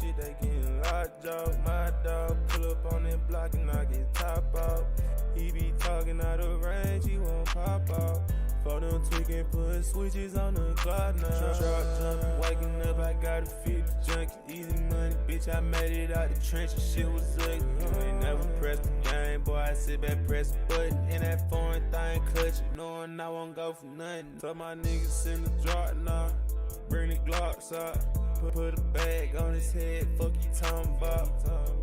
shit, they getting locked up. My dog pull up on that block and I get top out. He be talking out of range, he won't pop out. For them tweaking, put switches on the clock now. Drop jumping, waking up, I gotta feed the junkie. Easy money, bitch, I made it out the trench and shit was ugly. You ain't never pressed the game, boy, I sit back, press the button. In that foreign thing, clutch it, knowing I won't go for nothing. Tell my niggas in the drop now, bring the Glocks out. Put a bag on his head, fuck you talking about.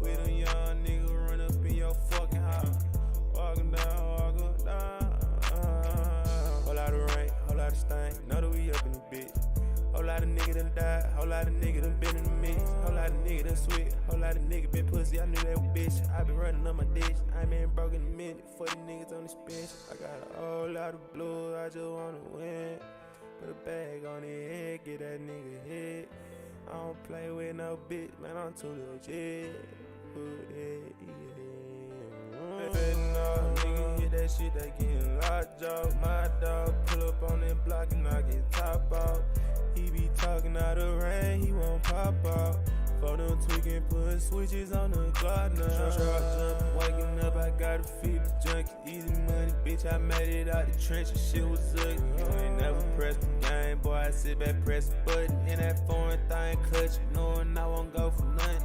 We them young niggas run up in your fucking house. Walking down. Whole lot of rain, whole lot of stank, know that we up in the bitch. Whole lot of niggas done died, whole lot of niggas done been in the mix. Whole lot of niggas done sweat, whole lot of niggas been pussy, I knew that was bitch. I been running up my ditch, I ain't been broke in a minute. For the niggas on this bench, I got a whole lot of blue, I just wanna win. Put a bag on his head, get that nigga hit. I don't play with no bitch, man, I'm too legit. Nigga hit that shit, they getting locked up. My dog pull up on that block and I get top out. He be talking out of rain, he won't pop out. For them tweaking, put switches on the clock now. Drop jumping, waking up, I gotta feed the junkie. Easy money, bitch, I made it out the trench and shit was ugly. You ain't never pressed the game, boy, I sit back, press the button. In that foreign thing, clutch it, knowing I won't go for nothing.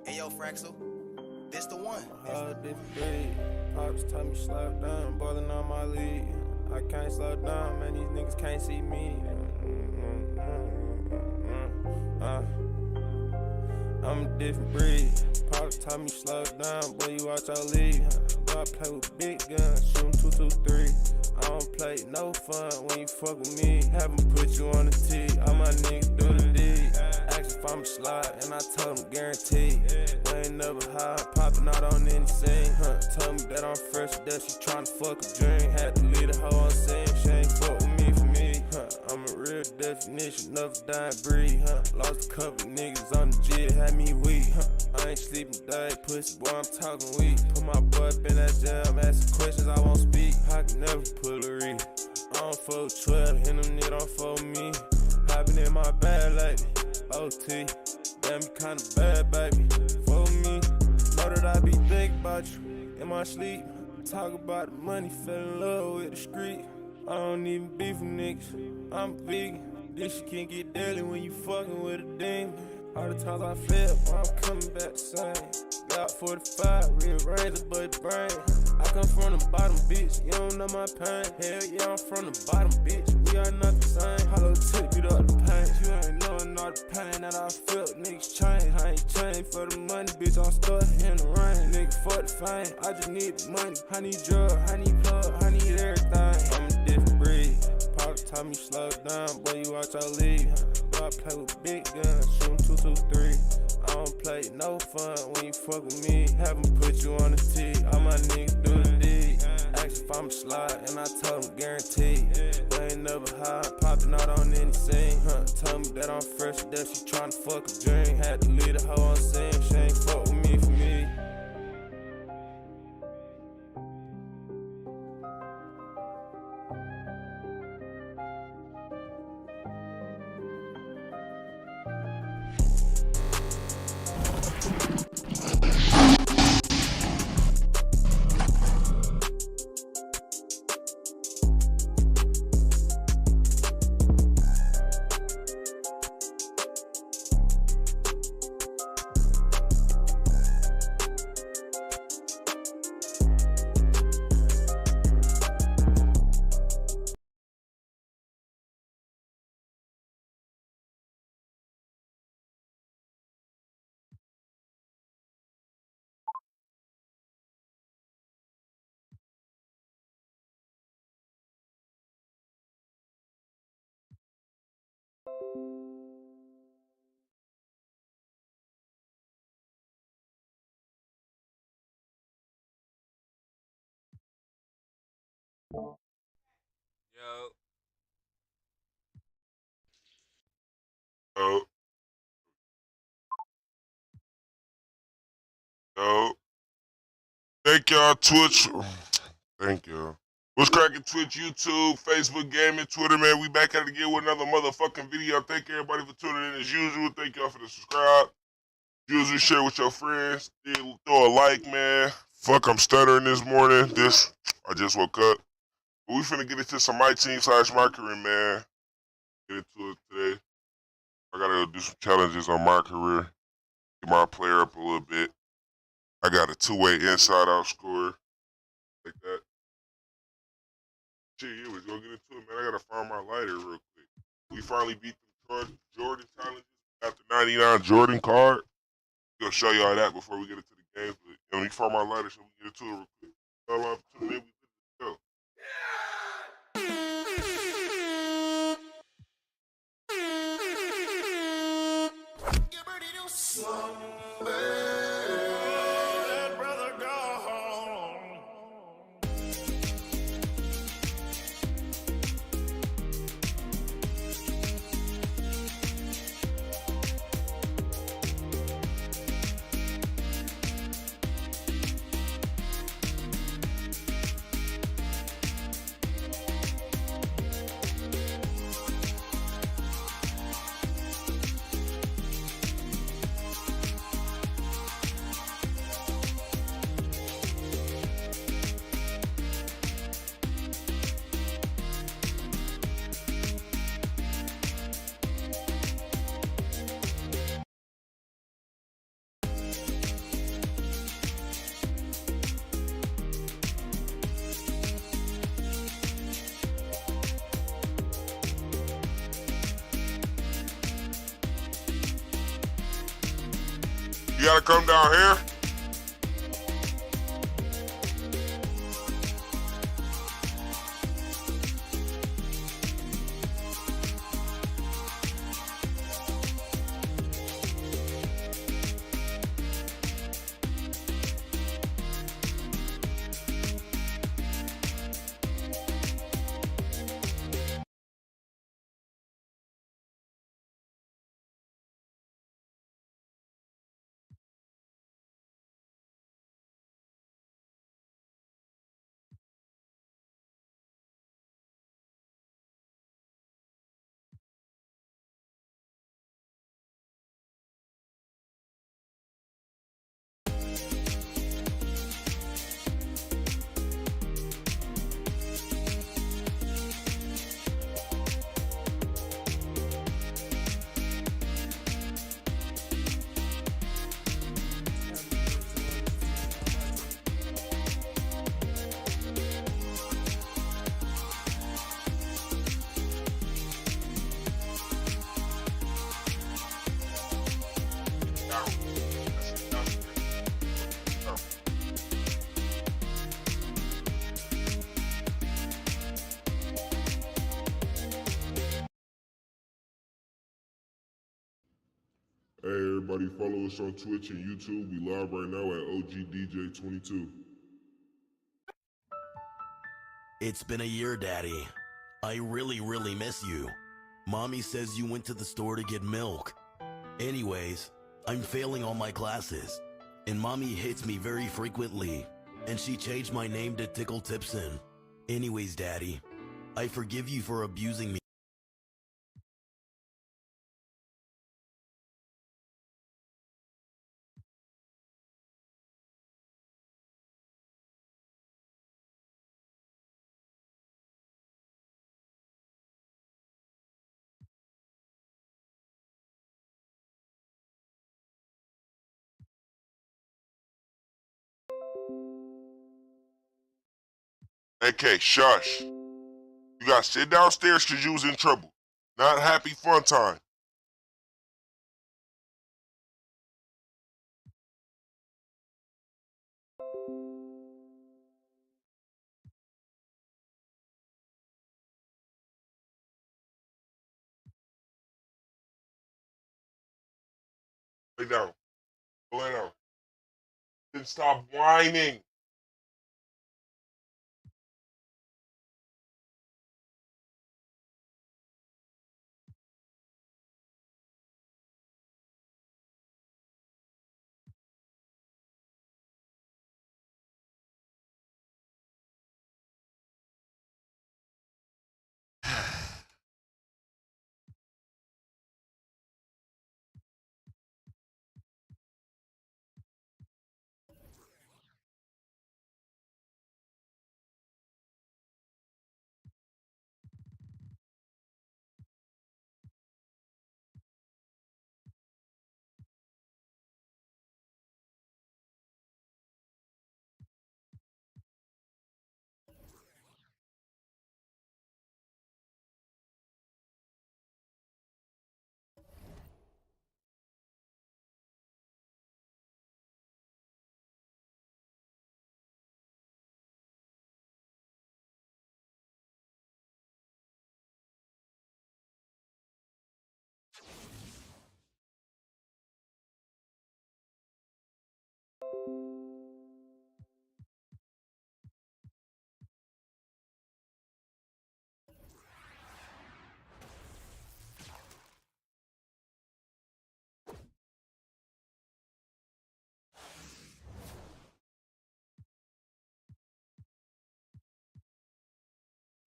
Hey yo, Fraxel, this the one. Different breed. Pops tell me slow down, boiling on my lead. I can't slow down, man, these niggas can't see me. I'm a different breed. Pops tell me slow down, boy, you watch your lead. Boy, I play with big guns, shoot 'em 2, 2, 3. I don't play no fun when you fuck with me. Have 'em put you on the tee. All my niggas do the deed. Ask if I'm a slide, and I told 'em guaranteed. I ain't never high, popping out on any scene. Told me that I'm fresh, that she tryna fuck a dream. Had to leave the hoe on scene, she ain't fuck with me for me. I'm a real definition of a dying breed. Lost a couple niggas on the jet, had me weak. I ain't sleeping day, pussy boy, I'm talking weak. Put my boy up in that jam, asking questions I won't speak. I can never pull a read. I don't fuck 12, and them niggas don't fuck with me. Hopping in my bag lately, OT. Damn, you kinda bad, baby. For me, know that I be thinking about you in my sleep. Talk about the money, fell in love with the street. I don't even beef with niggas, I'm vegan. This shit can get deadly when you fucking with a demon. All the times I flip, I'm coming back the same. Got 45, rearrange the buddy brain. I come from the bottom, bitch, you don't know my pain. Hell yeah, I'm from the bottom, bitch, we are not the same. Hollow tip, beat up the pain. You ain't knowing all the pain that I felt, niggas change. I ain't changed for the money, bitch, I'm stuck in the rain. Nigga, fuck the fame, I just need the money. I need drugs, I need plug, I need everything. I'm a different breed. Pop the time you slow down, boy, you watch your lead. Boy, I play with big guns, shoot 'em 223. I don't play no fun when you fuck with me. Haven't put you on the tee. All my niggas do the deed. Asked if I'm a slide, and I told them guaranteed. They ain't never high, popping out on any scene. Told me that I'm fresh to death, she tryna fuck a dream. Had to leave the hoe on scene, she ain't fuck with me for me. Yo, Yo, yo. Thank y'all, Twitch. Thank y'all. What's cracking, Twitch, YouTube, Facebook Gaming, Twitter, man? We back at it again with another motherfucking video. Thank everybody for tuning in as usual. Thank y'all for the subscribe. Usually share with your friends. Throw a like, man. Fuck, I'm stuttering this morning. I just woke up. But we finna get into some my team / my career, man. Get into it today. I gotta go do some challenges on my career. Get my player up a little bit. I got a two-way inside-out score. Like that. Shit, yeah, let's go get into it, man. I gotta find my lighter real quick. We finally beat the Jordan challenges. Got the 99 Jordan card. Gonna show y'all that before we get into the game. But let me find my lighter so we get into it real quick. All up to me, we go. You gotta come down here. Hey, everybody, follow us on Twitch and YouTube. We live right now at OGDJ22. It's been a year, Daddy. I really miss you. Mommy says you went to the store to get milk. Anyways, I'm failing all my classes, and Mommy hits me very frequently, and she changed my name to Tickle Tipson. Anyways, Daddy, I forgive you for abusing me. AK, shush. You gotta sit downstairs cause you was in trouble. Not happy fun time. Lay down. Lay down. Then stop whining.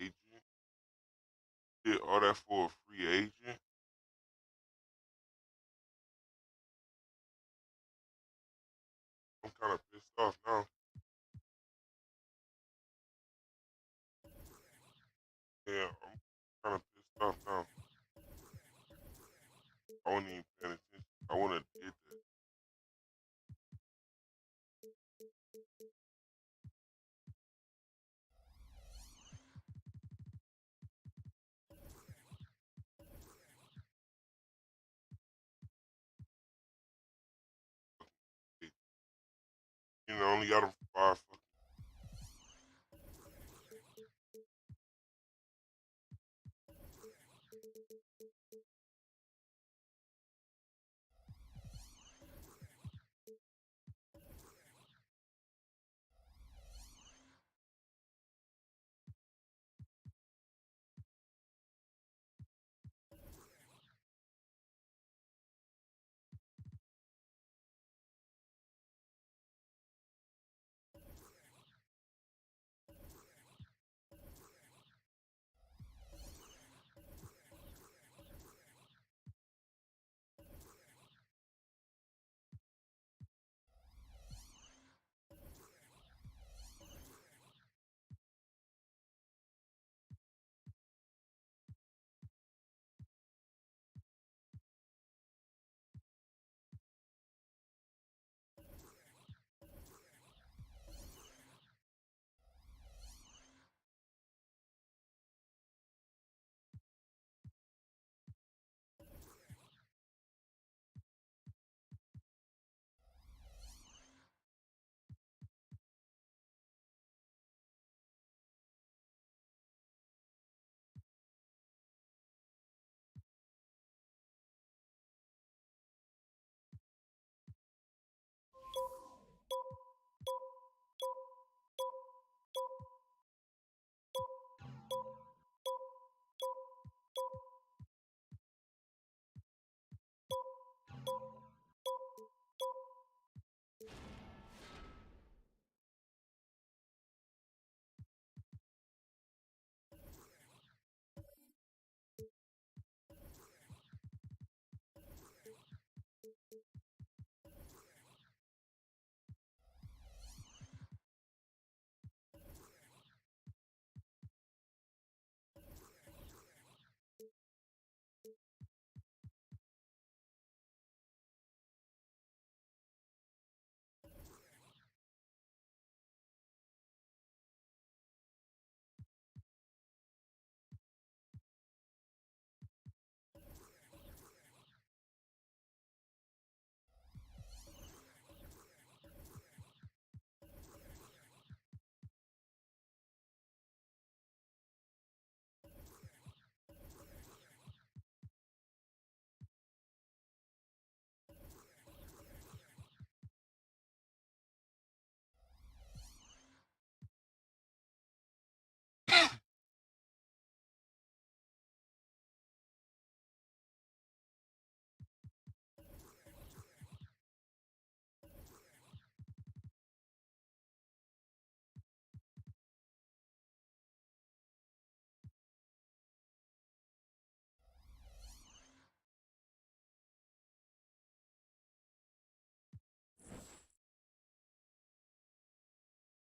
Agent. Did all that for a free agent? I'm kind of pissed off now. Yeah, I'm kind of pissed off now. I wasn't even paying attention. I want to did that. You know, only got him for 5 fucking.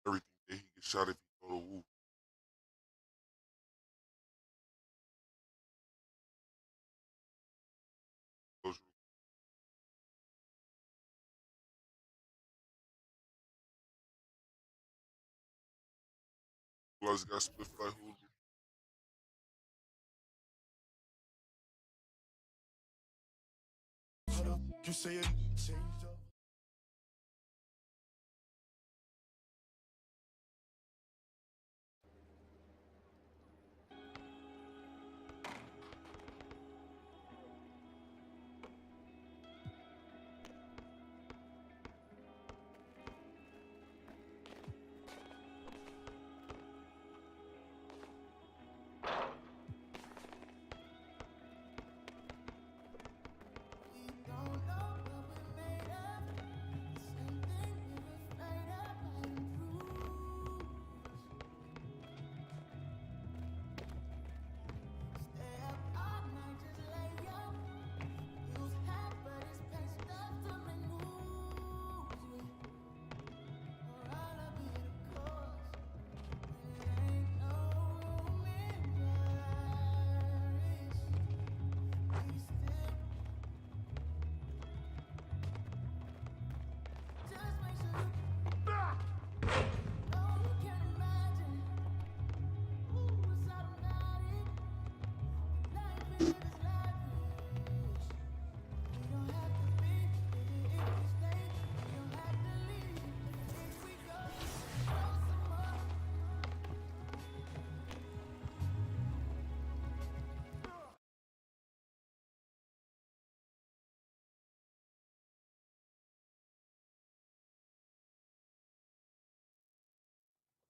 everything that he get shot if he go to woo. Those Plus got split like who? You say it changed up.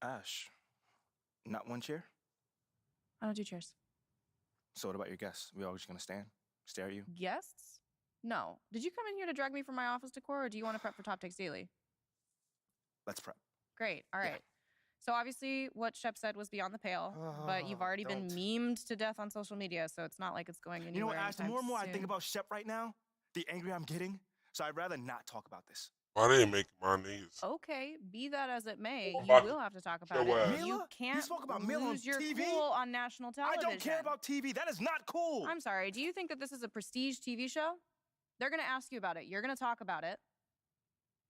Ash, not one chair? I don't do chairs. So what about your guests? We all just gonna stand, stare at you? Guests? No. Did you come in here to drag me from my office decor, or do you want to prep for Top Takes Daily? Let's prep. Great. All right. So obviously, what Shep said was beyond the pale, but you've already been memed to death on social media, so it's not like it's going anywhere. You know what, Ash? The more and more I think soon. about Shep right now, the angrier I'm getting. So I'd rather not talk about this. Why they ain't making my niggas? Okay, be that as it may, What you about will the- have to talk about Your it. ass? You Mila? can't You spoke about Mila on lose your TV? cool on national I television. don't care about TV. That is not cool. I'm sorry. Do you think that this is a prestige TV show? They're going to ask you about it. You're going to talk about it.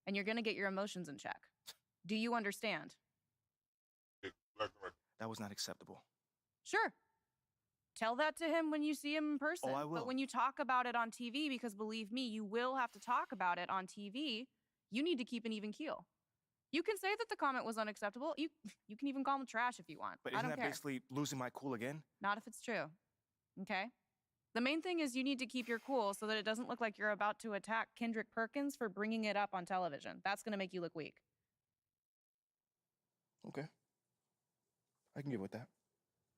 And you're going to get your emotions in check. Do you understand? Black and white. That was not acceptable. Sure. Tell that to him when you see him in person. I will. But when you talk about it on TV, because believe me, you will have to talk about it on TV, you need to keep an even keel. You can say that the comment was unacceptable. You can even call him trash if you want. But I isn't don't that care. basically losing my cool again? Not if it's true. Okay? The main thing is you need to keep your cool so that it doesn't look like you're about to attack Kendrick Perkins for bringing it up on television. That's going to make you look weak. Okay. I can get with that.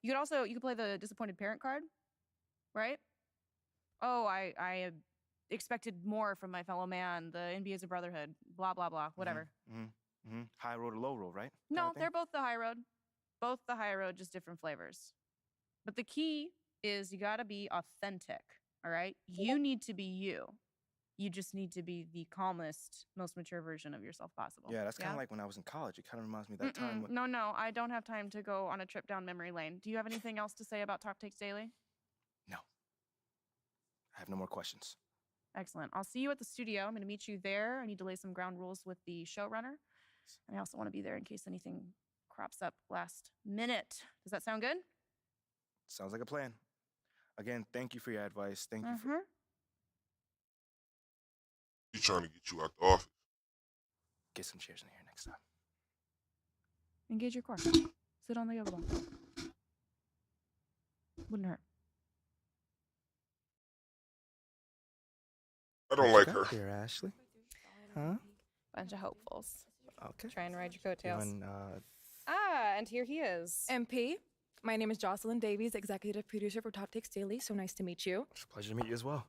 You could play the disappointed parent card, right? Oh, I expected more from my fellow man. The NBA is a brotherhood. Blah, blah, blah. Whatever. High road or low road, right? No, Kinda thing? they're both the high road. Both the high road, just different flavors. But the key is you got to be authentic, all right? You need to be you. You just need to be the calmest, most mature version of yourself possible. Yeah, that's kind of like when I was in college. It kind of reminds me of that time when... No, I don't have time to go on a trip down memory lane. Do you have anything else to say about Top Takes Daily? No. I have no more questions. Excellent. I'll see you at the studio. I'm going to meet you there. I need to lay some ground rules with the showrunner. And I also want to be there in case anything crops up last minute. Does that sound good? Sounds like a plan. Again, thank you for your advice. Thank you for... He trying to get you out the office. Get some chairs in here next time. Engage your core. Sit on the yoga ball. Wouldn't hurt. I don't like her. Here, Ashley. Huh? Bunch of hopefuls. Okay. Trying to ride your coattails. Doing, And here he is. MP, my name is Jocelyn Davies, executive producer for Top Takes Daily. So nice to meet you. It's a pleasure to meet you as well.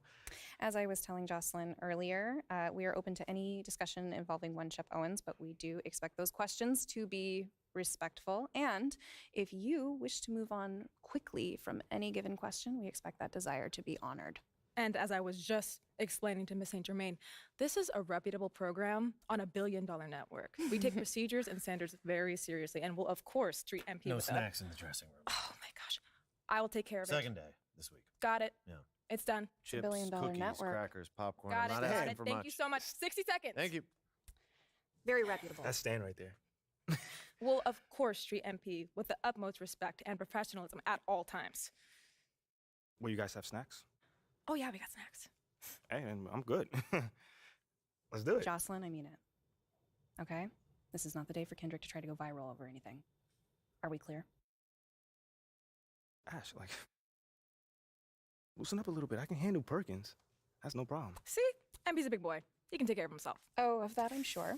As I was telling Jocelyn earlier, we are open to any discussion involving one Shep Owens, but we do expect those questions to be respectful. And if you wish to move on quickly from any given question, we expect that desire to be honored. And as I was just explaining to Miss St. Germain, this is a reputable program on a billion-dollar network. We take procedures and standards very seriously and will, of course, treat MP No with snacks in the dressing room. Oh my gosh. I will take care of it. Second day this week. Got it. Yeah. It's done. Chips, billion-dollar cookies, network. crackers, popcorn. Got I'm it. not Got asking it. for Thank much. you so much. 60 seconds. Thank you. Very reputable. That's Stan right there. We'll, of course, treat MP with the utmost respect and professionalism at all times. Will you guys have snacks? Oh, yeah, we got snacks. Hey, I'm good. Let's do it. Jocelyn, I mean it. Okay? This is not the day for Kendrick to try to go viral over anything. Are we clear? Ash, like, loosen up a little bit. I can handle Perkins. That's no problem. See? MP's a big boy. He can take care of himself. Oh, of that I'm sure.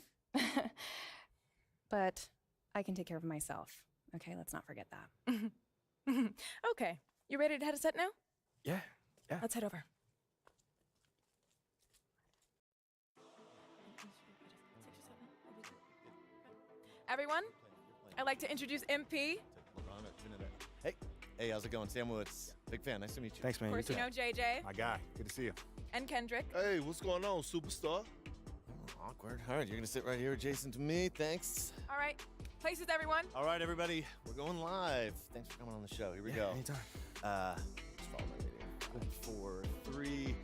But I can take care of myself. Okay, let's not forget that. Okay. You ready to head a set now? Yeah. Let's head over. Everyone, I'd like to introduce MP. Hey, how's it going? Sam Woods. Big fan. Nice to meet you. Thanks, man. Of course, you know JJ My guy. Good to see you. and Kendrick. Hey, what's going on, superstar? Awkward. All right, you're going to sit right here adjacent to me. Thanks. All right. Places, everyone. All right, everybody. We're going live. Thanks for coming on the show. Here we go. Anytime. Just follow my video. 4, 3.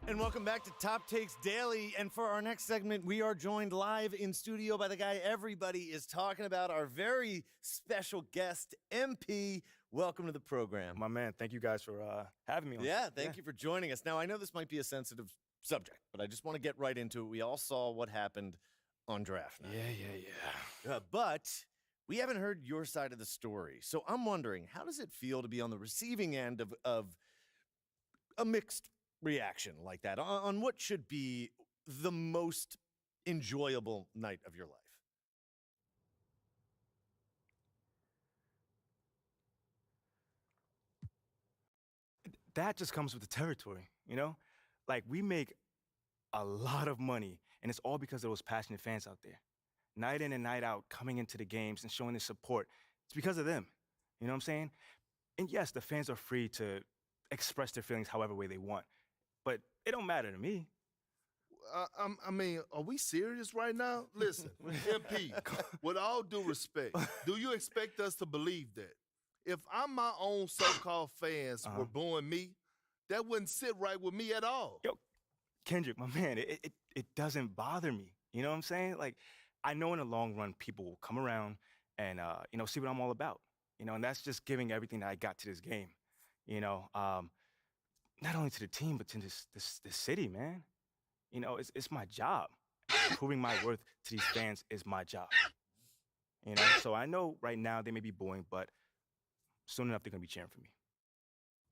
And welcome back to Top Takes Daily. And for our next segment, we are joined live in studio by the guy everybody is talking about, our very special guest, MP. Welcome to the program. My man, thank you guys for having me on. Yeah, thank you for joining us. Now, I know this might be a sensitive subject, but I just want to get right into it. We all saw what happened on draft night. Yeah. But we haven't heard your side of the story. So I'm wondering, how does it feel to be on the receiving end of a mixed reaction like that on what should be the most enjoyable night of your life? That just comes with the territory, you know? Like, we make a lot of money, and it's all because of those passionate fans out there. Night in and night out, coming into the games and showing their support. It's because of them. You know what I'm saying? And yes, the fans are free to express their feelings however way they want, but it don't matter to me. I mean, are we serious right now? Listen, MP, with all due respect, do you expect us to believe that? If I'm my own so-called fans were booing me, that wouldn't sit right with me at all. Yo, Kendrick, my man, it doesn't bother me. You know what I'm saying? Like, I know in the long run, people will come around and, see what I'm all about. You know, and that's just giving everything that I got to this game. You know, not only to the team, but to this city, man. You know, it's my job. Proving my worth to these fans is my job. You know, so I know right now they may be booing, but soon enough they're gonna be cheering for me.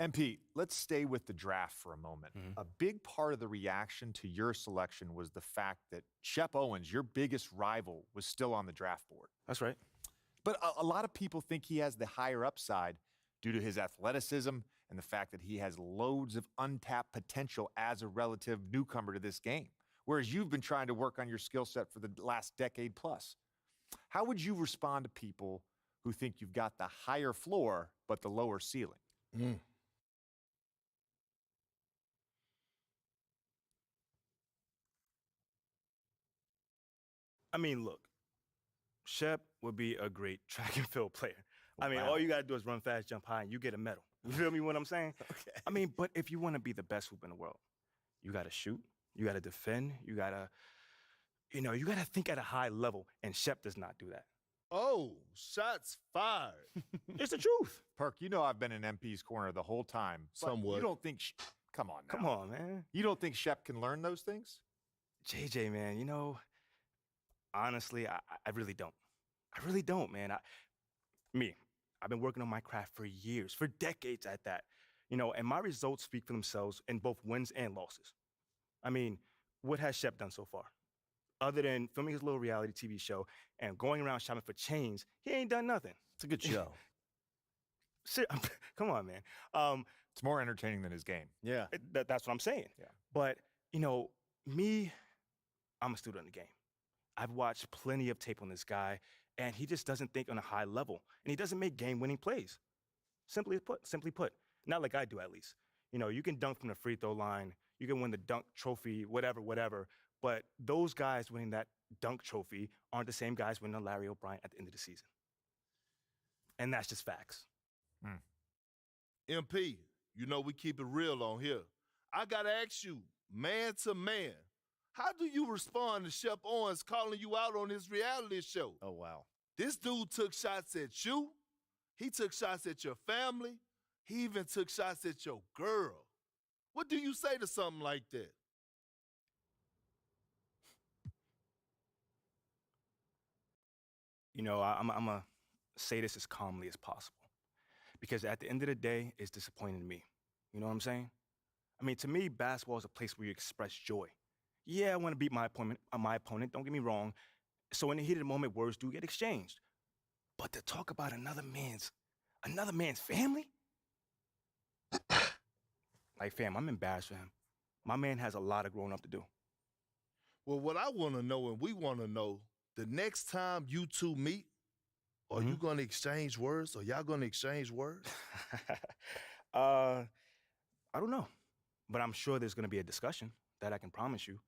MP, let's stay with the draft for a moment. A big part of the reaction to your selection was the fact that Shep Owens, your biggest rival, was still on the draft board. That's right. But a lot of people think he has the higher upside due to his athleticism and the fact that he has loads of untapped potential as a relative newcomer to this game, whereas you've been trying to work on your skill set for the last decade plus. How would you respond to people who think you've got the higher floor but the lower ceiling? I mean, look, Shep would be a great track and field player. I mean, Wow. all you gotta do is run fast, jump high, and you get a medal. You feel me what I'm saying? Okay. I mean, but if you want to be the best hoop in the world, you gotta shoot, you gotta defend, you gotta think at a high level, and Shep does not do that. Oh, shots fired. It's the truth. Perk, you know I've been in MP's corner the whole time. but Somewhat. You don't think... Come on now. Come on, man. You don't think Shep can learn those things? JJ, man, you know, honestly, I really don't. I really don't, man. I've been working on my craft for years, for decades at that. You know, and my results speak for themselves in both wins and losses. I mean, what has Shep done so far? Other than filming his little reality TV show and going around shopping for chains, he ain't done nothing. It's a good show. Come on, man. It's more entertaining than his game. Yeah. That's what I'm saying. Yeah. But, you know, I'm a student of the game. I've watched plenty of tape on this guy, and he just doesn't think on a high level, and he doesn't make game-winning plays. Simply put, not like I do at least. You know, you can dunk from the free throw line, you can win the dunk trophy, whatever. But those guys winning that dunk trophy aren't the same guys winning a Larry O'Brien at the end of the season. And that's just facts. MP, you know we keep it real on here. I gotta ask you, man to man, how do you respond to Shep Owens calling you out on his reality show? Oh, wow. This dude took shots at you. He took shots at your family. He even took shots at your girl. What do you say to something like that? You know, I'm going to say this as calmly as possible because at the end of the day, it's disappointing to me. You know what I'm saying? I mean, to me, basketball is a place where you express joy. Yeah, I want to beat my opponent, don't get me wrong. So in the heat of the moment, words do get exchanged. But to talk about another man's family? Like, fam, I'm embarrassed for him. My man has a lot of growing up to do. Well, what I want to know and we want to know, the next time you two meet, are you going to exchange words? Or y'all going to exchange words? I don't know. But I'm sure there's going to be a discussion, that I can promise you.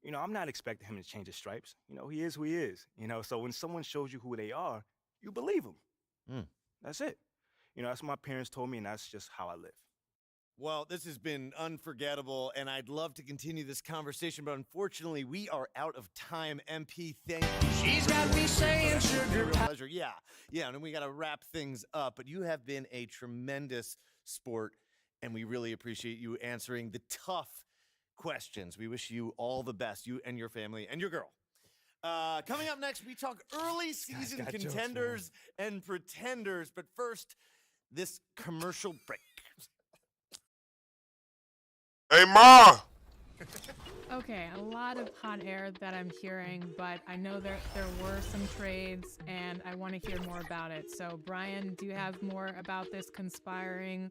You know, I'm not expecting him to change his stripes. You know, he is who he is. You know, so when someone shows you who they are, you believe them. That's it. You know, that's what my parents told me, and that's just how I live. Well, this has been unforgettable, and I'd love to continue this conversation, but unfortunately, we are out of time. MP, thank you. She's got me saying sugar. Pleasure. Yeah, and we got to wrap things up, but you have been a tremendous sport, and we really appreciate you answering the tough questions. We wish you all the best, you and your family and your girl. Coming up next, we talk early season contenders and pretenders, but first, this commercial break. Hey, Ma! Okay, a lot of hot air that I'm hearing, but I know there were some trades, and I want to hear more about it. So, Brian, do you have more about this conspiring?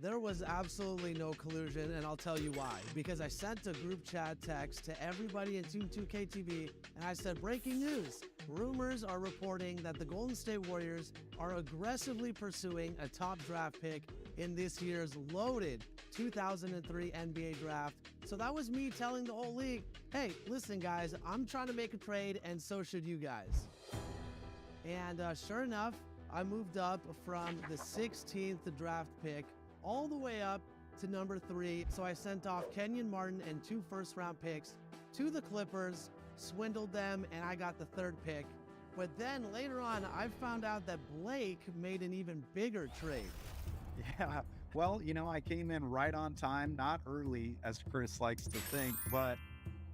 There was absolutely no collusion, and I'll tell you why. Because I sent a group chat text to everybody in Team 2K TV, and I said, breaking news. Rumors are reporting that the Golden State Warriors are aggressively pursuing a top draft pick in this year's loaded 2003 NBA draft. So that was me telling the whole league, hey, listen guys, I'm trying to make a trade and so should you guys. And sure enough, I moved up from the 16th draft pick all the way up to number 3. So I sent off Kenyon Martin and 2 first-round picks to the Clippers, swindled them, and I got the 3rd pick. But then later on, I found out that Blake made an even bigger trade. Yeah, well, you know, I came in right on time, not early, as Chris likes to think, but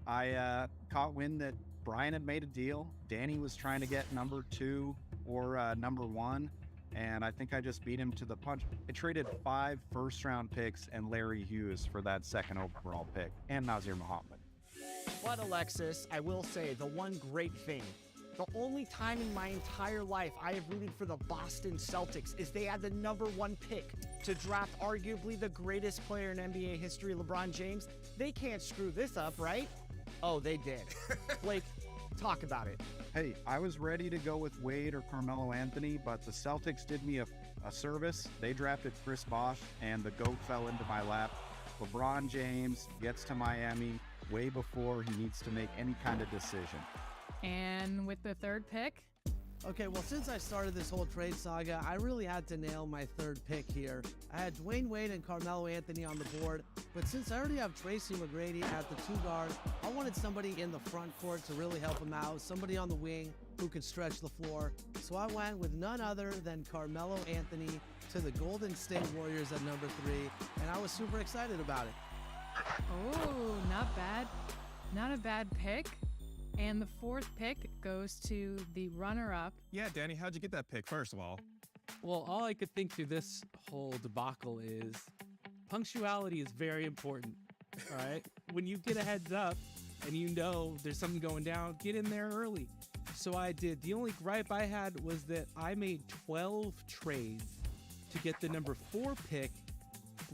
I caught wind that Brian had made a deal. Danny was trying to get number 2 or number 1, and I think I just beat him to the punch. I traded 5 first-round picks and Larry Hughes for that 2nd overall pick, and Nazir Muhammad. But Alexis, I will say the one great thing, the only time in my entire life I have rooted for the Boston Celtics is they had the number 1 pick to draft arguably the greatest player in NBA history, LeBron James. They can't screw this up, right? Oh, they did. Blake, talk about it. Hey, I was ready to go with Wade or Carmelo Anthony, but the Celtics did me a service. They drafted Chris Bosh, and the GOAT fell into my lap. LeBron James gets to Miami way before he needs to make any kind of decision. And with the 3rd pick? Okay, well, since I started this whole trade saga, I really had to nail my 3rd pick here. I had Dwayne Wade and Carmelo Anthony on the board, but since I already have Tracy McGrady at the 2 guard, I wanted somebody in the front court to really help him out, somebody on the wing who could stretch the floor. So I went with none other than Carmelo Anthony to the Golden State Warriors at number 3, and I was super excited about it. Oh, not bad. Not a bad pick. And the 4th pick goes to the runner-up. Yeah, Danny, how'd you get that pick, first of all? Well, all I could think through this whole debacle is punctuality is very important, all right? When you get a heads up and you know there's something going down, get in there early. So I did. The only gripe I had was that I made 12 trades to get the number 4 pick.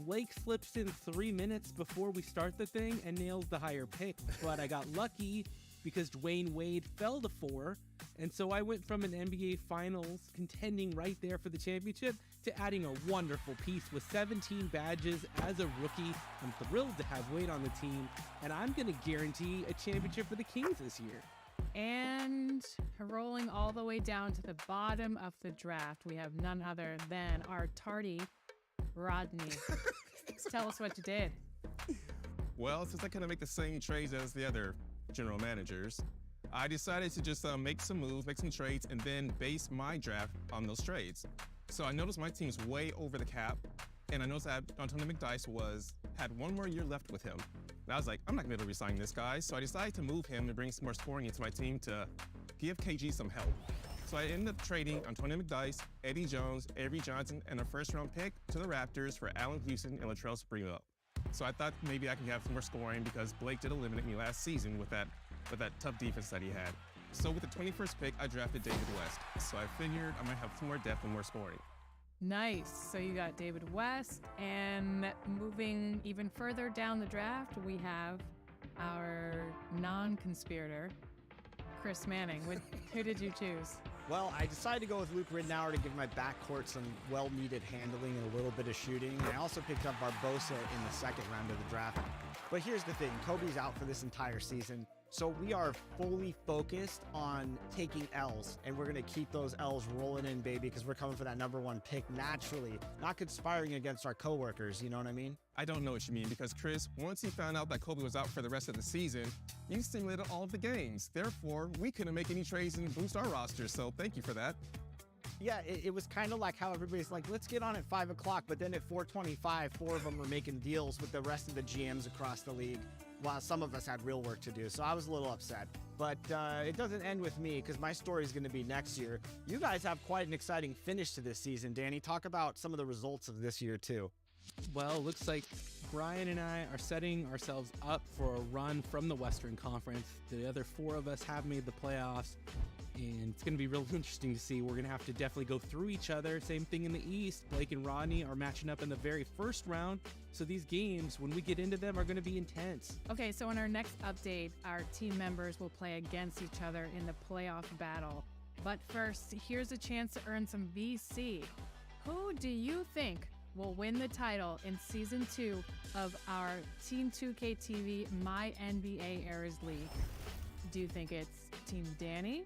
Blake slips in 3 minutes before we start the thing and nails the higher pick, but I got lucky because Dwayne Wade fell to 4. And so I went from an NBA Finals contending right there for the championship to adding a wonderful piece with 17 badges as a rookie. I'm thrilled to have Wade on the team, and I'm going to guarantee a championship for the Kings this year. And rolling all the way down to the bottom of the draft, we have none other than our tardy Rodney. Tell us what you did. Well, since I couldn't make the same trades as the other general managers, I decided to just make some moves, make some trades, and then base my draft on those trades. So I noticed my team's way over the cap, and I noticed that Antonio McDyess had 1 more year left with him. And I was like, I'm not going to be able to resign this guy, so I decided to move him and bring some more scoring into my team to give KG some help. So I ended up trading Antonio McDyess, Eddie Jones, Avery Johnson, and a first-round pick to the Raptors for Allen Houston and Latrell Sprewell. So I thought maybe I could have some more scoring because Blake did eliminate me last season with that tough defense that he had. So with the 21st pick, I drafted David West. So I figured I might have some more depth and more scoring. Nice. So you got David West, and moving even further down the draft, we have our non-conspirator, Chris Manning. Who did you choose? Well, I decided to go with Luke Ridnour to give my backcourt some well-needed handling and a little bit of shooting. I also picked up Barbosa in the second round of the draft. But here's the thing, Kobe's out for this entire season. So we are fully focused on taking L's, and we're going to keep those L's rolling in, baby, because we're coming for that #1 pick naturally, not conspiring against our coworkers, you know what I mean? I don't know what you mean because, Chris, once he found out that Kobe was out for the rest of the season, you simulated all of the games. Therefore, we couldn't make any trades and boost our roster, so thank you for that. Yeah, it was kind of like how everybody's like, let's get on at 5 o'clock, but then at 4:25, 4 of them were making deals with the rest of the GMs across the league, while some of us had real work to do, so I was a little upset. But it doesn't end with me, because my story is going to be next year. You guys have quite an exciting finish to this season, Danny. Talk about some of the results of this year, too. Well, it looks like Brian and I are setting ourselves up for a run from the Western Conference. The other 4 of us have made the playoffs, and it's going to be real interesting to see. We're going to have to definitely go through each other. Same thing in the East. Blake and Rodney are matching up in the very first round, so these games, when we get into them, are going to be intense. Okay, so in our next update, our team members will play against each other in the playoff battle. But first, here's a chance to earn some VC. Who do you think will win the title in Season 2 of our Team 2K TV My NBA Eras League? Do you think it's Team Danny,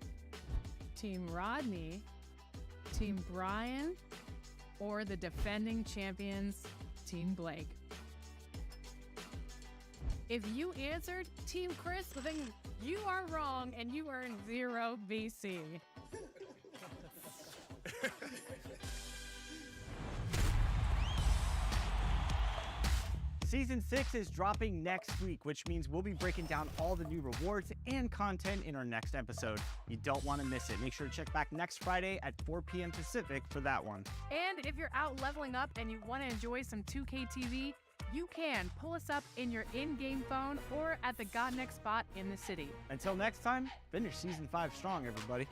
Team Rodney, Team Brian, or the defending champions, Team Blake? If you answered Team Chris, then you are wrong and you earn 0 VC. Season 6 is dropping next week, which means we'll be breaking down all the new rewards and content in our next episode. You don't want to miss it. Make sure to check back next Friday at 4 p.m. Pacific for that one. And if you're out leveling up and you want to enjoy some 2K TV, you can pull us up in your in-game phone or at the God Next spot in the city. Until next time, finish Season 5 strong, everybody.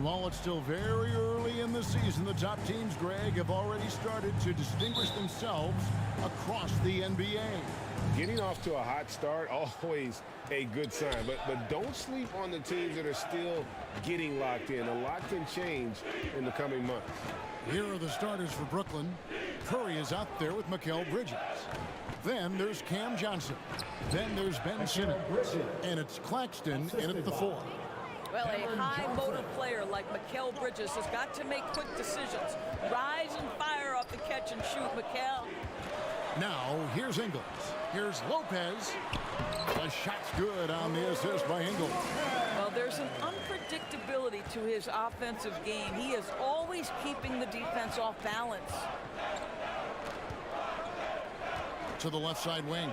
While it's still very early in the season, the top teams, Greg, have already started to distinguish themselves across the NBA. Getting off to a hot start, always a good sign. But don't sleep on the teams that are still getting locked in. A lot can change in the coming months. Here are the starters for Brooklyn. Curry is out there with Mikal Bridges. Then there's Cam Johnson. Then there's Ben Simmons. And it's Claxton in at the 4. Well, a high-motor player like Mikal Bridges has got to make quick decisions. Rise and fire off the catch and shoot, Mikal. Now, here's Ingles. Here's Lopez. The shot's good on the assist by Ingles. Well, there's an unpredictability to his offensive game. He is always keeping the defense off balance. To the left side wing.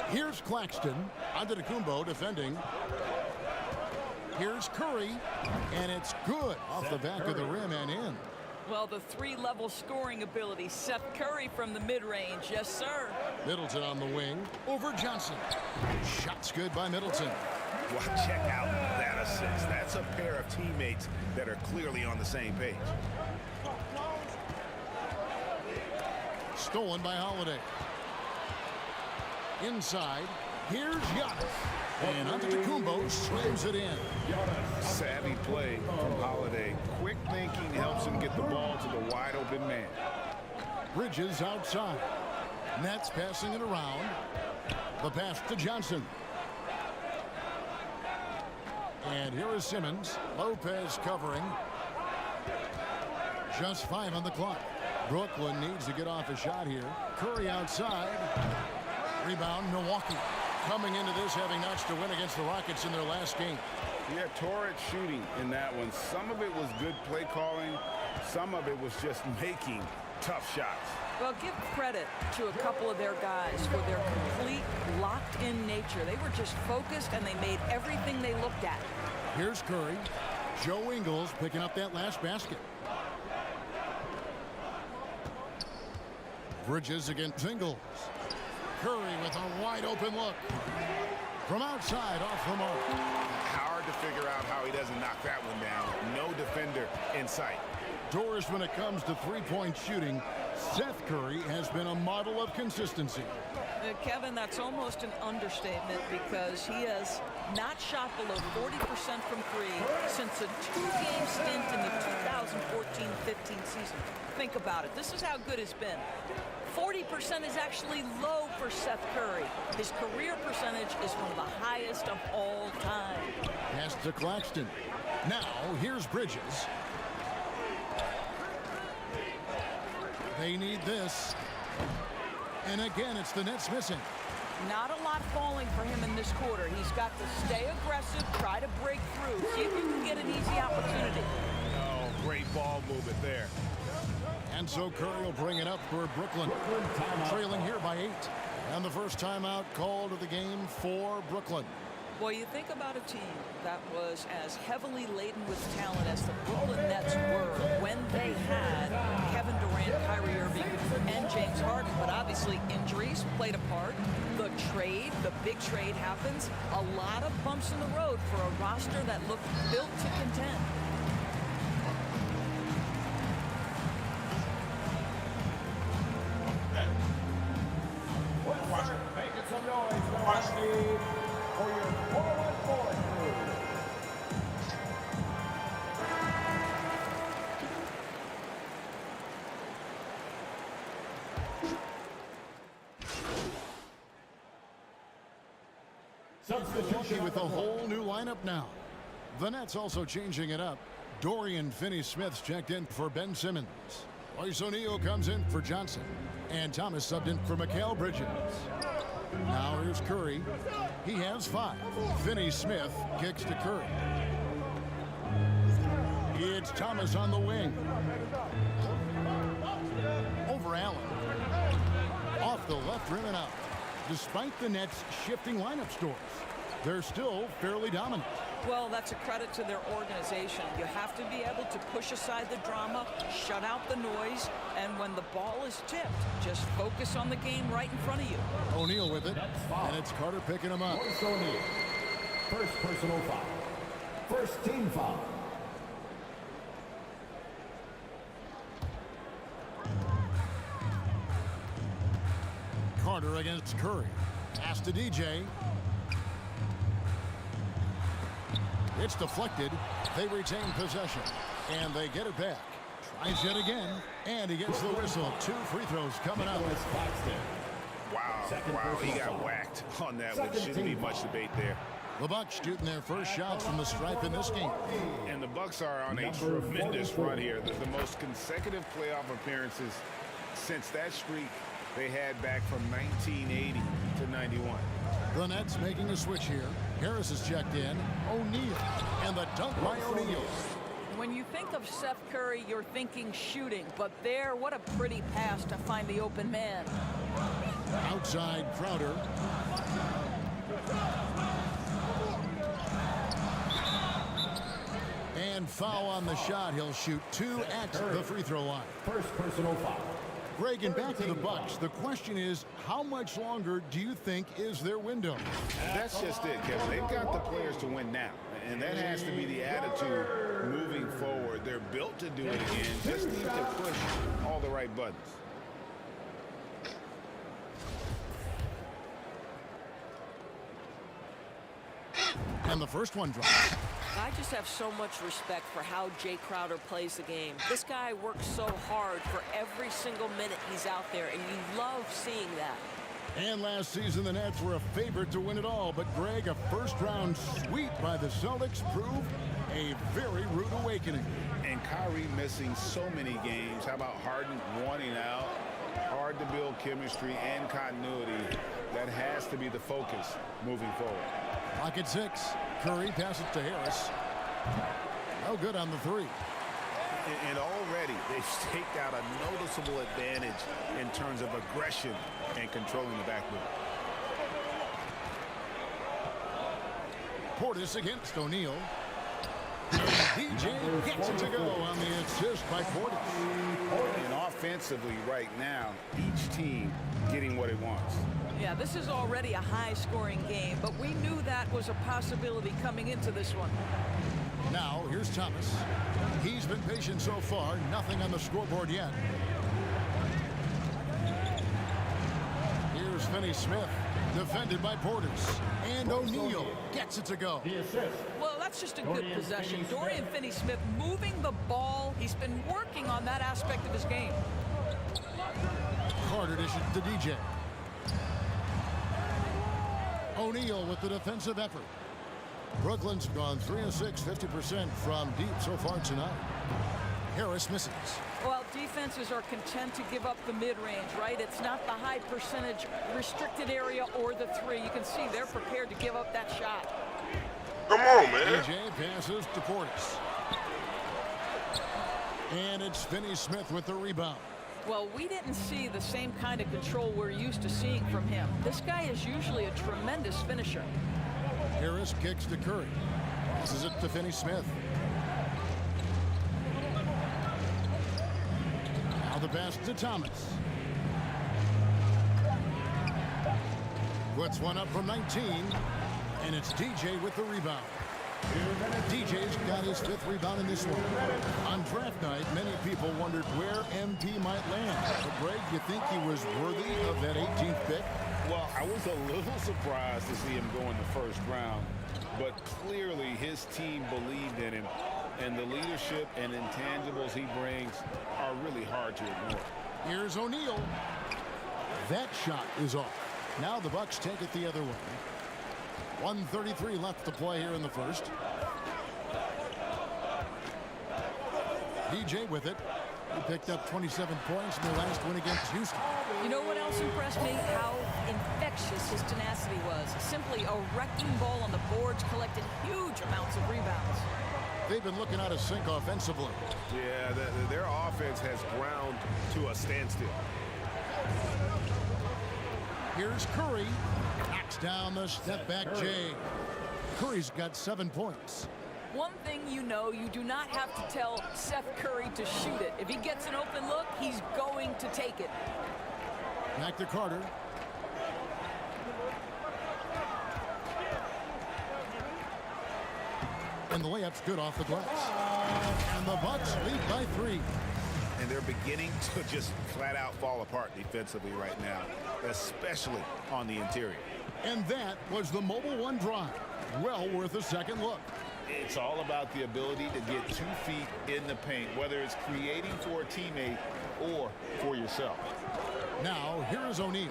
Here's Claxton. Antetokounmpo defending. Here's Curry, and it's good off the back of the rim and in. Well, the three-level scoring ability. Seth Curry from the mid-range. Yes, sir. Middleton on the wing. Over Johnson. Shot's good by Middleton. Well, check out that assist. That's a pair of teammates that are clearly on the same page. Stolen by Holiday. Inside. Here's Giannis. And Antetokounmpo slams it in. Savvy play from Holiday. Quick thinking helps him get the ball to the wide open man. Bridges outside. Nets passing it around. The pass to Johnson. And here is Simmons. Lopez covering. Just 5 on the clock. Brooklyn needs to get off a shot here. Curry outside. Rebound, Milwaukee. Coming into this having notched a win against the Rockets in their last game. Yeah, torrid shooting in that one. Some of it was good play calling. Some of it was just making tough shots. Well, give credit to a couple of their guys for their complete locked-in nature. They were just focused, and they made everything they looked at. Here's Curry. Joe Ingles picking up that last basket. Bridges against Ingles. Curry with a wide-open look. From outside, off the mark. Hard to figure out how he doesn't knock that one down. No defender in sight. Doors when it comes to three-point shooting. Seth Curry has been a model of consistency. Kevin, that's almost an understatement because he has not shot below 40% from three since a 2-game stint in the 2014-15 season. Think about it. This is how good it's been. 40% is actually low for Seth Curry. His career percentage is one of the highest of all time. Pass to Claxton. Now, here's Bridges. They need this. And again, it's the Nets missing. Not a lot falling for him in this quarter. He's got to stay aggressive, try to break through, see if you can get an easy opportunity. Oh, great ball movement there. And so Curry will bring it up for Brooklyn. Trailing here by 8. And the first timeout called of the game for Brooklyn. Well, you think about a team that was as heavily laden with talent as the Brooklyn Nets were when they had Kevin Durant, Kyrie Irving, and James Harden. But obviously injuries played a part. The trade, the big trade happens. A lot of bumps in the road for a roster that looked built to contend. Making some noise, for your forward crew. Substitution with a whole new lineup now. The Nets also changing it up. Dorian Finney-Smith's checked in for Ben Simmons. Royce O'Neal comes in for Johnson. And Thomas subbed in for Mikal Bridges. Now here's Curry. He has 5. Finney-Smith kicks to Curry. It's Thomas on the wing. Over Allen. Off the left rim and out. Despite the Nets' shifting lineup scores, they're still fairly dominant. Well, that's a credit to their organization. You have to be able to push aside the drama, shut out the noise, and when the ball is tipped, just focus on the game right in front of you. O'Neal with it, and it's Carter picking him up. Royce O'Neal. First personal foul. First team foul. Carter against Curry. Pass to DJ. It's deflected. They retain possession. And they get it back. Tries it again. And he gets the whistle. 2 free throws coming up. Wow, he got whacked on that one. Shouldn't be much debate there. The Bucks shooting their first shots from the stripe in this game. And the Bucks are on a tremendous run here. The most consecutive playoff appearances since that streak they had back from 1980 to 91. The Nets making a switch here. Harris is checked in. O'Neal. And the dunk by O'Neal. When you think of Seth Curry, you're thinking shooting. But there, what a pretty pass to find the open man. Outside Crowder. foul on the shot. He'll shoot 2 at the free throw line. First personal foul. Greg, and back to the Bucks. The question is, how much longer do you think is their window? That's just it, Kevin. They've got the players to win now, and that has to be the attitude moving forward. They're built to do it again. Just need to push all the right buttons. And the first one drops. I just have so much respect for how Jay Crowder plays the game. This guy works so hard for every single minute he's out there, and you love seeing that. And last season, the Nets were a favorite to win it all. But, Greg, a first-round sweep by the Celtics proved a very rude awakening. And Kyrie missing so many games. How about Harden wanting out? Hard to build chemistry and continuity. That has to be the focus moving forward. Clock at 6. Curry passes to Harris. No good on the 3. And already they've staked out a noticeable advantage in terms of aggression and controlling the backboard. Portis against O'Neal. DJ gets it to go on the assist by Portis. And offensively right now, each team getting what it wants. Yeah, this is already a high-scoring game, but we knew that was a possibility coming into this one. Now, here's Thomas. He's been patient so far. Nothing on the scoreboard yet. Here's Finney-Smith, defended by Portis. And O'Neal gets it to go. Well, that's just a good possession. Dorian Finney-Smith moving the ball. He's been working on that aspect of his game. Carter dishes to DJ. O'Neal with the defensive effort. Brooklyn's gone 3 of 6, 50% from deep so far tonight. Harris misses. Well, defenses are content to give up the mid-range, right? It's not the high percentage restricted area or the 3. You can see they're prepared to give up that shot. Come on, man. DJ passes to Portis. And it's Finney-Smith with the rebound. Well, we didn't see the same kind of control we're used to seeing from him. This guy is usually a tremendous finisher. Harris kicks to Curry. Passes it to Finney-Smith. Now the pass to Thomas. Puts one up from 19. And it's DJ with the rebound. DJ's got his 5th rebound in this one. On draft night, many people wondered where MP might land. But Greg, you think he was worthy of that 18th pick? Well, I was a little surprised to see him go in the first round, but clearly his team believed in him, and the leadership and intangibles he brings are really hard to ignore. Here's O'Neal. That shot is off. Now the Bucks take it the other way. 1:33 left to play here in the first. DJ with it. He picked up 27 points in their last win against Houston. You know what else impressed me? How infectious his tenacity was. Simply a wrecking ball on the boards, collected huge amounts of rebounds. They've been looking out of sync offensively. Yeah, their offense has ground to a standstill. Here's Curry. Knocks down the step back Jay. Curry's got 7 points. One thing you know, you do not have to tell Seth Curry to shoot it. If he gets an open look, he's going to take it. Back to Carter. And the layup's good off the glass. And the Bucks lead by 3. And they're beginning to just flat out fall apart defensively right now, especially on the interior. And that was the Mobile One drive. Well worth a second look. It's all about the ability to get 2 feet in the paint, whether it's creating for a teammate or for yourself. Now, here is O'Neal.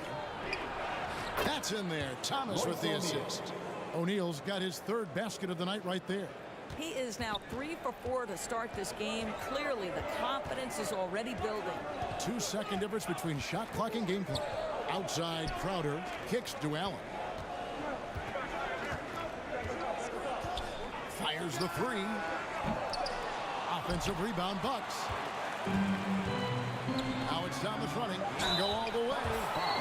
That's in there. Thomas with the assist. O'Neal's got his 3rd basket of the night right there. He is now 3 for 4 to start this game. Clearly, the confidence is already building. 2-second difference between shot clock and game clock. Outside, Crowder kicks to Allen. Fires the 3. Offensive rebound, Bucks. Now it's Thomas running and go all the way.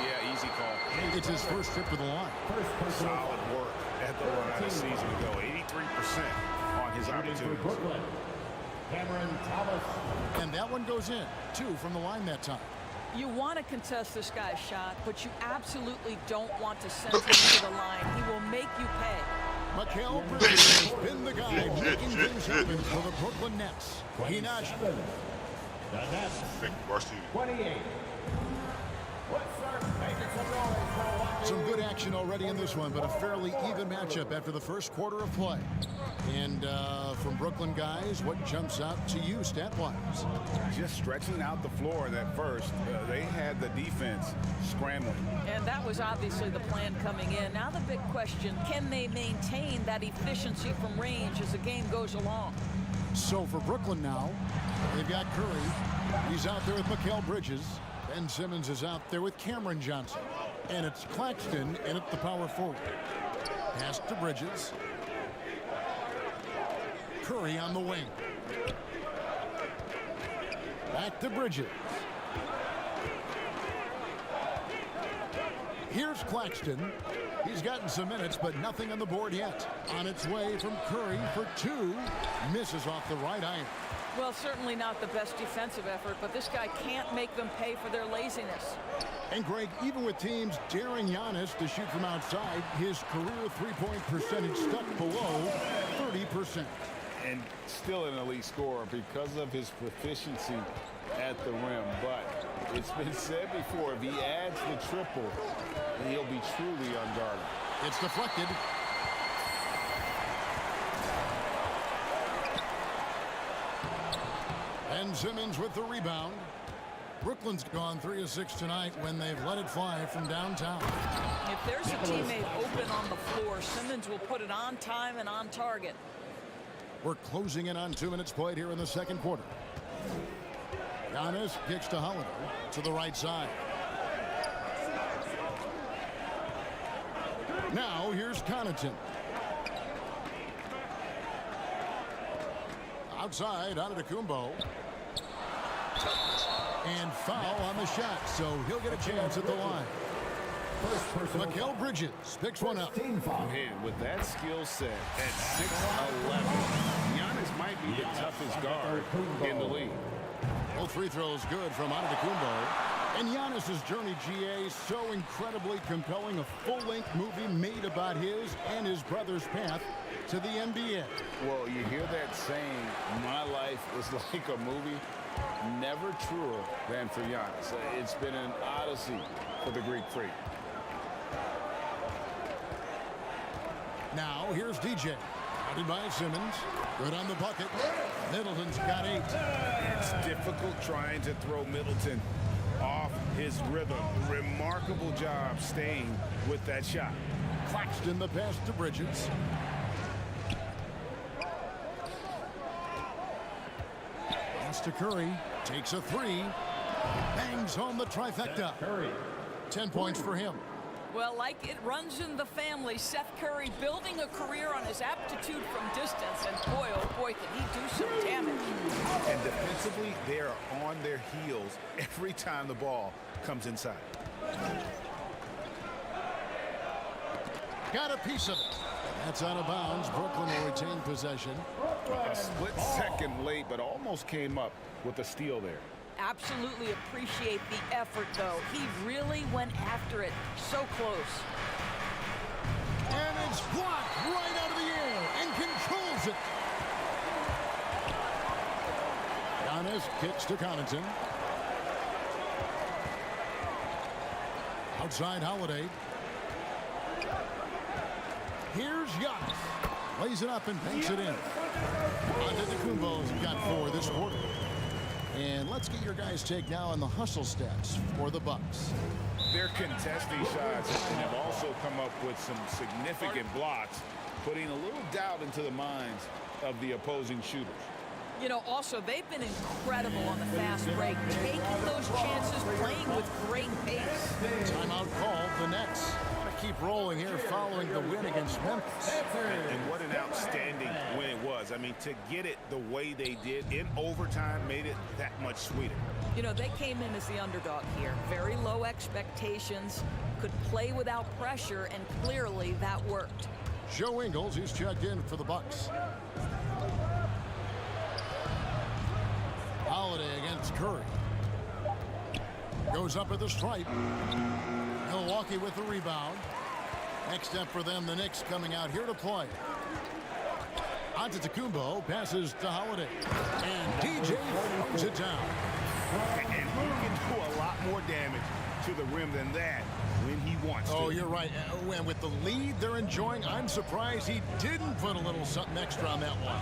Yeah, easy call. It's his first trip to the line. Solid work at the line of the season to go. 83% on his opportunities. Cameron Thomas. And that one goes in. 2 from the line that time. You want to contest this guy's shot, but you absolutely don't want to send him to the line. He will make you pay. Mikal Bridges has been the guy making things happen for the Brooklyn Nets. Hinash. The Nets. 28. Some good action already in this one, but a fairly even matchup after the first quarter of play. And from Brooklyn guys, what jumps out to you stat-wise? Just stretching out the floor that first. They had the defense scrambling. And that was obviously the plan coming in. Now the big question, can they maintain that efficiency from range as the game goes along? So for Brooklyn now, they've got Curry. He's out there with Mikal Bridges. Ben Simmons is out there with Cameron Johnson. And it's Claxton in at the power forward. Pass to Bridges. Curry on the wing. Back to Bridges. Here's Claxton. He's gotten some minutes, but nothing on the board yet. On its way from Curry for 2. Misses off the right iron. Well, certainly not the best defensive effort, but this guy can't make them pay for their laziness. And Greg, even with teams daring Giannis to shoot from outside, his career three-point percentage stuck below 30%. And still an elite scorer because of his proficiency at the rim. But it's been said before, if he adds the triple, he'll be truly unguarded. It's deflected. Ben Simmons with the rebound. Brooklyn's gone 3 of 6 tonight when they've let it fly from downtown. If there's a teammate open on the floor, Simmons will put it on time and on target. We're closing in on 2 minutes played here in the second quarter. Giannis kicks to Holiday to the right side. Now here's Connaughton. Outside, Antetokounmpo. And foul on the shot, so he'll get a chance at the line. Mikal Bridges picks one up. Man, with that skill set at 6'11", Giannis might be the toughest guard in the league. Both free throws good from Antetokounmpo. And Giannis's journey, GA, so incredibly compelling. A full-length movie made about his and his brother's path to the NBA. Well, you hear that saying, my life is like a movie. Never truer than for Giannis. It's been an odyssey for the Greek freak. Now, here's DJ. Guarded by Simmons. Good on the bucket. Middleton's got 8. It's difficult trying to throw Middleton off his rhythm. Remarkable job staying with that shot. Claxton the pass to Bridges. Pass to Curry. Takes a 3. Bangs home the trifecta. Curry. 10 points for him. Well, like it runs in the family, Seth Curry building a career on his aptitude from distance, and boy, oh boy, can he do some damage. And defensively, they are on their heels every time the ball comes inside. Got a piece of it. That's out of bounds. Brooklyn will retain possession. A split second late, but almost came up with a steal there. Absolutely appreciate the effort, though. He really went after it. So close. And it's blocked right out of the air and controls it. Giannis kicks to Connaughton. Outside Holiday. Here's Giannis. Lays it up and banks it in. Antetokounmpo's got 4 this quarter. And let's get your guys' take now on the hustle stats for the Bucks. They're contesting shots and have also come up with some significant blocks, putting a little doubt into the minds of the opposing shooters. You know, also, they've been incredible on the fast break, taking those chances, playing with great pace. Timeout called. The Nets want to keep rolling here following the win against Memphis. And what an outstanding win it was. I mean, to get it the way they did in overtime made it that much sweeter. You know, they came in as the underdog here. Very low expectations, could play without pressure, and clearly that worked. Joe Ingles, he's checked in for the Bucks. Holiday against Curry. Goes up at the stripe. Milwaukee with the rebound. Next step for them, the Knicks coming out here to play. Antetokounmpo passes to Holiday. And DJ throws it down. And he can do a lot more damage to the rim than that when he wants to. Oh, you're right. And with the lead they're enjoying, I'm surprised he didn't put a little something extra on that one.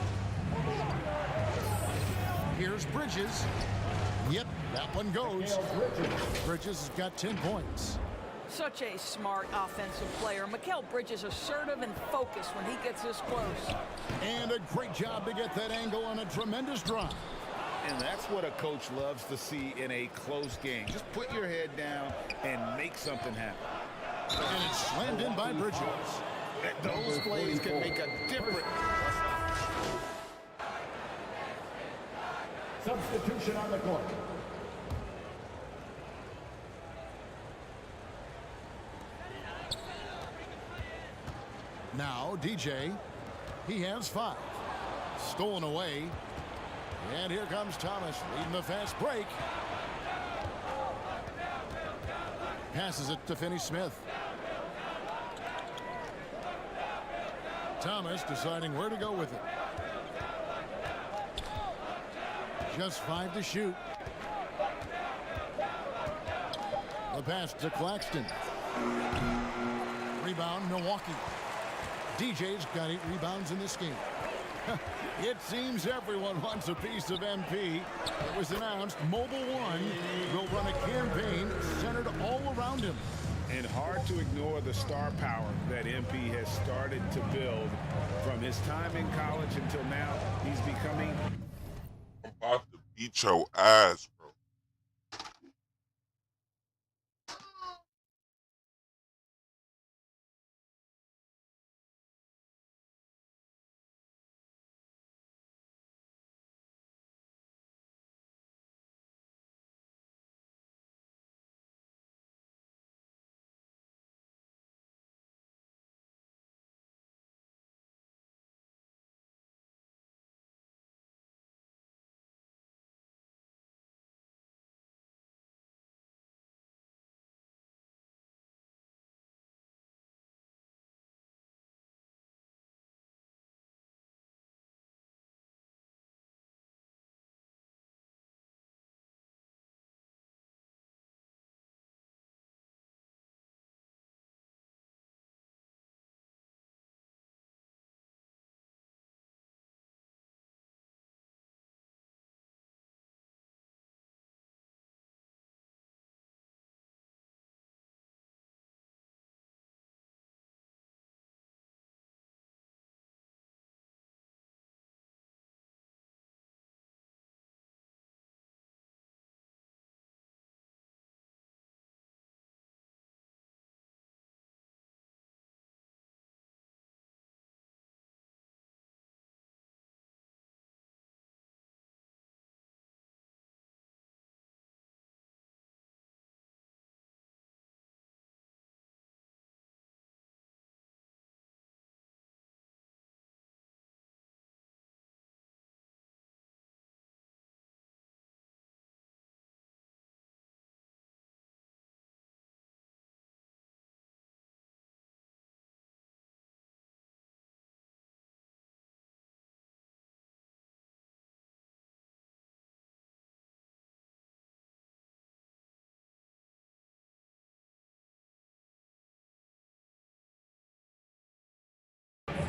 Here's Bridges. Yep, that one goes. Bridges has got 10 points. Such a smart offensive player. Mikal Bridges assertive and focused when he gets this close. And a great job to get that angle on a tremendous drive. And that's what a coach loves to see in a close game. Just put your head down and make something happen. And it's slammed in by Bridges. Those plays can make a difference. Substitution on the court. Now, DJ, he has 5. Stolen away. And here comes Thomas leading the fast break. Passes it to Finney-Smith. Thomas deciding where to go with it. Just 5 to shoot. The pass to Claxton. Rebound, Milwaukee. DJ's got 8 rebounds in this game. It seems everyone wants a piece of MP. It was announced Mobile One will run a campaign centered all around him. And hard to ignore the star power that MP has started to build from his time in college until now. He's becoming... I'm about to beat your ass, bro.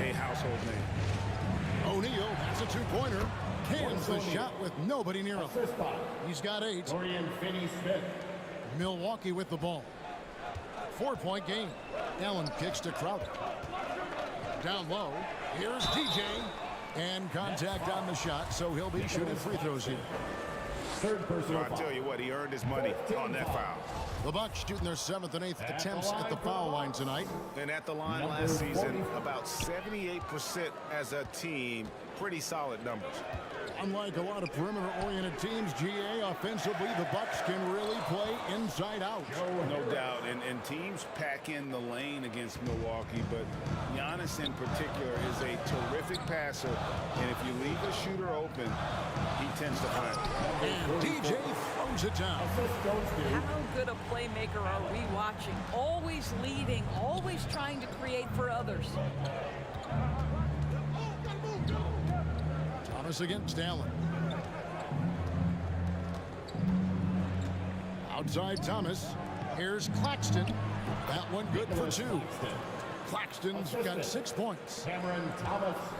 A household name. O'Neal has a 2-pointer. Cans the shot with nobody near him. He's got 8. Dorian Finney-Smith. Milwaukee with the ball. 4-point game. Allen kicks to Crowder. Down low. Here's DJ. And contact on the shot, so he'll be shooting free throws here. Third personal I'll tell you what, he earned his money on that foul. The Bucks shooting their 7th and 8th attempts at the foul line tonight. And at the line last season, about 78% as a team. Pretty solid numbers. Unlike a lot of perimeter-oriented teams, GA, offensively, the Bucks can really play inside out. No doubt. And teams pack in the lane against Milwaukee, but Giannis in particular is a terrific passer. And if you leave a shooter open, he tends to find it. And DJ throws it down. How good a playmaker are we watching? Always leading, always trying to create for others. Thomas against Allen. Outside Thomas. Here's Claxton. That one good for 2. Claxton's got 6 points.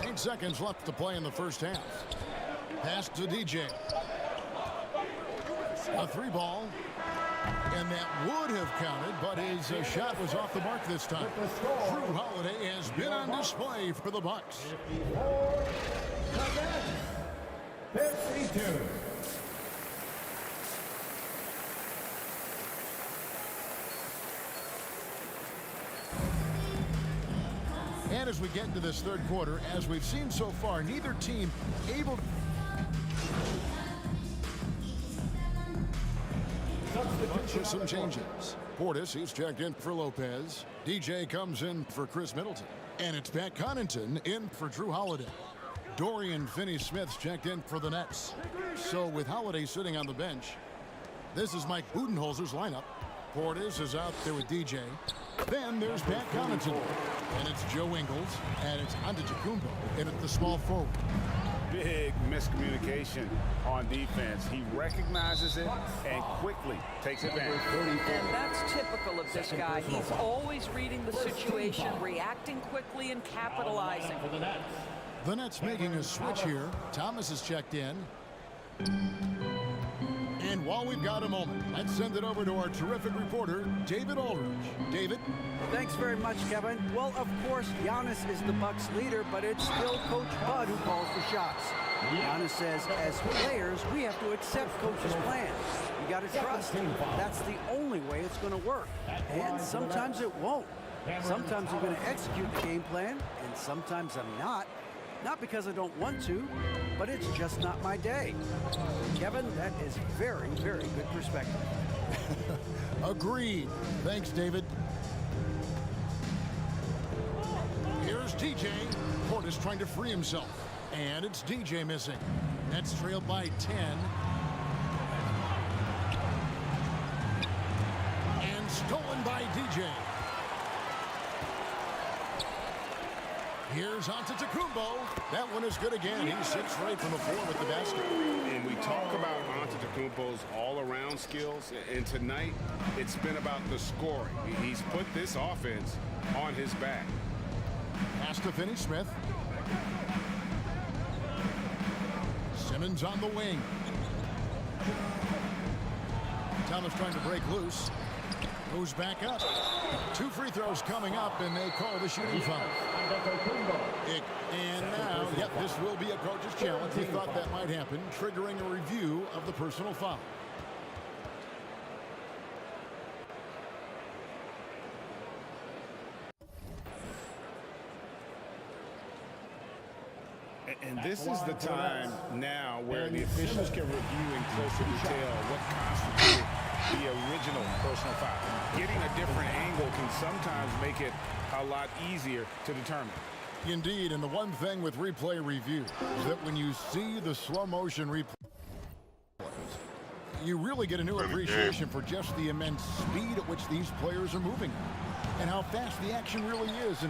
8 seconds left to play in the first half. Pass to DJ. A 3-ball. And that would have counted, but his shot was off the mark this time. Drew Holiday has been on display for the Bucks. 52. And as we get into this third quarter, as we've seen so far, neither team able to... Bunch of some changes. Portis, he's checked in for Lopez. DJ comes in for Chris Middleton. And it's Pat Connaughton in for Drew Holiday. Dorian Finney-Smith's checked in for the Nets. So with Holiday sitting on the bench, this is Mike Budenholzer's lineup. Portis is out there with DJ. Then there's Pat Connaughton. And it's Joe Ingles. And it's Antetokounmpo in at the small forward. Big miscommunication on defense. He recognizes it and quickly takes advantage. And that's typical of this guy. He's always reading the situation, reacting quickly, and capitalizing. The Nets making a switch here. Thomas is checked in. And while we've got a moment, let's send it over to our terrific reporter, David Aldridge. David? Thanks very much, Kevin. Well, of course, Giannis is the Bucks leader, but it's still Coach Bud who calls the shots. Giannis says, as players, we have to accept Coach's plan. You got to trust. That's the only way it's going to work. And sometimes it won't. Sometimes I'm going to execute the game plan, and sometimes I'm not. Not because I don't want to, but it's just not my day. Kevin, that is very, very good perspective. Agreed. Thanks, David. Here's DJ. Portis trying to free himself. And it's DJ missing. Nets trailed by 10. And stolen by DJ. Here's Antetokounmpo. That one is good again. He sits right from the floor with the basket. And we talk about Antetokounmpo's all-around skills, and tonight it's been about the scoring. He's put this offense on his back. Pass to Finney-Smith. Simmons on the wing. Thomas trying to break loose. Goes back up. 2 free throws coming up, and they call the shooting foul. And now, yep, this will be a coach's challenge. He thought that might happen, triggering a review of the personal foul. And this is the time now where the officials can review in closer detail what constituted the original personal foul. Getting a different angle can sometimes make it a lot easier to determine. Indeed, and the one thing with replay review is that when you see the slow motion replays, you really get a new appreciation for just the immense speed at which these players are moving and how fast the action really is.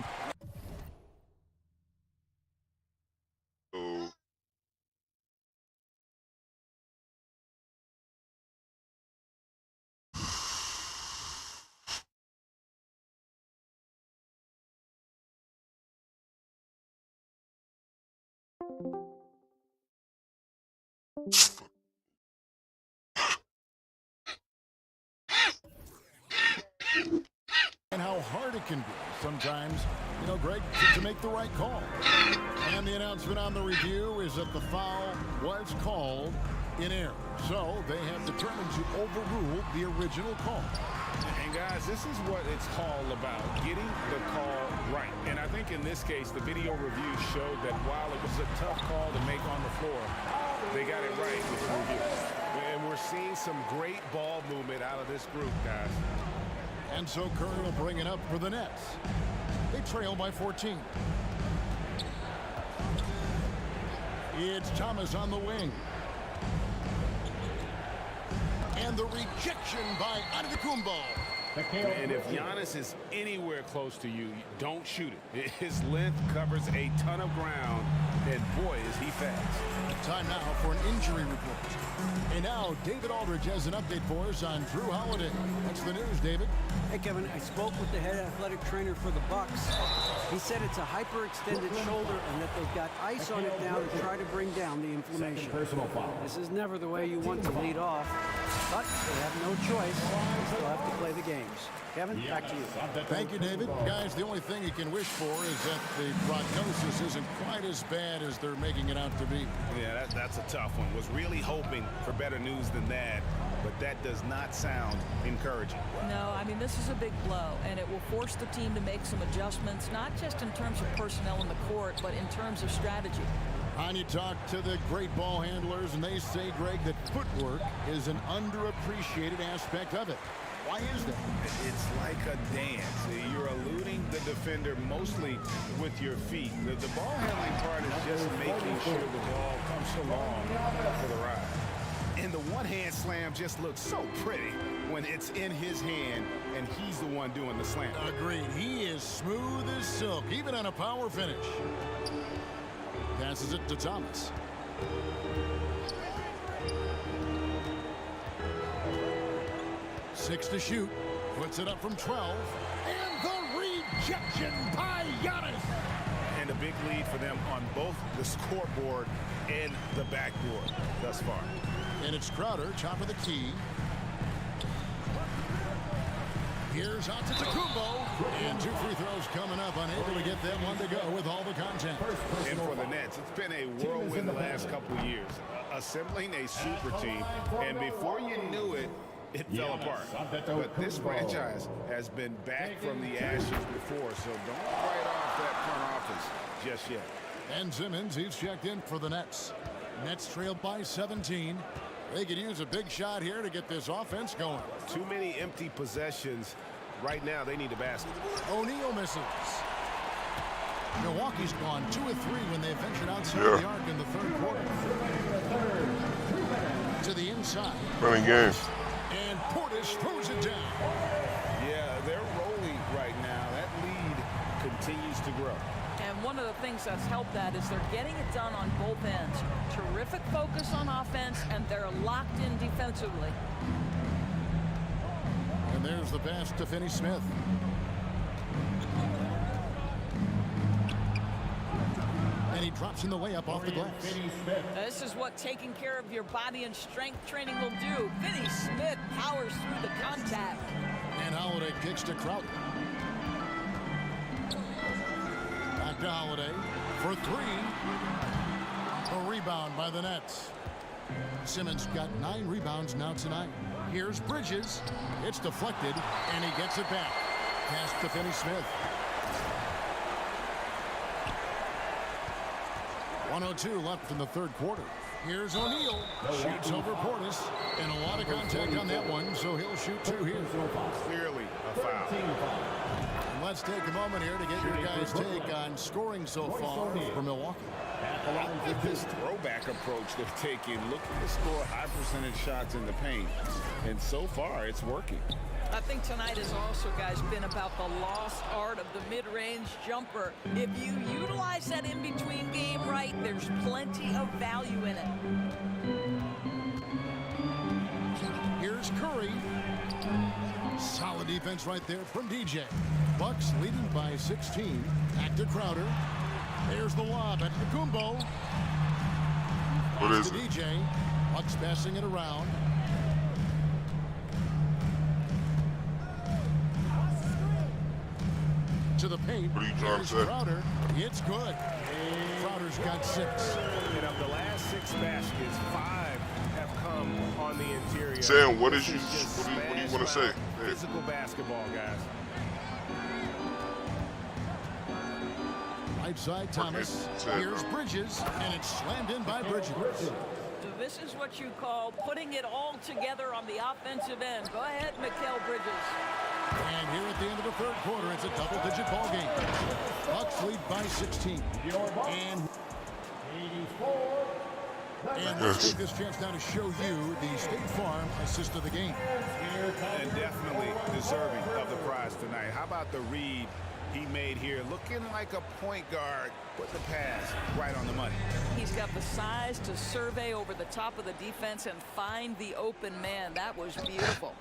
And how hard it can be sometimes, you know, Greg, to make the right call. And the announcement on the review is that the foul was called in error. So they have determined to overrule the original call. And guys, this is what it's all about, getting the call right. And I think in this case, the video review showed that while it was a tough call to make on the floor, they got it right with the review. And we're seeing some great ball movement out of this group, guys. And so Curry will bring it up for the Nets. They trail by 14. It's Thomas on the wing. And the rejection by Antetokounmpo. And if Giannis is anywhere close to you, don't shoot it. His length covers a ton of ground, and boy, is he fast. Time now for an injury report. And now, David Aldridge has an update for us on Drew Holiday. What's the news, David? Hey, Kevin, I spoke with the head athletic trainer for the Bucks. He said it's a hyperextended shoulder and that they've got ice on it now to try to bring down the inflammation. This is never the way you want to lead off, but they have no choice. They still have to play the games. Kevin, back to you. Thank you, David. Guys, the only thing you can wish for is that the prognosis isn't quite as bad as they're making it out to be. Yeah, that's a tough one. Was really hoping for better news than that, but that does not sound encouraging. No, I mean, this is a big blow, and it will force the team to make some adjustments, not just in terms of personnel in the court, but in terms of strategy. And you talk to the great ball handlers, and they say, Greg, that footwork is an underappreciated aspect of it. Why is that? It's like a dance. You're eluding the defender mostly with your feet. The ball handling part is just making sure the ball comes along for the ride. And the one-hand slam just looks so pretty when it's in his hand and he's the one doing the slam. Agreed. He is smooth as silk, even on a power finish. Passes it to Thomas. Six to shoot. Puts it up from 12. And the rejection by Giannis. And a big lead for them on both the scoreboard and the backboard thus far. And it's Crowder, top of the key. Here's Antetokounmpo. And 2 free throws coming up. Unable to get that one to go with all the content. And for the Nets, it's been a whirlwind the last couple of years. Assembling a super team. And before you knew it, it fell apart. But this franchise has been back from the ashes before, so don't write off that front office just yet. And Simmons, he's checked in for the Nets. Nets trail by 17. They could use a big shot here to get this offense going. Too many empty possessions. Right now, they need a basket. O'Neal misses. Milwaukee's gone 2 of 3 when they ventured outside the arc in the third quarter. To the inside. Running game. And Portis throws it down. Yeah, they're rolling right now. That lead continues to grow. And one of the things that's helped that is they're getting it done on both ends. Terrific focus on offense, and they're locked in defensively. And there's the pass to Finney Smith. And he drops in the way up off the glass. This is what taking care of your body and strength training will do. Finney Smith powers through the contact. And Holiday kicks to Crowder. Back to Holiday for 3. A rebound by the Nets. Simmons got 9 rebounds now tonight. Here's Bridges. It's deflected, and he gets it back. Pass to Finney Smith. 102 left in the third quarter. Here's O'Neal. Shoots over Portis. And a lot of contact on that one, so he'll shoot 2 here. Clearly a foul. And let's take a moment here to get your guys' take on scoring so far for Milwaukee. I like this throwback approach they're taking, looking to score high percentage shots in the paint. And so far, it's working. I think tonight has also, guys, been about the lost art of the mid-range jumper. If you utilize that in-between game right, there's plenty of value in it. Here's Curry. Solid defense right there from DJ. Bucks leading by 16. Back to Crowder. There's the lob at Antetokounmpo. What is it? DJ. Bucks passing it around. To the paint. What are you trying to say? Crowder. It's good. Crowder's got 6. And of the last 6 baskets, 5 have come on the interior. Sam, what This is you? just What do you smash want to say? mouth Physical basketball, guys. Right side, Thomas. Okay. Here's Bridges, and it's slammed in by Bridges. This is what you call putting it all together on the offensive end. Go ahead, Mikal Bridges. And here at the end of the third quarter, it's a double-digit ball game. Bucks lead by 16. And let's take this chance now to show you the State Farm assist of the game. And definitely deserving of the prize tonight. How about the read he made here? Looking like a point guard. Put the pass right on the money. He's got the size to survey over the top of the defense and find the open man. That was beautiful.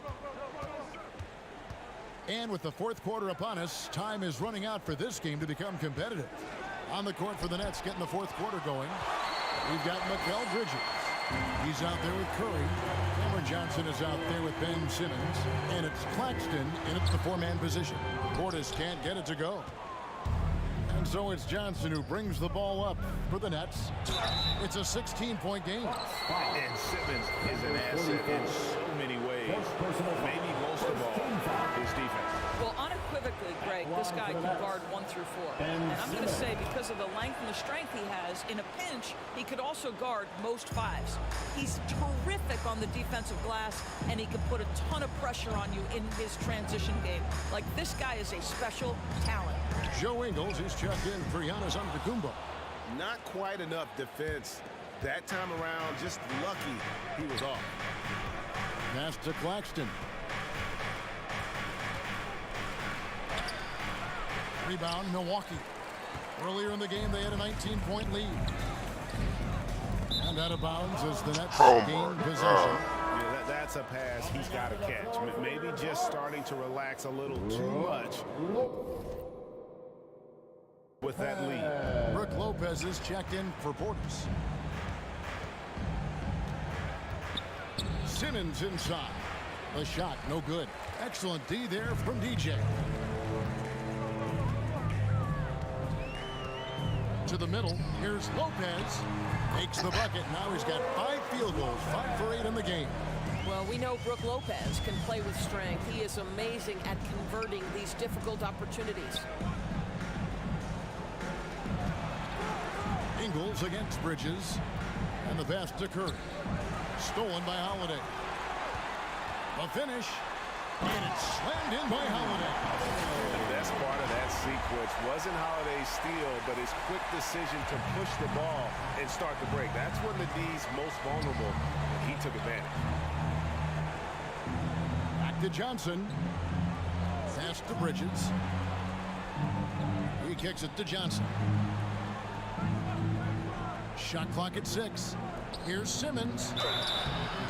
And with the fourth quarter upon us, time is running out for this game to become competitive. On the court for the Nets, getting the fourth quarter going, we've got Mikal Bridges. He's out there with Curry. Cameron Johnson is out there with Ben Simmons. And it's Claxton in at the four-man position. Portis can't get it to go. And so it's Johnson who brings the ball up for the Nets. It's a 16-point game. And Simmons is an asset in so many ways. Maybe most of all, his defense. Well, unequivocally, Greg, this guy can guard 1 through 4. And I'm going to say because of the length and the strength he has, in a pinch, he could also guard most fives. He's terrific on the defensive glass, and he can put a ton of pressure on you in his transition game. Like, this guy is a special talent. Joe Ingles is checked in for Giannis Antetokounmpo. Not quite enough defense. That time around, just lucky he was off. Pass to Claxton. Rebound, Milwaukee. Earlier in the game, they had a 19-point lead. And out of bounds as the Nets gain possession. Yeah, that's a pass he's got to catch. Maybe just starting to relax a little too much with that lead. Brook Lopez is checked in for Portis. Simmons inside. The shot, no good. Excellent D there from DJ. To the middle, here's Lopez. Makes the bucket. Now he's got 5 field goals, 5 for 8 in the game. Well, we know Brook Lopez can play with strength. He is amazing at converting these difficult opportunities. Ingles against Bridges. And the pass to Curry. Stolen by Holiday. A finish. And it's slammed in by Holiday. The best part of that sequence wasn't Holiday's steal, but his quick decision to push the ball and start the break. That's when the D's most vulnerable, and he took advantage. Back to Johnson. Pass to Bridges. He kicks it to Johnson. Shot clock at 6. Here's Simmons.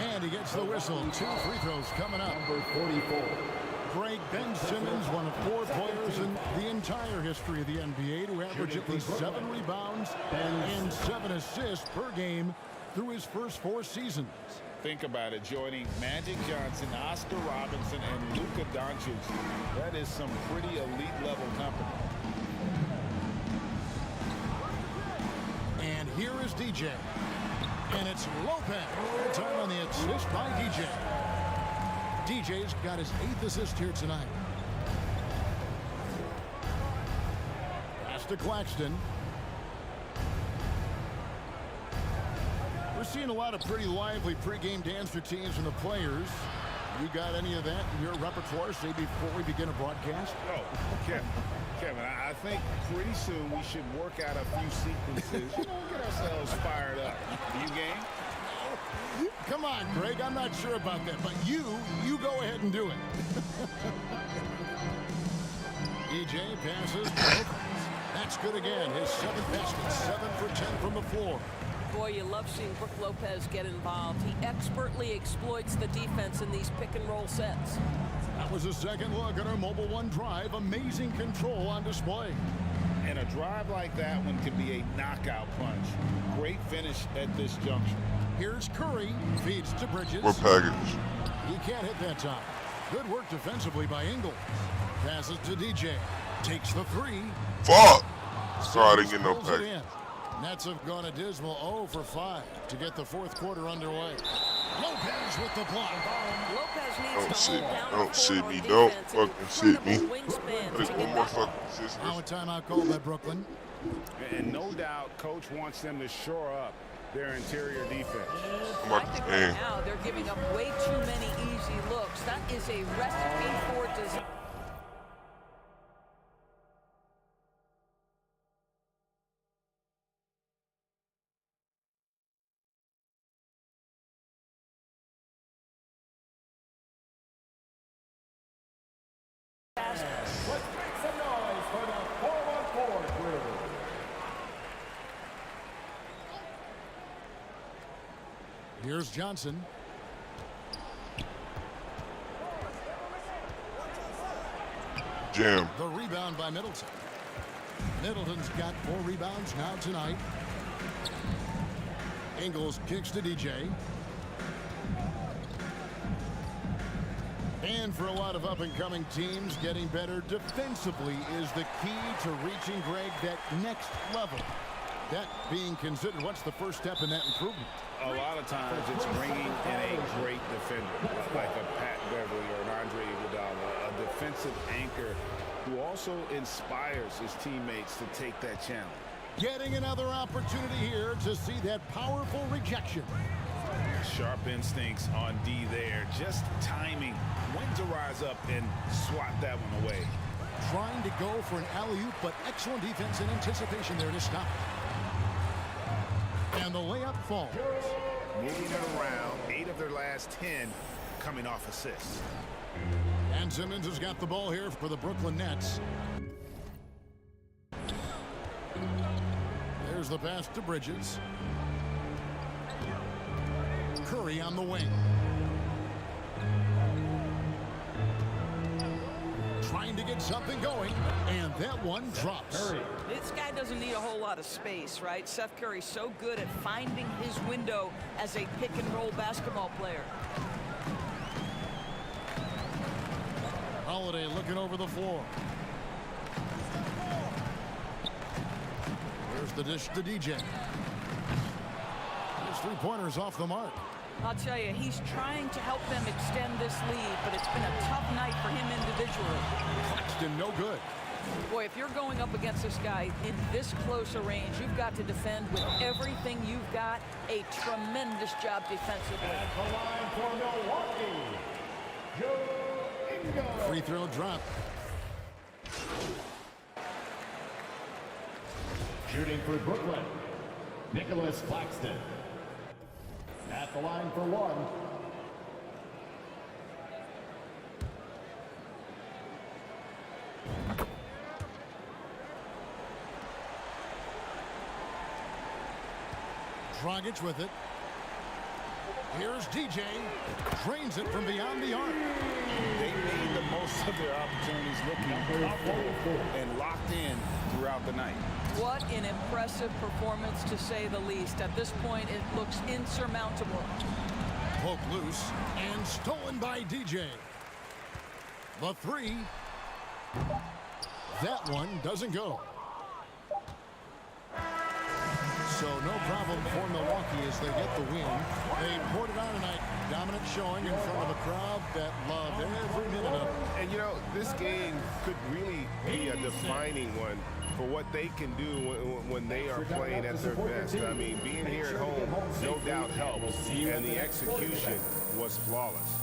And he gets the whistle. 2 free throws coming up. Number 44. Greg, Ben Simmons, one of 4 players in the entire history of the NBA to average at least 7 rebounds and 7 assists per game through his first 4 seasons. Think about it, joining Magic Johnson, Oscar Robinson, and Luka Doncic. That is some pretty elite level company. And here is DJ. And it's Lopez. Good time on the assist by DJ. DJ's got his 8th assist here tonight. Pass to Claxton. We're seeing a lot of pretty lively pregame dance routines from the players. You got any of that in your repertoire, say, before we begin a broadcast? Oh, Kevin, I think pretty soon we should work out a few sequences. Get ourselves fired up. You game? Come on, Greg. I'm not sure about that, but you go ahead and do it. DJ passes. That's good again. His 7th basket, 7 for 10 from the floor. Boy, you love seeing Brook Lopez get involved. He expertly exploits the defense in these pick-and-roll sets. That was a second look at our Mobile One drive. Amazing control on display. And a drive like that one could be a knockout punch. Great finish at this juncture. Here's Curry. Feeds to Bridges. What package? He can't hit that time. Good work defensively by Ingles. Passes to DJ. Takes the 3. Fuck! Sorry, I didn't get no Pulls it package. in. Nets have gone a dismal 0 for 5 to get the fourth quarter underway. Lopez with the block. Lopez needs Don't to sit hold me. down Don't the sit fort me. on Don't defense. fucking sit me. Incredible wingspan Like to one get more back. fucking assist. Now a timeout called by Brooklyn. And no doubt, coach wants them to shore up their interior defense. I think right now they're giving up way too many easy looks. That is a recipe for disaster. Let's make some noise for the 414 crew. Here's Johnson. Jam. The rebound by Middleton. Middleton's got 4 rebounds now tonight. Ingles kicks to DJ. And for a lot of up-and-coming teams, getting better defensively is the key to reaching, Greg, that next level. That being considered, what's the first step in that improvement? A lot of times it's bringing in a great defender, like a Pat Beverly or an Andre Iguodala, a defensive anchor who also inspires his teammates to take that challenge. Getting another opportunity here to see that powerful rejection. Sharp instincts on D there, just timing when to rise up and swat that one away. Trying to go for an alley-oop, but excellent defense and anticipation there to stop. And the layup falls. Moving it around, 8 of their last 10 coming off assists. And Simmons has got the ball here for the Brooklyn Nets. There's the pass to Bridges. Curry on the wing. Trying to get something going, and that one drops. This guy doesn't need a whole lot of space, right? Seth Curry's so good at finding his window as a pick-and-roll basketball player. Holiday looking over the floor. There's the dish to DJ. His 3-pointers off the mark. I'll tell you, he's trying to help them extend this lead, but it's been a tough night for him individually. Claxton, no good. Boy, if you're going up against this guy in this close a range, you've got to defend with everything you've got. A tremendous job defensively. At the line for Milwaukee, Joe Ingles. Free throw drop. Shooting for Brooklyn, Nicholas Claxton. At the line for 1. Dragic with it. Here's DJ. Drains it from beyond the arc. They made the most of their opportunities, looking comfortable and locked in throughout the night. What an impressive performance, to say the least. At this point, it looks insurmountable. Poked loose and stolen by DJ. The 3. That one doesn't go. So no problem for Milwaukee as they get the win. They poured it on tonight. Dominant showing in front of a crowd that loved every minute of it. And you know, this game could really be a defining one for what they can do when they are playing at their best. I mean, being here at home no doubt helps, and the execution was flawless.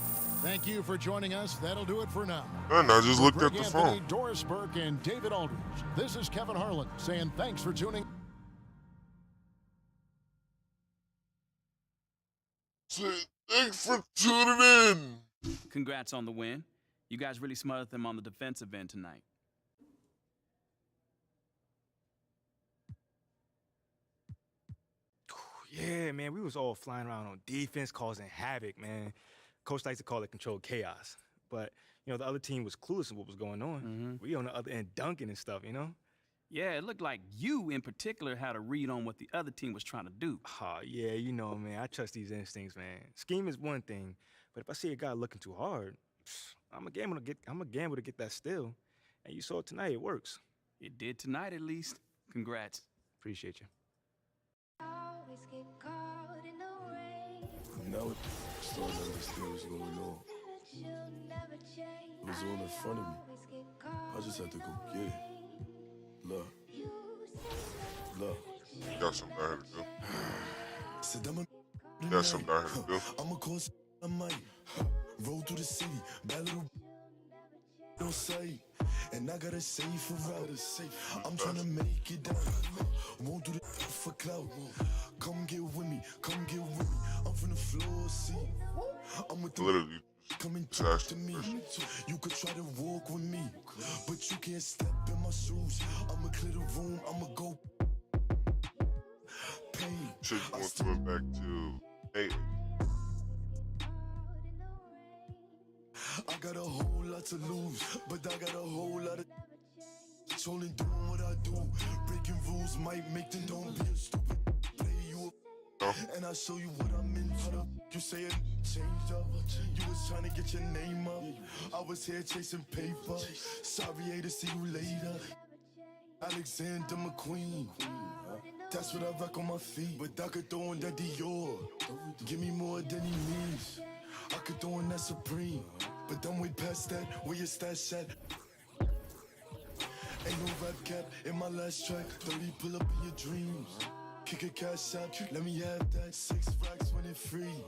Thank you for joining us. That'll do it for now. And I just looked at Greg the Anthony, phone. Doris Burke, and David Aldridge. This is Kevin Harlan saying thanks for tuning. Thanks for tuning in. Congrats on the win. You guys really smothered them on the defensive end tonight. Yeah, man, we was all flying around on defense, causing havoc, man. Coach likes to call it controlled chaos. But, you know, the other team was clueless in what was going on. We on the other end dunking and stuff, you know? Yeah, it looked like you in particular had a read on what the other team was trying to do. Oh, yeah, you know, man, I trust these instincts, man. Scheme is one thing, but if I see a guy looking too hard, I'm a gamble to get that steal. And you saw it tonight, it works. It did tonight, at least. Congrats. Appreciate you. Now it's starting to understand what's going on. It was all in front of me. I just had to go get it. Look. Look. You got something down here to do. You got something down here to do. I'm a course, I might roll through the city, bad little no sight, and I gotta save for route. I'm trying to make it down. Won't do the for clout. Come get with me, come get with me. I'm from the floor, see. I'm with the Literally, come and talk to me. You could try to walk with me, but you can't step in my shoes. I'ma clear the room, I'ma go. Pain. Shit, you want to throw it back to 8. I got a whole lot to lose, but I got a whole lot of trolling, doing what I do. Breaking rules might make them don't be a stupid. Play you up, and I show you what I'm in. How the you say it changed up? You was trying to get your name up. I was here chasing paper. Sorry, to see you later. Alexander McQueen. That's what I rock on my feet. But I could throw in that Dior. Give me more than he needs. I could throw in that Supreme. But I'm way past that. Where your stash at? Ain't no rap cap in my last track. 30 pull up in your dreams. Kick a cash out. Let me have that. 6 racks when it free.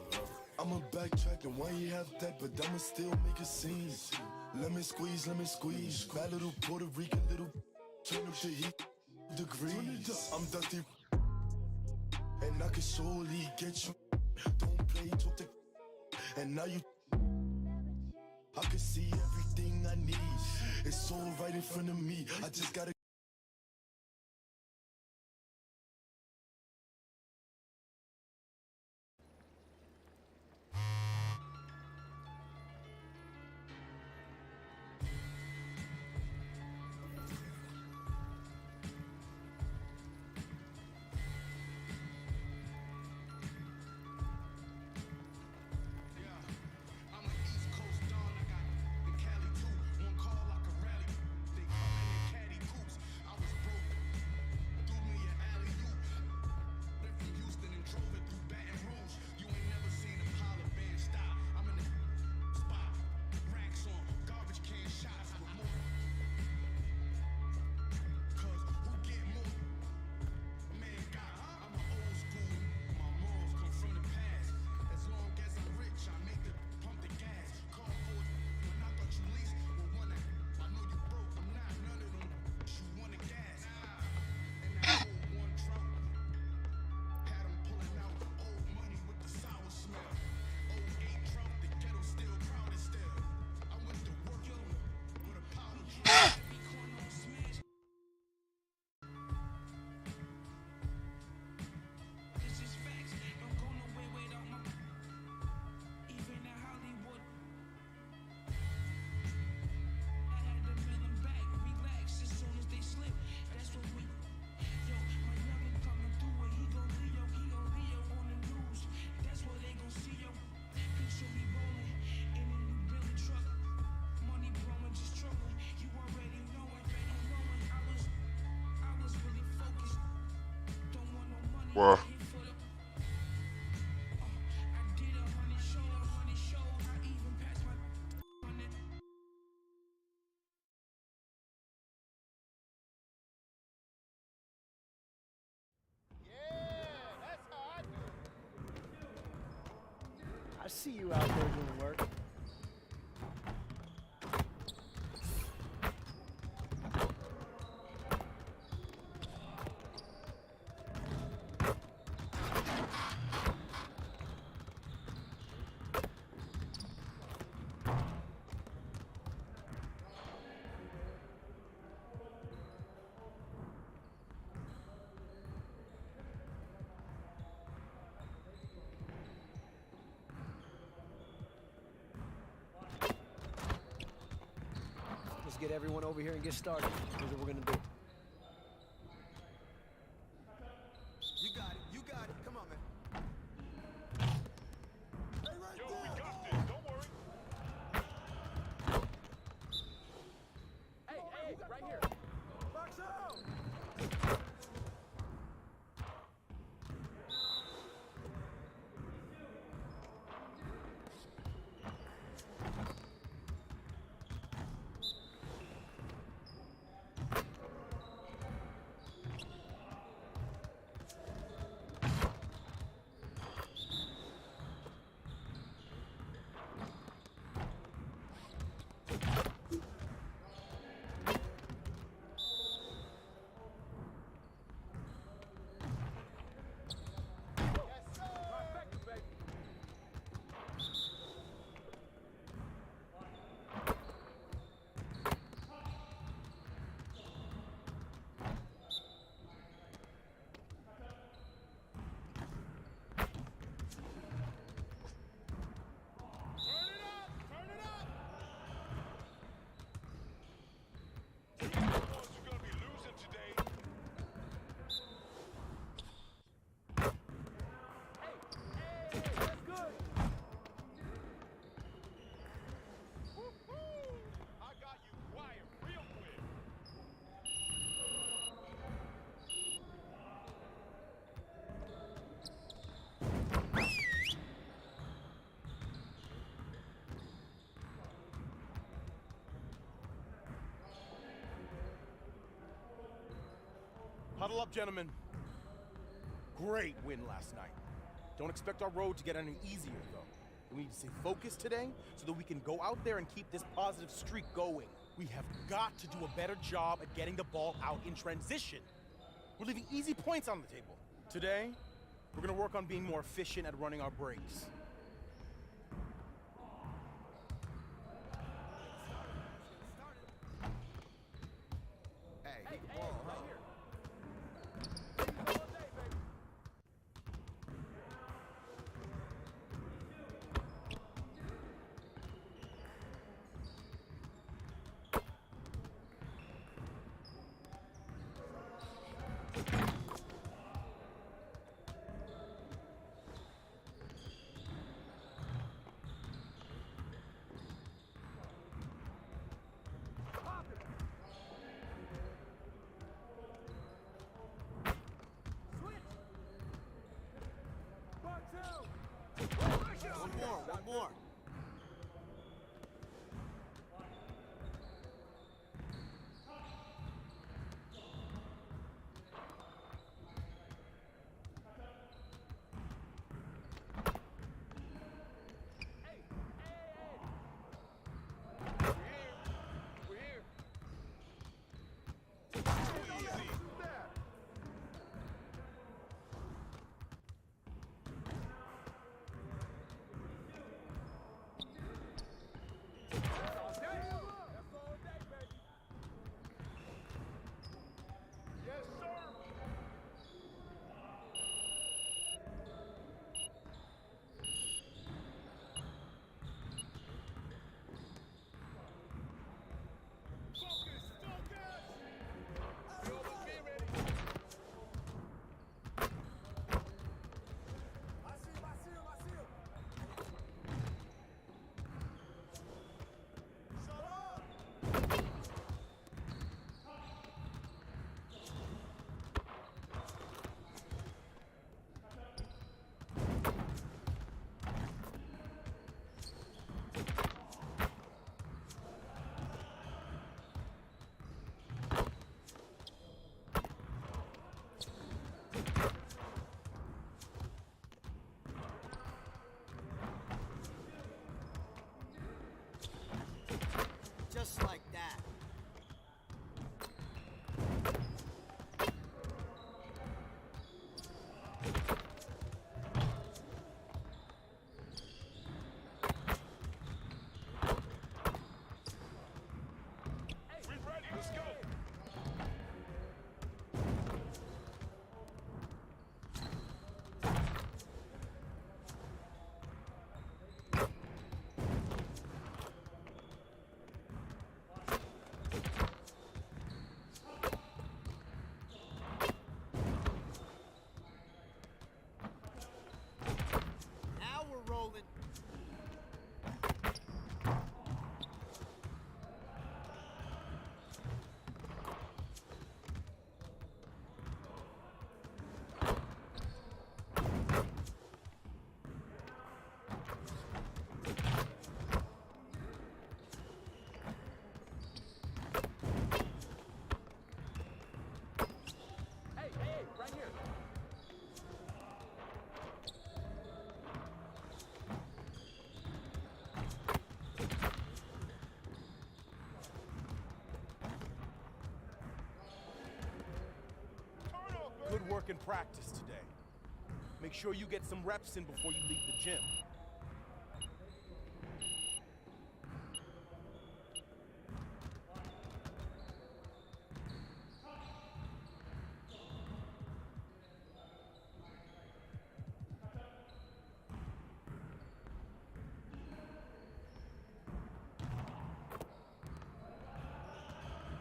I'ma backtrack and why you have that, but I'ma still make a scene. Let me squeeze. Bad little Puerto Rican little. Turn up the heat degrees. I'm dusty, and I can surely get you. Don't play, talk the, and now you. I can see everything I need. It's all right in front of me. I just gotta. Well, I see you out there doing work. Let's get everyone over here and get started. Here's what we're gonna do. You got it. You got it. Come on, man. Hey, right there. We got this. Don't worry. Hey, right here. Box out. Huddle up, gentlemen. Great win last night. Don't expect our road to get any easier, though. We need to stay focused today so that we can go out there and keep this positive streak going. We have got to do a better job at getting the ball out in transition. We're leaving easy points on the table. Today, we're going to work on being more efficient at running our breaks. Hey, ball, huh? One more. Just like that. Now we're rolling. Hey, right here. Good work in practice today. Make sure you get some reps in before you leave the gym.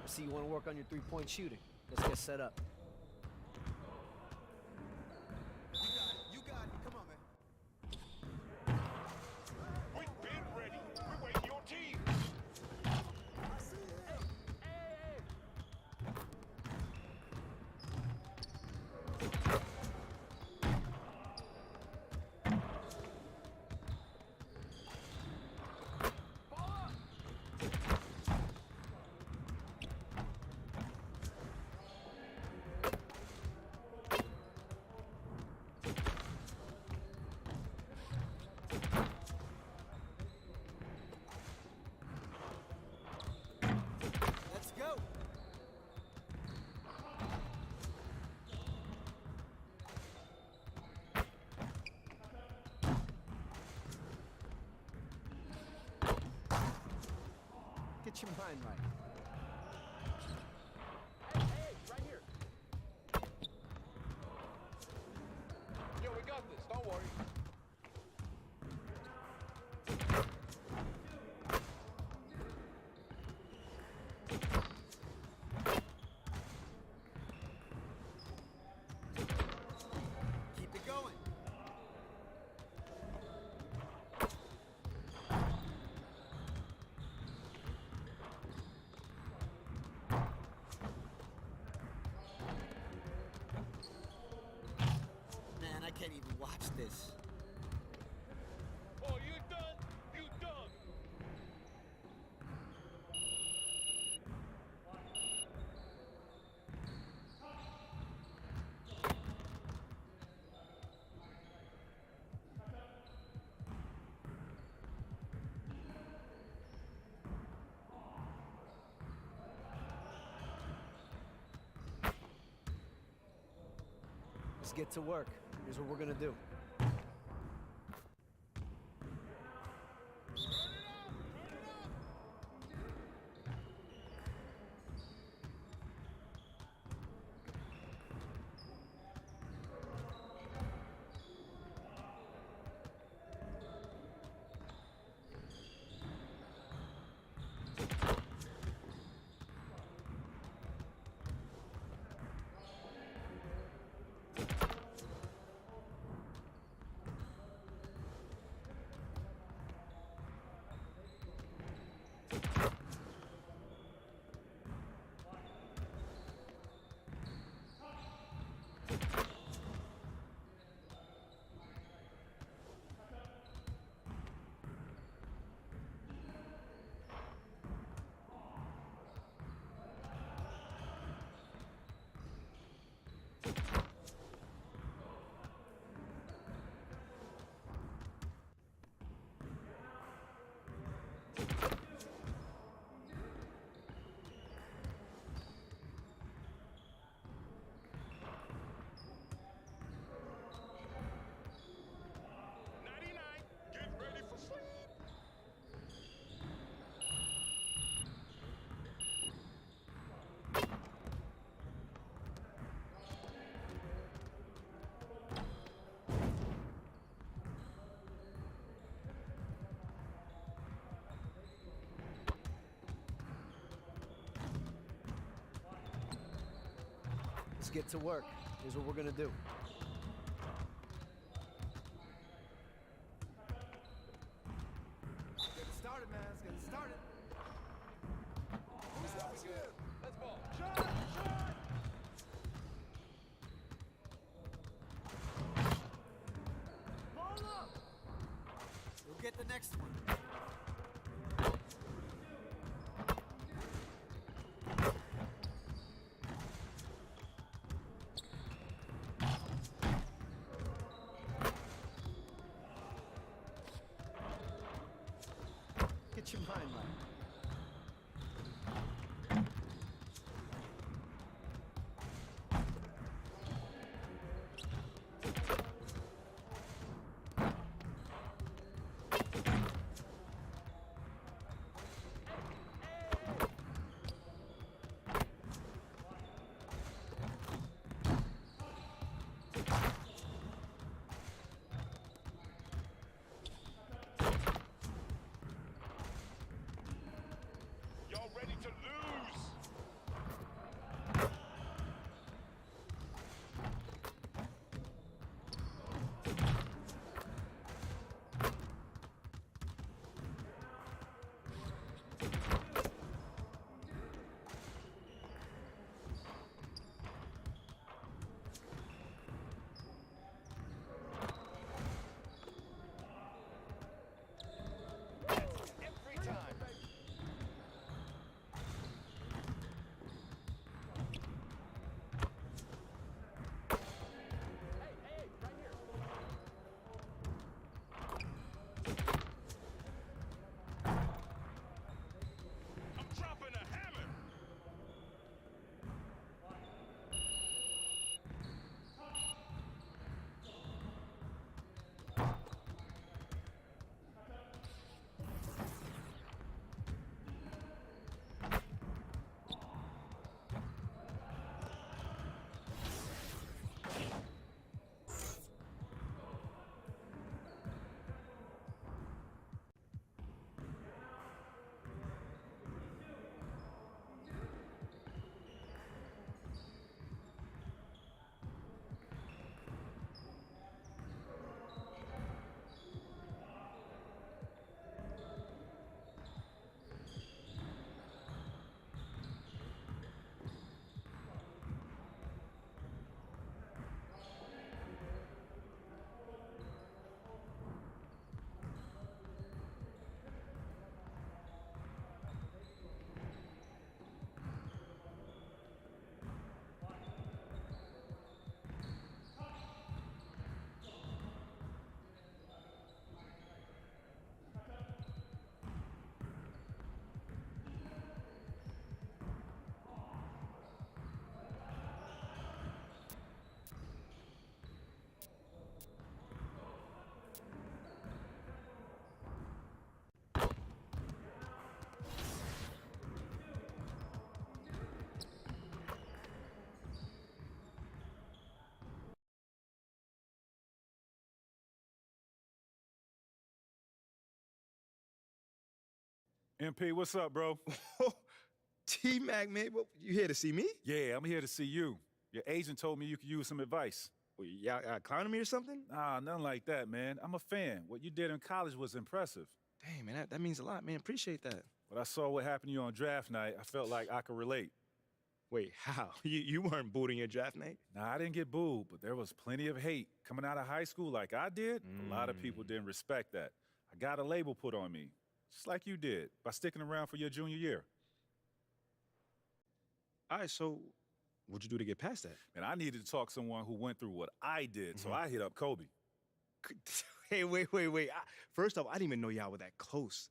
I see you want to work on your three-point shooting. Let's get set up. You got it. Come on, man. We've been ready. We're waiting your team. mind right. Hey, right here. Yo, we got this. Don't worry. Keep it going. Man, I can't even watch this. Oh, you done? You done? Let's get to work. Here's what we're gonna do. Let's get to work. Here's what we're gonna do. Get it started, man. Let's get it started. Let's ball. Shot! Shot! Ball up! We'll get the next one. Get your mind right. MP, what's up, bro? T-Mac, man, you here to see me? Yeah, I'm here to see you. Your agent told me you could use some advice. Well, y'all clowning me or something? Nah, nothing like that, man. I'm a fan. What you did in college was impressive. Dang, man, that means a lot, man. Appreciate that. But I saw what happened to you on draft night. I felt like I could relate. Wait, how? You weren't booed in your draft night? Nah, I didn't get booed, but there was plenty of hate. Coming out of high school like I did, a lot of people didn't respect that. I got a label put on me, just like you did, by sticking around for your junior year. All right, so what'd you do to get past that? And I needed to talk to someone who went through what I did, so I hit up Kobe. Hey, wait. First off, I didn't even know y'all were that close.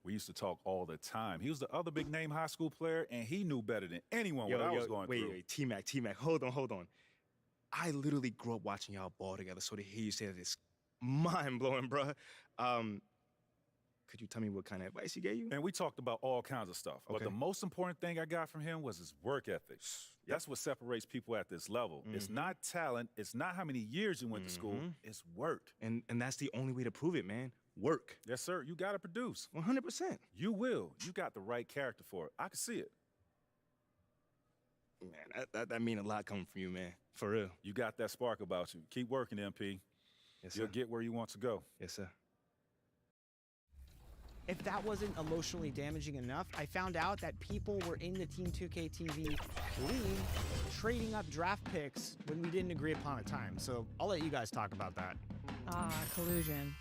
We used to talk all the time. He was the other big-name high school player, and he knew better than anyone what I was going through. Wait, T-Mac, hold on. I literally grew up watching y'all ball together, so to hear you say that is mind-blowing, bruh. Could you tell me what kind of advice he gave you? And we talked about all kinds of stuff, but the most important thing I got from him was his work ethic. That's what separates people at this level. It's not talent, it's not how many years you went to school, it's work. And that's the only way to prove it, man. Work. Yes, sir. You got to produce. 100%. You will. You got the right character for it. I can see it. Man, that mean a lot coming from you, man. For real. You got that spark about you. Keep working, MP. Yes, sir. You'll get where you want to go. Yes, sir. If that wasn't emotionally damaging enough, I found out that people were in the Team 2K TV league trading up draft picks when we didn't agree upon a time. So I'll let you guys talk about that. Collusion.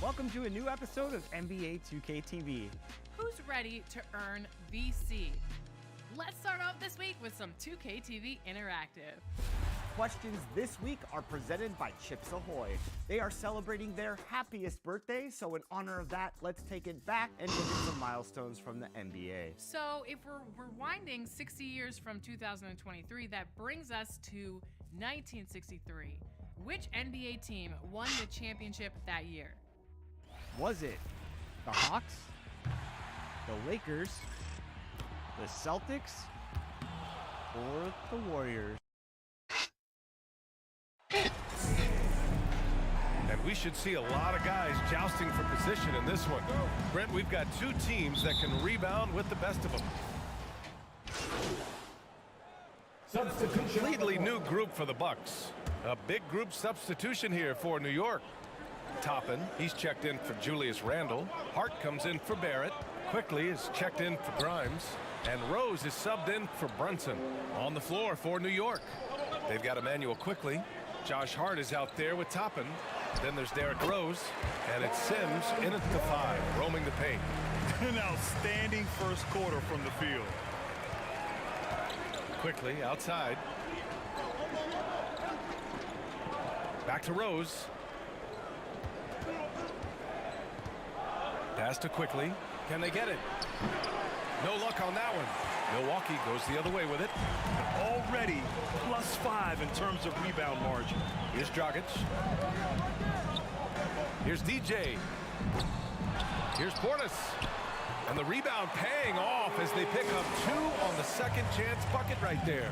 Welcome to a new episode of NBA 2K TV. Who's ready to earn VC? Let's start off this week with some 2K TV Interactive. Questions this week are presented by Chips Ahoy. They are celebrating their happiest birthday, so in honor of that, let's take it back and look at some milestones from the NBA. So if we're rewinding 60 years from 2023, that brings us to 1963. Which NBA team won the championship that year? Was it the Hawks, the Lakers, the Celtics, or the Warriors? And we should see a lot of guys jousting for position in this one. Brent, we've got two teams that can rebound with the best of them. Completely new group for the Bucks. A big group substitution here for New York. Toppin, he's checked in for Julius Randle. Hart comes in for Barrett. Quickly is checked in for Grimes. And Rose is subbed in for Brunson. On the floor for New York. They've got Emmanuel Quickly. Josh Hart is out there with Toppin. Then there's Derrick Rose. And it's Sims in at the 5, roaming the paint. An outstanding first quarter from the field. Quickly outside. Back to Rose. Pass to Quickly. Can they get it? No luck on that one. Milwaukee goes the other way with it. Already +5 in terms of rebound margin. Here's Dragic. Here's DJ. Here's Portis. And the rebound paying off as they pick up 2 on the second chance bucket right there.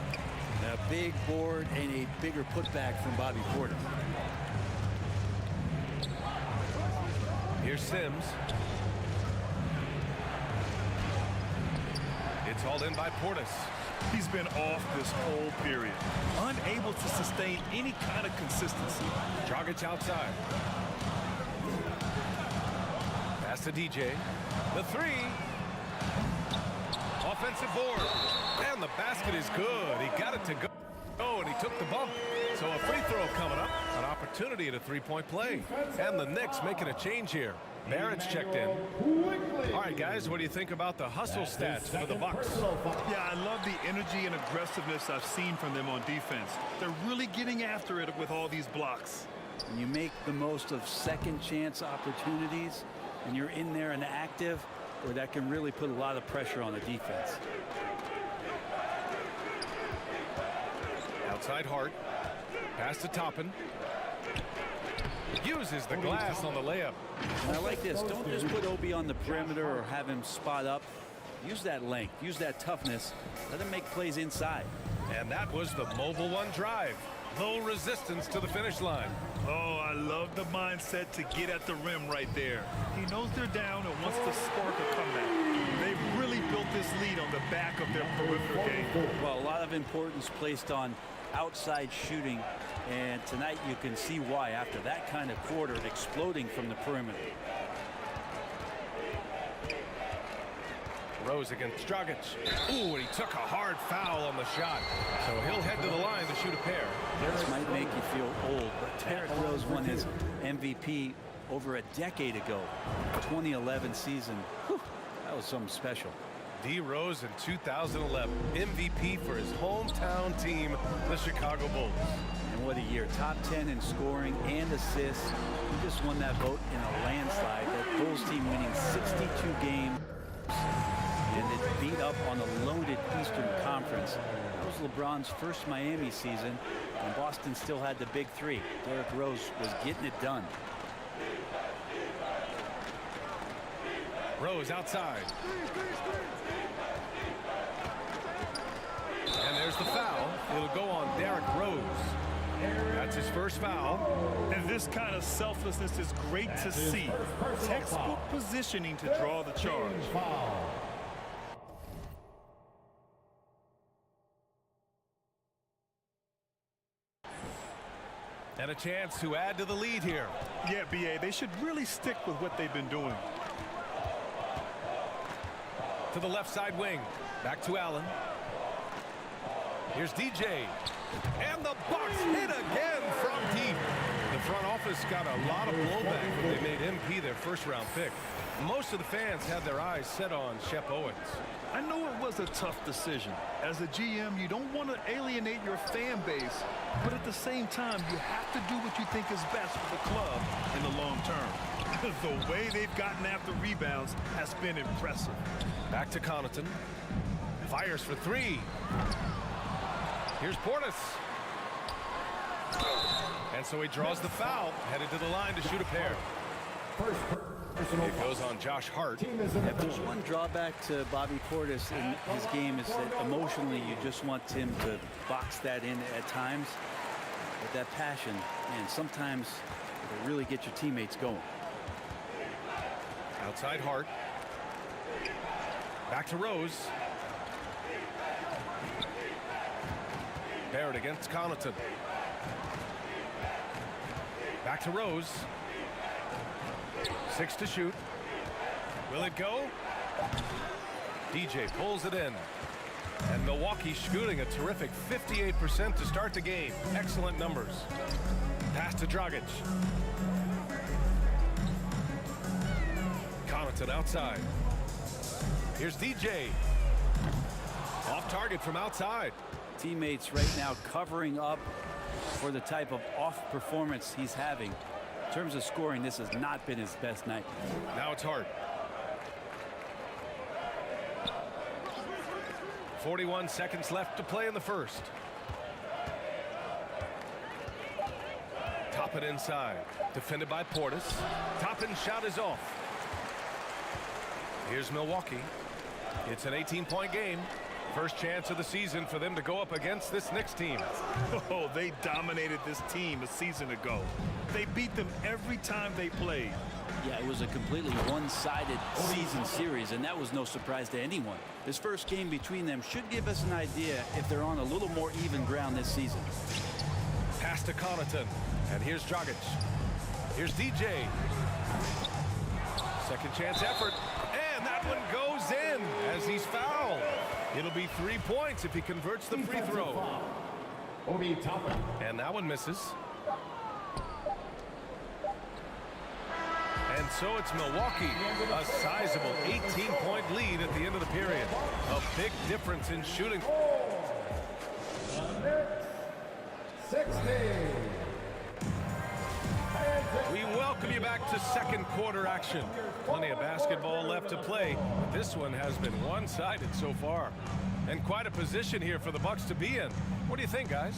A big board and a bigger putback from Bobby Porter. Here's Sims. It's hauled in by Portis. He's been off this whole period, unable to sustain any kind of consistency. Dragic outside. Pass to DJ. The 3. Offensive board. And the basket is good. He got it to go. Oh, and he took the bump. So a free throw coming up. An opportunity at a three-point play. And the Knicks making a change here. Barrett's checked in. All right, guys, what do you think about the hustle stats for the Bucks? Yeah, I love the energy and aggressiveness I've seen from them on defense. They're really getting after it with all these blocks. When you make the most of second chance opportunities and you're in there and active, or that can really put a lot of pressure on the defense. Outside Hart. Pass to Toppin. Uses the glass on the layup. And I like this. Don't just put Obi on the perimeter or have him spot up. Use that length, use that toughness. Let him make plays inside. And that was the Mobile One drive. Low resistance to the finish line. Oh, I love the mindset to get at the rim right there. He knows they're down and wants to spark a comeback. They've really built this lead on the back of their perimeter game. Well, a lot of importance placed on outside shooting, and tonight you can see why after that kind of quarter exploding from the perimeter. Rose against Dragic. Ooh, and he took a hard foul on the shot. So he'll head to the line to shoot a pair. This might make you feel old, but Derrick Rose won his MVP over a decade ago. 2011 season. Whew, that was something special. D. Rose in 2011, MVP for his hometown team, the Chicago Bulls. And what a year. Top 10 in scoring and assists. He just won that vote in a landslide. That Bulls team winning 62 games. And it beat up on a loaded Eastern Conference. That was LeBron's first Miami season, and Boston still had the big three. Derrick Rose was getting it done. Rose outside. And there's the foul. It'll go on Derrick Rose. That's his first foul. And this kind of selflessness is great to see. Textbook positioning to draw the charge. And a chance to add to the lead here. Yeah, B.A., they should really stick with what they've been doing. To the left side wing. Back to Allen. Here's DJ. And the Bucks hit again from deep. The front office got a lot of blowback when they made MP their first-round pick. Most of the fans had their eyes set on Shep Owens. I know it was a tough decision. As a GM, you don't want to alienate your fan base, but at the same time, you have to do what you think is best for the club in the long term. The way they've gotten after rebounds has been impressive. Back to Connaughton. Fires for three. Here's Portis. And so he draws the foul, headed to the line to shoot a pair. It goes on Josh Hart. If there's one drawback to Bobby Portis in his game is that emotionally you just want him to box that in at times. But that passion, and sometimes it'll really get your teammates going. Outside Hart. Back to Rose. Barrett against Connaughton. Back to Rose. 6 to shoot. Will it go? DJ pulls it in. And Milwaukee shooting a terrific 58% to start the game. Excellent numbers. Pass to Dragic. Connaughton outside. Here's DJ. Off target from outside. Teammates right now covering up for the type of off performance he's having. In terms of scoring, this has not been his best night. Now it's Hart. 41 seconds left to play in the first. Toppin inside. Defended by Portis. Toppin shot is off. Here's Milwaukee. It's an 18-point game. First chance of the season for them to go up against this Knicks team. Oh, they dominated this team a season ago. They beat them every time they played. Yeah, it was a completely one-sided season series, and that was no surprise to anyone. This first game between them should give us an idea if they're on a little more even ground this season. Pass to Connaughton, and here's Dragic. Here's DJ. Second chance effort, and that one goes in as he's fouled. It'll be 3 points if he converts the free throw. And that one misses. And so it's Milwaukee, a sizable 18-point lead at the end of the period. A big difference in shooting. 60. We welcome you back to second quarter action. Plenty of basketball left to play, but this one has been one-sided so far. And quite a position here for the Bucks to be in. What do you think, guys?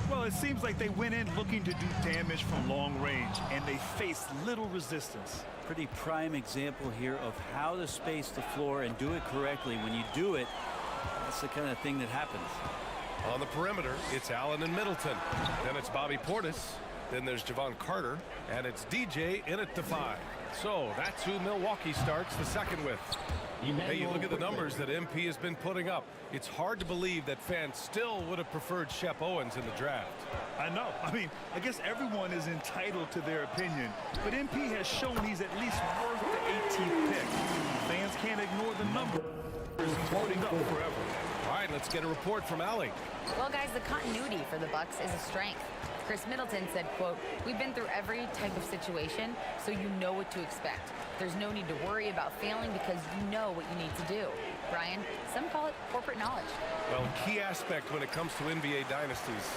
Well, it seems like they went in looking to do damage from long range, and they faced little resistance. Pretty prime example here of how to space the floor and do it correctly. When you do it, that's the kind of thing that happens. On the perimeter, it's Allen and Middleton. Then it's Bobby Portis. Then there's Javon Carter. And it's DJ in at the 5. So that's who Milwaukee starts the second with. Hey, you look at the numbers that MP has been putting up. It's hard to believe that fans still would have preferred Shep Owens in the draft. I know. I mean, I guess everyone is entitled to their opinion, but MP has shown he's at least worth the 18th pick. Fans can't ignore the number. He's putting up forever. All right, let's get a report from Allie. Well, guys, the continuity for the Bucks is a strength. Chris Middleton said, quote, "We've been through every type of situation, so you know what to expect. There's no need to worry about failing because you know what you need to do." Brian, some call it corporate knowledge. Well, key aspect when it comes to NBA dynasties.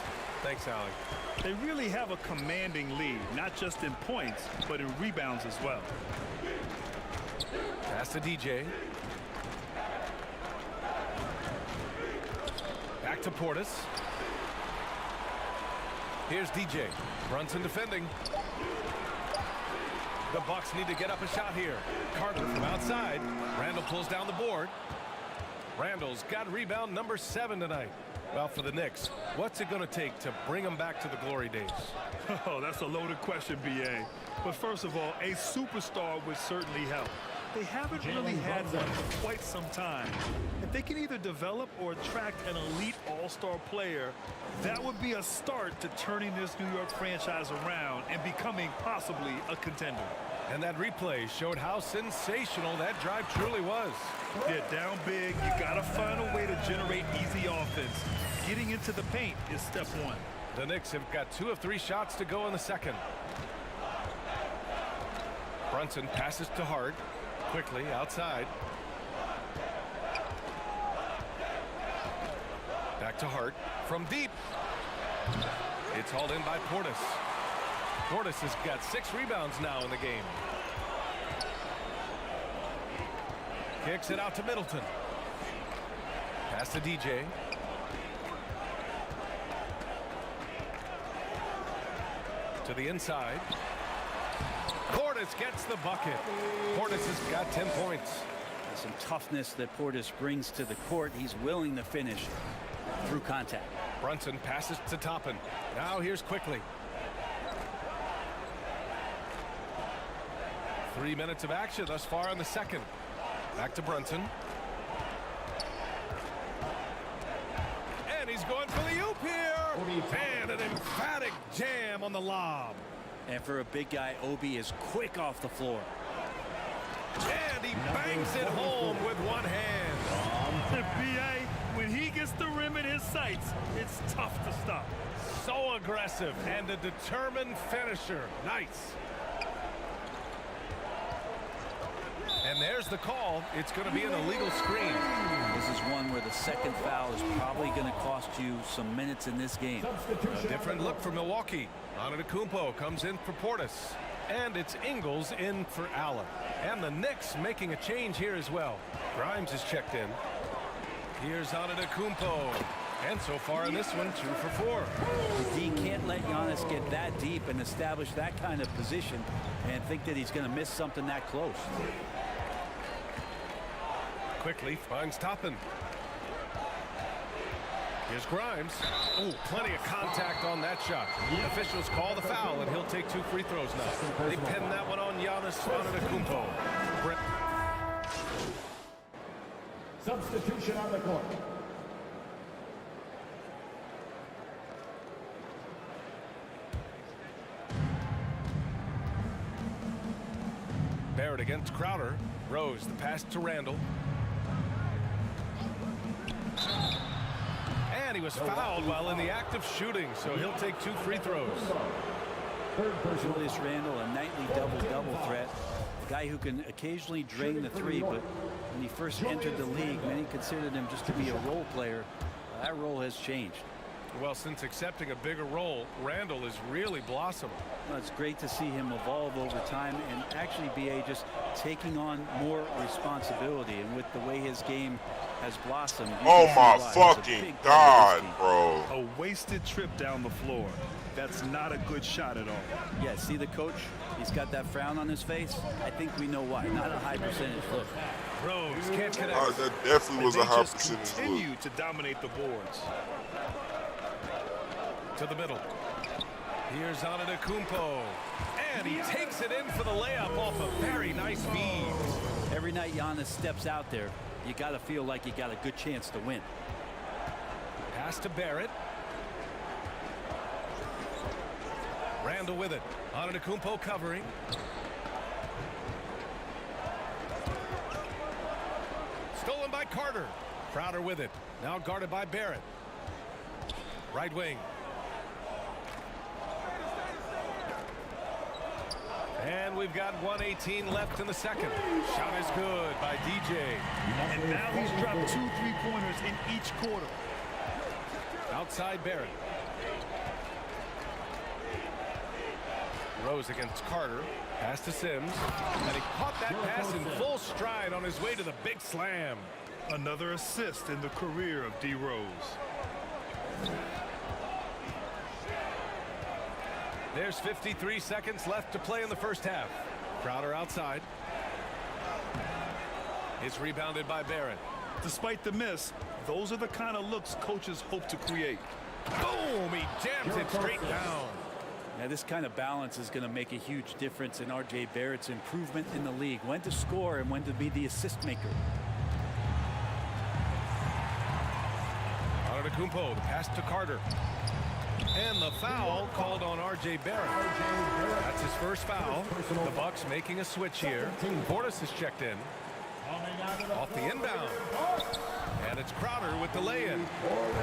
Thanks, Allie. They really have a commanding lead, not just in points, but in rebounds as well. Pass to DJ. Back to Portis. Here's DJ. Brunson defending. The Bucks need to get up a shot here. Carter from outside. Randall pulls down the board. Randall's got rebound number 7 tonight. Well, for the Knicks, what's it going to take to bring them back to the glory days? Oh, that's a loaded question, B.A. But first of all, a superstar would certainly help. They haven't really had one for quite some time. If they can either develop or attract an elite all-star player, that would be a start to turning this New York franchise around and becoming possibly a contender. And that replay showed how sensational that drive truly was. Yeah, down big, you gotta find a way to generate easy offense. Getting into the paint is step one. The Knicks have got 2 of 3 shots to go in the second. Brunson passes to Hart. Quickly outside. Back to Hart from deep. It's hauled in by Portis. Portis has got 6 rebounds now in the game. Kicks it out to Middleton. Pass to DJ. To the inside. Portis gets the bucket. Portis has got 10 points. There's some toughness that Portis brings to the court. He's willing to finish through contact. Brunson passes to Toppin. Now here's Quickly. 3 minutes of action thus far in the second. Back to Brunson. And he's going for the oop here. And an emphatic jam on the lob. And for a big guy, Obi is quick off the floor. And he bangs it home with one hand. B.A., when he gets the rim in his sights, it's tough to stop. So aggressive and a determined finisher. Nice. And there's the call. It's going to be an illegal screen. This is one where the second foul is probably going to cost you some minutes in this game. A different look for Milwaukee. Antetokounmpo comes in for Portis. And it's Ingles in for Allen. And the Knicks making a change here as well. Grimes is checked in. Here's Antetokounmpo. And so far in this one, 2 for 4. He can't let Giannis get that deep and establish that kind of position and think that he's going to miss something that close. Quickly finds Toppin. Here's Grimes. Oh, plenty of contact on that shot. Officials call the foul, and he'll take 2 free throws now. They pin that one on Giannis Antetokounmpo. Substitution on the court. Barrett against Crowder. Rose, the pass to Randall. And he was fouled while in the act of shooting, so he'll take 2 free throws. Julius Randle, a nightly double-double threat. A guy who can occasionally drain the 3, but when he first entered the league, many considered him just to be a role player. That role has changed. Well, since accepting a bigger role, Randall has really blossomed. Well, it's great to see him evolve over time and actually BA just taking on more responsibility. And with the way his game has blossomed. Oh my fucking God, bro. A wasted trip down the floor. That's not a good shot at all. Yeah, see the coach? He's got that frown on his face. I think we know why. Not a high percentage look. Rose can't connect. That definitely was a high percentage look. Continue to dominate the boards. To the middle. Here's Antetokounmpo. And he takes it in for the layup off a very nice feed. Every night Giannis steps out there, you got to feel like you got a good chance to win. Pass to Barrett. Randall with it. Antetokounmpo covering. Stolen by Carter. Crowder with it. Now guarded by Barrett. Right wing. And we've got 1:18 left in the second. Shot is good by DJ. And now he's dropped 2 3-pointers in each quarter. Outside Barrett. Rose against Carter. Pass to Sims. And he caught that pass in full stride on his way to the big slam. Another assist in the career of D. Rose. There's 53 seconds left to play in the first half. Crowder outside. It's rebounded by Barrett. Despite the miss, those are the kind of looks coaches hope to create. Boom! He jams it straight down. Now, this kind of balance is going to make a huge difference in R.J. Barrett's improvement in the league. When to score and when to be the assist maker. Antetokounmpo, the pass to Carter. And the foul called on R.J. Barrett. That's his first foul. The Bucks making a switch here. Portis is checked in. Off the inbound. And it's Crowder with the lay-in.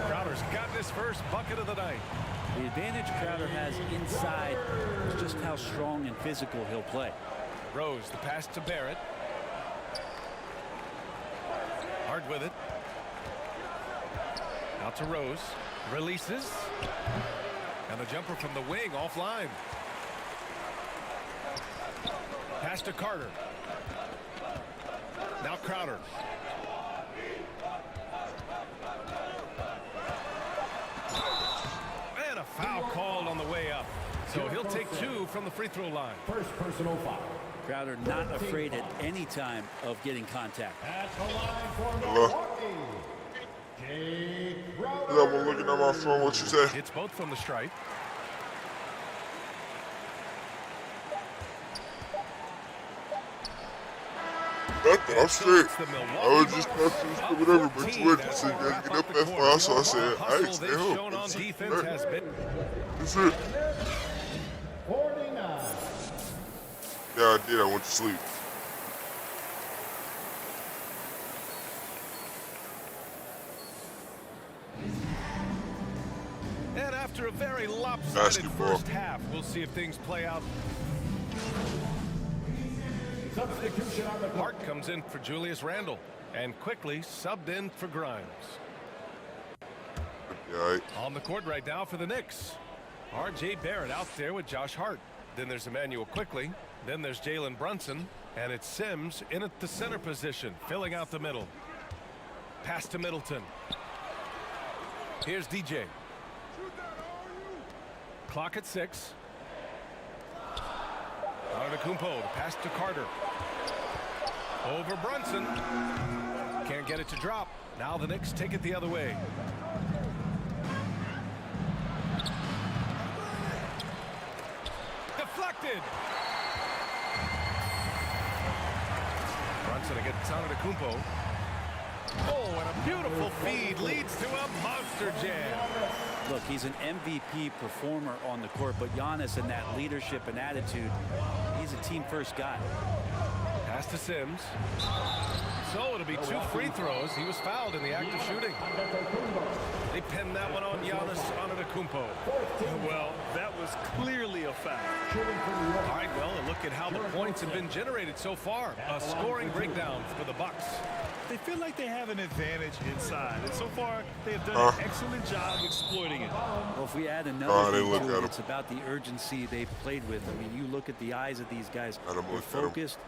Crowder's gotten his first bucket of the night. The advantage Crowder has inside is just how strong and physical he'll play. Rose, the pass to Barrett. Hard with it. Out to Rose. Releases. And the jumper from the wing offline. Pass to Carter. Now Crowder. And a foul called on the way up. So he'll take 2 from the free throw line. First personal foul. Crowder not afraid at any time of getting contact. At the line for Hello? Milwaukee, Jay Crowder. I'm looking at my phone. What you say? It's both from the stripe. Nothing. I'm straight. I was just nothing, whatever. But you went so you guys get up that far, so I said, I ain't stay home. That's it. 49. Yeah, I did. I went to sleep. And after a very lopsided Basketball. first half, we'll see if things play out. Substitution on the court. Hart comes in for Julius Randle and quickly subbed in for Grimes. Yeah, On the court right now for the Knicks. R.J. Barrett out there with Josh Hart. Then there's Emmanuel Quickly. Then there's Jalen Brunson. And it's Sims in at the center position, filling out the middle. Pass to Middleton. Here's DJ. Clock at 6. Antetokounmpo, the pass to Carter. Over Brunson. Can't get it to drop. Now the Knicks take it the other way. Deflected. Brunson against Antetokounmpo. Oh, and a beautiful feed leads to a monster jam. Look, he's an MVP performer on the court, but Giannis and that leadership and attitude, he's a team-first guy. Pass to Sims. So it'll be 2 free throws. He was fouled in the act of shooting. They pinned that one on Giannis Antetokounmpo. Well, that was clearly a foul. All right, well, a look at how the points have been generated so far. A scoring breakdown for the Bucks. They feel like they have an advantage inside, and so far they have done an excellent job exploiting it. Well, if we add another thing to it, it's about the urgency they've played with. I mean, you look at the eyes of these guys. They're focused,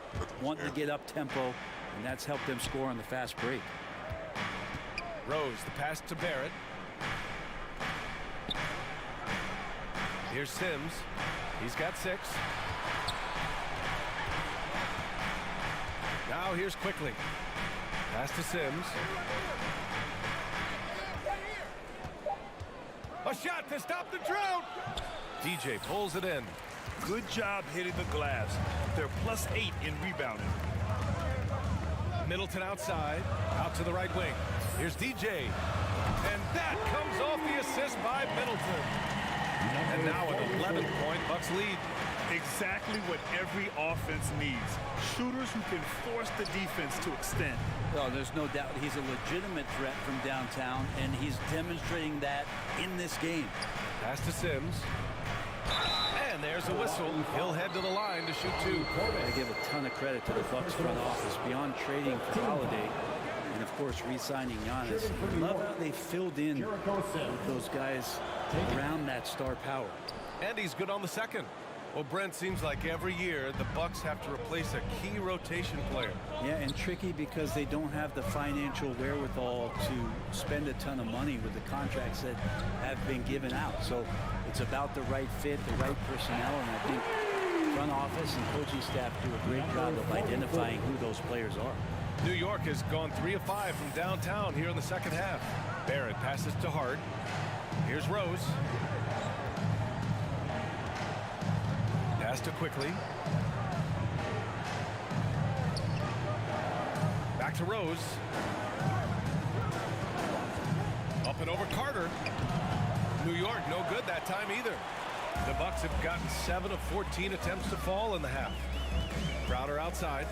wanting to get up tempo, and that's helped them score on the fast break. Rose, the pass to Barrett. Here's Sims. He's got 6. Now here's Quickly. Pass to Sims. A shot to stop the drought. DJ pulls it in. Good job hitting the glass. They're +8 in rebounding. Middleton outside, out to the right wing. Here's DJ. And that comes off the assist by Middleton. And now an 11-point Bucks lead. Exactly what every offense needs. Shooters who can force the defense to extend. Well, there's no doubt he's a legitimate threat from downtown, and he's demonstrating that in this game. Pass to Sims. And there's a whistle. He'll head to the line to shoot 2. I give a ton of credit to the Bucks front office beyond trading for Holiday and, of course, re-signing Giannis. I love how they filled in with those guys around that star power. And he's good on the second. Well, Brent, seems like every year the Bucks have to replace a key rotation player. Yeah, and tricky because they don't have the financial wherewithal to spend a ton of money with the contracts that have been given out. So it's about the right fit, the right personnel, and I think front office and coaching staff do a great job of identifying who those players are. New York has gone 3 of 5 from downtown here in the second half. Barrett passes to Hart. Here's Rose. Pass to Quickly. Back to Rose. Up and over Carter. New York no good that time either. The Bucks have gotten 7 of 14 attempts to fall in the half. Crowder outside.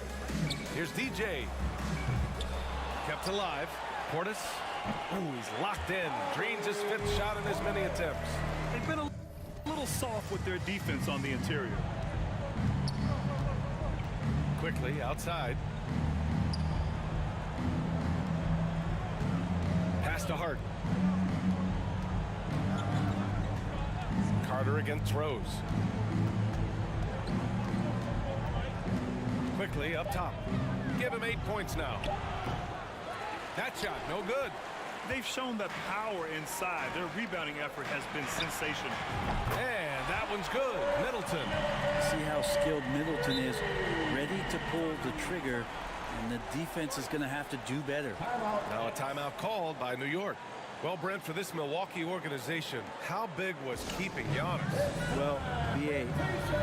Here's DJ. Kept alive. Portis. Ooh, he's locked in. Dreams his 5th shot in as many attempts. They've been a little soft with their defense on the interior. Quickly outside. Pass to Hart. Carter against Rose. Quickly up top. Give him 8 points now. That shot no good. They've shown that power inside. Their rebounding effort has been sensational. And that one's good. Middleton. See how skilled Middleton is, ready to pull the trigger, and the defense is going to have to do better. Now a timeout called by New York. Well, Brent, for this Milwaukee organization, how big was keeping Giannis? Well, BA,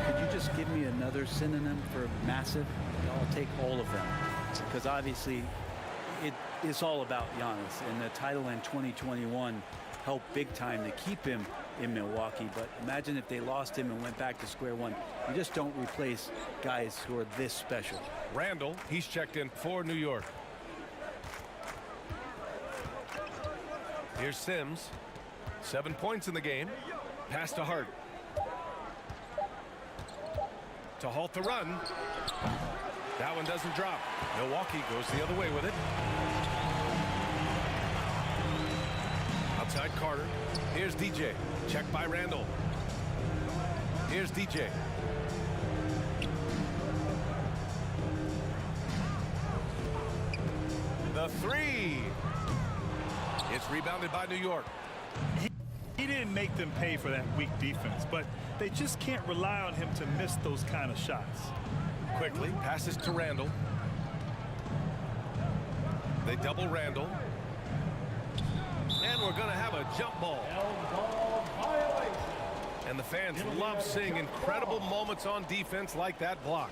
could you just give me another synonym for massive? I'll take all of them, because obviously it's all about Giannis, and the title in 2021 helped big time to keep him in Milwaukee. But imagine if they lost him and went back to square one. You just don't replace guys who are this special. Randall, he's checked in for New York. Here's Sims. 7 points in the game. Pass to Hart. To halt the run. That one doesn't drop. Milwaukee goes the other way with it. Outside Carter. Here's DJ. Checked by Randall. Here's DJ. The 3. It's rebounded by New York. He didn't make them pay for that weak defense, but they just can't rely on him to miss those kind of shots. Quickly passes to Randall. They double Randall. And we're going to have a jump ball. And the fans love seeing incredible moments on defense like that block.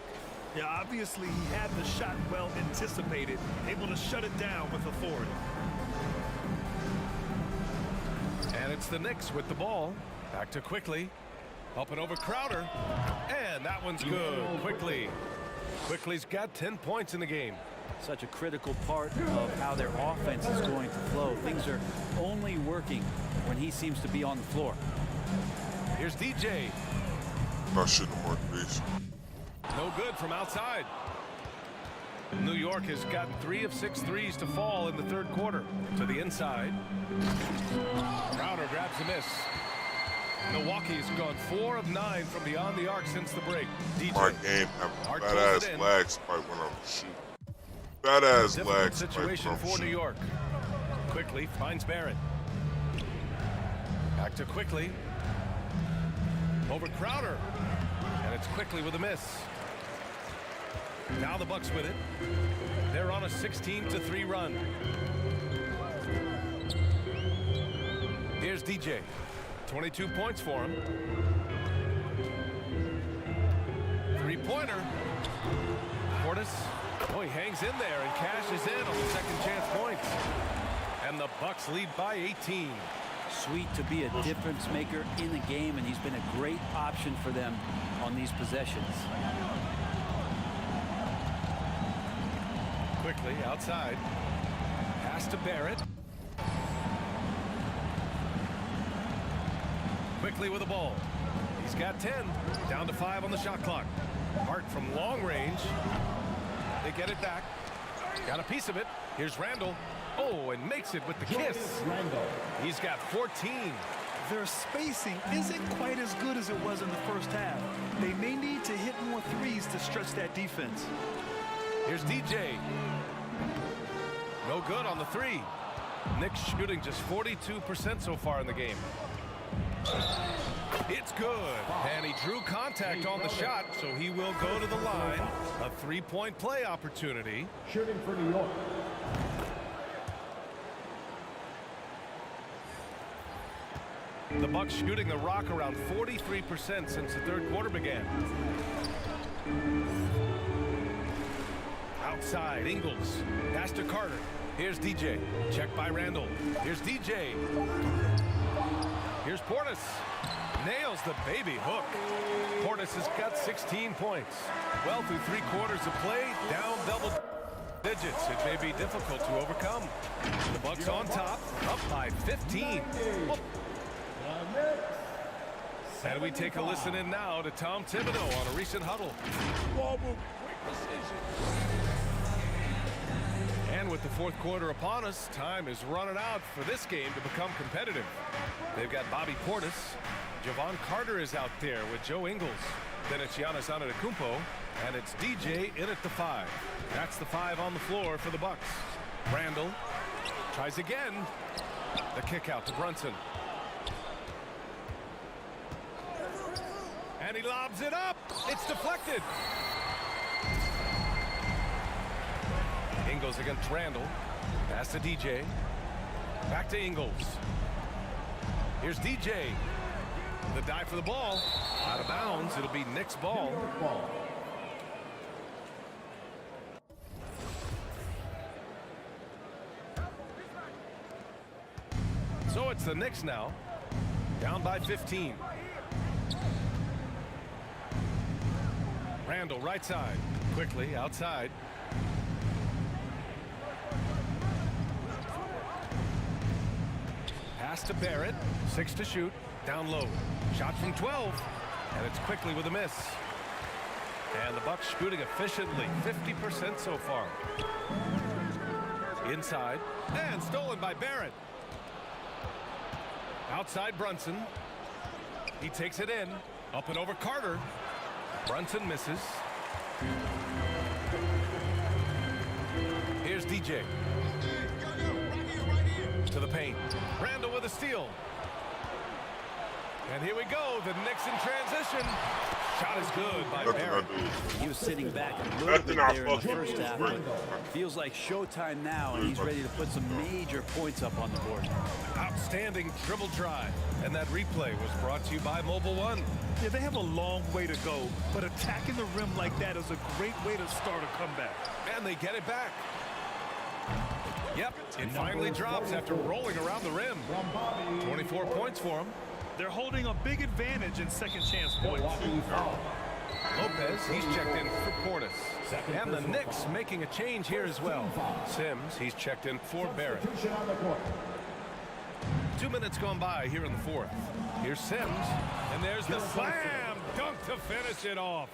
Yeah, obviously he had the shot well anticipated, able to shut it down with authority. And it's the Knicks with the ball. Back to Quickly. Up and over Crowder. And that one's good. Quickly. Quickly's got 10 points in the game. Such a critical part of how their offense is going to flow. Things are only working when he seems to be on the floor. Here's DJ. Not shooting more threes. No good from outside. New York has gotten 3 of 6 threes to fall in the third quarter. To the inside. Crowder grabs a miss. Milwaukee's gone 4 of 9 from beyond the arc since the break. DJ. My game have Hart fat pulls ass it in. lag spike when I'm shooting. Fat ass Difficult lag spike situation when I'm for New shooting. York. Quickly finds Barrett. Back to Quickly. Over Crowder. And it's Quickly with a miss. Now the Bucks with it. They're on a 16-3 run. Here's DJ. 22 points for him. Three-pointer. Portis. Oh, he hangs in there and cashes in on the second chance points. And the Bucks lead by 18. Sweet to be a difference maker in the game, and he's been a great option for them on these possessions. Quickly outside. Pass to Barrett. Quickly with the ball. He's got 10. Down to 5 on the shot clock. Hart from long range. They get it back. Got a piece of it. Here's Randall. Oh, and makes it with the kiss. He's got 14. Their spacing isn't quite as good as it was in the first half. They may need to hit more threes to stretch that defense. Here's DJ. No good on the 3. Knicks shooting just 42% so far in the game. It's good. And he drew contact on the shot, so he will go to the line. A 3-point play opportunity. Shooting for New York. The Bucks shooting the rock around 43% since the third quarter began. Outside, Ingles. Pass to Carter. Here's DJ. Check by Randall. Here's DJ. Here's Portis. Nails the baby hook. Portis has got 16 points. Well, through 3 quarters of play, down double digits. It may be difficult to overcome. The Bucks on top, up by 15. And we take a listen in now to Tom Thibodeau on a recent huddle. And with the fourth quarter upon us, time is running out for this game to become competitive. They've got Bobby Portis. Javon Carter is out there with Joe Ingles. Then it's Giannis Antetokounmpo, and it's DJ in at the 5. That's the 5 on the floor for the Bucks. Randall tries again. The kick out to Brunson. And he lobs it up. It's deflected. Ingles against Randall. Pass to DJ. Back to Ingles. Here's DJ. The dive for the ball. Out of bounds. It'll be Knicks ball. So it's the Knicks now. Down by 15. Randall right side. Quickly outside. Pass to Barrett. 6 to shoot. Down low. Shot from 12. And it's Quickly with a miss. And the Bucks shooting efficiently. 50% so far. Inside. And stolen by Barrett. Outside Brunson. He takes it in. Up and over Carter. Brunson misses. Here's DJ. To the paint. Randall with a steal. And here we go. The Knicks in transition. Shot is good by Barrett. He was sitting back a little bit there in the first half, but feels like showtime now, and he's ready to put some major points up on the board. Outstanding dribble drive. And that replay was brought to you by Mobile One. Yeah, they have a long way to go, but attacking the rim like that is a great way to start a comeback. And they get it back. Yep, it finally drops after rolling around the rim. 24 points for him. They're holding a big advantage in second chance points. Lopez, he's checked in for Portis. And the Knicks making a change here as well. Sims, he's checked in for Barrett. 2 minutes gone by here in the fourth. Here's Sims, and there's the slam dunk to finish it off.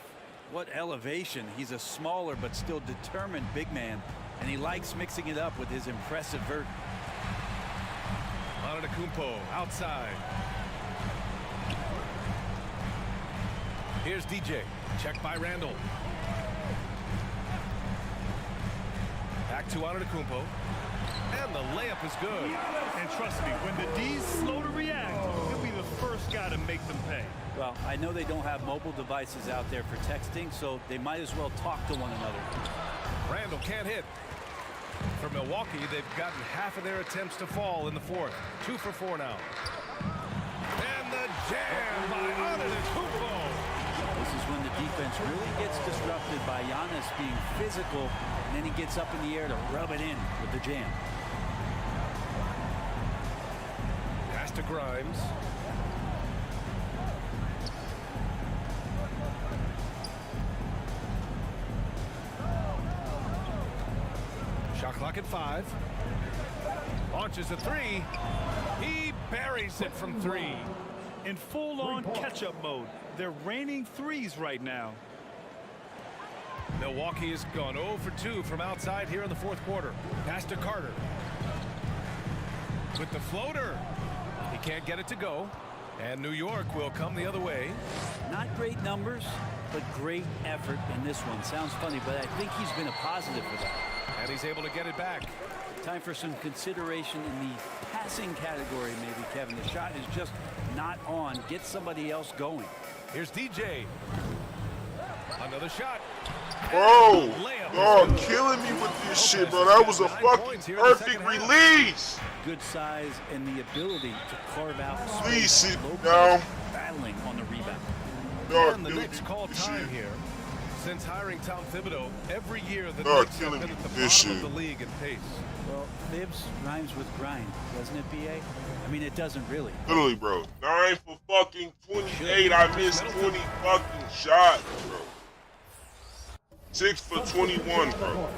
What elevation. He's a smaller but still determined big man, and he likes mixing it up with his impressive vert. Antetokounmpo outside. Here's DJ. Checked by Randall. Back to Antetokounmpo. And the layup is good. And trust me, when the D's slow to react, he'll be the first guy to make them pay. Well, I know they don't have mobile devices out there for texting, so they might as well talk to one another. Randall can't hit. For Milwaukee, they've gotten half of their attempts to fall in the fourth. 2 for 4 now. And the jam by Antetokounmpo. This is when the defense really gets disrupted by Giannis being physical, and then he gets up in the air to rub it in with the jam. Pass to Grimes. Shot clock at 5. Launches a 3. He buries it from 3. In full-on catch-up mode. They're raining threes right now. Milwaukee has gone 0 for 2 from outside here in the fourth quarter. Pass to Carter. With the floater. He can't get it to go. And New York will come the other way. Not great numbers, but great effort in this one. Sounds funny, but I think he's been a positive for that. And he's able to get it back. Time for some consideration in the passing category, maybe, Kevin. The shot is just not on. Get somebody else going. Here's DJ. Another shot. Bro, y'all killing me with this shit, bro. That was a fucking perfect release. Good size and the ability to carve out space. Please sit down. Battling on the rebound. And the Knicks call time here. Since hiring Tom Thibodeau, every year the Knicks have been at the bottom of the league in pace. Well, Thibs rhymes with grind, doesn't it, BA? I mean, it doesn't really. Literally, bro. 9 for fucking 28. I missed 20 fucking shots, bro. 6 for 21, bro.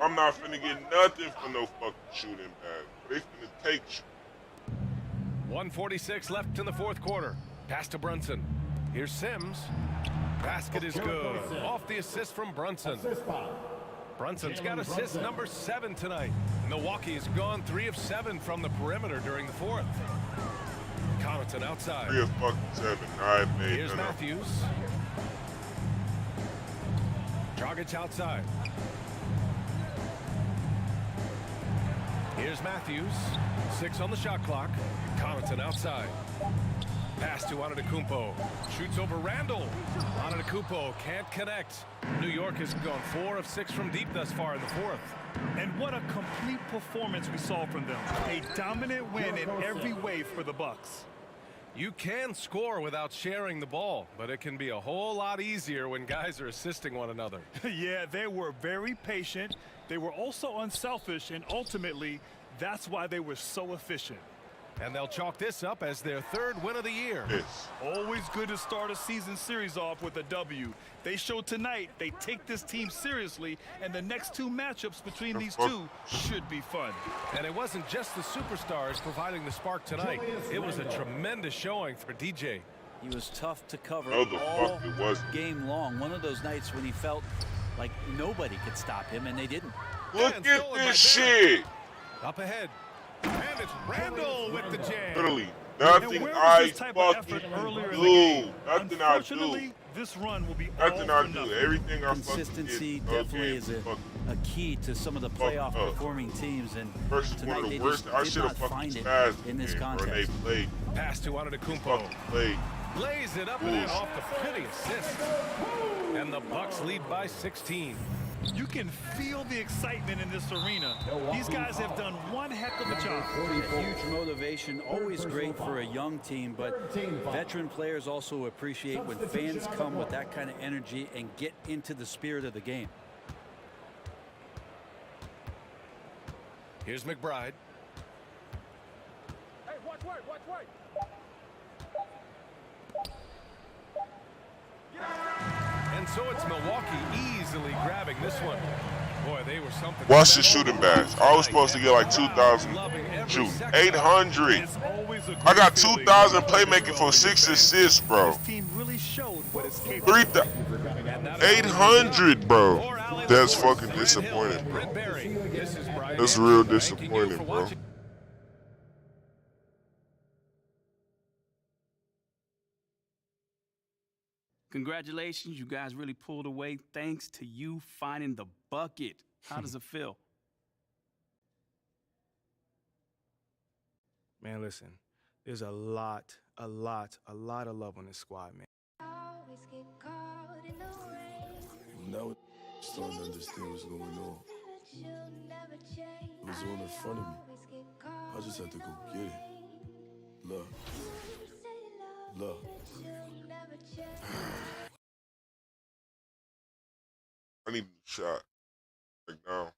I'm not finna get nothing for no fucking shooting bag. They finna take shit. 1:46 left in the fourth quarter. Pass to Brunson. Here's Sims. Basket is good. Off the assist from Brunson. Brunson's got assist number 7 tonight. Milwaukee has gone 3 of 7 from the perimeter during the fourth. Connaughton outside. 3 of fucking 7. I made Here's Matthews. Dragic outside. Here's Matthews. 6 on the shot clock. Connaughton outside. Pass to Antetokounmpo. Shoots over Randall. Antetokounmpo can't connect. New York has gone 4 of 6 from deep thus far in the fourth. And what a complete performance we saw from them. A dominant win in every way for the Bucks. You can score without sharing the ball, but it can be a whole lot easier when guys are assisting one another. Yeah, they were very patient. They were also unselfish, and ultimately, that's why they were so efficient. And they'll chalk this up as their 3rd win of the year. Yes. Always good to start a season series off with a W. They showed tonight they take this team seriously, and the next 2 matchups between these two should be fun. And it wasn't just the superstars providing the spark tonight. It was a tremendous showing for DJ. He was tough to cover No, the all fuck it wasn't. game long. One of those nights when he felt like nobody could stop him, and they didn't. Look at this shit. Up ahead. And it's Randall with the jam. Literally, nothing I fucking do. Nothing I do. This run will be nothing I do. Everything I fucking Consistency did. definitely is a key to some of the playoff performing teams, and versus tonight one of they the worst. just I did should not have find fucking it spazzed in this bro. contest. They played. Pass to Antetokounmpo. Played. Lays it up and in off the pretty assist. And the Bucks lead by 16. You can feel the excitement in this arena. These guys have done one heck of a job. A huge motivation, always great for a young team, but veteran players also appreciate when fans come with that kind of energy and get into the spirit of the game. Here's McBride. Hey, watch right, watch right. And And so it's Milwaukee easily grabbing this one. Boy, they were something. Watch the shooting badge. I was supposed to get like 2,000 shooting. 800. I got 2,000 playmaking for 6 assists, bro. 800, bro. That's fucking disappointing, bro. That's real disappointing, bro. Congratulations, you guys really pulled away thanks to you finding the bucket. How does it feel? Man, listen, there's a lot of love on this squad, man. Now I'm starting to understand what's going on. It was all in front of me. I just had to go get it. Look. Look. I need a shot. Like now.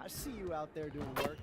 see you out there doing work.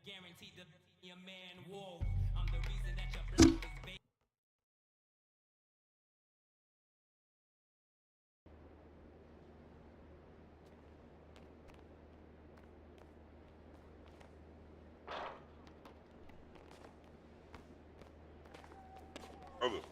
Guaranteed to be a man. Whoa, I'm the reason that your block is vacant. Motherfucker.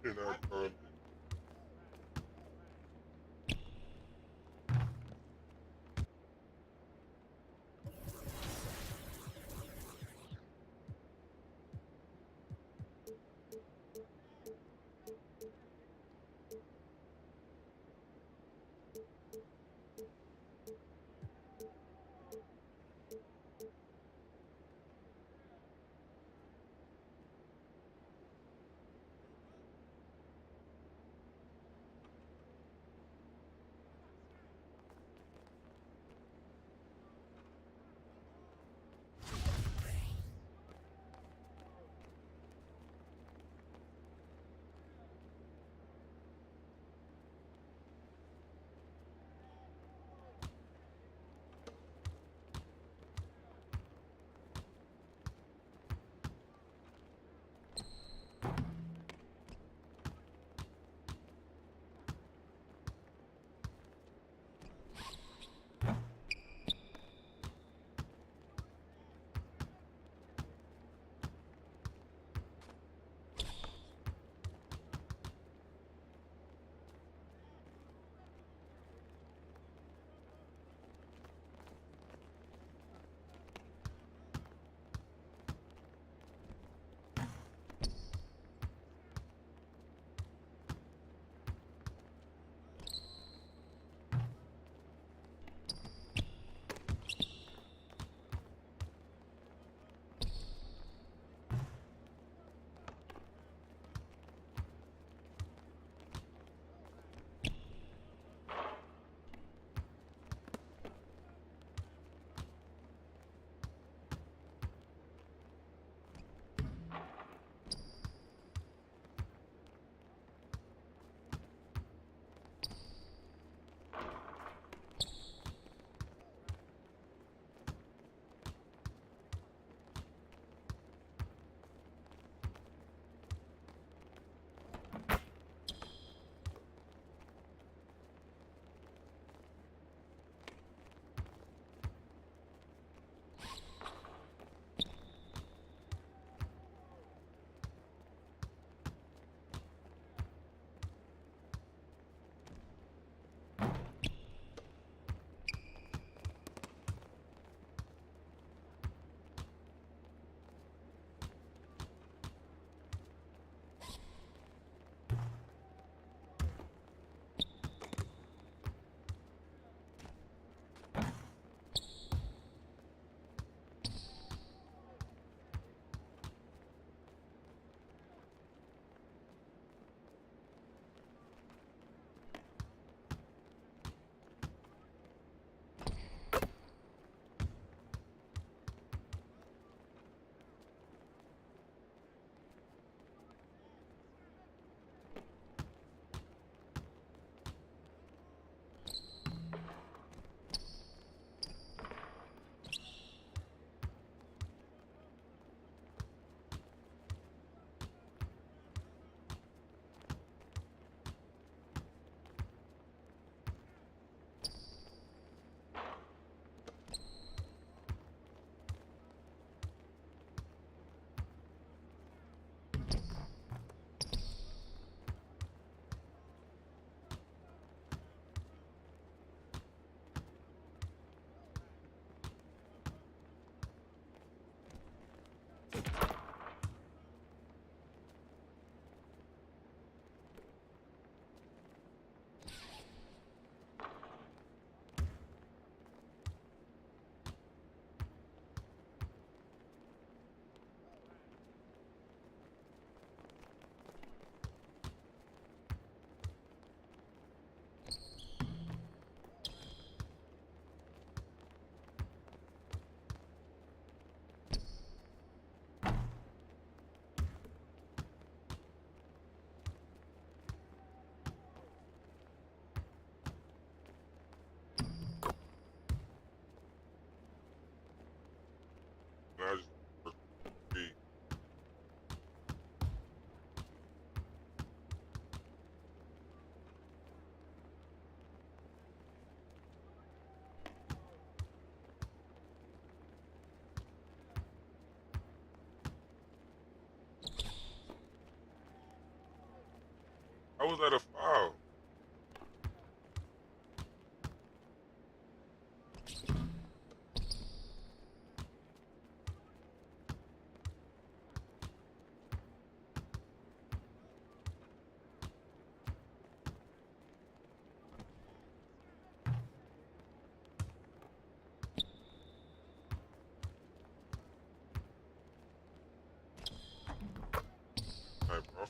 in our tournament. was that a foul? Hey, bro.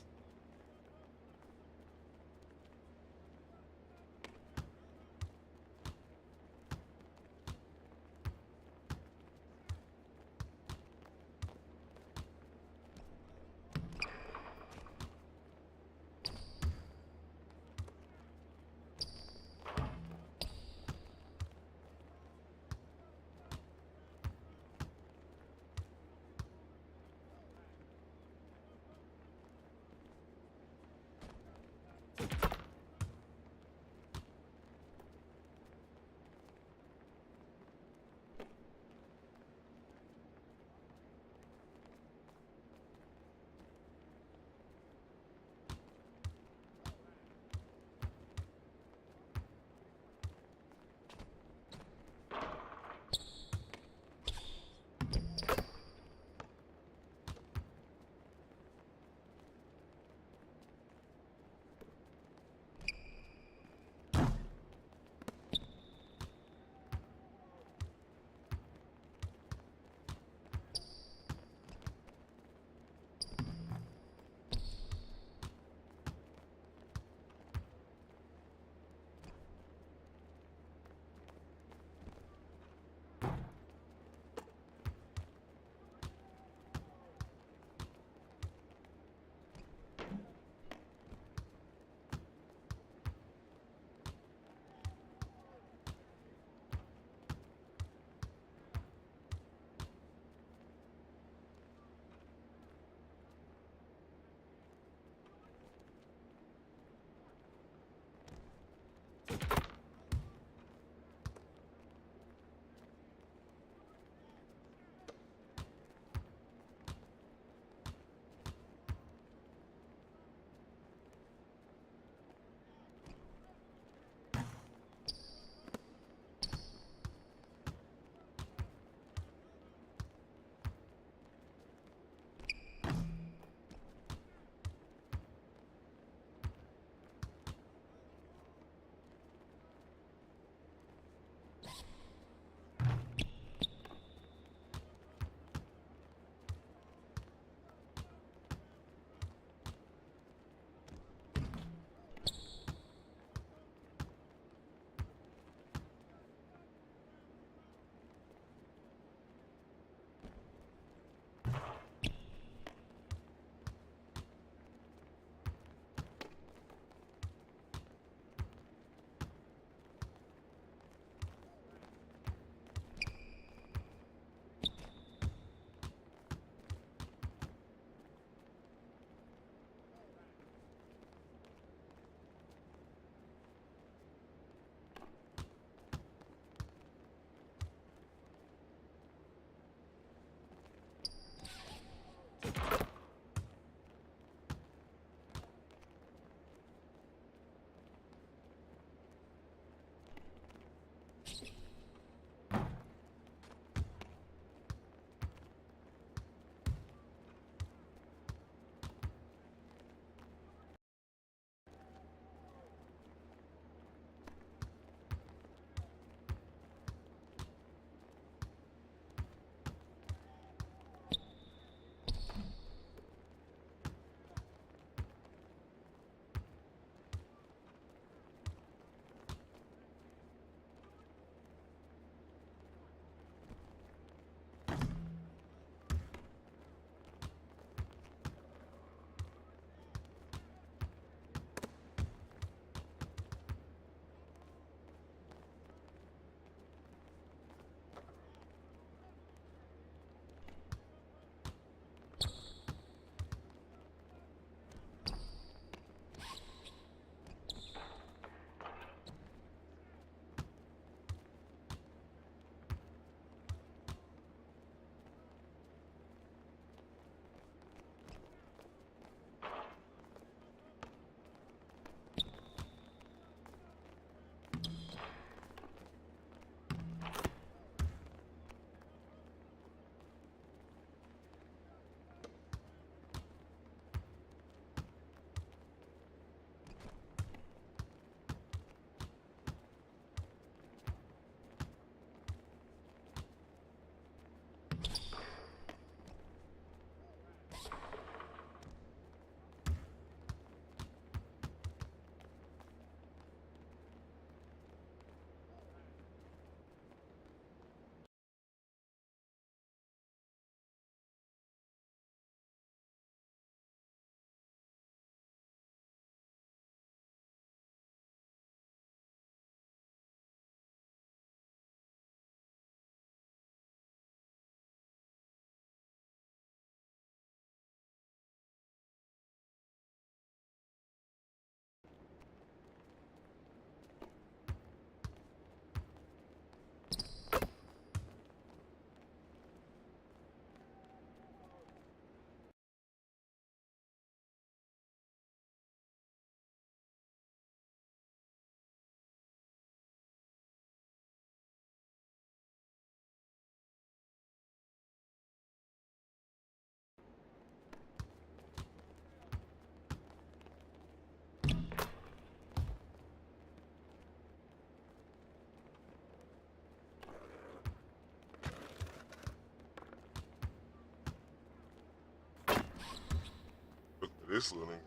this little nigga.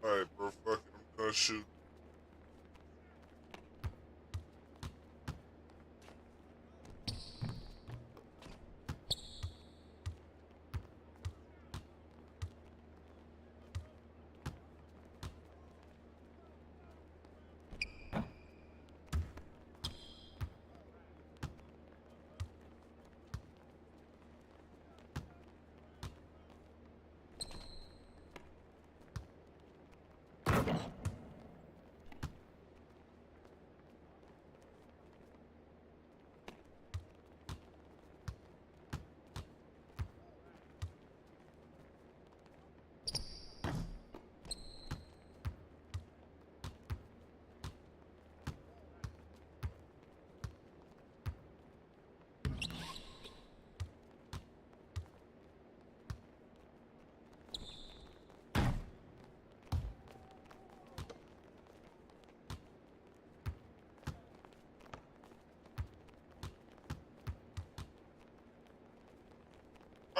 Alright, bro, fuck it. I'm done shooting.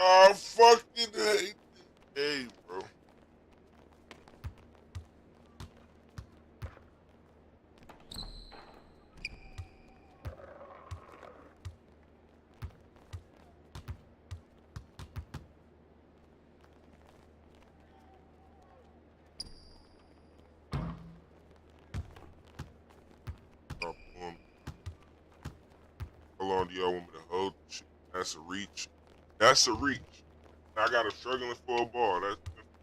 I fucking hate this game, bro. How long do y'all want me to hold this shit? That's a reach. That's a reach. I got him struggling for a ball. That's like,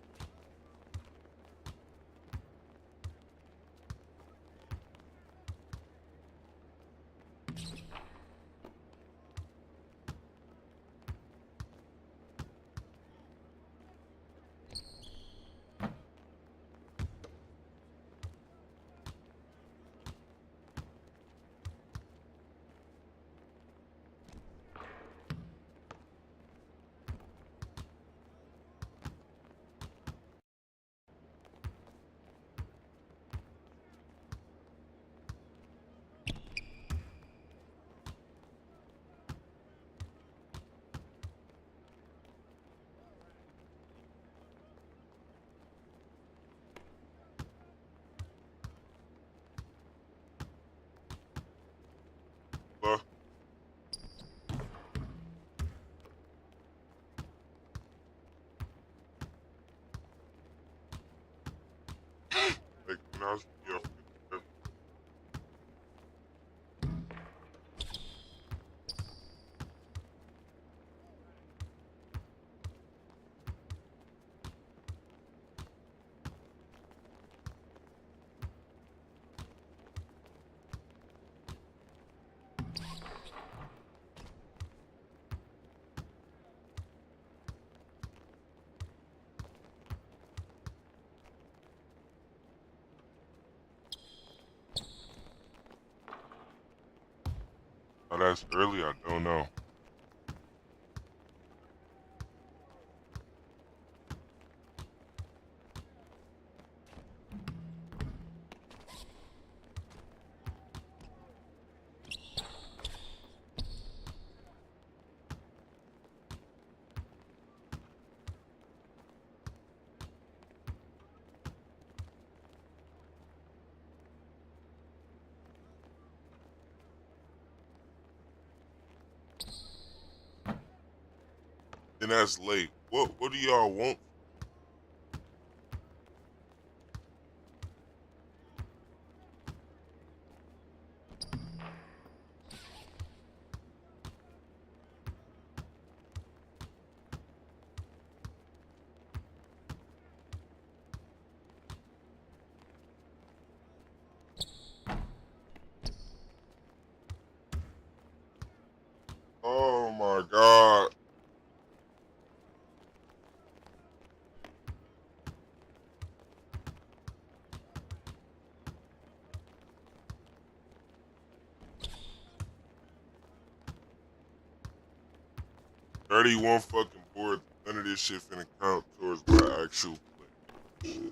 yeah. Oh, that's early? I don't know. And that's late. What do y'all want? 31 fucking boards. None of this shit finna count towards my actual play.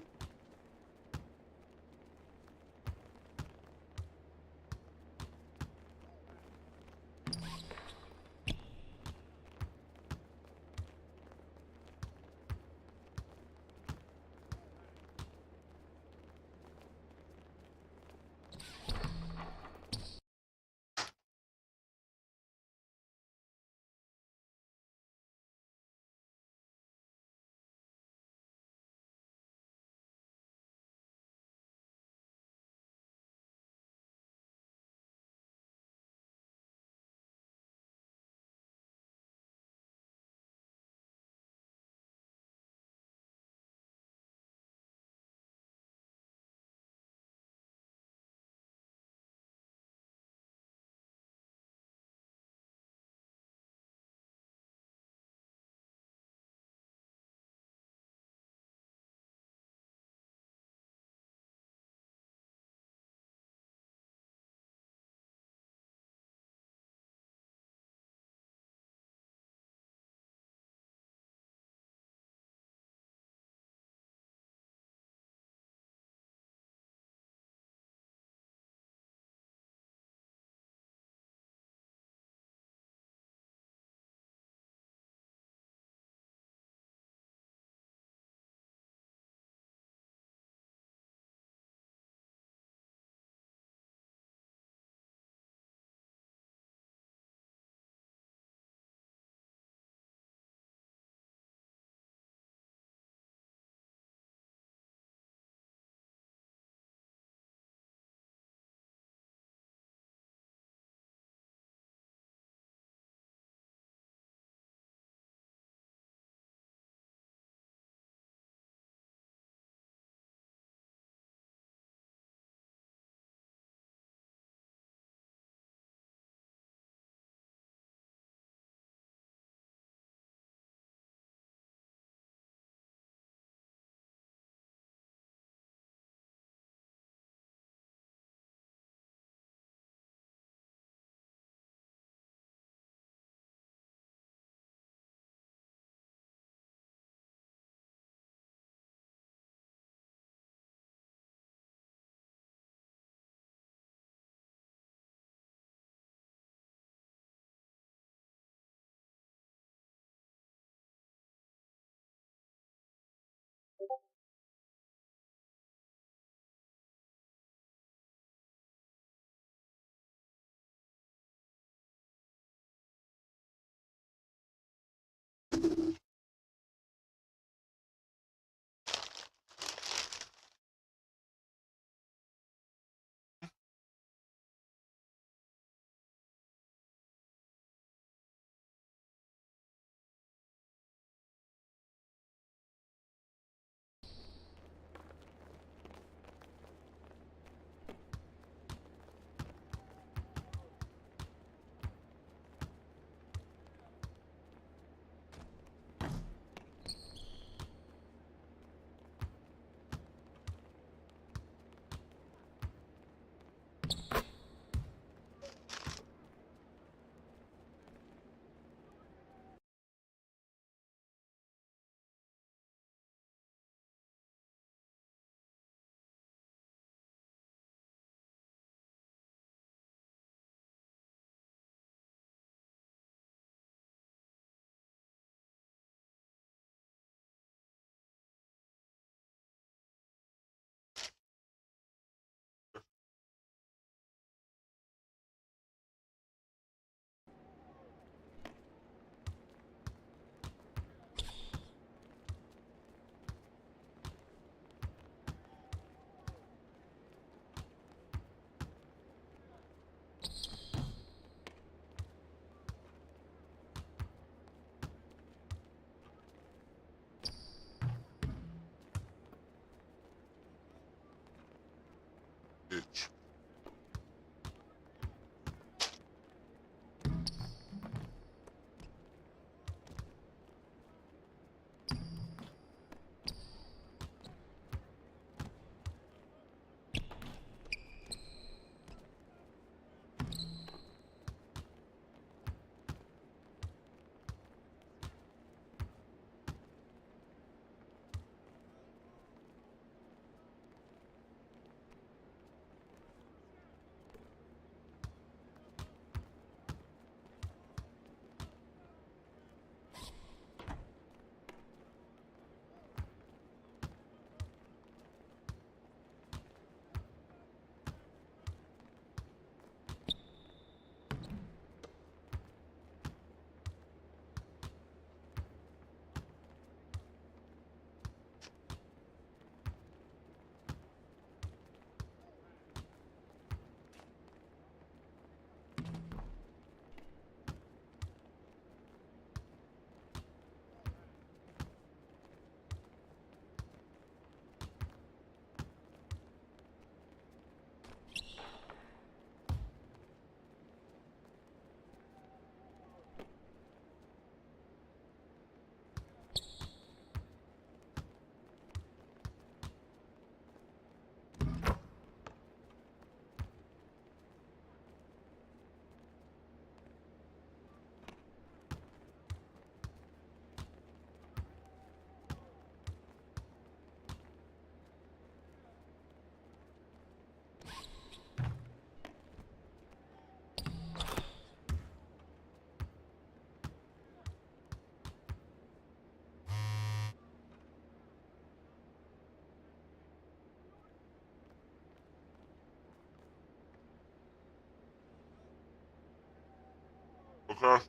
Okay.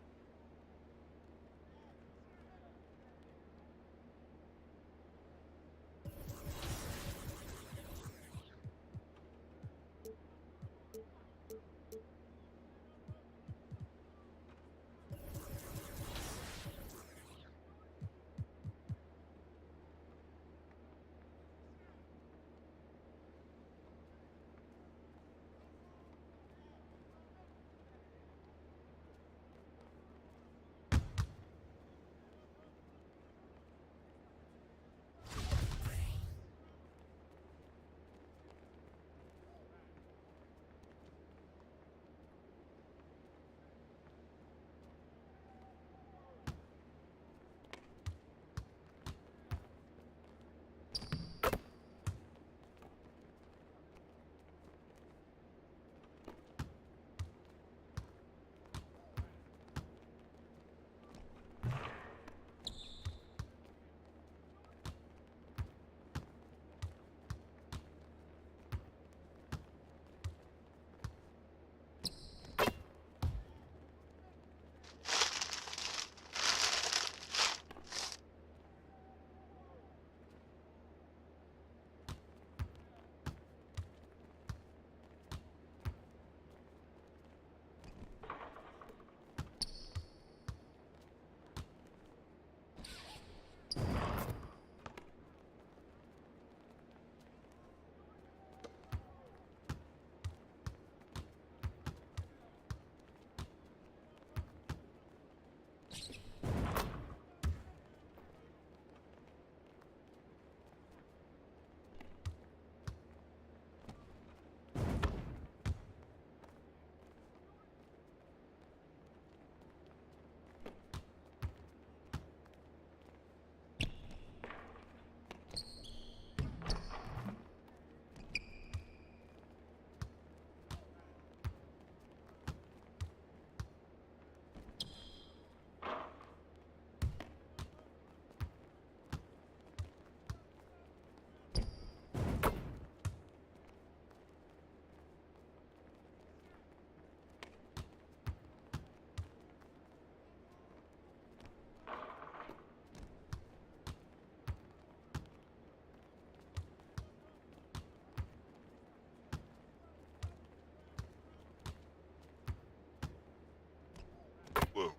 Well.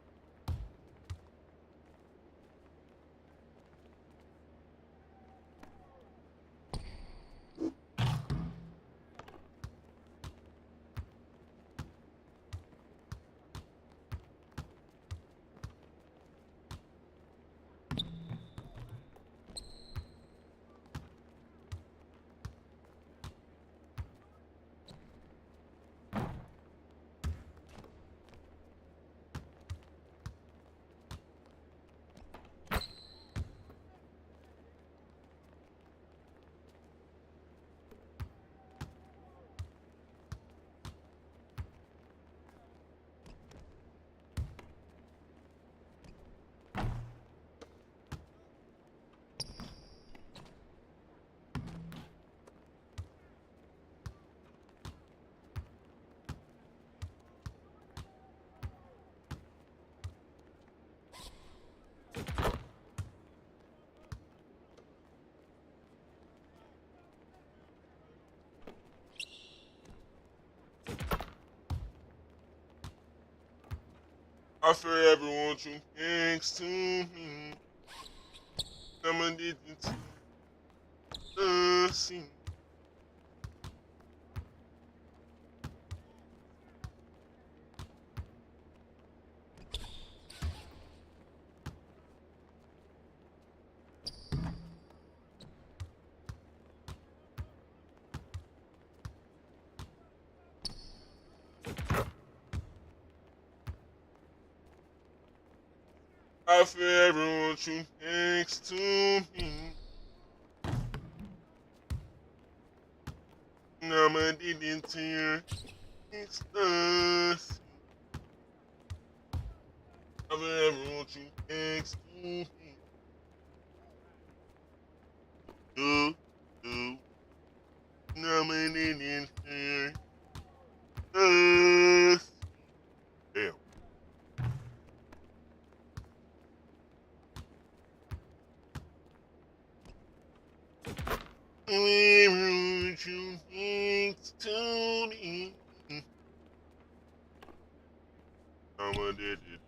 I feel everyone you thanks to me. Someone did it to see. I feel everyone you thanks to me. Nama didn't hear it's us. I feel everyone you thanks to me. Do. Nama didn't hear us. Damn. What you think to me? I'ma did it.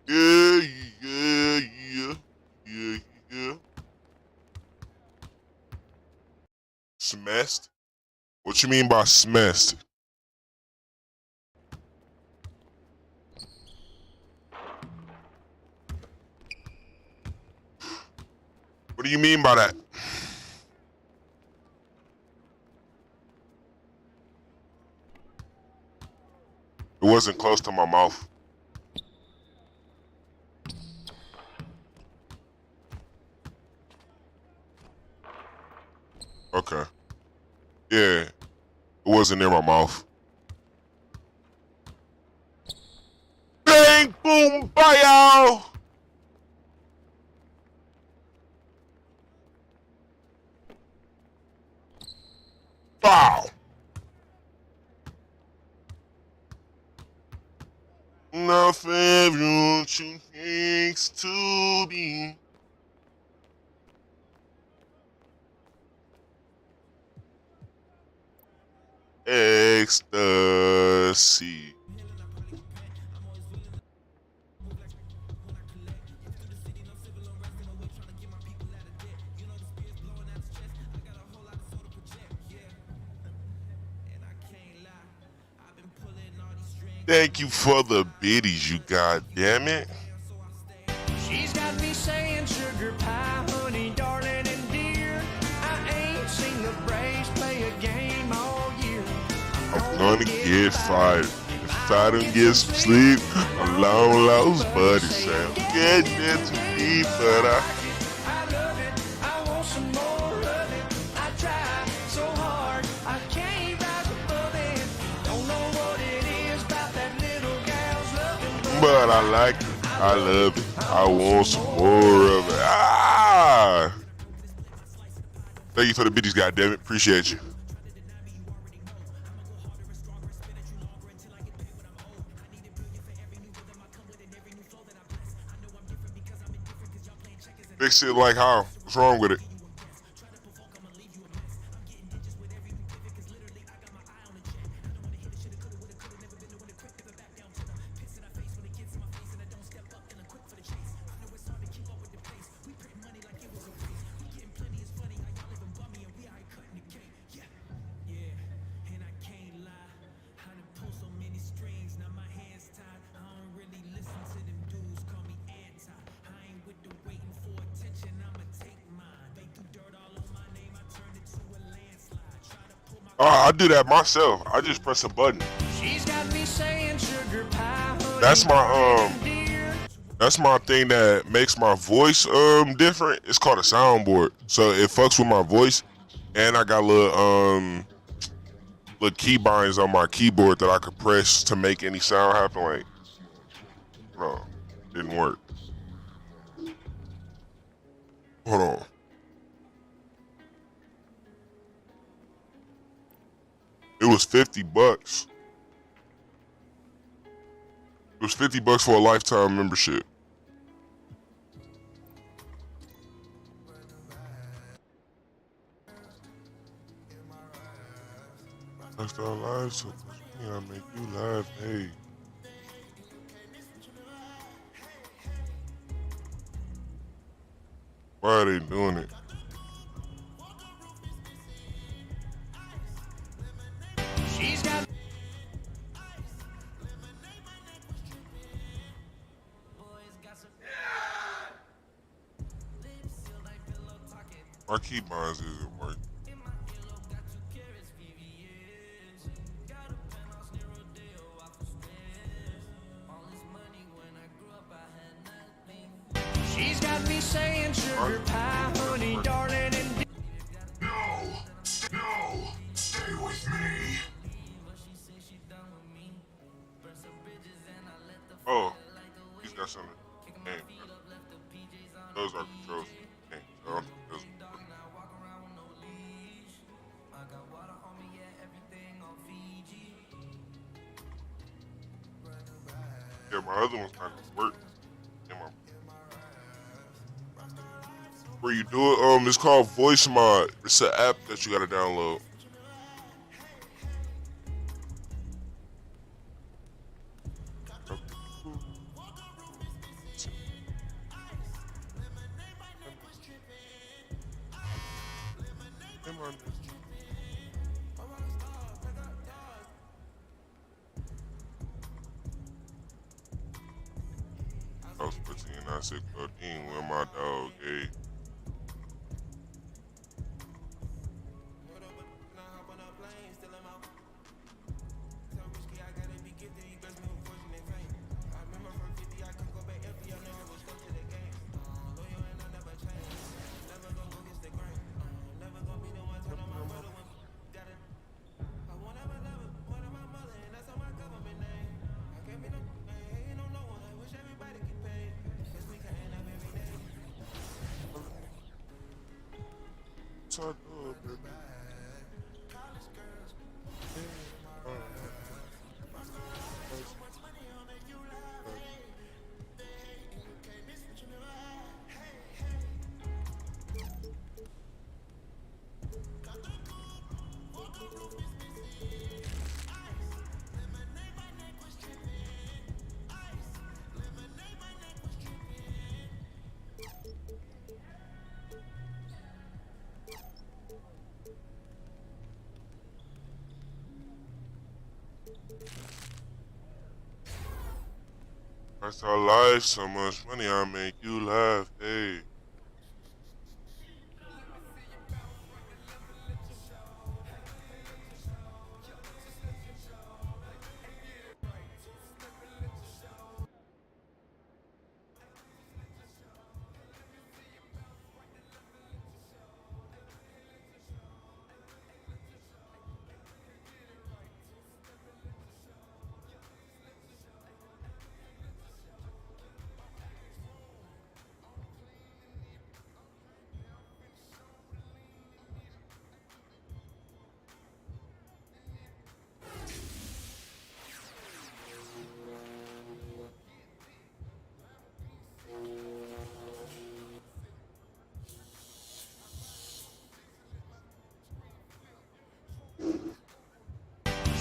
Yeah, yeah, yeah, yeah, yeah. Smashed? What you mean by smashed? What do you mean by that? It wasn't close to my mouth. Okay. Yeah. It wasn't near my mouth. Bang, boom, bye, Wow. Nothing what you thinks to be. Ecstasy. Thank you for the biddies, you goddammit. She's got me saying sugar pie, honey, darling, and dear. I ain't seen the Braves play a game all year. I'm gonna get fired. If I don't get some sleep, a long lost buddy say I'm getting it too deep, but I love it, I want some more of it. I try so hard, I can't rise above it. Don't know what it is about that little gal's loving, but I like it. I love it. I want some more of it. Ah! Thank you for the biddies, goddammit. Appreciate you. Fix it like how? What's wrong with it? I do that myself. I just press a button. she's got me saying sugar pie, honey, That's my darling, and dear. that's my thing that makes my voice different. It's called a soundboard. So it fucks with my voice, and I got little keybinds on my keyboard that I could press to make any sound happen. Like, no, didn't work. Hold on. It was $50. It was $50 for a lifetime membership. Lifestyle live, so I make you laugh. Hey. Why are they doing it? She's got My keybinds isn't working. she's got me saying sugar pie, honey, darling, and dear. No, stay with me. Oh, he's got something. Hey, those are controls. Hey, so those my other one's not gonna work. Yeah, where you do it, it's called Voice Mod. It's an app that you gotta download. I was 14 and I said, Claudine, where my dog, hey. That's our life, so much money, I make you laugh, hey.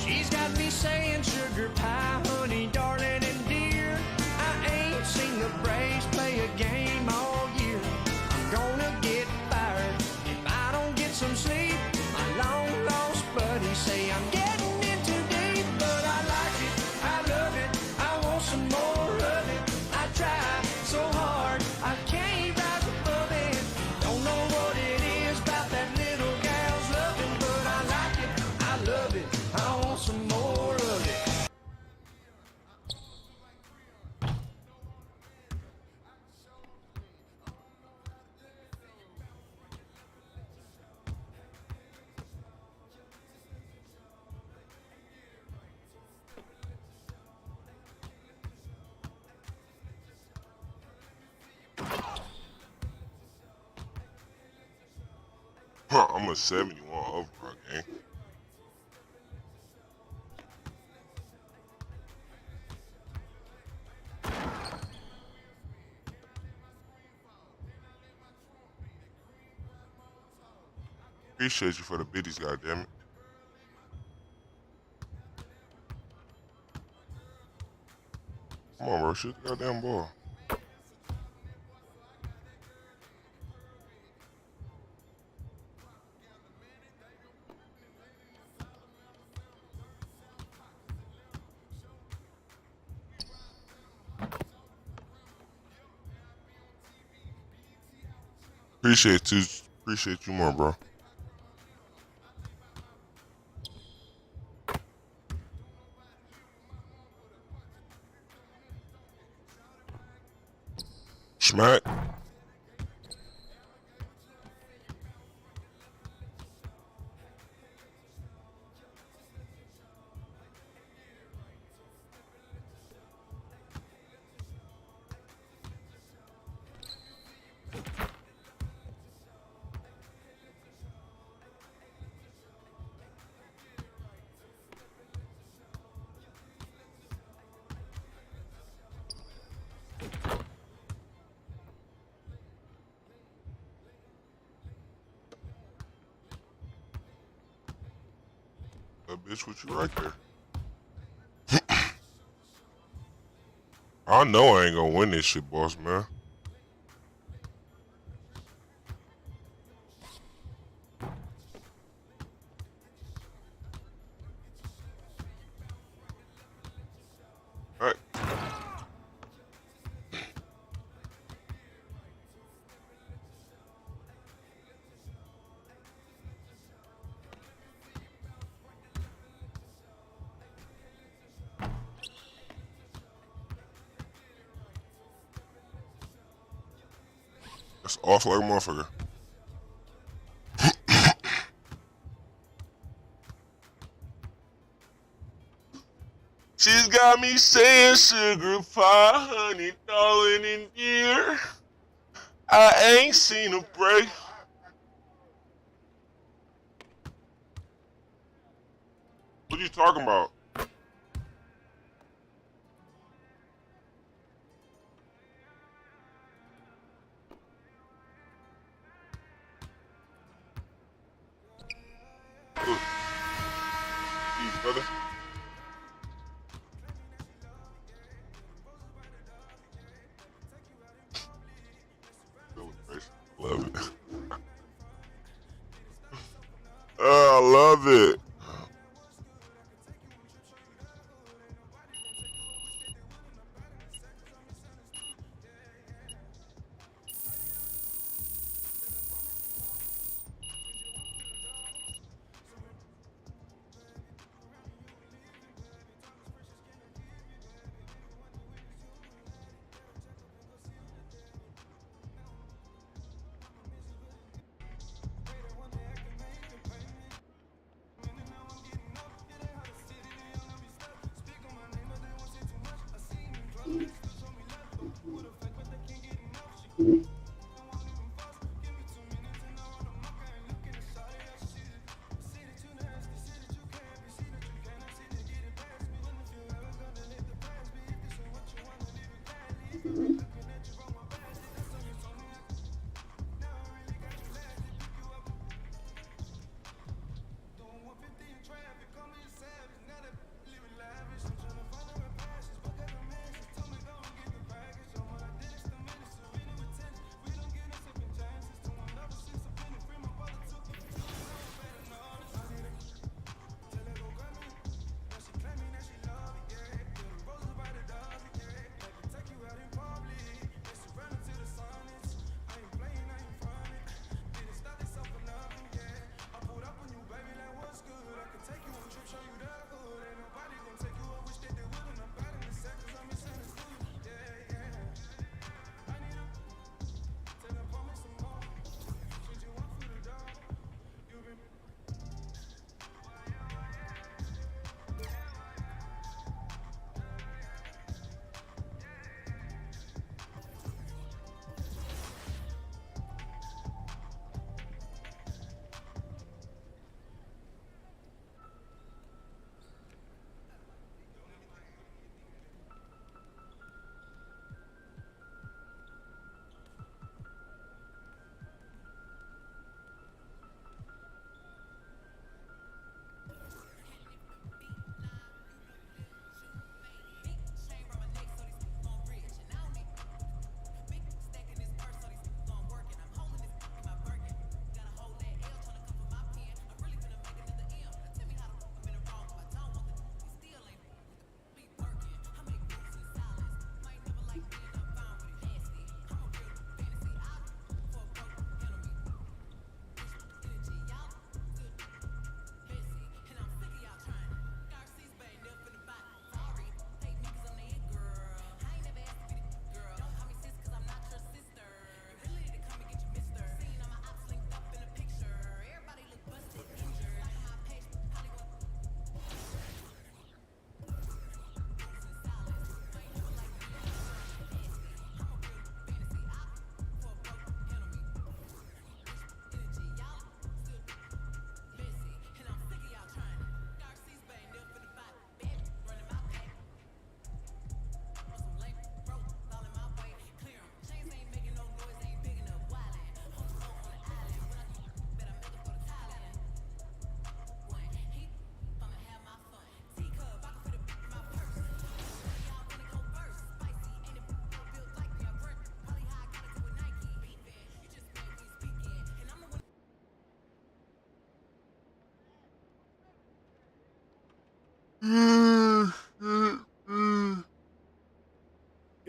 She's got me saying sugar pie, honey, darling, and dear. I ain't seen the Braves play a game all year. I'm gonna get fired if I don't get some sleep. My long lost buddies say I'm getting in too deep, but I like it, I love it, I want some more of it. I try so hard, I can't rise above it. Don't know what it is about that little gal's loving, but I like it, I love it, I want some more of it. Huh, I'm a 71 overall, gang. Appreciate you for the biddies, goddammit. Come on, bro, shoot the goddamn ball. Appreciate you more, bro. Smack. bitch with you right there. I know I ain't gonna win this shit, boss man. All right. That's off like a motherfucker. She's got me saying sugar pie, honey, darling, in here. I ain't seen a break. What you talking about? Peace, brother. Love it. I love it.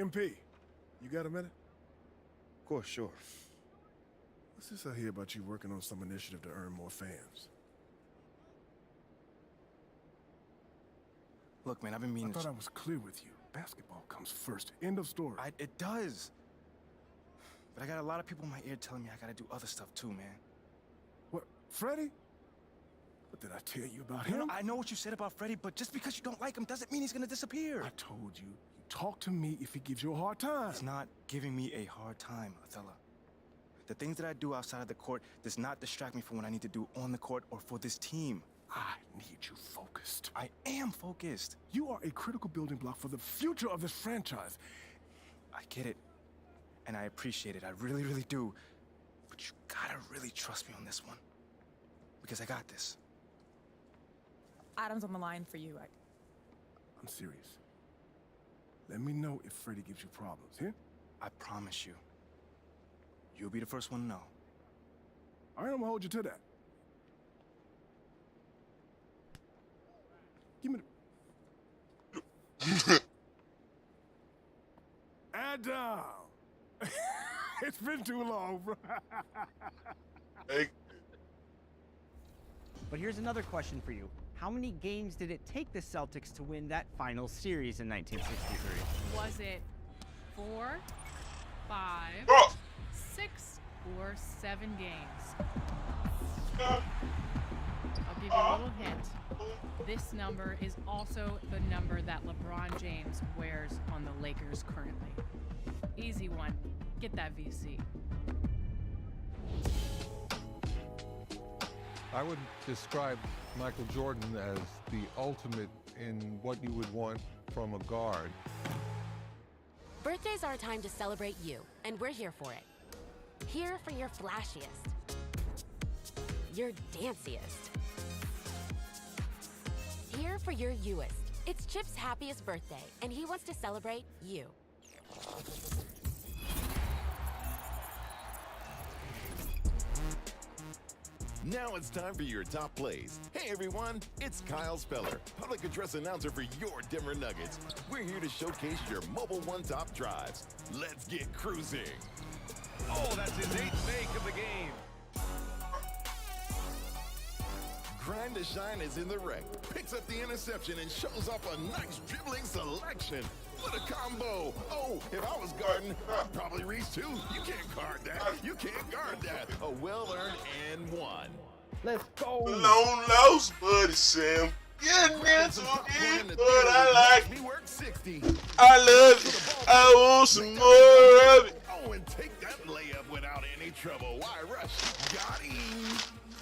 MP, you got a minute? Of course, sure. What's this I hear about you working on some initiative to earn more fans? Look, man, I've been meaning I thought I was clear with you. Basketball comes first. End of story. It does. But I got a lot of people in my ear telling me I gotta do other stuff too, man. What, Freddie? What did I tell you about No, him? I know what you said about Freddie, but just because you don't like him doesn't mean he's gonna disappear. I told you, talk to me if he gives you a hard time. He's not giving me a hard time, Othello. The things that I do outside of the court does not distract me from what I need to do on the court or for this team. I need you focused. I am focused. You are a critical building block for the future of this franchise. I get it, and I appreciate it. I really, really do. But you gotta really trust me on this one, because I got this. Adam's on the line for you. I'm serious. Let me know if Freddie gives you problems, here? I promise you. You'll be the first one to know. All right, I'm gonna hold you to that. Give me the... Adam! It's been too long, bro. Hey. But here's another question for you. How many games did it take the Celtics to win that final series in 1963? Was it 4, 5, 6, or 7 games? I'll give you a little hint. This number is also the number that LeBron James wears on the Lakers currently. Easy one. Get that VC. I would describe Michael Jordan as the ultimate in what you would want from a guard. Birthdays are a time to celebrate you, and we're here for it. Here for your flashiest, your danciest. Here for your youest. It's Chip's happiest birthday, and he wants to celebrate you. Now it's time for your top plays. Hey everyone, it's Kyle Speller, public address announcer for your Denver Nuggets. We're here to showcase your Mobile One top drives. Let's get cruising. Oh, that's his 8th make of the game. Grind to Shine is in the wreck, picks up the interception and shows off a nice dribbling selection. What a combo! Oh, if I was guarding, I'd probably reach too. You can't guard that. You can't guard that. A well-earned and one. Let's go. Long lost, buddy Sam. Getting into it, but I like Me work 60. I love it. I want some more of it. Oh, and take that layup without any trouble. Why rush? Got him.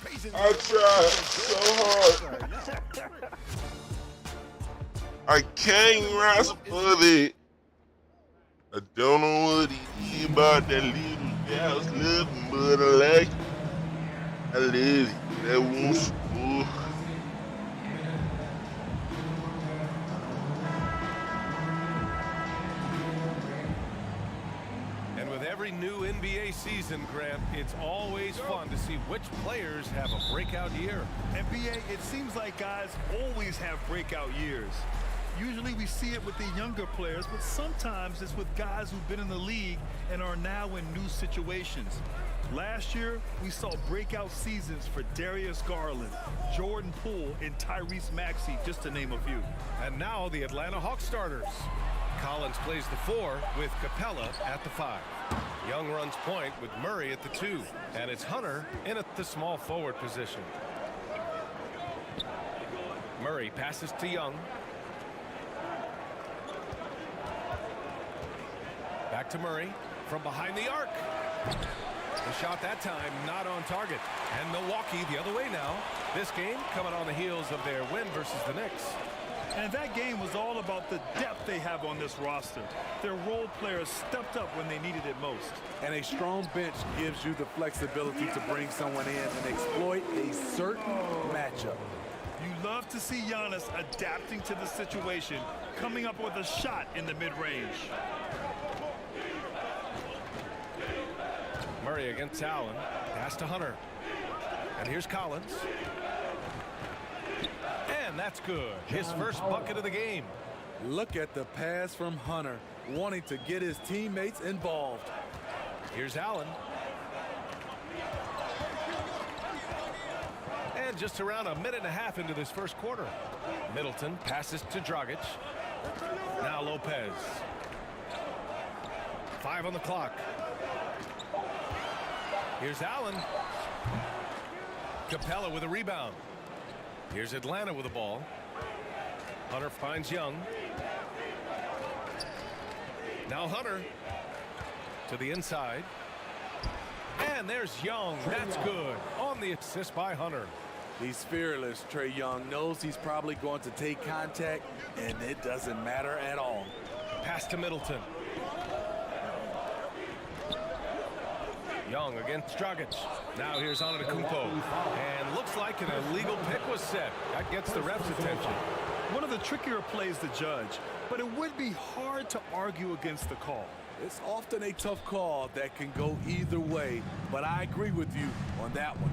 Patience. I tried so hard. I can't rise above it. I don't know what it is about that little gal's loving, but I like it. I love it. That wants more. And with every new NBA season, Grant, it's always fun to see which players have a breakout year. NBA, it seems like guys always have breakout years. Usually we see it with the younger players, but sometimes it's with guys who've been in the league and are now in new situations. Last year, we saw breakout seasons for Darius Garland, Jordan Poole, and Tyrese Maxey, just to name a few. And now the Atlanta Hawks starters. Collins plays the 4 with Capella at the 5. Young runs point with Murray at the 2. And it's Hunter in at the small forward position. Murray passes to Young. Back to Murray from behind the arc. The shot that time not on target. And Milwaukee the other way now. This game coming on the heels of their win versus the Knicks. And that game was all about the depth they have on this roster. Their role players stepped up when they needed it most. And a strong bench gives you the flexibility to bring someone in and exploit a certain matchup. You love to see Giannis adapting to the situation, coming up with a shot in the mid-range. Murray against Allen. Pass to Hunter. And here's Collins. And that's good. His first bucket of the game. Look at the pass from Hunter, wanting to get his teammates involved. Here's Allen. And just around a minute and a half into this first quarter. Middleton passes to Dragic. Now Lopez. 5 on the clock. Here's Allen. Capella with a rebound. Here's Atlanta with the ball. Hunter finds Young. Now Hunter to the inside. And there's Young. That's good. On the assist by Hunter. He's fearless. Trae Young knows he's probably going to take contact, and it doesn't matter at all. Pass to Middleton. Young against Dragic. Now here's Antetokounmpo. And looks like an illegal pick was set. That gets the ref's attention. One of the trickier plays to judge, but it would be hard to argue against the call. It's often a tough call that can go either way, but I agree with you on that one.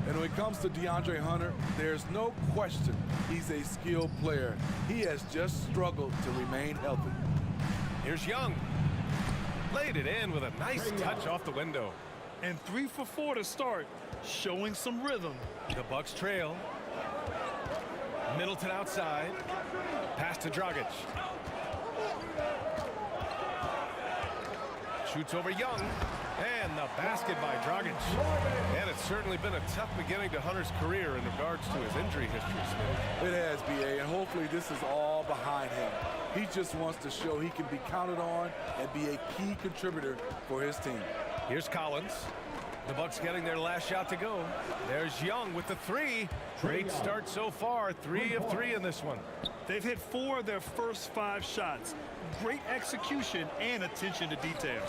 And when it comes to DeAndre Hunter, there's no question he's a skilled player. He has just struggled to remain healthy. Here's Young. Laid it in with a nice touch off the window. And 3 for 4 to start, showing some rhythm. The Bucks trail. Middleton outside. Pass to Dragic. Shoots over Young. And the basket by Dragic. And it's certainly been a tough beginning to Hunter's career in regards to his injury history. It has, B.A., and hopefully this is all behind him. He just wants to show he can be counted on and be a key contributor for his team. Here's Collins. The Bucks getting their last shot to go. There's Young with the 3. Great start so far. 3 of 3 in this one. They've hit 4 of their first 5 shots. Great execution and attention to detail.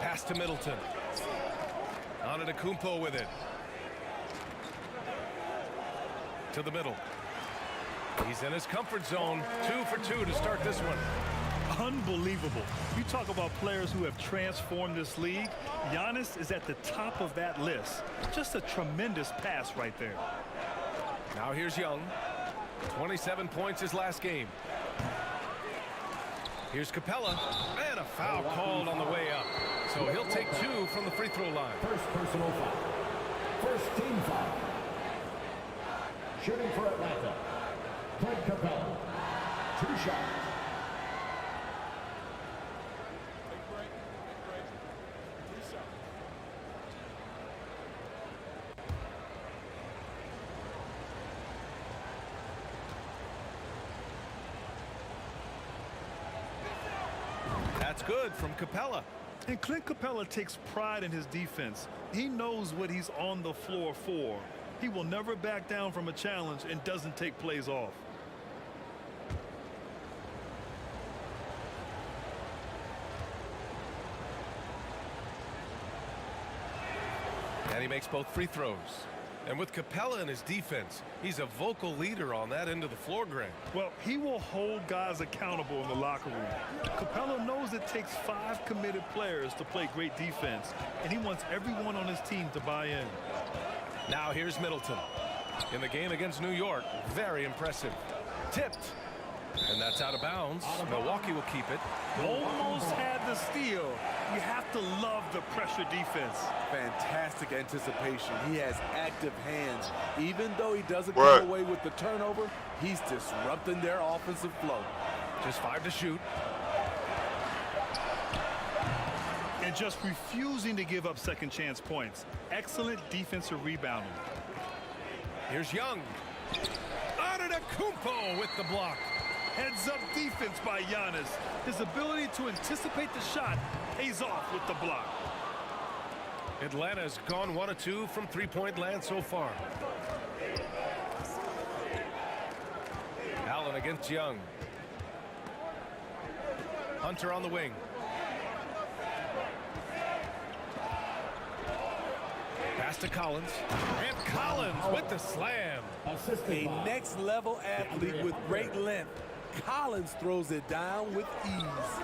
Pass to Middleton. Antetokounmpo with it. To the middle. He's in his comfort zone. 2 for 2 to start this one. Unbelievable. You talk about players who have transformed this league. Giannis is at the top of that list. Just a tremendous pass right there. Now here's Young. 27 points his last game. Here's Capella. And a foul called on the way up. So he'll take 2 from the free throw line. First personal foul. First team foul. Shooting for Atlanta, Clint Capella. 2 shots. That's good from Capella. And Clint Capella takes pride in his defense. He knows what he's on the floor for. He will never back down from a challenge and doesn't take plays off. And he makes both free throws. And with Capella in his defense, he's a vocal leader on that end of the floor, Grant. Well, he will hold guys accountable in the locker room. Capella knows it takes 5 committed players to play great defense, and he wants everyone on his team to buy in. Now here's Middleton. In the game against New York, very impressive. Tipped. And that's out of bounds. Milwaukee will keep it. Almost had the steal. You have to love the pressure defense. Fantastic anticipation. He has active hands. Even though he doesn't come away with the turnover, he's disrupting their offensive flow. Just 5 to shoot. And just refusing to give up second chance points. Excellent defensive rebounding. Here's Young. Antetokounmpo with the block. Heads-up defense by Giannis. His ability to anticipate the shot pays off with the block. Atlanta's gone 1 of 2 from three-point land so far. Allen against Young. Hunter on the wing. Pass to Collins. And Collins with the slam. A next-level athlete with great length. Collins throws it down with ease.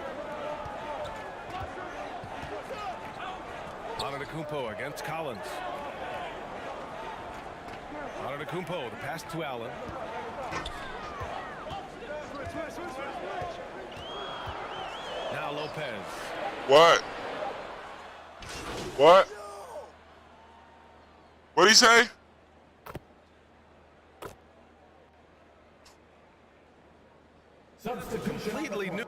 Antetokounmpo against Collins. Antetokounmpo, the pass to Allen. Now Lopez. What? What? What'd he say? Completely new.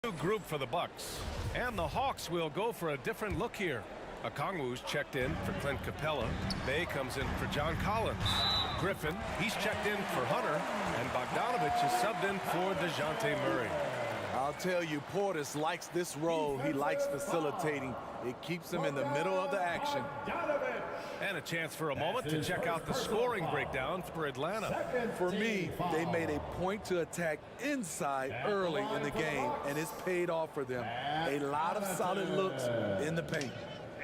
New group for the Bucks. And the Hawks will go for a different look here. Okongwu's checked in for Clint Capella. Bay comes in for John Collins. Griffin, he's checked in for Hunter. And Bogdanovich is subbed in for DeJounte Murray. I'll tell you, Portis likes this role. He likes facilitating. It keeps him in the middle of the action. And a chance for a moment to check out the scoring breakdown for Atlanta. For me, they made a point to attack inside early in the game, and it's paid off for them. A lot of solid looks in the paint.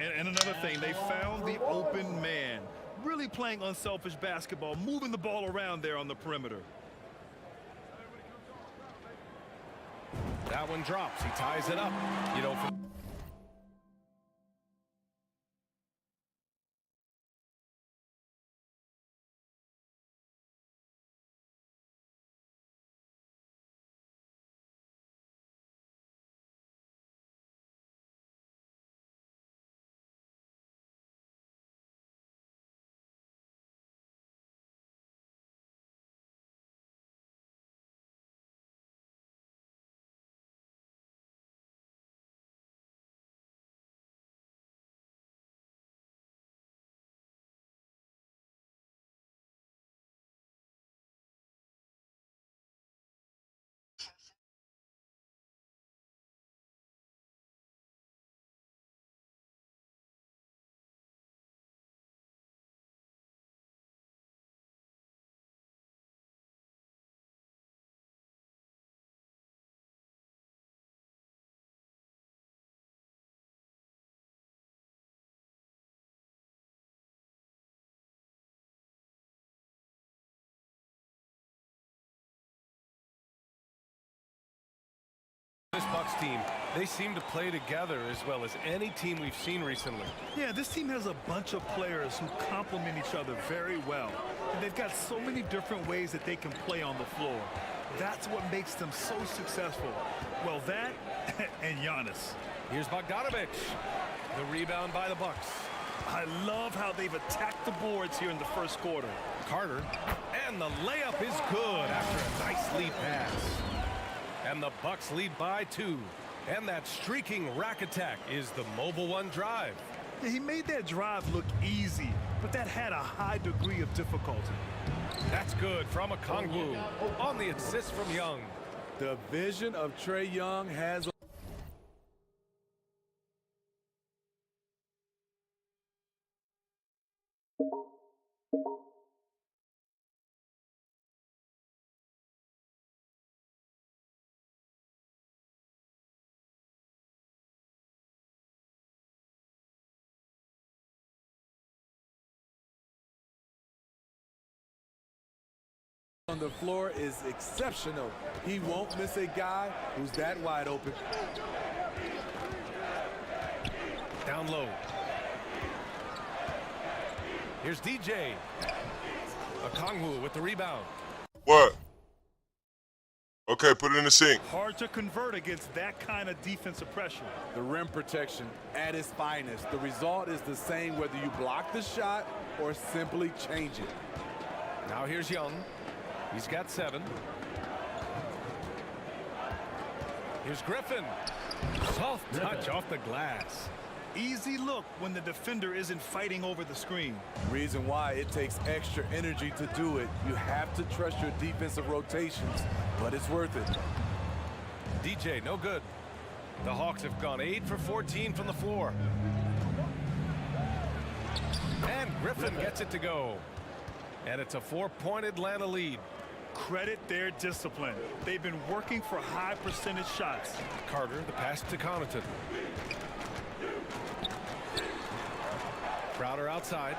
And another thing, they found the open man. Really playing unselfish basketball, moving the ball around there on the perimeter. That one drops. He ties it up. You know, team. They seem to play together as well as any team we've seen recently. Yeah, this team has a bunch of players who complement each other very well. And they've got so many different ways that they can play on the floor. That's what makes them so successful. Well, that and Giannis. Here's Bogdanovic. The rebound by the Bucks. I love how they've attacked the boards here in the first quarter. Carter. And the layup is good after a nice lead pass. And the Bucks lead by 2. And that streaking rack attack is the Mobile One drive. Yeah, he made that drive look easy, but that had a high degree of difficulty. That's good from Okongwu on the assist from Young. The vision of Trae Young has... on the floor is exceptional. He won't miss a guy who's that wide open. Down low. Here's DJ. Okongwu with the rebound. What? Okay, put it in the sink. Hard to convert against that kind of defensive pressure. The rim protection at its finest. The result is the same whether you block the shot or simply change it. Now here's Young. He's got 7. Here's Griffin. Soft touch off the glass. Easy look when the defender isn't fighting over the screen. Reason why it takes extra energy to do it. You have to trust your defensive rotations, but it's worth it. DJ, no good. The Hawks have gone 8 for 14 from the floor. And Griffin gets it to go. And it's a 4-point Atlanta lead. Credit their discipline. They've been working for high percentage shots. Carter, the pass to Connaughton. Crowder outside.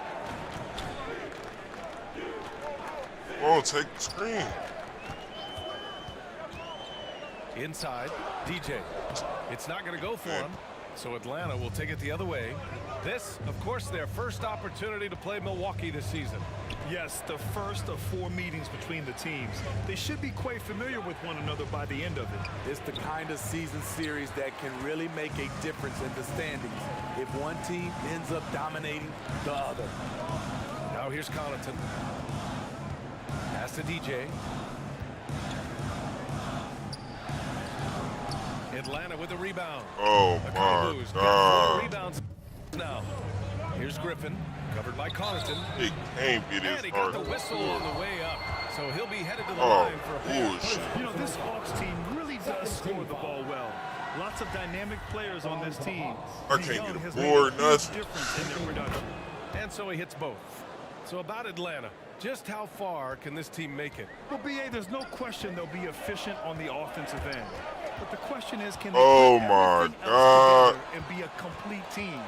Oh, take the screen. Inside, DJ. It's not going to go for him, so Atlanta will take it the other way. This, of course, their first opportunity to play Milwaukee this season. Yes, the first of 4 meetings between the teams. They should be quite familiar with one another by the end of it. It's the kind of season series that can really make a difference in the standings if one team ends up dominating the other. Now here's Connaughton. Pass to DJ. Atlanta with a rebound. Oh, my Okongwu's got God. 4 rebounds now. Here's Griffin, covered by Connaughton. It can't be this And he hard. got the whistle on the way up, so he'll be headed to the Oh, line for a pass. bullshit. You know, this Hawks team really does score the ball well. Lots of dynamic players on this team. I And can't Young get a has board, made a huge nothing. difference in their production. And so he hits both. So about Atlanta, just how far can this team make it? Well, BA, there's no question they'll be efficient on the offensive end. But the question is, can they Oh, put my everything else God. together and be a complete team?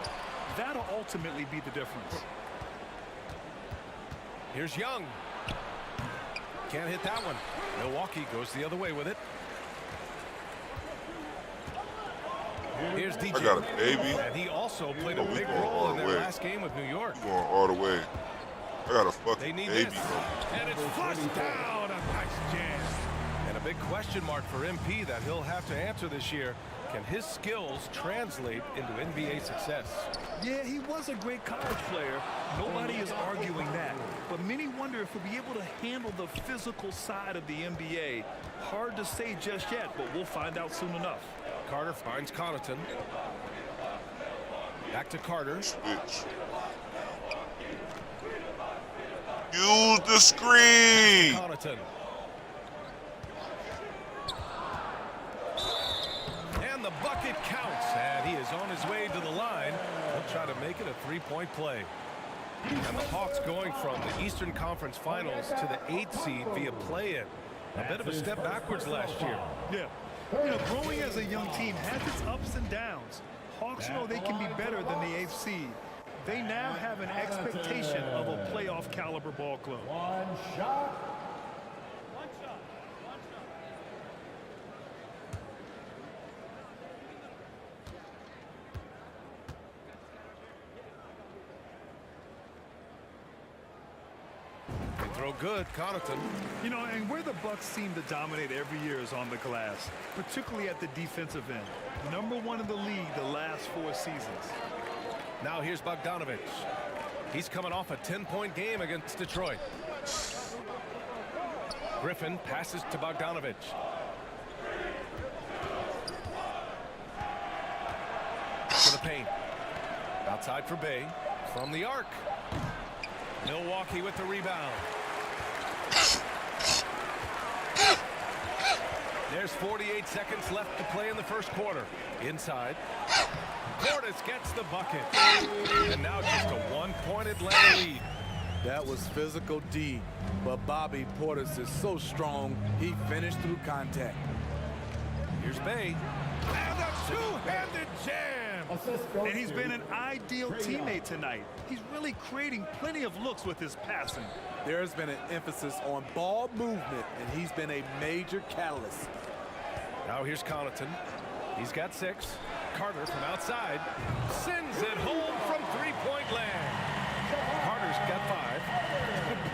That'll ultimately be the difference. Here's Young. Can't hit that one. Milwaukee goes the other way with it. Here's DJ. I got a baby. And he also played a Oh, we big going role all in the their way. last game with New York. We going all the way. I got a They fucking need baby. this. And it's flushed down. A nice jam. And a big question mark for MP that he'll have to answer this year. Can his skills translate into NBA success? Yeah, he was a great college player. Nobody is arguing that. But many wonder if he'll be able to handle the physical side of the NBA. Hard to say just yet, but we'll find out soon enough. Carter finds Connaughton. Back to Carter. Switch. Use the screen. Connaughton. And the bucket counts, and he is on his way to the line. He'll try to make it a 3-point play. And the Hawks going from the Eastern Conference Finals to the 8th seed via play-in. A bit of a step backwards last year. Yeah. You know, growing as a young team has its ups and downs. Hawks know they can be better than the 8th seed. They now have an expectation of a playoff caliber ball club. One shot. No good, Connaughton. You know, and where the Bucks seem to dominate every year is on the glass, particularly at the defensive end. #1 in the league the last 4 seasons. Now here's Bogdanovich. He's coming off a 10-point game against Detroit. Griffin passes to Bogdanovich. To the paint. Outside for Bay. From the arc. Milwaukee with the rebound. There's 48 seconds left to play in the first quarter. Inside. Portis gets the bucket. And now just a one-point Atlanta lead. That was physical D, but Bobby Portis is so strong, he finished through contact. Here's Bay. And a two-handed jam! And he's been an ideal teammate tonight. He's really creating plenty of looks with his passing. There's been an emphasis on ball movement, and he's been a major catalyst. Now here's Connaughton. He's got 6. Carter from outside sends it home from three-point land. Carter's got 5.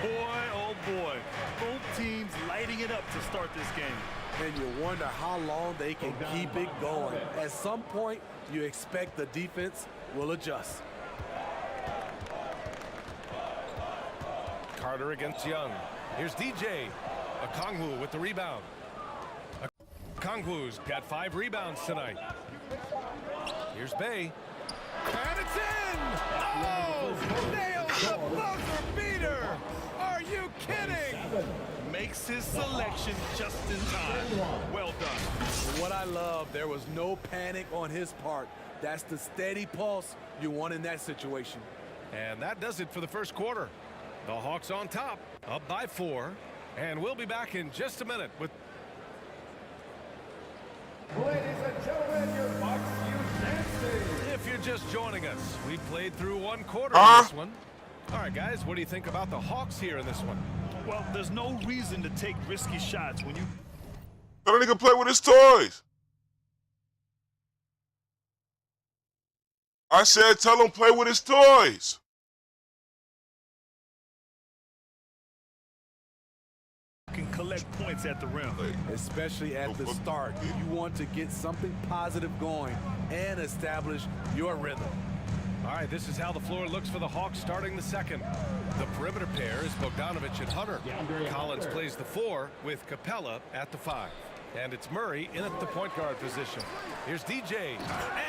Boy, oh boy. Both teams lighting it up to start this game. And you wonder how long they can keep it going. At some point, you expect the defense will adjust. Carter against Young. Here's DJ. Okongwu with the rebound. Okongwu's got 5 rebounds tonight. Here's Bay. And it's in! Oh! Nails the buzzer beater! Are you kidding? Makes his selection just in time. Well done. What I love, there was no panic on his part. That's the steady pulse you want in that situation. And that does it for the first quarter. The Hawks on top, up by 4. And we'll be back in just a minute with... Ladies and gentlemen, your Bucks U-Dancing. If you're just joining us, we played through one quarter of this one. All right, guys, what do you think about the Hawks here in this one? Well, there's no reason to take risky shots when you... That nigga play with his toys. I said tell him play with his toys. can collect points at the rim. Especially at the start. You want to get something positive going and establish your rhythm. All right, this is how the floor looks for the Hawks starting the second. The perimeter pair is Bogdanovich and Hunter. Collins plays the 4 with Capella at the 5. And it's Murray in at the point guard position. Here's DJ,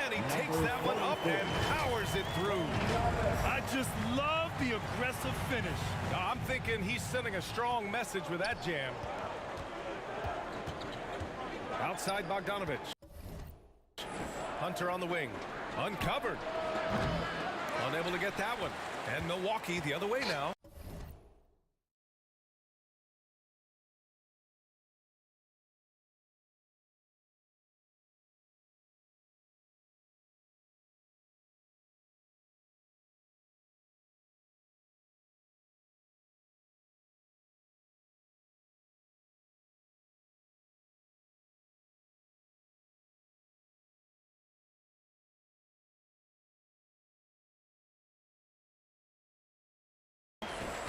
and he takes that one up and powers it through. I just love the aggressive finish. I'm thinking he's sending a strong message with that jam. Outside Bogdanovich. Hunter on the wing, uncovered. Unable to get that one. And Milwaukee the other way now.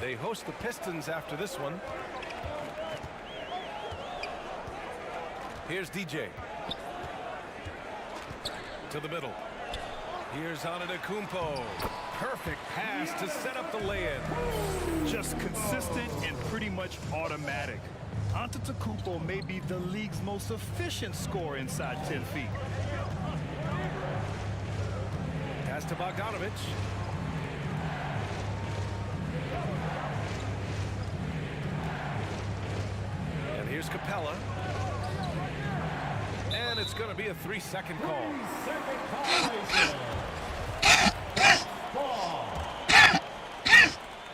They host the Pistons after this one. Here's DJ. To the middle. Here's Antetokounmpo. Perfect pass to set up the lay-in. Just consistent and pretty much automatic. Antetokounmpo may be the league's most efficient scorer inside 10 feet. Pass to Bogdanovich. Here's Capella. And it's going to be a 3-second call.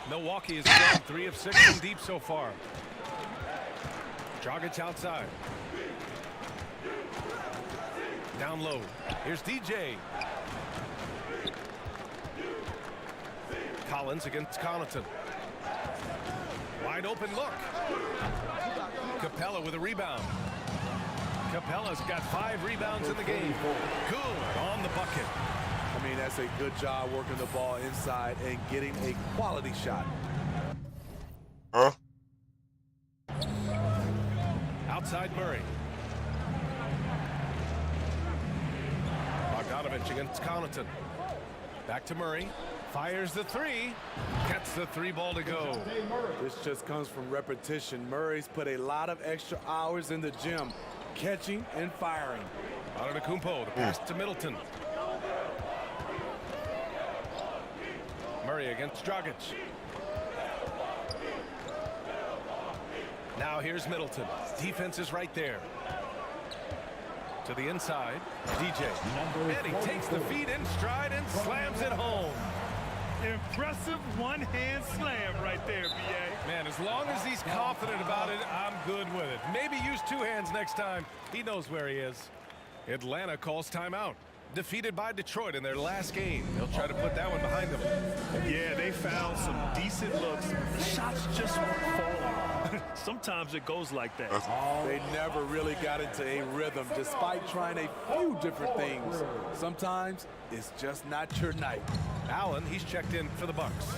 Milwaukee has gone 3 of 6 from deep so far. Dragic outside. Down low. Here's DJ. Collins against Connaughton. Wide open look. Capella with a rebound. Capella's got 5 rebounds in the game. Good on the bucket. I mean, that's a good job working the ball inside and getting a quality shot. Huh? Bogdanovich against Connaughton. Back to Murray. Fires the three. Gets the three ball to go. This just comes from repetition. Murray's put a lot of extra hours in the gym, catching and firing. Antetokounmpo, the pass to Middleton. Murray against Dragic. Now here's Middleton. Defense is right there. To the inside, DJ. And he takes the feed in stride and slams it home. Impressive one-hand slam right there, B.A. Man, as long as he's confident about it, I'm good with it. Maybe use two hands next time. He knows where he is. Atlanta calls timeout. Defeated by Detroit in their last game. They'll try to put that one behind them. Yeah, they found some decent looks. The shots just weren't falling. Sometimes it goes like that. They never really got into a rhythm despite trying a few different things. Sometimes it's just not your night. Allen, he's checked in for the Bucks.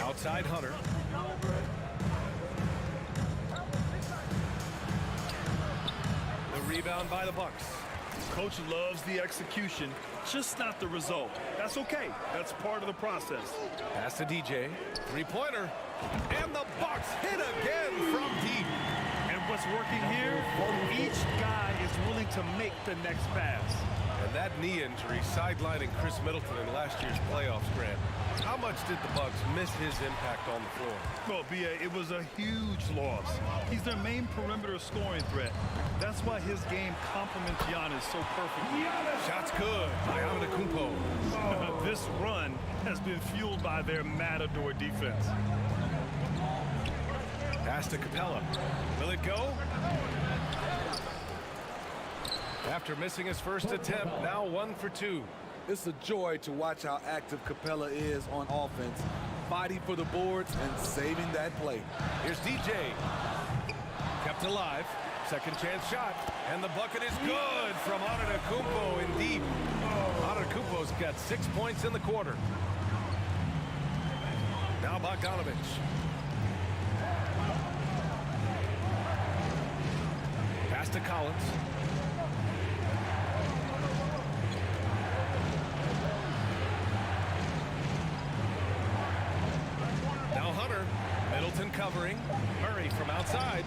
Outside Hunter. The rebound by the Bucks. Coach loves the execution, just not the result. That's okay. That's part of the process. Pass to DJ. Three-pointer. And the Bucks hit again from deep. And what's working here, each guy is willing to make the next pass. And that knee injury sidelining Chris Middleton in last year's playoffs, Grant. How much did the Bucks miss his impact on the floor? Well, B.A., it was a huge loss. He's their main perimeter scoring threat. That's why his game complements Giannis so perfectly. Shots good by Antetokounmpo. This run has been fueled by their matador defense. Pass to Capella. Will it go? After missing his first attempt, now 1 for 2. It's a joy to watch how active Capella is on offense, fighting for the boards and saving that play. Here's DJ. Kept alive. Second chance shot. And the bucket is good from Antetokounmpo in deep. Antetokounmpo's got 6 points in the quarter. Now Bogdanovich. Pass to Collins. Now Hunter. Middleton covering. Murray from outside.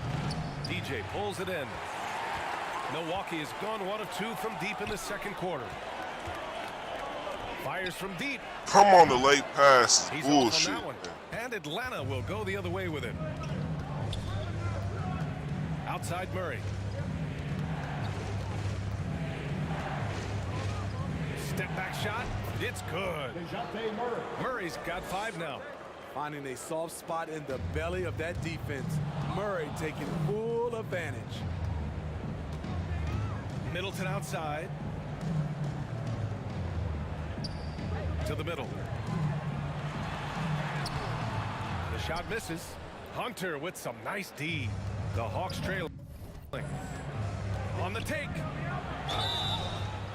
DJ pulls it in. Milwaukee has gone 1 of 2 from deep in the second quarter. Fires from deep. Come on, the late pass. He's Bullshit. off on that one. And Atlanta will go the other way with it. Outside Murray. Step back shot. It's good. Murray's got 5 now. Finding a soft spot in the belly of that defense. Murray taking full advantage. Middleton outside. To the middle. The shot misses. Hunter with some nice D. The Hawks trailing. On the take.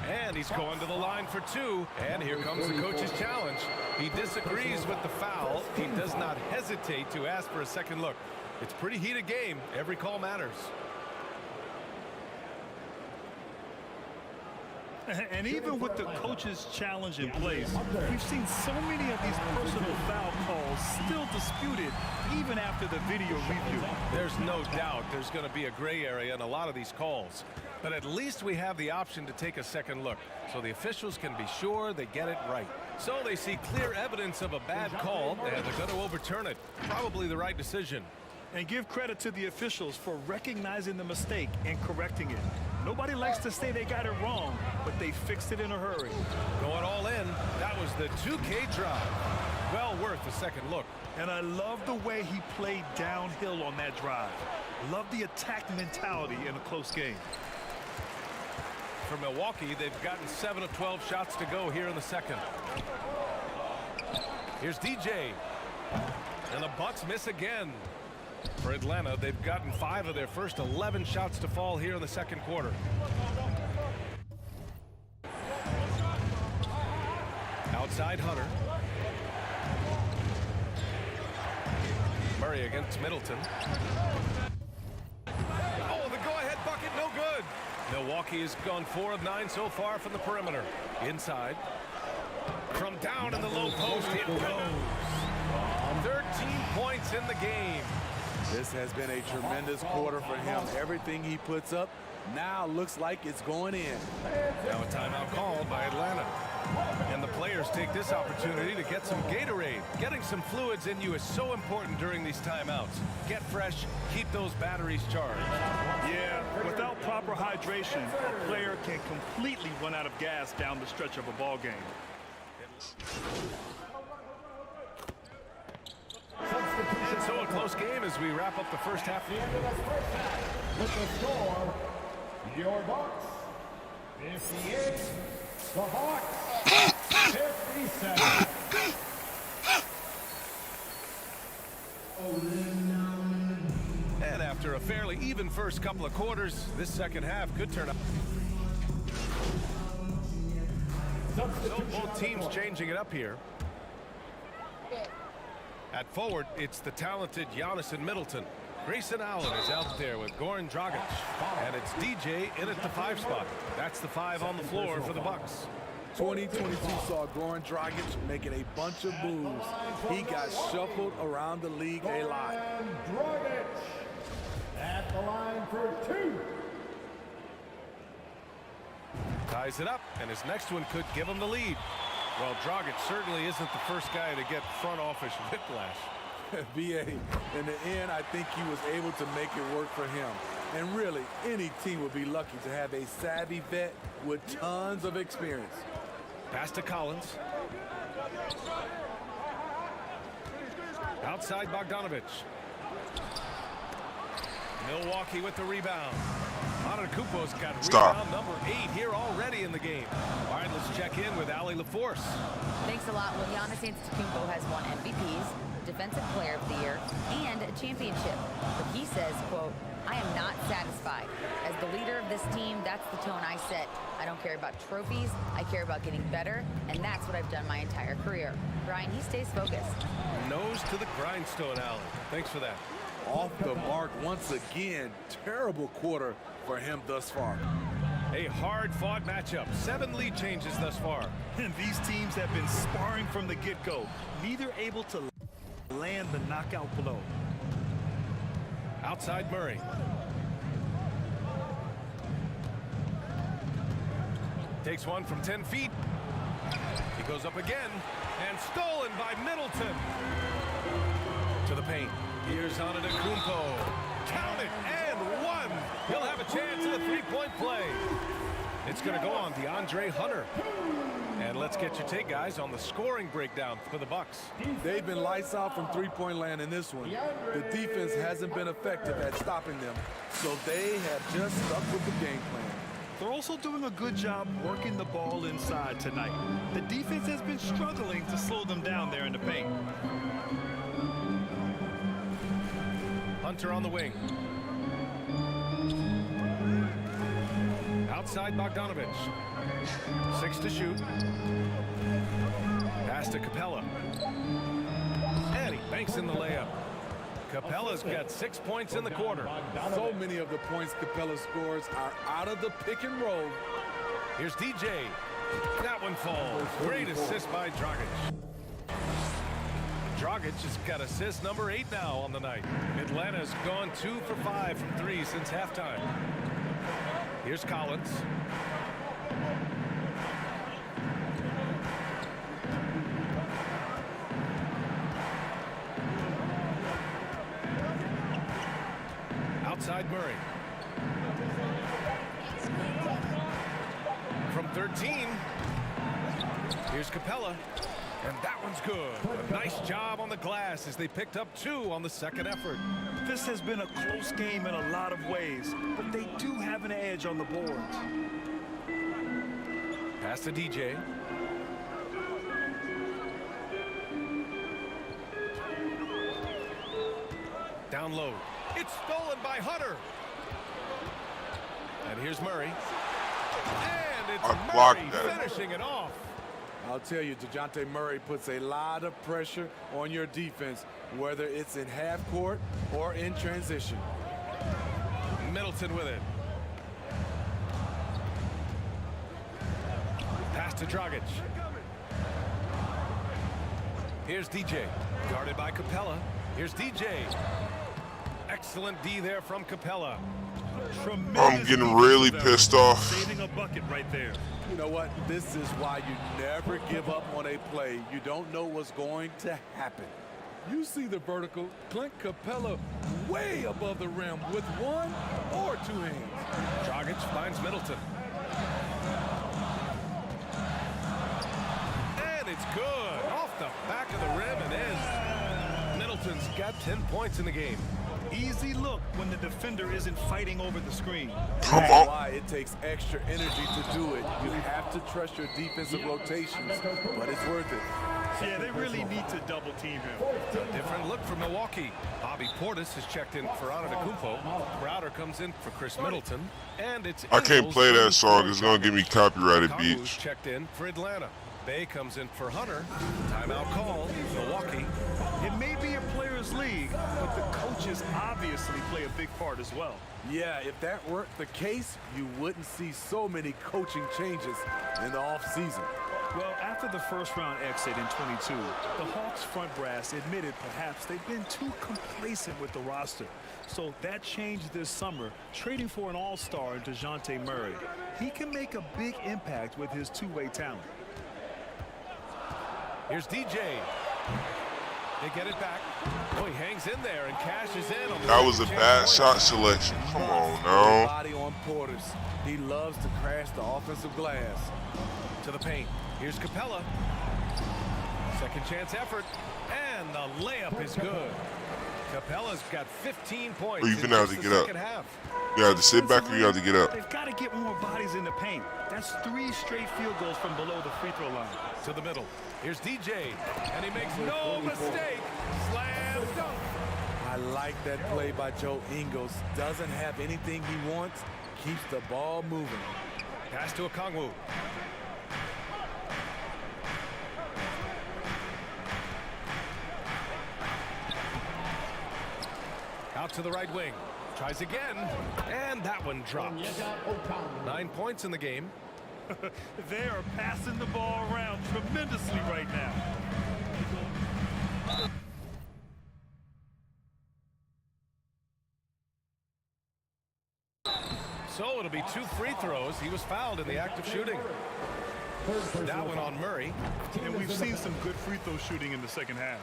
And he's going to the line for 2. And here comes the coach's challenge. He disagrees with the foul. He does not hesitate to ask for a second look. It's a pretty heated game. Every call matters. And even with the coach's challenge in place, we've seen so many of these personal foul calls still disputed even after the video review. There's no doubt there's going to be a gray area in a lot of these calls. But at least we have the option to take a second look, so the officials can be sure they get it right. So they see clear evidence of a bad call, and they're going to overturn it. Probably the right decision. And give credit to the officials for recognizing the mistake and correcting it. Nobody likes to say they got it wrong, but they fixed it in a hurry. Going all in, that was the 2K drive. Well worth a second look. And I love the way he played downhill on that drive. Love the attack mentality in a close game. For Milwaukee, they've gotten 7 of 12 shots to go here in the second. Here's DJ. And the Bucks miss again. For Atlanta, they've gotten 5 of their first 11 shots to fall here in the second quarter. Outside Hunter. Murray against Middleton. Oh, the go-ahead bucket, no good. Milwaukee has gone 4 of 9 so far from the perimeter. Inside. From down in the low post, it goes. 13 points in the game. This has been a tremendous quarter for him. Everything he puts up now looks like it's going in. Now a timeout called by Atlanta. And the players take this opportunity to get some Gatorade. Getting some fluids in you is so important during these timeouts. Get fresh, keep those batteries charged. Yeah, without proper hydration, a player can completely run out of gas down the stretch of a ball game. And so a close game as we wrap up the first half. With the score, your Bucks 58, the Hawks 57. And after a fairly even first couple of quarters, this second half could turn up. So both teams changing it up here. At forward, it's the talented Giannis and Middleton. Grayson Allen is out there with Goran Dragic. And it's DJ in at the 5 spot. That's the 5 on the floor for the Bucks. 2022 saw Goran Dragic making a bunch of moves. He got shuffled around the league a lot. Dragic at the line for 2. Ties it up, and his next one could give him the lead. Well, Dragic certainly isn't the first guy to get front office whiplash. BA, in the end, I think he was able to make it work for him. And really, any team would be lucky to have a savvy vet with tons of experience. Pass to Collins. Outside Bogdanovich. Milwaukee with the rebound. Antetokounmpo's got rebound number 8 here already in the game. All right, let's check in with Allie LaForce. Thanks a lot. Well, Giannis Antetokounmpo has won MVPs, Defensive Player of the Year, and a championship. But he says, quote, I am not satisfied. As the leader of this team, that's the tone I set. I don't care about trophies. I care about getting better, and that's what I've done my entire career. Brian, he stays focused. Nose to the grindstone, Allie. Thanks for that. Off the mark once again. Terrible quarter for him thus far. A hard-fought matchup. 7 lead changes thus far. And these teams have been sparring from the get-go. Neither able to land the knockout blow. Outside Murray. Takes one from 10 feet. He goes up again. And stolen by Middleton. To the paint. Here's Antetokounmpo. Count it, and 1. He'll have a chance at a 3-point play. It's going to go on DeAndre Hunter. And let's get your take, guys, on the scoring breakdown for the Bucks. They've been lights out from three-point land in this one. The defense hasn't been effective at stopping them, so they have just stuck with the game plan. They're also doing a good job working the ball inside tonight. The defense has been struggling to slow them down there in the paint. Hunter on the wing. Outside Bogdanovich. 6 to shoot. Pass to Capella. And he banks in the layup. Capella's got 6 points in the quarter. So many of the points Capella scores are out of the pick and roll. Here's DJ. That one falls. Great assist by Dragic. Dragic has got assist number 8 now on the night. Atlanta's gone 2 for 5 from 3 since halftime. Here's Collins. Outside Murray. From 13. Here's Capella. And that one's good. A nice job on the glass as they picked up 2 on the second effort. This has been a close game in a lot of ways, but they do have an edge on the boards. Pass to DJ. Down low. It's stolen by Hunter. And here's Murray. And it's Murray finishing it off. I'll tell you, DeJounte Murray puts a lot of pressure on your defense, whether it's in half court or in transition. Middleton with it. Pass to Dragic. Here's DJ. Guarded by Capella. Here's DJ. Excellent D there from Capella. I'm getting really pissed off. Saving a bucket right there. You know what? This is why you never give up on a play. You don't know what's going to happen. You see the vertical. Clint Capella way above the rim with one or two hands. Dragic finds Middleton. And it's good. Off the back of the rim and in. Middleton's got 10 points in the game. Easy look when the defender isn't fighting over the screen. Come on. That's why it takes extra energy to do it. You have to trust your defensive rotations, but it's worth it. Yeah, they really need to double team him. A different look for Milwaukee. Bobby Portis has checked in for Antetokounmpo. Crowder comes in for Chris Middleton. And it's I can't play that song. It's going to give me copyrighted Kongu's beats. checked in for Atlanta. Bay comes in for Hunter. Timeout call. Milwaukee. It may be a players' league, but the coaches obviously play a big part as well. Yeah, if that weren't the case, you wouldn't see so many coaching changes in the offseason. Well, after the first-round exit in 22, the Hawks front brass admitted perhaps they've been too complacent with the roster. So that changed this summer, trading for an all-star in DeJounte Murray. He can make a big impact with his two-way talent. Here's DJ. They get it back. Oh, he hangs in there and cashes in. On the That was a bad shot selection. Come on now. Body on Portis. He loves to crash the offensive glass. To the paint. Here's Capella. Second chance effort. And the layup is good. Capella's got 15 points. Or you finna have to get up. Half. You have to sit back or you have to get up. They've got to get more bodies in the paint. That's 3 straight field goals from below the free throw line. To the middle. Here's DJ. And he makes no mistake. Slam dunk. I like that play by Joe Ingles. Doesn't have anything he wants. Keeps the ball moving. Pass to Okongwu. Out to the right wing. Tries again. And that one drops. 9 points in the game. They are passing the ball around tremendously right now. So it'll be 2 free throws. He was fouled in the act of shooting. That one on Murray. And we've seen some good free throw shooting in the second half.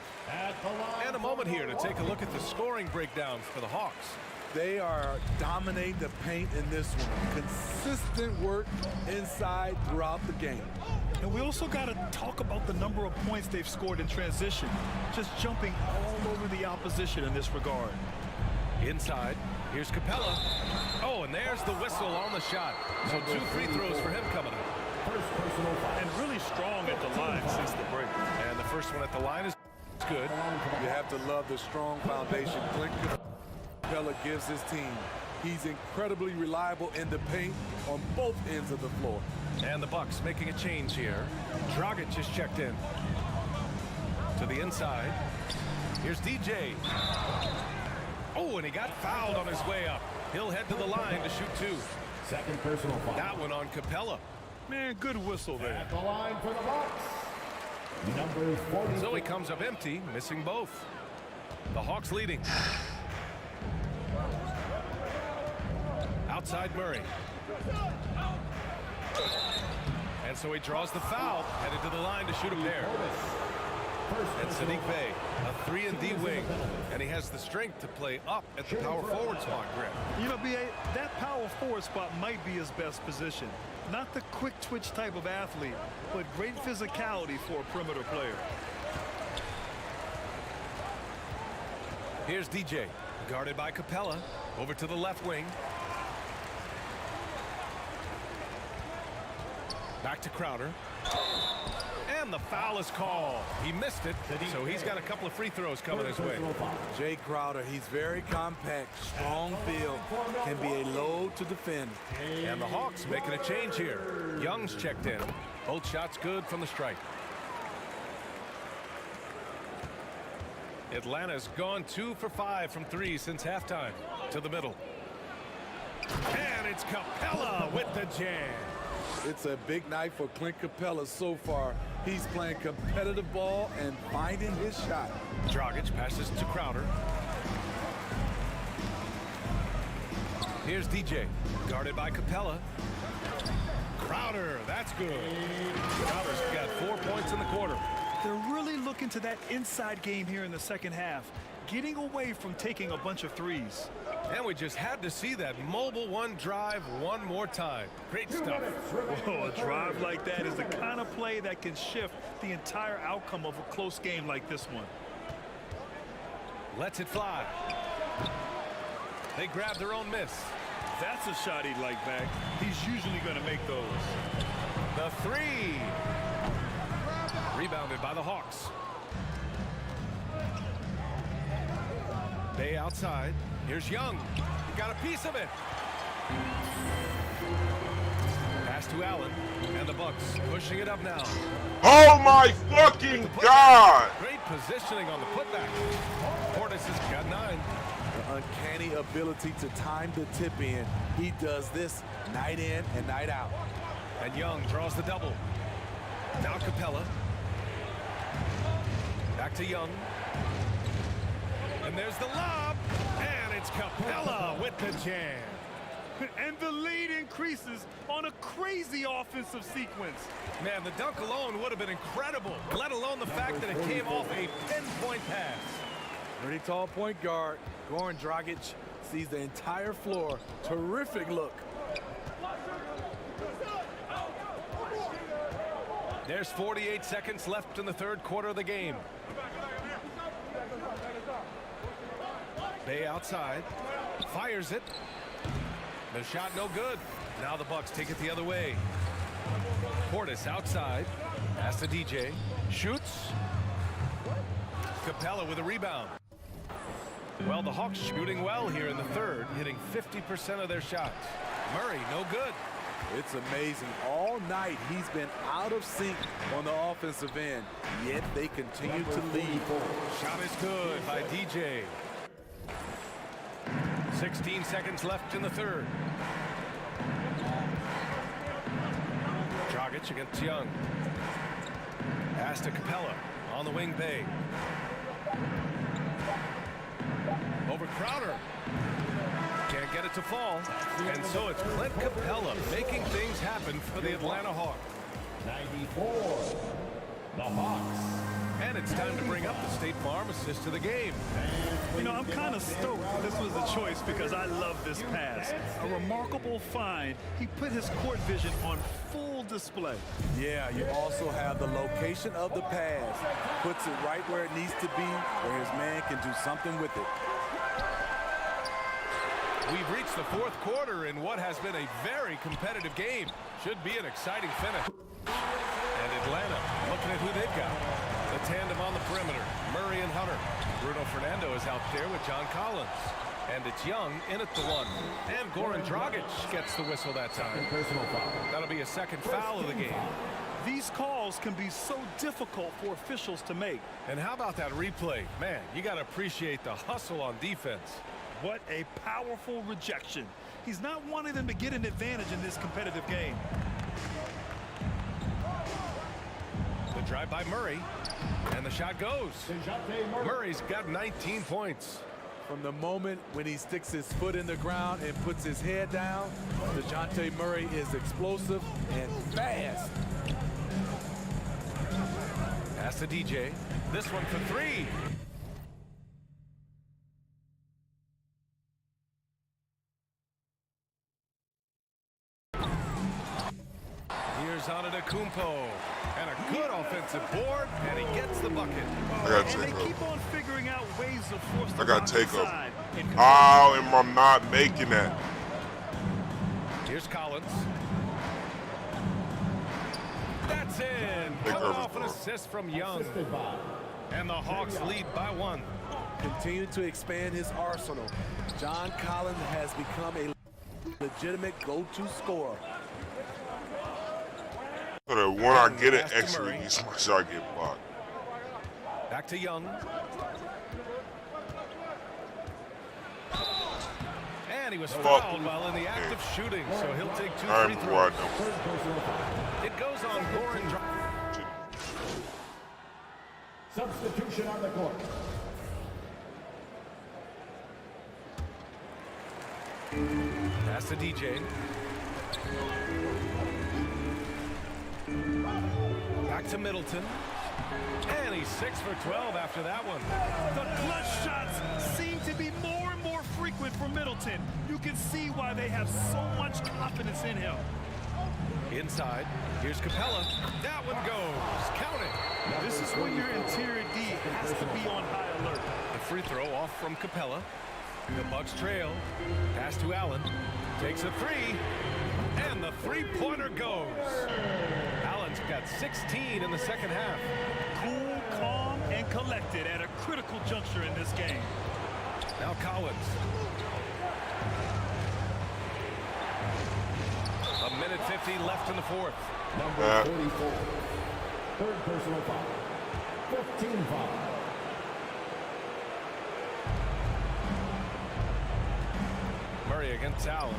And a moment here to take a look at the scoring breakdown for the Hawks. They are dominating the paint in this one. Consistent work inside throughout the game. And we also got to talk about the number of points they've scored in transition. Just jumping all over the opposition in this regard. Inside, here's Capella. Oh, and there's the whistle on the shot. So 2 free throws for him coming up. And really strong at the line since the break. And the first one at the line is good. You have to love the strong foundation Clint Capella gives his team. He's incredibly reliable in the paint on both ends of the floor. And the Bucks making a change here. Dragic just checked in. To the inside. Here's DJ. Oh, and he got fouled on his way up. He'll head to the line to shoot 2. Second personal foul. That one on Capella. Man, good whistle there. At the line for the Bucks. Number 40. So he comes up empty, missing both. The Hawks leading. Outside Murray. And so he draws the foul, headed to the line to shoot a pair. And Sadiq Bey, a 3-and-D wing, and he has the strength to play up at the power forward spot, Grinf. You know, B.A., that power forward spot might be his best position. Not the quick twitch type of athlete, but great physicality for a perimeter player. Here's DJ, guarded by Capella, over to the left wing. Back to Crowder. And the foul is called. He missed it, so he's got a couple of free throws coming his way. Jay Crowder, he's very compact, strong field, can be a load to defend. And the Hawks making a change here. Young's checked in. Both shots good from the stripe. Atlanta's gone 2 for 5 from 3 since halftime. To the middle. And it's Capella with the jam. It's a big night for Clint Capella so far. He's playing competitive ball and finding his shot. Dragic passes to Crowder. Here's DJ, guarded by Capella. Crowder, that's good. Crowder's got 4 points in the quarter. They're really looking to that inside game here in the second half, getting away from taking a bunch of threes. And we just had to see that mobile one drive one more time. Great stuff. Whoa, a drive like that is the kind of play that can shift the entire outcome of a close game like this one. Lets it fly. They grab their own miss. That's a shot he'd like back. He's usually going to make those. The three. Rebounded by the Hawks. Bay outside. Here's Young. He got a piece of it. Pass to Allen. And the Bucks pushing it up now. Oh my fucking God! Great positioning on the putback. Portis has got 9. The uncanny ability to time the tip in. He does this night in and night out. And Young draws the double. Now Capella. Back to Young. And there's the lob. And it's Capella with the jam. And the lead increases on a crazy offensive sequence. Man, the dunk alone would have been incredible, let alone the fact that it came off a pinpoint pass. Pretty tall point guard. Goran Dragic sees the entire floor. Terrific look. There's 48 seconds left in the third quarter of the game. Bay outside, fires it. The shot no good. Now the Bucks take it the other way. Portis outside, pass to DJ, shoots. Capella with a rebound. Well, the Hawks shooting well here in the third, hitting 50% of their shots. Murray, no good. It's amazing. All night he's been out of sync on the offensive end, yet they continue to lead. Shot is good by DJ. 16 seconds left in the third. Dragic against Young. Pass to Capella on the wing. Bay. Over Crowder. Can't get it to fall. And so it's Clint Capella making things happen for the Atlanta Hawks. 94, the Hawks. And it's time to bring up the State Farm assist to the game. You know, I'm kind of stoked this was a choice because I love this pass. A remarkable find. He put his court vision on full display. Yeah, you also have the location of the pass. Puts it right where it needs to be, where his man can do something with it. We've reached the fourth quarter in what has been a very competitive game. Should be an exciting finish. And Atlanta looking at who they've got. The tandem on the perimeter, Murray and Hunter. Bruno Fernando is out there with John Collins. And it's Young in at the one. And Goran Dragic gets the whistle that time. That'll be a second foul of the game. These calls can be so difficult for officials to make. And how about that replay? Man, you got to appreciate the hustle on defense. What a powerful rejection. He's not wanting them to get an advantage in this competitive game. The drive by Murray, and the shot goes. Murray's got 19 points. From the moment when he sticks his foot in the ground and puts his head down, DeJounte Murray is explosive and fast. Pass to DJ. This one for three. Here's Antetokounmpo. And a good offensive board, and he gets the bucket. I gotta take up. How am I not making that? Here's Collins. That's in. Coming off an assist from Young. And the Hawks lead by 1. Continue to expand his arsenal. John Collins has become a legitimate go-to scorer. So that when I get an extra release, my shot get blocked. Back to Young. And And he was Fuck. fouled while in the act of shooting, so he'll take 2 I'm free throws. right. It goes on Goran Dragic. Substitution on the court. Pass to DJ. Back to Middleton. And he's 6 for 12 after that one. The clutch shots seem to be more and more frequent for Middleton. You can see why they have so much confidence in him. Inside, here's Capella. That one goes. Count it. This is when your interior D has to be on high alert. The free throw off from Capella. The Bucks trail. Pass to Allen. Takes a three. And the three-pointer goes. Allen's got 16 in the second half. Cool, calm, and collected at a critical juncture in this game. Now Collins. A minute 50 left in the fourth. Number 44. Third personal foul. 15 foul. Murray against Allen.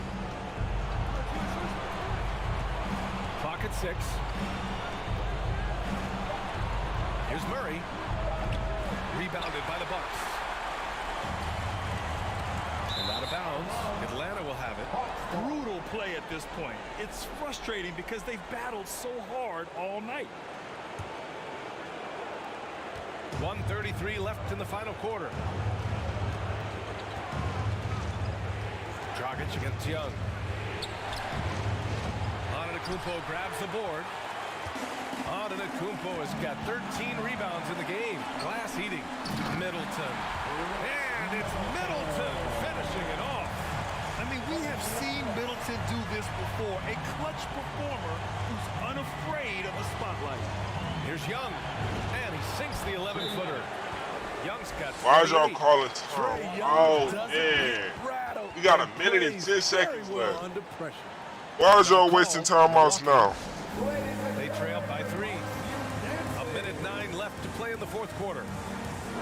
Clock at 6. Here's Murray. Rebounded by the Bucks. And out of bounds. Atlanta will have it. Brutal play at this point. It's frustrating because they've battled so hard all night. 1:33 left in the final quarter. Dragic against Young. Antetokounmpo grabs the board. Antetokounmpo has got 13 rebounds in the game. Glass eating. Middleton. And it's Middleton finishing it off. I mean, we have seen Middleton do this before. A clutch performer who's unafraid of the spotlight. Here's Young. And he sinks the 11-footer. Young's got 28. Why is y'all calling time? Oh, yeah. We got a minute and 10 seconds left. Why is y'all wasting timeouts now? They trail by 3. A minute 9 left to play in the fourth quarter.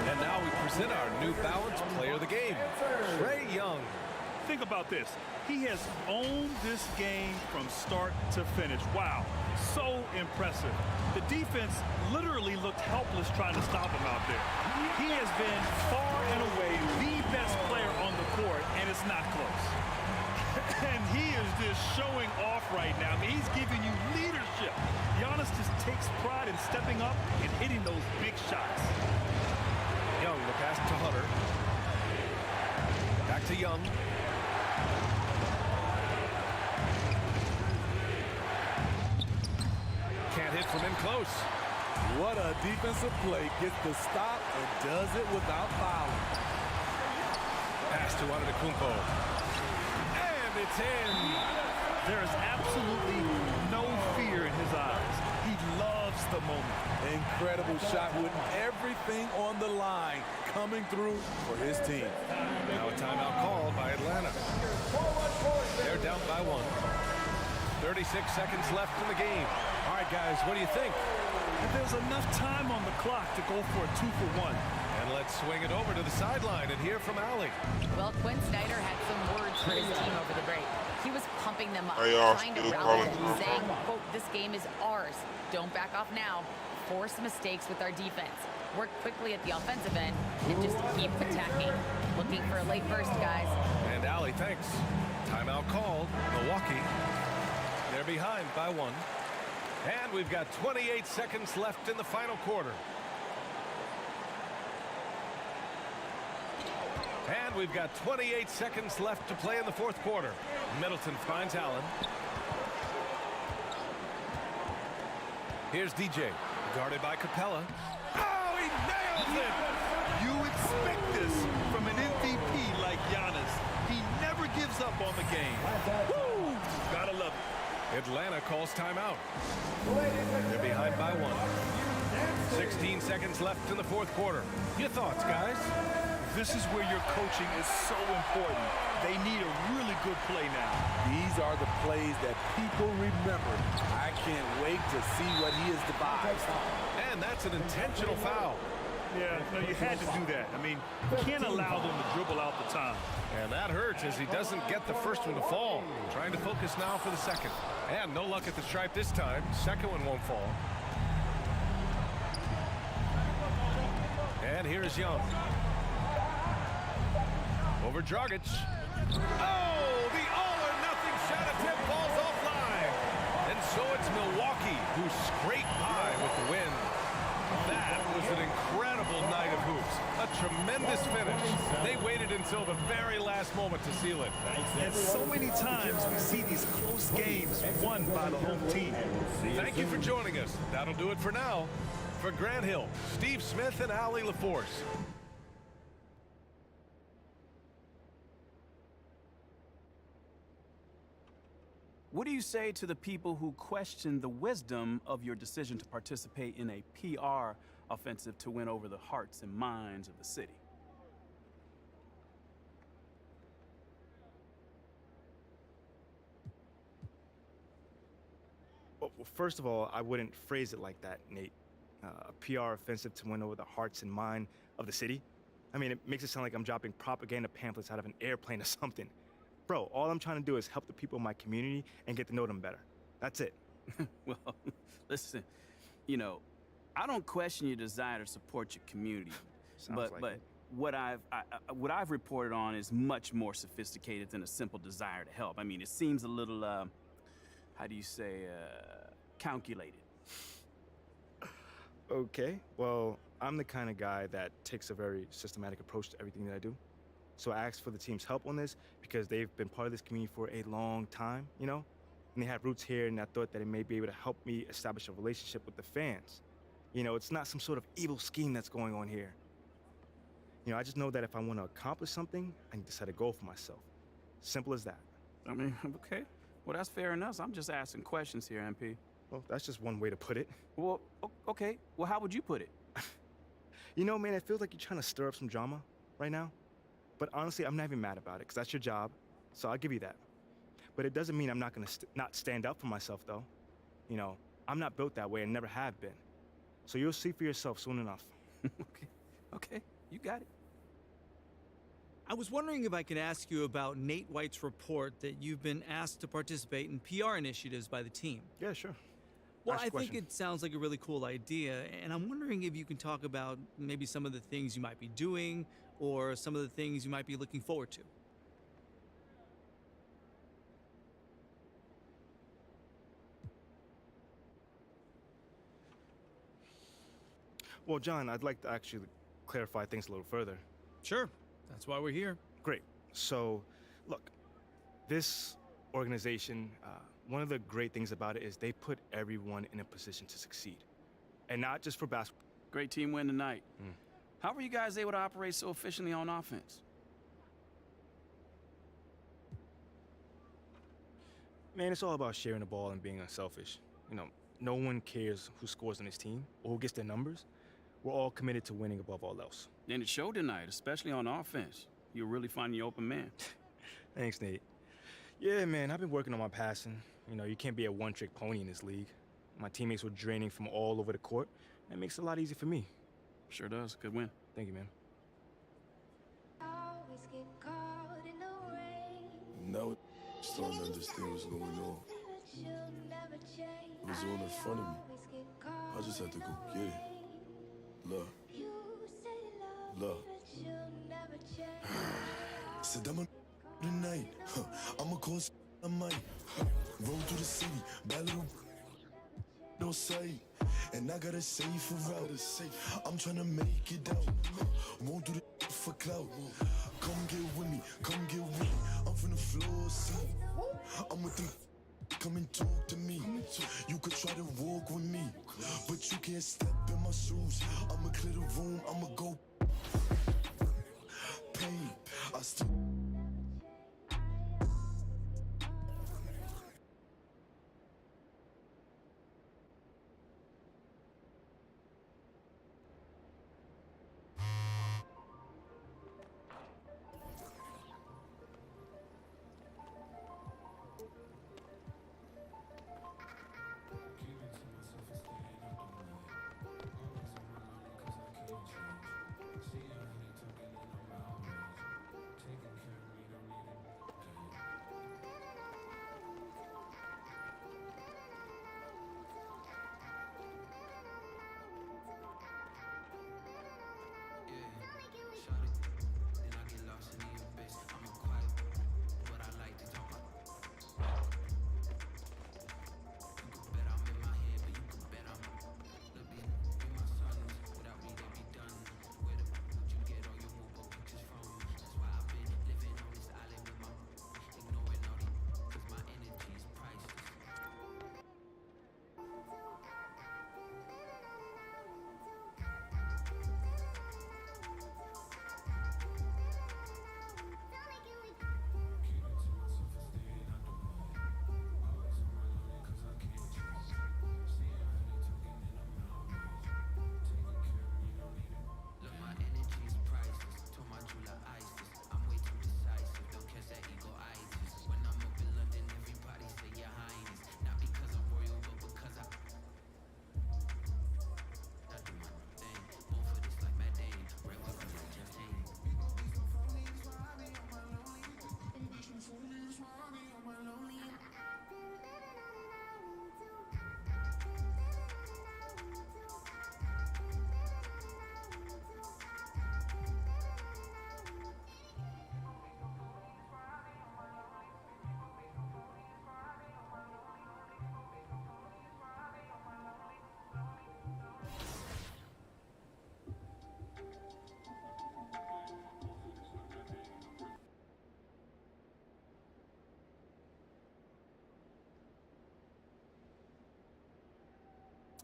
And now we present our new balanced player of the game, Trae Young. Think about this. He has owned this game from start to finish. Wow, so impressive. The defense literally looked helpless trying to stop him out there. He has been far and away the best player on the court, and it's not close. And he is just showing off right now. I mean, he's giving you leadership. Giannis just takes pride in stepping up and hitting those big shots. Young, the pass to Hunter. Back to Young. Can't hit from in close. What a defensive play. Gets the stop and does it without fouling. Pass to Antetokounmpo. And it's in. There is absolutely no fear in his eyes. He loves the moment. Incredible shot with everything on the line coming through for his team. Now a timeout called by Atlanta. They're down by 1. 36 seconds left in the game. All right, guys, what do you think? There's enough time on the clock to go for a 2-for-1. And let's swing it over to the sideline and hear from Allie. Well, Quinn Snyder had some words for his team over the break. He was pumping them up, Hey, y'all trying to still rally calling them, through? saying, quote, this game is ours. Don't back off now. Force mistakes with our defense. Work quickly at the offensive end and just keep attacking. Looking for a late burst, guys. And Allie, thanks. Timeout called. Milwaukee. They're behind by 1. And we've got 28 seconds left in the final quarter. And we've got 28 seconds left to play in the fourth quarter. Middleton finds Allen. Here's DJ, guarded by Capella. Oh, he nails it! You expect this from an MVP like Giannis. He never gives up on the game. Woo! Gotta love it. Atlanta calls timeout. They're behind by 1. 16 seconds left in the fourth quarter. Your thoughts, guys? This is where your coaching is so important. They need a really good play now. These are the plays that people remember. I can't wait to see what he has devised. And that's an intentional foul. Yeah, no, you had to do that. I mean, you can't allow them to dribble out the time. And that hurts as he doesn't get the first one to fall. Trying to focus now for the second. And no luck at the stripe this time. Second one won't fall. And here's Young. Over Dragic. Oh, the all-or-nothing shot attempt falls offline. And so it's Milwaukee who scrape by with the win. That was an incredible night of hoops. A tremendous finish. They waited until the very last moment to seal it. And so many times we see these close games won by the home team. Thank you for joining us. That'll do it for now. For Grant Hill, Steve Smith, and Ali LaForce. What do you say to the people who question the wisdom of your decision to participate in a PR offensive to win over the hearts and minds of the city? Well, first of all, I wouldn't phrase it like that, Nate. A PR offensive to win over the hearts and mind of the city? I mean, it makes it sound like I'm dropping propaganda pamphlets out of an airplane or something. Bro, all I'm trying to do is help the people in my community and get to know them better. That's it. Well, listen, you know, I don't question your desire to support your community, but what I've reported on is much more sophisticated than a simple desire to help. I mean, it seems a little, how do you say, calculated. Okay, well, I'm the kind of guy that takes a very systematic approach to everything that I do. So I asked for the team's help on this because they've been part of this community for a long time, you know? And they have roots here, and I thought that it may be able to help me establish a relationship with the fans. You know, it's not some sort of evil scheme that's going on here. You know, I just know that if I want to accomplish something, I need to set a goal for myself. Simple as that. I mean, okay. Well, that's fair enough. I'm just asking questions here, MP. Well, that's just one way to put it. Well, okay. Well, how would you put it? You know, man, it feels like you're trying to stir up some drama right now. But honestly, I'm not even mad about it, because that's your job, so I'll give you that. But it doesn't mean I'm not going to not stand up for myself, though. You know, I'm not built that way and never have been. So you'll see for yourself soon enough. Okay, you got it. I was wondering if I could ask you about Nate White's report that you've been asked to participate in PR initiatives by the team. Yeah, sure. Well, I think it sounds like a really cool idea, and I'm wondering if you can talk about maybe some of the things you might be doing or some of the things you might be looking forward to. Well, John, I'd like to actually clarify things a little further. Sure, that's why we're here. Great. So, look, this organization, one of the great things about it is they put everyone in a position to succeed. And not just for basketball. Great team win tonight. How were you guys able to operate so efficiently on offense? Man, it's all about sharing the ball and being unselfish. You know, no one cares who scores on this team or who gets their numbers. We're all committed to winning above all else. And it showed tonight, especially on offense. You're really finding your open man. Thanks, Nate. Yeah, man, I've been working on my passing. You know, you can't be a one-trick pony in this league. My teammates were draining from all over the court. That makes it a lot easier for me. Sure does. Good win. Thank you, man. No, just don't understand what's going on. It was all in front of me. I just had to go get it. Look. Look. Said I'm a tonight. I'ma cause I might. Roll through the city, bad little no sight. And I got a safer route. I'm tryna make it out. Won't do the for clout. Come get with me, come get with me. I'm from the floor seat. I'm with them. Come and talk to me. You could try to walk with me, but you can't step in my shoes. I'ma clear the room, I'ma go. Pain, I still.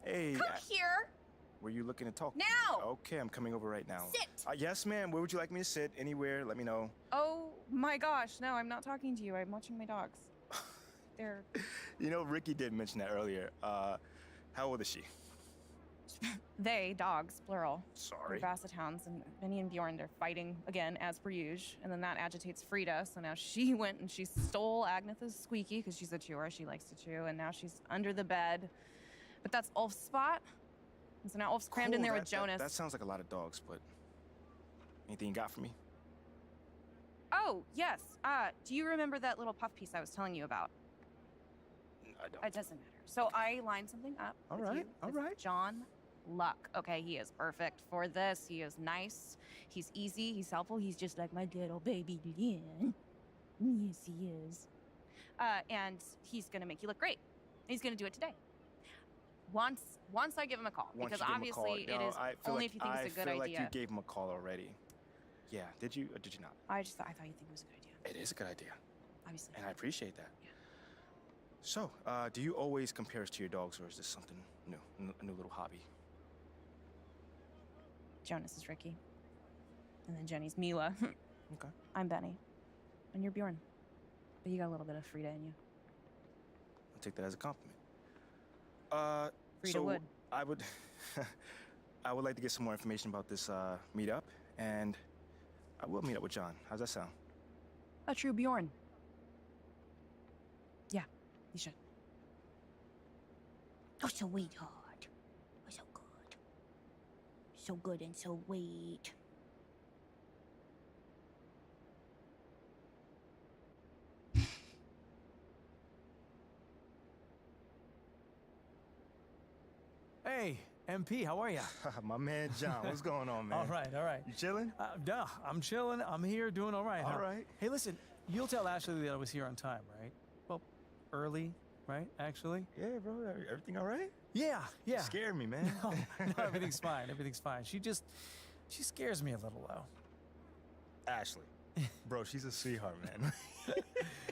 Hey. Come here. Were you looking to talk? Now! Okay, I'm coming over right now. Sit! Yes, ma'am. Where would you like me to sit? Anywhere, let me know. Oh my gosh, no, I'm not talking to you. I'm watching my dogs. They're... You know, Ricky did mention that earlier. How old is she? They, dogs, plural. Sorry. They're Basset Hounds, and Benny and Bjorn, they're fighting again, as per usual. And then that agitates Frida, so now she went and she stole Agnetha's squeaky, because she's a chewer, she likes to chew, and now she's under the bed. But that's Ulf's spot. And so now Ulf's crammed in there with Jonas. That sounds like a lot of dogs, but anything you got for me? Oh, yes. Do you remember that little puff piece I was telling you about? I don't. It doesn't matter. So I lined something up with John Luck. Okay, he is perfect for this. He is nice. He's easy. He's helpful. He's just like my little baby Lynn. Yes, he is. And he's gonna make you look great. He's gonna do it today. Once I give him a call, because obviously it is only if you think it's a good idea. I feel like you gave him a call already. Yeah, did you or did you not? I thought you think it was a good idea. It is a good idea. Obviously. And I appreciate that. Yeah. So, do you always compare us to your dogs, or is this something new, a new little hobby? Jonas is Ricky. And then Jenny's Mila. Okay. I'm Benny. And you're Bjorn. But you got a little bit of Frida in you. I'll take that as a compliment. Frida would. I would, I would like to get some more information about this meetup, and I will meet up with John. How's that sound? A true Bjorn. Yeah, you should. Oh, sweetheart. Oh, so good. So good and so sweet. Hey, MP, how are ya? My man John, what's going on, man? All right. You chilling? Yeah, I'm chilling. I'm here doing all right. All right. Hey, listen, you'll tell Ashley that I was here on time, right? Well, early, right, actually? Yeah, bro. Everything all right? Yeah. You scared me, man. No, everything's fine. Everything's fine. She scares me a little, though. Ashley. Bro, she's a sweetheart, man.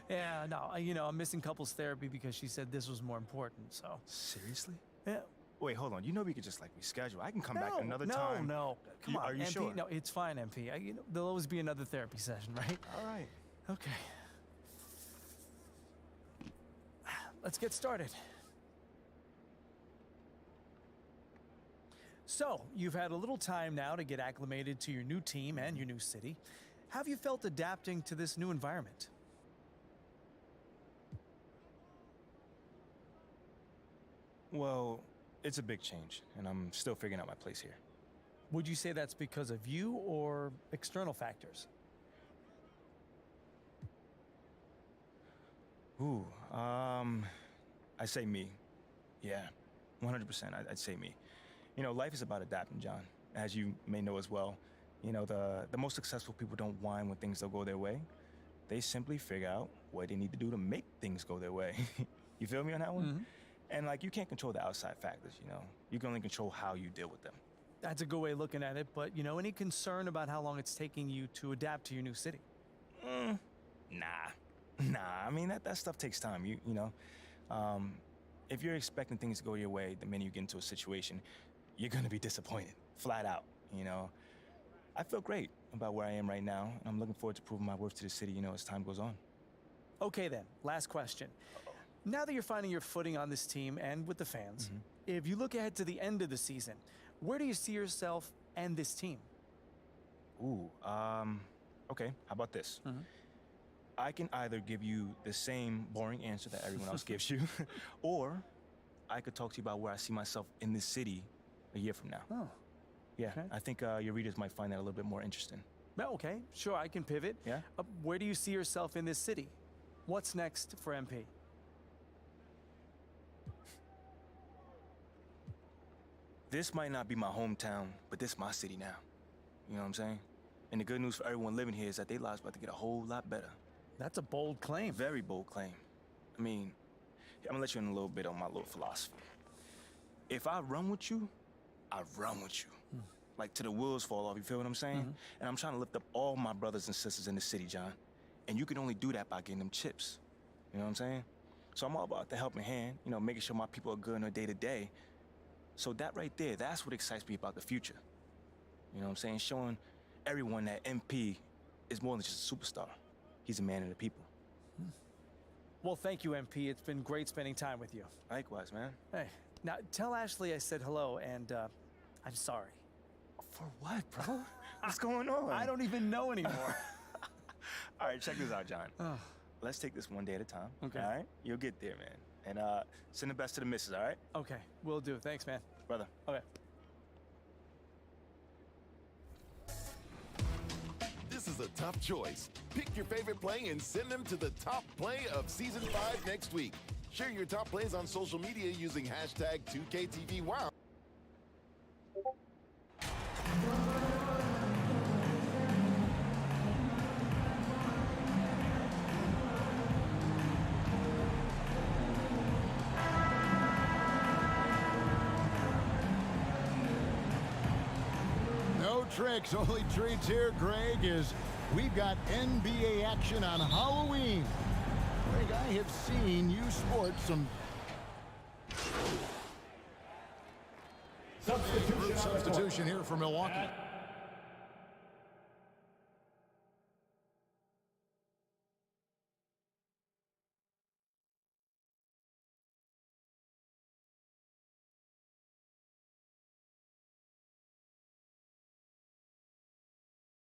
Yeah, no, I'm missing couples therapy because she said this was more important, so. Seriously? Yeah. Wait, hold on. You know we could just, reschedule. I can come back another time. No. Come on, Are you MP. sure? No, it's fine, MP. There'll always be another therapy session, right? All right. Okay. Let's get started. So, you've had a little time now to get acclimated to your new team and your new city. How have you felt adapting to this new environment? Well, it's a big change, and I'm still figuring out my place here. Would you say that's because of you or external factors? Ooh, I'd say me. Yeah, 100%, I'd say me. Life is about adapting, John, as you may know as well. The most successful people don't whine when things don't go their way. They simply figure out what they need to do to make things go their way. You feel me on that one? Mm-hmm. And you can't control the outside factors, You can only control how you deal with them. That's a good way of looking at it, but, any concern about how long it's taking you to adapt to your new city? Nah, I mean, that stuff takes time, if you're expecting things to go your way, the minute you get into a situation, you're gonna be disappointed, flat out, I feel great about where I am right now, and I'm looking forward to proving my worth to the city, as time goes on. Okay then, last question. Now that you're finding your footing on this team and with the fans, if you look ahead to the end of the season, where do you see yourself and this team? Ooh, okay, how about this? I can either give you the same boring answer that everyone else gives you, or I could talk to you about where I see myself in this city a year from now. Oh. Yeah, Okay. I think your readers might find that a little bit more interesting. Well, okay, sure, I can pivot. Yeah? Where do you see yourself in this city? What's next for MP? This might not be my hometown, but this my city now. You know what I'm saying? And the good news for everyone living here is that their lives about to get a whole lot better. That's a bold claim. Very bold claim. I mean, I'm gonna let you in a little bit on my little philosophy. If I run with you, I run with you. Like till the wheels fall off, you feel what I'm saying? And I'm trying to lift up all my brothers and sisters in the city, John. And you can only do that by getting them chips. You know what I'm saying? So I'm all about the helping hand, making sure my people are good on a day-to-day. So that right there, that's what excites me about the future. You know what I'm saying? Showing everyone that MP is more than just a superstar. He's a man of the people. Well, thank you, MP. It's been great spending time with you. Likewise, man. Hey, now tell Ashley I said hello, and I'm sorry. For what, bro? What's going on? I don't even know anymore. All right, check this out, John. Oh. Let's take this one day at a time. Okay. All right? You'll get there, man. And send the best to the missus, all right? Okay, will do. Thanks, man. Brother. Okay. This is a tough choice. Pick your favorite play and send them to the top play of Season 5 next week. Share your top plays on social media using hashtag 2KTVWow. No tricks, only treats here, Greg, is we've got NBA action on Halloween. Greg, I have seen you sport some substitution here for Milwaukee.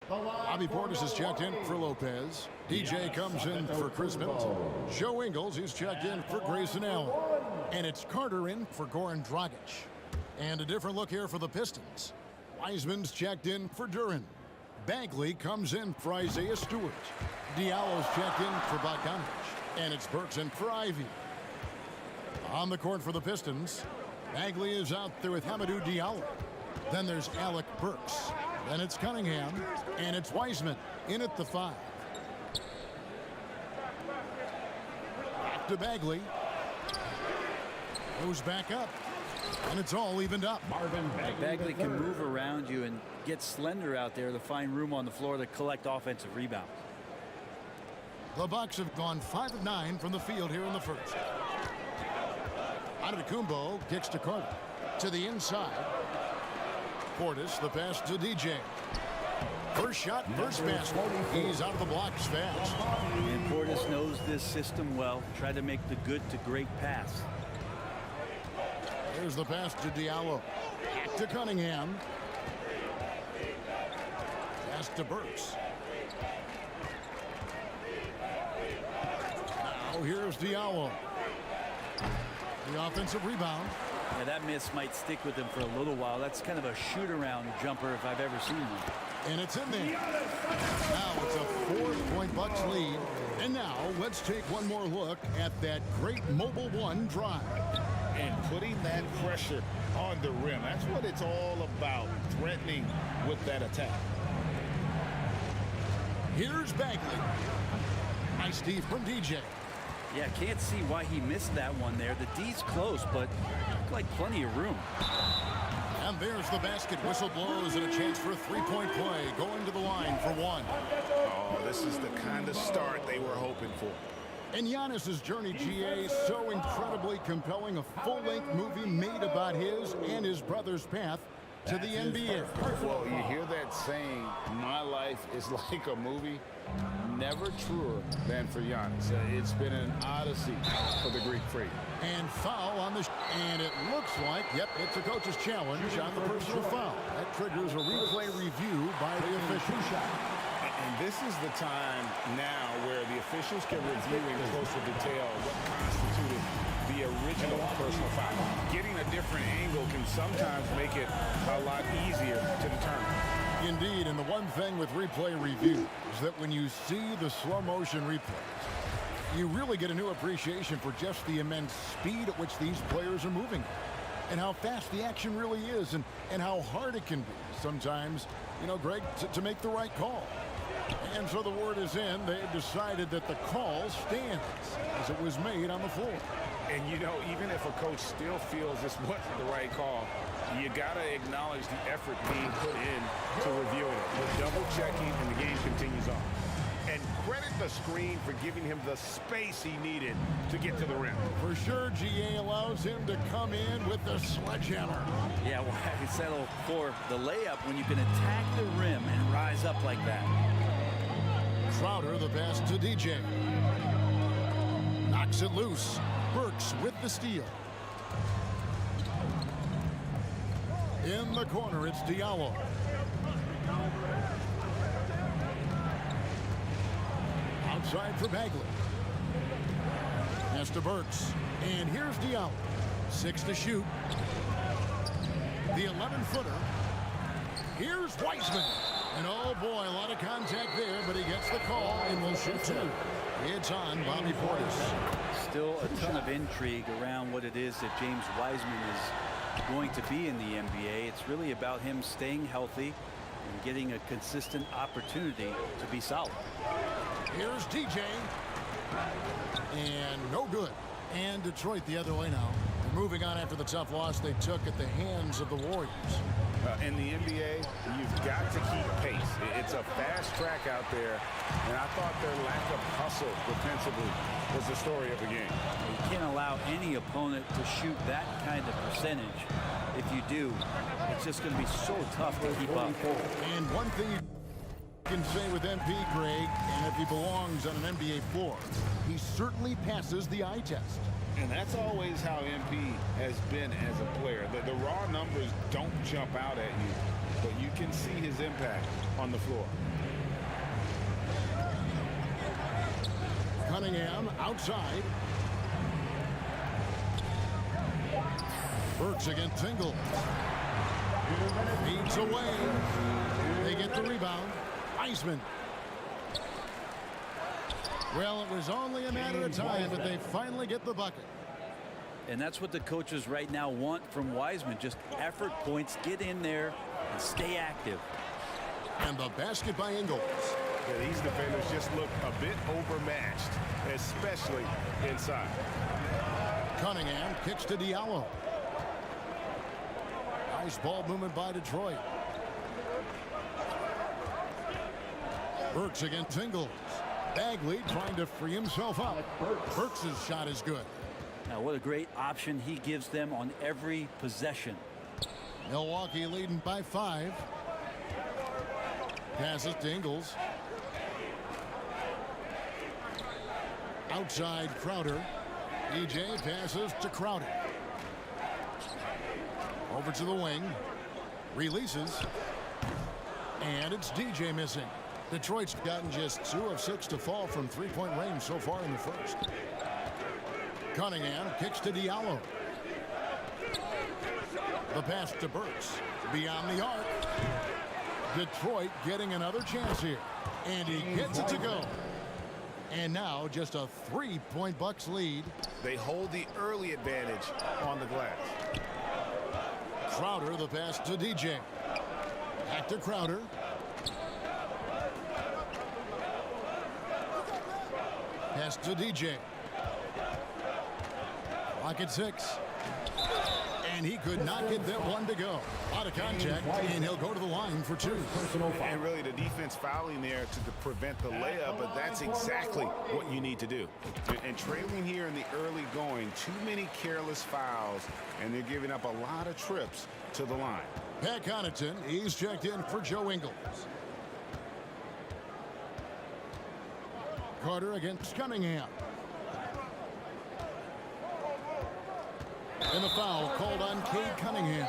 Bobby Portis is checked in for Lopez. DJ comes in for Chris Middleton. Joe Ingles is checked in for Grayson Allen. And it's Carter in for Goran Dragic. And a different look here for the Pistons. Wiseman's checked in for Duran. Bagley comes in for Isaiah Stewart. Diallo's checked in for Bogdanovich. And it's Burks in for Ivy. On the court for the Pistons, Bagley is out there with Hamidou Diallo. Then there's Alec Burks. Then it's Cunningham, and it's Wiseman in at the 5. Back to Bagley. Goes back up, and it's all evened up. Bagley can move around you and get slender out there to find room on the floor to collect offensive rebounds. The Bucks have gone 5 of 9 from the field here in the first. Antetokounmpo kicks to Carter. To the inside. Portis, the pass to DJ. First shot, first basket. He's out of the blocks fast. And Portis knows this system well. Try to make the good to great pass. Here's the pass to Diallo. Back to Cunningham. Pass to Burks. Now here's Diallo. The offensive rebound. Yeah, that miss might stick with him for a little while. That's kind of a shoot-around jumper if I've ever seen one. And it's in there. Now it's a 4-point Bucks lead. And now let's take one more look at that great Mobile One drive. And putting that pressure on the rim. That's what it's all about, threatening with that attack. Here's Bagley. Nice D from DJ. Yeah, can't see why he missed that one there. The D's close, but looked like plenty of room. And there's the basket. Whistle blows and a chance for a three-point play. Going to the line for one. Oh, this is the kind of start they were hoping for. And Giannis's journey, GA, so incredibly compelling. A full-length movie made about his and his brother's path to the NBA. Well, you hear that saying, my life is like a movie. Never truer than for Giannis. It's been an odyssey for the Greek freak. And foul on the and it looks like, yep, it's a coach's challenge on the personal foul. That triggers a replay review by the official. And this is the time now where the officials can review in closer detail what constituted the original personal foul. Getting a different angle can sometimes make it a lot easier to determine. Indeed, and the one thing with replay review is that when you see the slow motion replays, you really get a new appreciation for just the immense speed at which these players are moving and how fast the action really is and how hard it can be sometimes, you know, Greg, to make the right call. And so the word is in. They've decided that the call stands as it was made on the floor. And, you know, even if a coach still feels this wasn't the right call, you got to acknowledge the effort being put in to reviewing it. We're double-checking, and the game continues on. And credit the screen for giving him the space he needed to get to the rim. For sure, GA allows him to come in with the sledgehammer. Yeah, well, I can settle for the layup when you can attack the rim and rise up like that. Crowder, the pass to DJ. Knocks it loose. Burks with the steal. In the corner, it's Diallo. Outside for Bagley. Pass to Burks. And here's Diallo. 6 to shoot. The 11-footer. Here's Wiseman. And oh boy, a lot of contact there, but he gets the call and will shoot 2. It's on Bobby Portis. Still a ton of intrigue around what it is that James Wiseman is going to be in the NBA. It's really about him staying healthy and getting a consistent opportunity to be solid. Here's DJ. And no good. And Detroit the other way now. They're moving on after the tough loss they took at the hands of the Warriors. In the NBA, you've got to keep pace. It's a fast track out there, and I thought their lack of hustle defensively was the story of the game. You can't allow any opponent to shoot that kind of percentage. If you do, it's just going to be so tough to keep up. And one thing you can say with MP, Greg, and if he belongs on an NBA floor, he certainly passes the eye test. And that's always how MP has been as a player. The raw numbers don't jump out at you, but you can see his impact on the floor. Cunningham outside. Burks against Tingle. Feeds away. They get the rebound. Wiseman. Well, it was only a matter of time, but they finally get the bucket. And that's what the coaches right now want from Wiseman. Just effort points, get in there, and stay active. And the basket by Ingles. Yeah, these defenders just look a bit overmatched, especially inside. Cunningham kicks to Diallo. Nice ball movement by Detroit. Burks against Ingles. Bagley trying to free himself up. Burks' shot is good. Now, what a great option he gives them on every possession. Milwaukee leading by 5. Passes to Ingles. Outside Crowder. EJ passes to Crowder. Over to the wing. Releases. And it's DJ missing. Detroit's gotten just 2 of 6 to fall from three-point range so far in the first. Cunningham kicks to Diallo. The pass to Burks. Beyond the arc. Detroit getting another chance here. And he gets it to go. And now just a 3-point Bucks lead. They hold the early advantage on the glass. Crowder, the pass to DJ. Back to Crowder. Pass to DJ. Clock at 6. And he could not get that one to go. Out of contact, and he'll go to the line for 2. And really the defense fouling there to prevent the layup, but that's exactly what you need to do. And trailing here in the early going, too many careless fouls, and they're giving up a lot of trips to the line. Pat Connaughton, he's checked in for Joe Ingles. Carter against Cunningham. And the foul called on Cade Cunningham.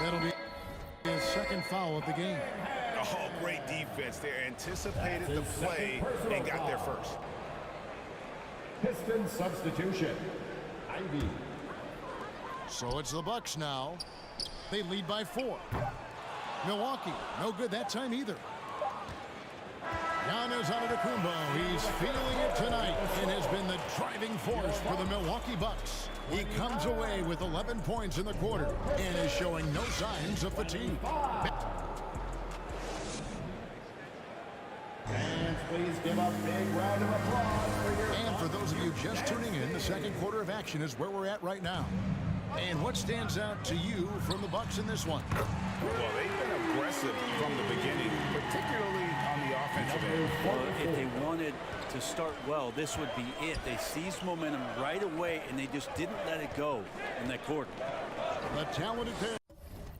That'll be his second foul of the game. Oh, great defense there. Anticipated the play and got there first. Piston substitution. Ivy. So it's the Bucks now. They lead by 4. Milwaukee, no good that time either. Giannis Antetokounmpo, he's feeling it tonight and has been the driving force for the Milwaukee Bucks. He comes away with 11 points in the quarter and is showing no signs of fatigue. And please give a big round of applause for your... And for those of you just tuning in, the second quarter of action is where we're at right now. And what stands out to you from the Bucks in this one? Well, they've been a aggressive from the beginning, particularly on the offensive end. Well, if they wanted to start well, this would be it. They seized momentum right away, and they just didn't let it go in that quarter. The talented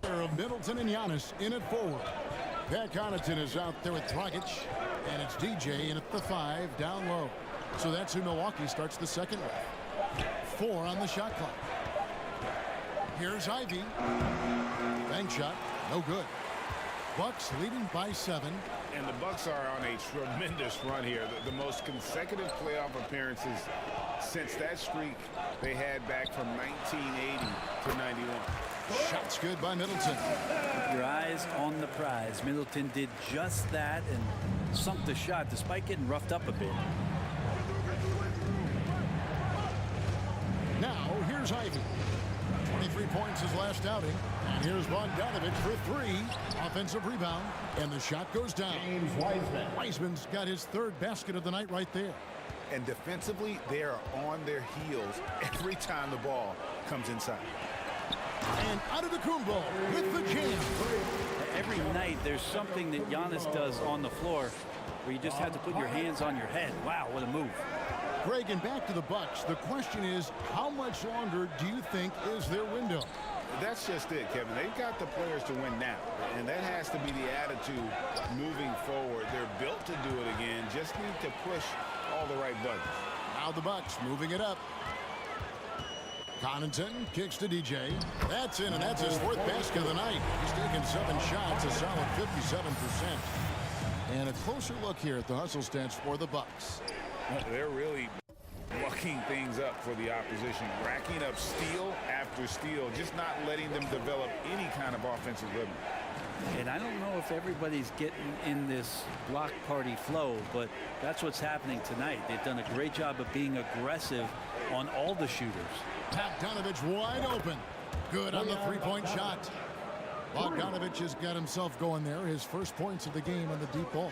pair of Middleton and Giannis in at forward. Pat Connaughton is out there with Dragic, and it's DJ in at the 5 down low. So that's who Milwaukee starts the second with. 4 on the shot clock. Here's Ivy. Bank shot, no good. Bucks leading by 7. And the Bucks are on a tremendous run here. The most consecutive playoff appearances since that streak they had back from 1980 to 91. Shots good by Middleton. Keep your eyes on the prize. Middleton did just that and sunk the shot despite getting roughed up a bit. Now here's Ivy. 23 points his last outing. And here's Bogdanovich for 3. Offensive rebound. And the shot goes down. James Wiseman. Wiseman's got his 3rd basket of the night right there. And defensively, they are on their heels every time the ball comes inside. And Antetokounmpo with the jam. Every night there's something that Giannis does on the floor where you just have to put your hands on your head. Wow, what a move. Greg, and back to the Bucks. The question is, how much longer do you think is their window? That's just it, Kevin. They've got the players to win now, and that has to be the attitude moving forward. They're built to do it again, just need to push all the right buttons. Now the Bucks moving it up. Connaughton kicks to DJ. That's in, and that's his 4th basket of the night. He's taken 7 shots, a solid 57%. And a closer look here at the hustle stats for the Bucks. They're really mucking things up for the opposition, racking up steal after steal, just not letting them develop any kind of offensive rhythm. And I don't know if everybody's getting in this block party flow, but that's what's happening tonight. They've done a great job of being aggressive on all the shooters. Bogdanovich wide open. Good on the 3-point shot. Bogdanovich has got himself going there. His first points of the game on the deep ball.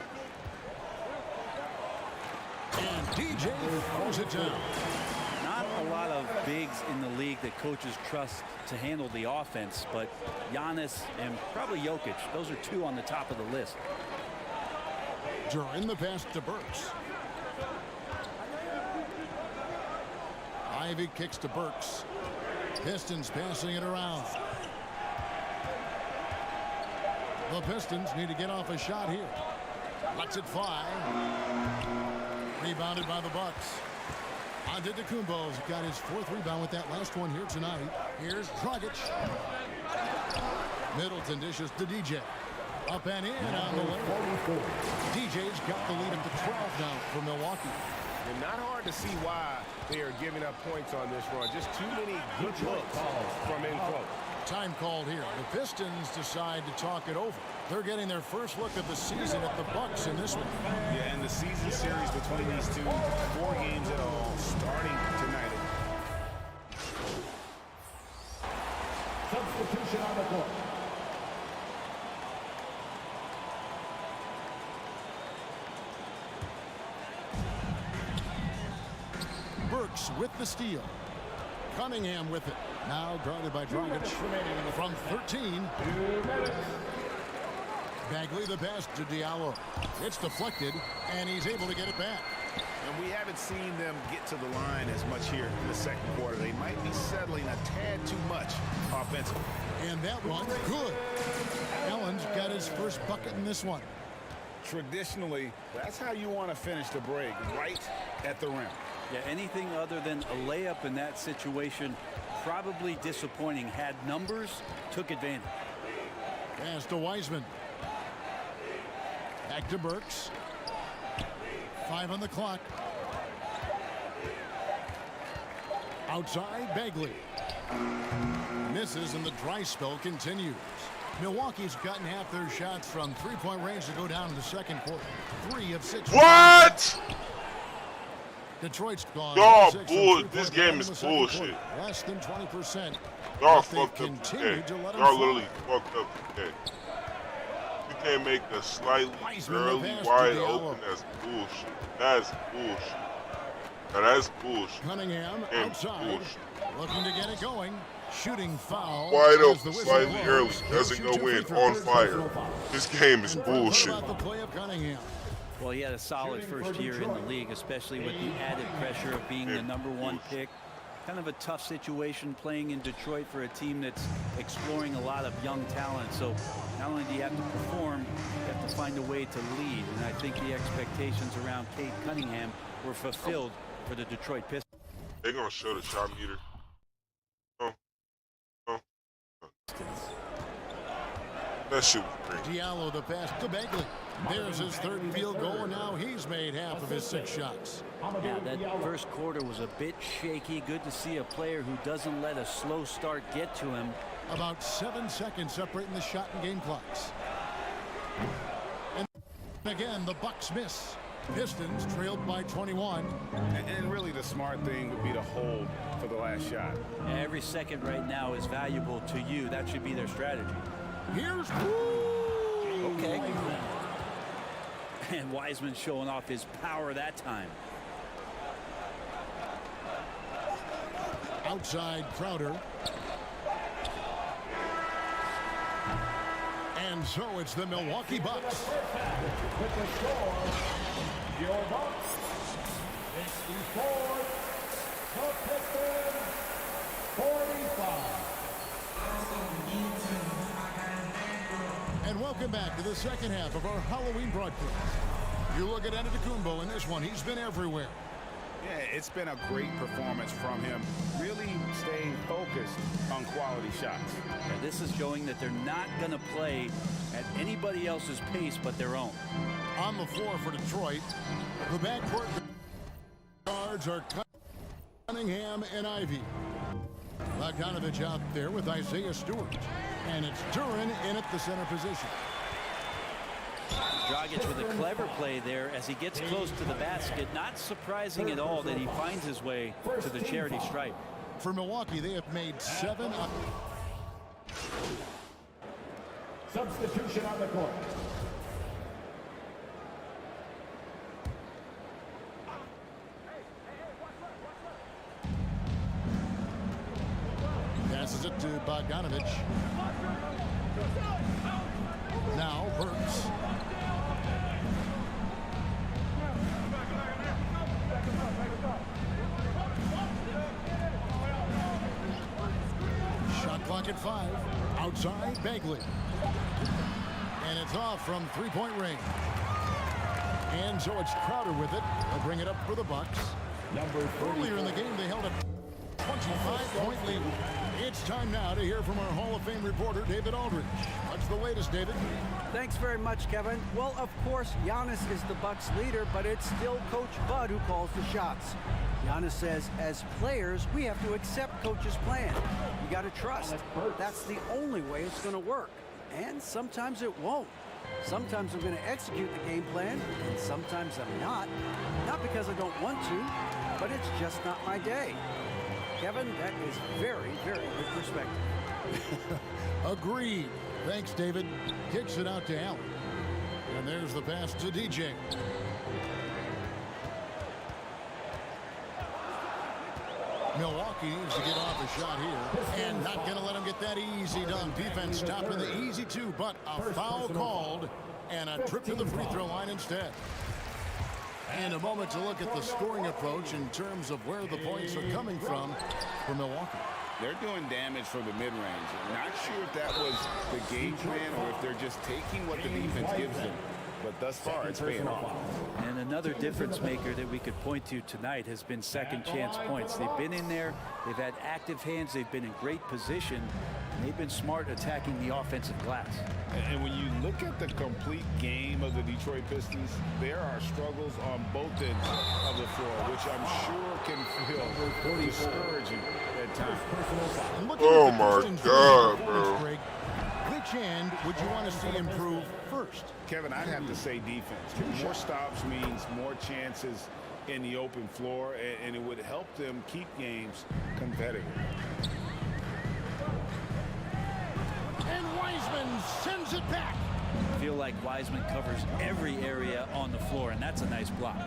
And DJ throws it down. Not a lot of bigs in the league that coaches trust to handle the offense, but Giannis and probably Jokic, those are 2 on the top of the list. During the pass to Burks. Ivy kicks to Burks. Pistons passing it around. The Pistons need to get off a shot here. Lets it fly. Rebounded by the Bucks. Antetokounmpo's got his 4th rebound with that last one here tonight. Here's Dragic. Middleton dishes to DJ. Up and in on the way. DJ's got the lead up to 12 now for Milwaukee. And not hard to see why they are giving up points on this run. Just too many good looks from in close. Time called here. The Pistons decide to talk it over. They're getting their first look of the season at the Bucks in this one. Yeah, and the season series between these two, 4 games in all, starting tonight. Substitution on the court. Burks with the steal. Cunningham with it. Now guarded by Dragic from 13. Bagley the pass to Diallo. It's deflected, and he's able to get it back. And we haven't seen them get to the line as much here in the second quarter. They might be settling a tad too much offensively. And that one, good. Allen's got his first bucket in this one. Traditionally, that's how you want to finish the break, right at the rim. Yeah, anything other than a layup in that situation, probably disappointing. Had numbers, took advantage. Pass to Wiseman. Back to Burks. 5 on the clock. Outside, Bagley. Misses, and the dry spell continues. Milwaukee's gotten half their shots from 3-point range to go down in the second quarter. 3 of 6. What? Detroit's gone. Y'all bull. This game is bullshit. Less than 20%. Y'all fucked up today. Y'all literally fucked up today. You can't make a slightly early wide open. That's bullshit. That's bullshit. Now that's bullshit. Cunningham and outside. bullshit. Looking to get it going. Shooting foul. Wide as open, the whistle slightly blows. early. He'll Doesn't shoot go 2 free in. throws. On fire. This game is bullshit. What about the play of Cunningham? Well, he had a solid first year in the league, especially with the added pressure of being the #1 pick. Kind of a tough situation playing in Detroit for a team that's exploring a lot of young talent. So not only do you have to perform, you have to find a way to lead. And I think the expectations around Cade Cunningham were fulfilled for the Detroit Pistons. They're going to show the shot meter. That shit was great. Diallo the pass to Bagley. There's his 3rd field goal, and now he's made half of his 6 shots. Yeah, that first quarter was a bit shaky. Good to see a player who doesn't let a slow start get to him. About 7 seconds separating the shot and game clocks. And again, the Bucks miss. Pistons trailed by 21. And really the smart thing would be to hold for the last shot. Every second right now is valuable to you. That should be their strategy. Here's okay. And Wiseman showing off his power that time. Outside Crowder. And so it's the Milwaukee Bucks. With the score, your Bucks 64, the Pistons 45. And welcome back to the second half of our Halloween broadcast. You look at Antetokounmpo in this one. He's been everywhere. Yeah, it's been a great performance from him. Really staying focused on quality shots. Yeah, this is showing that they're not going to play at anybody else's pace but their own. On the floor for Detroit, the backcourt guards are Cunningham and Ivy. Bogdanovich out there with Isaiah Stewart. And it's Duran in at the center position. Dragic with a clever play there as he gets close to the basket. Not surprising at all that he finds his way to the charity stripe. For Milwaukee, they have made 7. Substitution on the court. Passes it to Bogdanovich. Now Burks. Shot clock at 5. Outside Bagley. And it's off from 3-point range. And so it's Crowder with it. They'll bring it up for the Bucks. Earlier in the game, they held a 25-point lead. It's time now to hear from our Hall of Fame reporter, David Aldridge. What's the latest, David? Thanks very much, Kevin. Well, of course, Giannis is the Bucks leader, but it's still Coach Bud who calls the shots. Giannis says, as players, we have to accept Coach's plan. You got to trust. That's the only way it's going to work. And sometimes it won't. Sometimes I'm going to execute the game plan, and sometimes I'm not. Not because I don't want to, but it's just not my day. Kevin, that is very, very good perspective. Agreed. Thanks, David. Kicks it out to Allen. And there's the pass to DJ. Milwaukee needs to get off a shot here. And not going to let him get that easy done. Defense stopping the easy 2, but a foul called and a trip to the free throw line instead. And a moment to look at the scoring approach in terms of where the points are coming from for Milwaukee. They're doing damage from the mid-range. Not sure if that was the game plan or if they're just taking what the defense gives them. But thus far, it's paying off. And another difference maker that we could point to tonight has been second chance points. They've been in there. They've had active hands. They've been in great position. And they've been smart attacking the offensive glass. And when you look at the complete game of the Detroit Pistons, there are struggles on both ends of the floor, which I'm sure can feel discouraging at times. Oh my God, bro. Which end would you want to see improve first? Kevin, I'd have to say defense. More stops means more chances in the open floor, and it would help them keep games competitive. And Wiseman sends it back. I feel like Wiseman covers every area on the floor, and that's a nice block.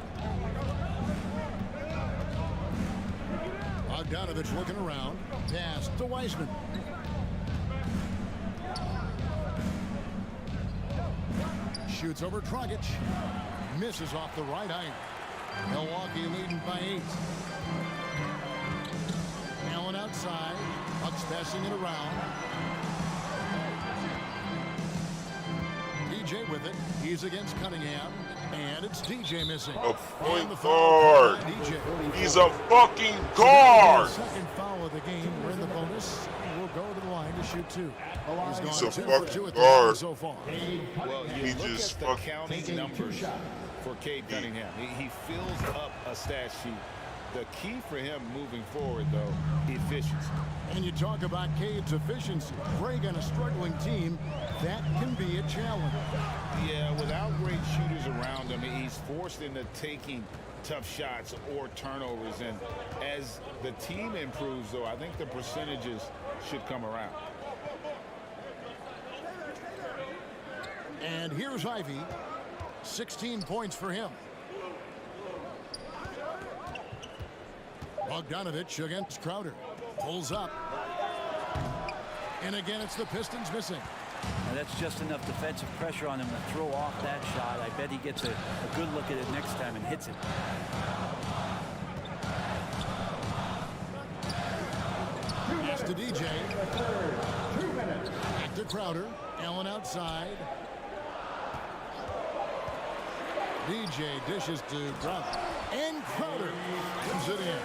Bogdanovich looking around. Pass to Wiseman. Shoots over Dragic. Misses off the right eye. Milwaukee leading by 8. Allen outside. Bucks passing it around. DJ with it. He's against Cunningham. And it's DJ missing. A point guard. He's a fucking guard. Second foul of the game. We're in the bonus. We'll go to the line to shoot 2. He's a fucking guard. So far. Well, he look just at the counting numbers for Cade Cunningham. He fills up a stat sheet. The key for him moving forward, though, efficiency. And you talk about Cade's efficiency. Greg on a struggling team, that can be a challenge. Yeah, without great shooters around him, he's forced into taking tough shots or turnovers. And as the team improves, though, I think the percentages should come around. And here's Ivy. 16 points for him. Bogdanovich against Crowder. Pulls up. And again, it's the Pistons missing. Now that's just enough defensive pressure on him to throw off that shot. I bet he gets a good look at it next time and hits it. Pass to DJ. Back to Crowder. Allen outside. DJ dishes to Crowder. And Crowder comes it in.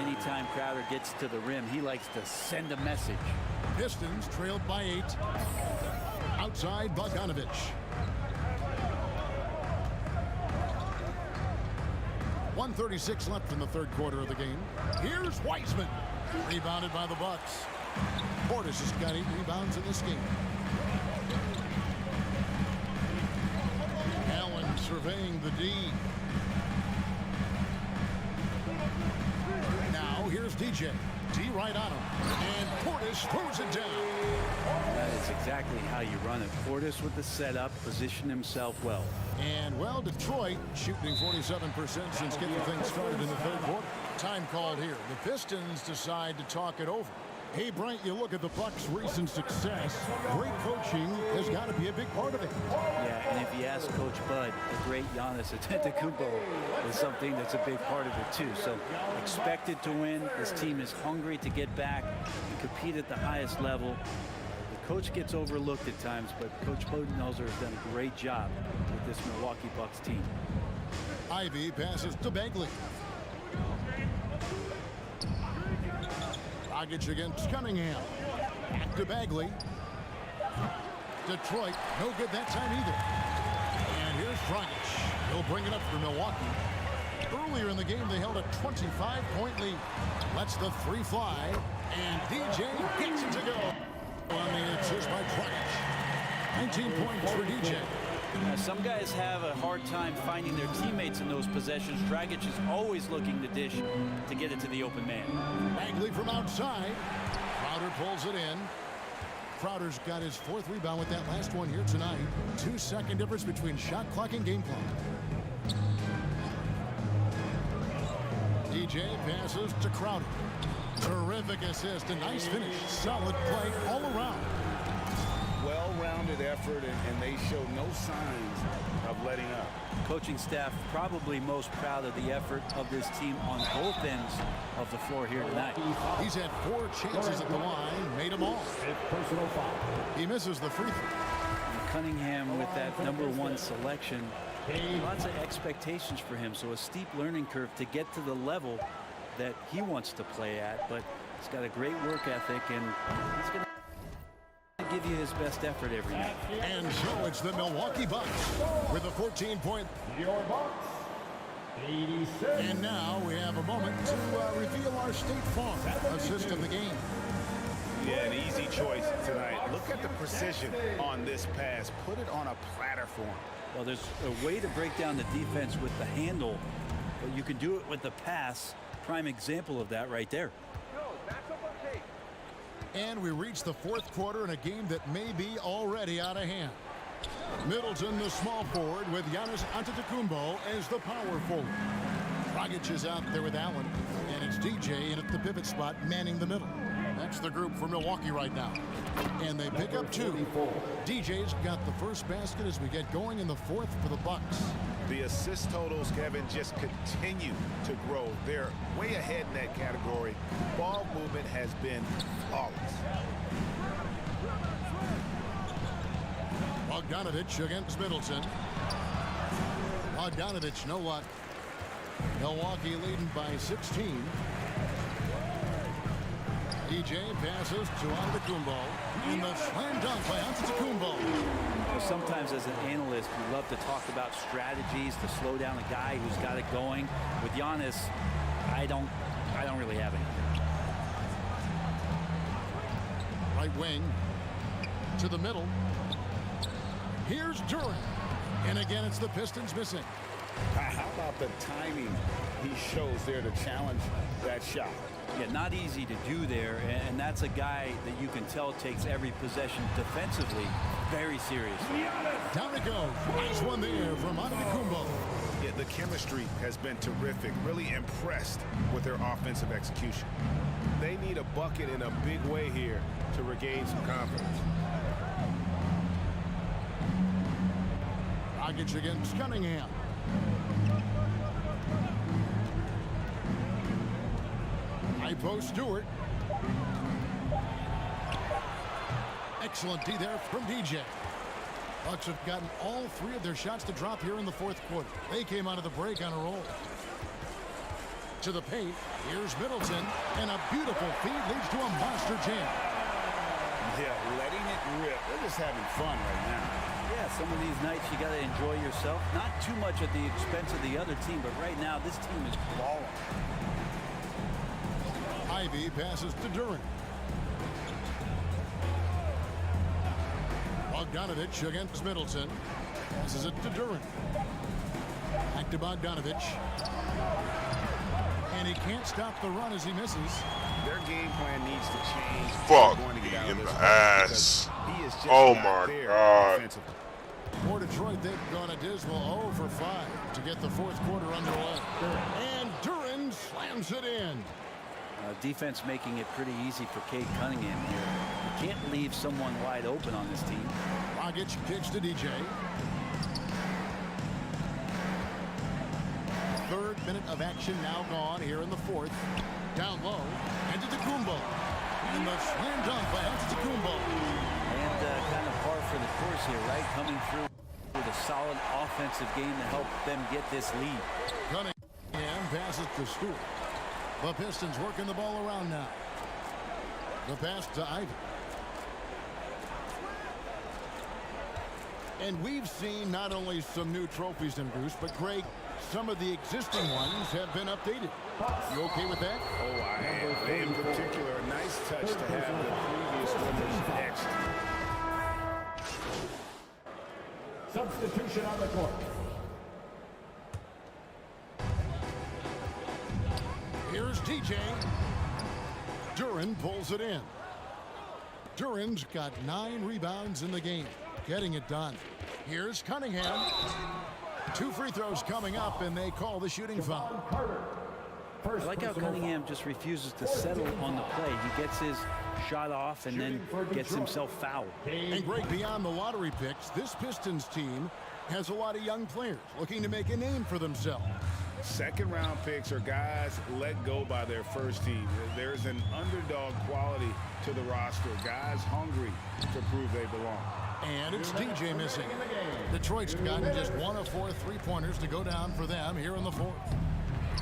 Anytime Crowder gets to the rim, he likes to send a message. Pistons trailed by 8. Outside Bogdanovich. 1:36 left in the third quarter of the game. Here's Wiseman. Rebounded by the Bucks. Portis has got 8 rebounds in this game. Allen surveying the D. Now here's DJ. D right on him. And Portis throws it down. That is exactly how you run it. Portis with the setup, position himself well. And, well, Detroit shooting 47% since getting things started in the third quarter. Time called here. The Pistons decide to talk it over. Hey, Brent, you look at the Bucks' recent success. Great coaching has got to be a big part of it. Yeah, and if you ask Coach Bud, the great Giannis Antetokounmpo is something that's a big part of it too. So expected to win. This team is hungry to get back and compete at the highest level. The coach gets overlooked at times, but Coach Budenholzer has done a great job with this Milwaukee Bucks team. Ivy passes to Bagley. Dragic against Cunningham. Back to Bagley. Detroit, no good that time either. And here's Dragic. He'll bring it up for Milwaukee. Earlier in the game, they held a 25-point lead. Lets the 3 fly. And DJ gets it to go. On the assist by Dragic. 19 points for DJ. Some guys have a hard time finding their teammates in those possessions. Dragic is always looking to dish to get it to the open man. Bagley from outside. Crowder pulls it in. Crowder's got his 4th rebound with that last one here tonight. 2-second difference between shot clock and game clock. DJ passes to Crowder. Terrific assist, a nice finish. Solid play all around. Well-rounded effort, and they showed no signs of letting up. Coaching staff probably most proud of the effort of this team on both ends of the floor here tonight. He's had 4 chances at the line, made them all. He misses the free throw. And Cunningham with that #1 selection, lots of expectations for him, so a steep learning curve to get to the level that he wants to play at, but he's got a great work ethic, and he's going to give you his best effort every night. And so it's the Milwaukee Bucks with a 14-point. Your Bucks, 86. And now we have a moment to reveal our State Farm assist of the game. Yeah, an easy choice tonight. Look at the precision on this pass. Put it on a platter for him. Well, there's a way to break down the defense with the handle, but you can do it with the pass. Prime example of that right there. And we reach the 4th quarter in a game that may be already out of hand. Middleton, the small forward, with Giannis Antetokounmpo as the power forward. Dragic is out there with Allen, and it's DJ in at the pivot spot, manning the middle. That's the group for Milwaukee right now. And they pick up 2. DJ's got the first basket as we get going in the fourth for the Bucks. The assist totals, Kevin, just continue to grow. They're way ahead in that category. Ball movement has been flawless. Bogdanovich against Middleton. Bogdanovich, no luck. Milwaukee leading by 16. DJ passes to Antetokounmpo, and the slam dunk by Antetokounmpo. Sometimes as an analyst, we love to talk about strategies to slow down a guy who's got it going. With Giannis, I don't really have anything. Right wing to the middle. Here's Durant, and again it's the Pistons missing. How about the timing he shows there to challenge that shot? Yeah, not easy to do there, and that's a guy that you can tell takes every possession defensively very seriously. Down it goes. Nice one there from Antetokounmpo. Yeah, the chemistry has been terrific. Really impressed with their offensive execution. They need a bucket in a big way here to regain some confidence. Dragic against Cunningham. High post Stewart. Excellent D there from DJ. Bucks have gotten all 3 of their shots to drop here in the fourth quarter. They came out of the break on a roll. To the paint. Here's Middleton. And a beautiful feed leads to a monster jam. Yeah, letting it rip. They're just having fun right now. Yeah, some of these nights you got to enjoy yourself. Not too much at the expense of the other team, but right now this team is balling. Ivy passes to Durant. Bogdanovich against Middleton. Passes it to Durant. Back to Bogdanovich. And he can't stop the run as he misses. Their game plan needs to change. Fuck me in the ass. Oh my God. For Detroit, they've gone a dismal 0 for 5 to get the fourth quarter underway. And Durant slams it in. Defense making it pretty easy for Cade Cunningham here. You can't leave someone wide open on this team. Dragic kicks to DJ. Third minute of action now gone here in the fourth. Down low, Antetokounmpo. And the slam dunk by Antetokounmpo. And kind of par for the course here, right? Coming through with a solid offensive game to help them get this lead. Cunningham passes to Stewart. The Pistons working the ball around now. The pass to Ivy. And we've seen not only some new trophies in Bruce, but Greg, some of the existing ones have been updated. You okay with that? Oh, I am. In particular, a nice touch to have the previous winners next. Substitution on the court. Here's DJ. Durant pulls it in. Durant's got 9 rebounds in the game, getting it done. Here's Cunningham. 2 free throws coming up, and they call the shooting foul. I like how Cunningham just refuses to settle on the play. He gets his shot off and then gets himself fouled. And Greg, beyond the lottery picks, this Pistons team has a lot of young players looking to make a name for themselves. Second-round picks are guys let go by their first team. There's an underdog quality to the roster. Guys hungry to prove they belong. And it's DJ missing. Detroit's gotten just 1 of 4 3-pointers to go down for them here in the fourth.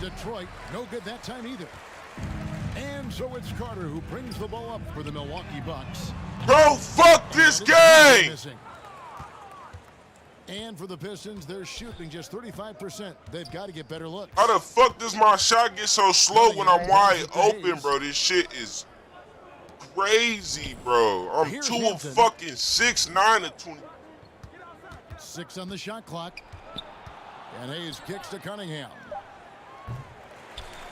Detroit, no good that time either. And so it's Carter who brings the ball up for the Milwaukee Bucks. Bro, fuck this game! Missing. And for the Pistons, they're shooting just 35%. They've got to get better looks. How the fuck does my shot get so slow when I'm wide open, bro? This shit is crazy, bro. I'm Here's 2 of Hampton. fucking 6, 9 of 20. 6 on the shot clock. And Hayes kicks to Cunningham.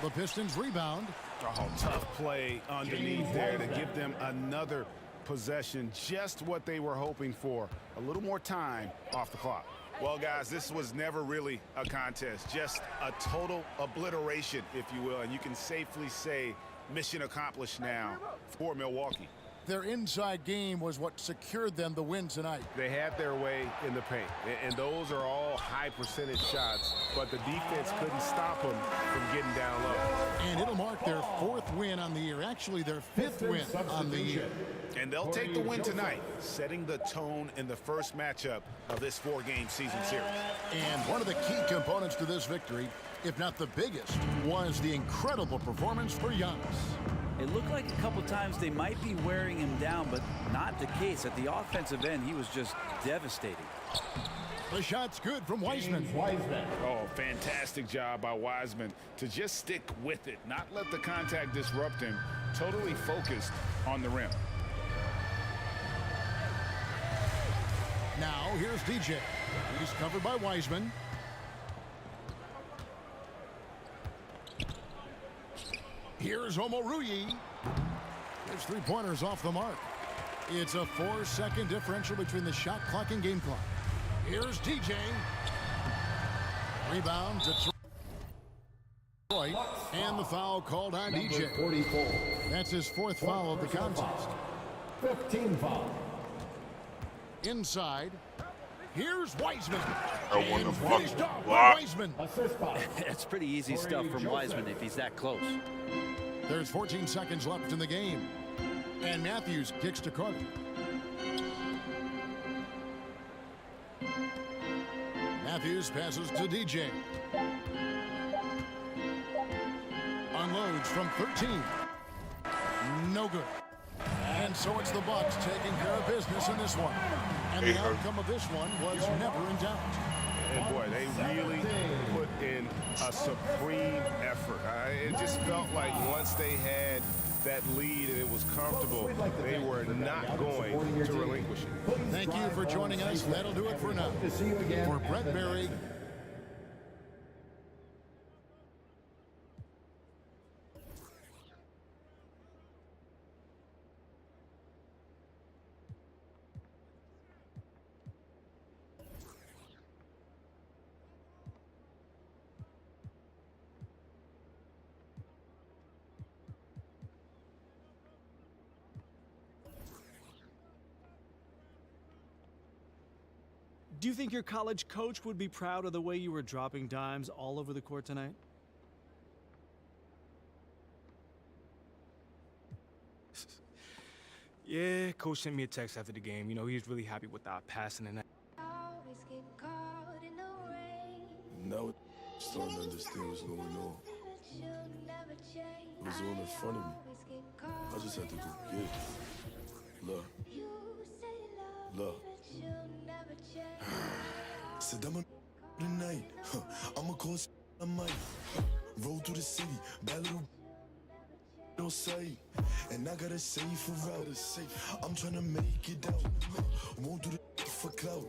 The Pistons rebound. Oh, tough play underneath there to give them another possession. Just what they were hoping for. A little more time off the clock. Well, guys, this was never really a contest, just a total obliteration, if you will, and you can safely say mission accomplished now for Milwaukee. Their inside game was what secured them the win tonight. They had their way in the paint, and those are all high percentage shots, but the defense couldn't stop them from getting down low. And it'll mark their 4th win on the year, actually their 5th win on the year. And they'll take the win tonight, setting the tone in the first matchup of this 4-game season series. And one of the key components to this victory, if not the biggest, was the incredible performance for Giannis. It looked like a couple times they might be wearing him down, but not the case. At the offensive end, he was just devastating. The shot's good from Wiseman. Oh, fantastic job by Wiseman to just stick with it, not let the contact disrupt him, totally focused on the rim. Now, here's DJ. He's covered by Wiseman. Here's Omoruyi. There's 3-pointers off the mark. It's a 4-second differential between the shot clock and game clock. Here's DJ. Rebound to Detroit. And the foul called on DJ. 44. That's his 4th foul of the contest. 15 foul. Inside. Here's Wiseman. I want to Finished fucking off by block. Wiseman. It's pretty easy stuff from Wiseman if he's that close. There's 14 seconds left in the game. And Matthews kicks to Carter. Matthews passes to DJ. Unloads from 13. No good. And so it's the Bucks taking care of business in this one. And the outcome of this one was never in doubt. And boy, they really put in a supreme effort. It just felt like once they had that lead and it was comfortable, they were not going to relinquish it. Thank you for joining us. That'll do it for now. For Brett Berry. Do you think your college coach would be proud of the way you were dropping dimes all over the court tonight? Yeah, coach sent me a text after the game. You know, he was really happy with our passing and that. Now I just don't understand what's going on. It was all in front of me. I just had to go get it. Look. Look. Said I'm a tonight. I'ma call I might. Roll through the city. Bad little no sight. And I got a safer route. I'm trying to make it out. Won't do the for clout.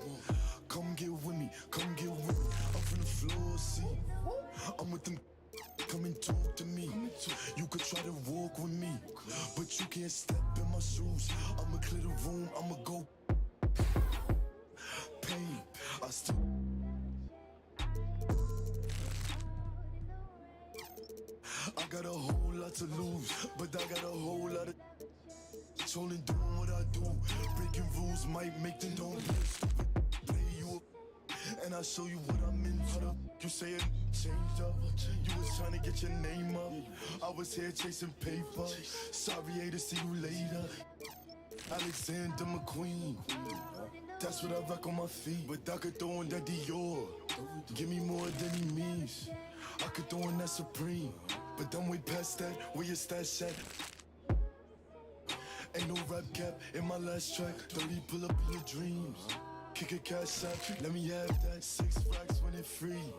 Come get with me. Come get with me. I'm from the floor, see. I'm with them. Come and talk to me. You could try to walk with me, but you can't step in my shoes. I'ma clear the room. I'ma go. Pain. I still. I got a whole lot to lose, but I got a whole lot of. Only doing what I do. Breaking rules might make them don't be stupid. Play you up, and I show you what I'm into. You say it changed up. You was trying to get your name up. I was here chasing paper. Sorry, to see you later. Alexander McQueen. That's what I rock on my feet. But I could throw in that Dior. Give me more than he means. I could throw in that Supreme. But I'm way past that. Where your stash at? Ain't no rap cap in my last track. 30 pull up in your dreams. Kick a cash out. Let me have that. 6 racks when it free.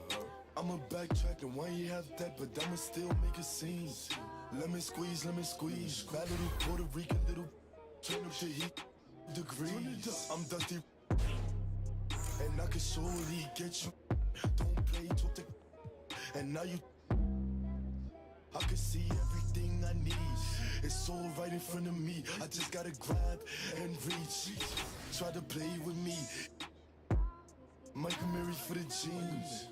I'ma backtrack and why you have that, but I'ma still make a scene. Let me squeeze, let me squeeze. Bad little Puerto Rican little. Turn up the heat degrees. I'm dusty. And I can surely get you. Don't play, talk to. And now you. I can see everything I need. It's all right in front of me. I just gotta grab and reach. Try to play with me. Michael Mary for the jeans.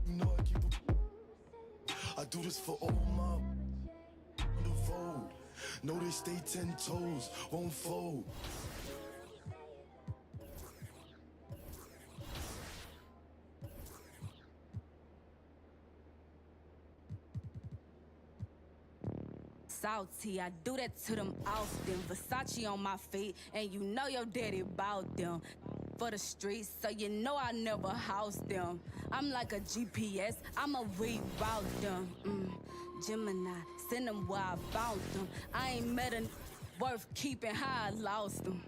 You know I keep a... I do this for all my... on the road. Know they stay 10 toes, won't fold. Salty, I do that to them often. Versace on my feet, and you know your daddy bought them. For the streets, so you know I never house them. I'm like a GPS, I'ma reroute them. Gemini, send them where I found them. I ain't met a worth keeping, how I lost them.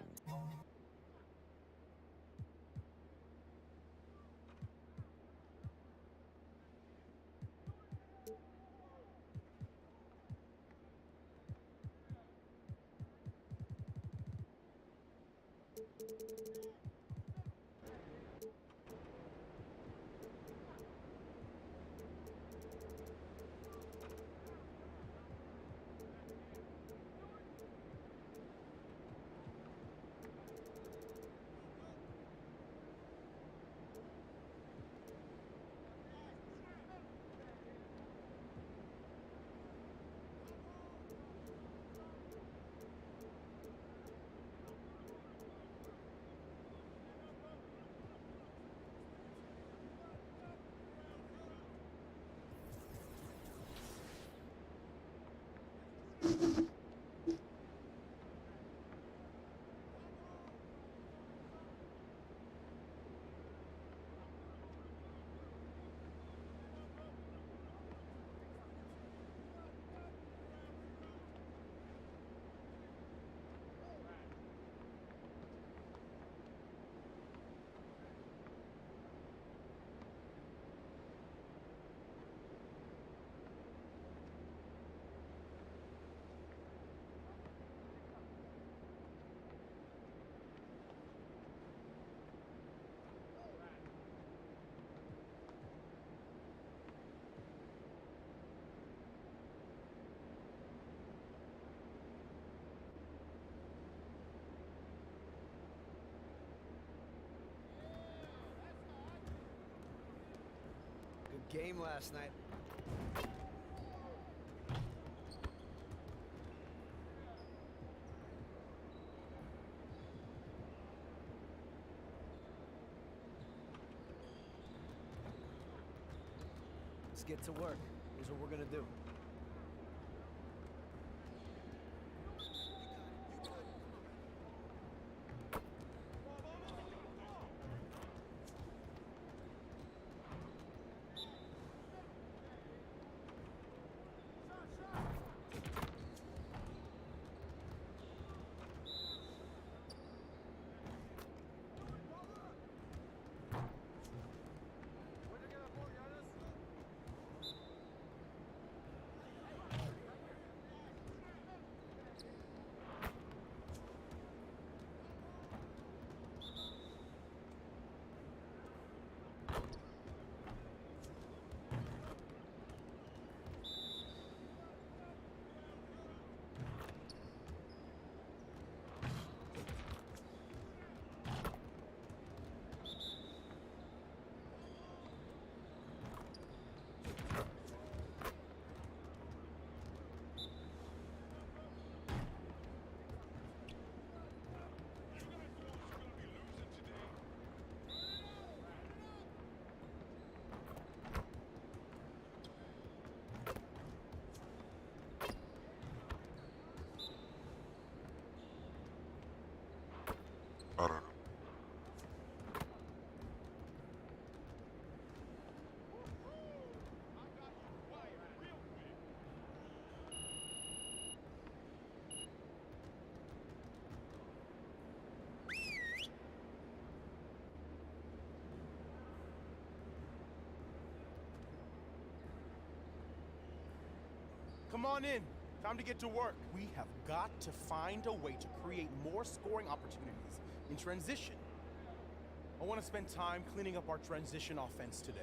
Game last night. Let's get to work. Here's what we're gonna do. I don't know. Come on in. Time to get to work. We have got to find a way to create more scoring opportunities in transition. I want to spend time cleaning up our transition offense today.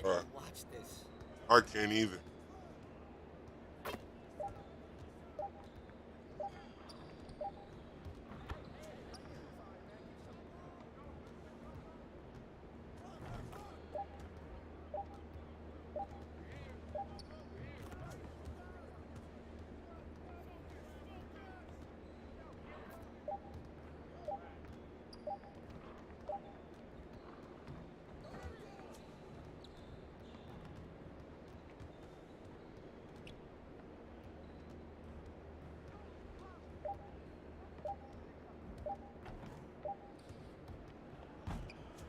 Alright. I can't either.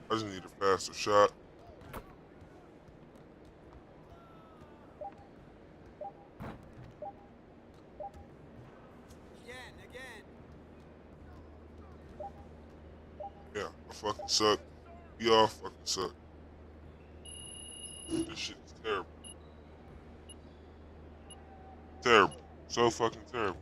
I just need a faster shot. Yeah, I fucking suck. We all fucking suck. This shit is terrible. Terrible. So fucking terrible.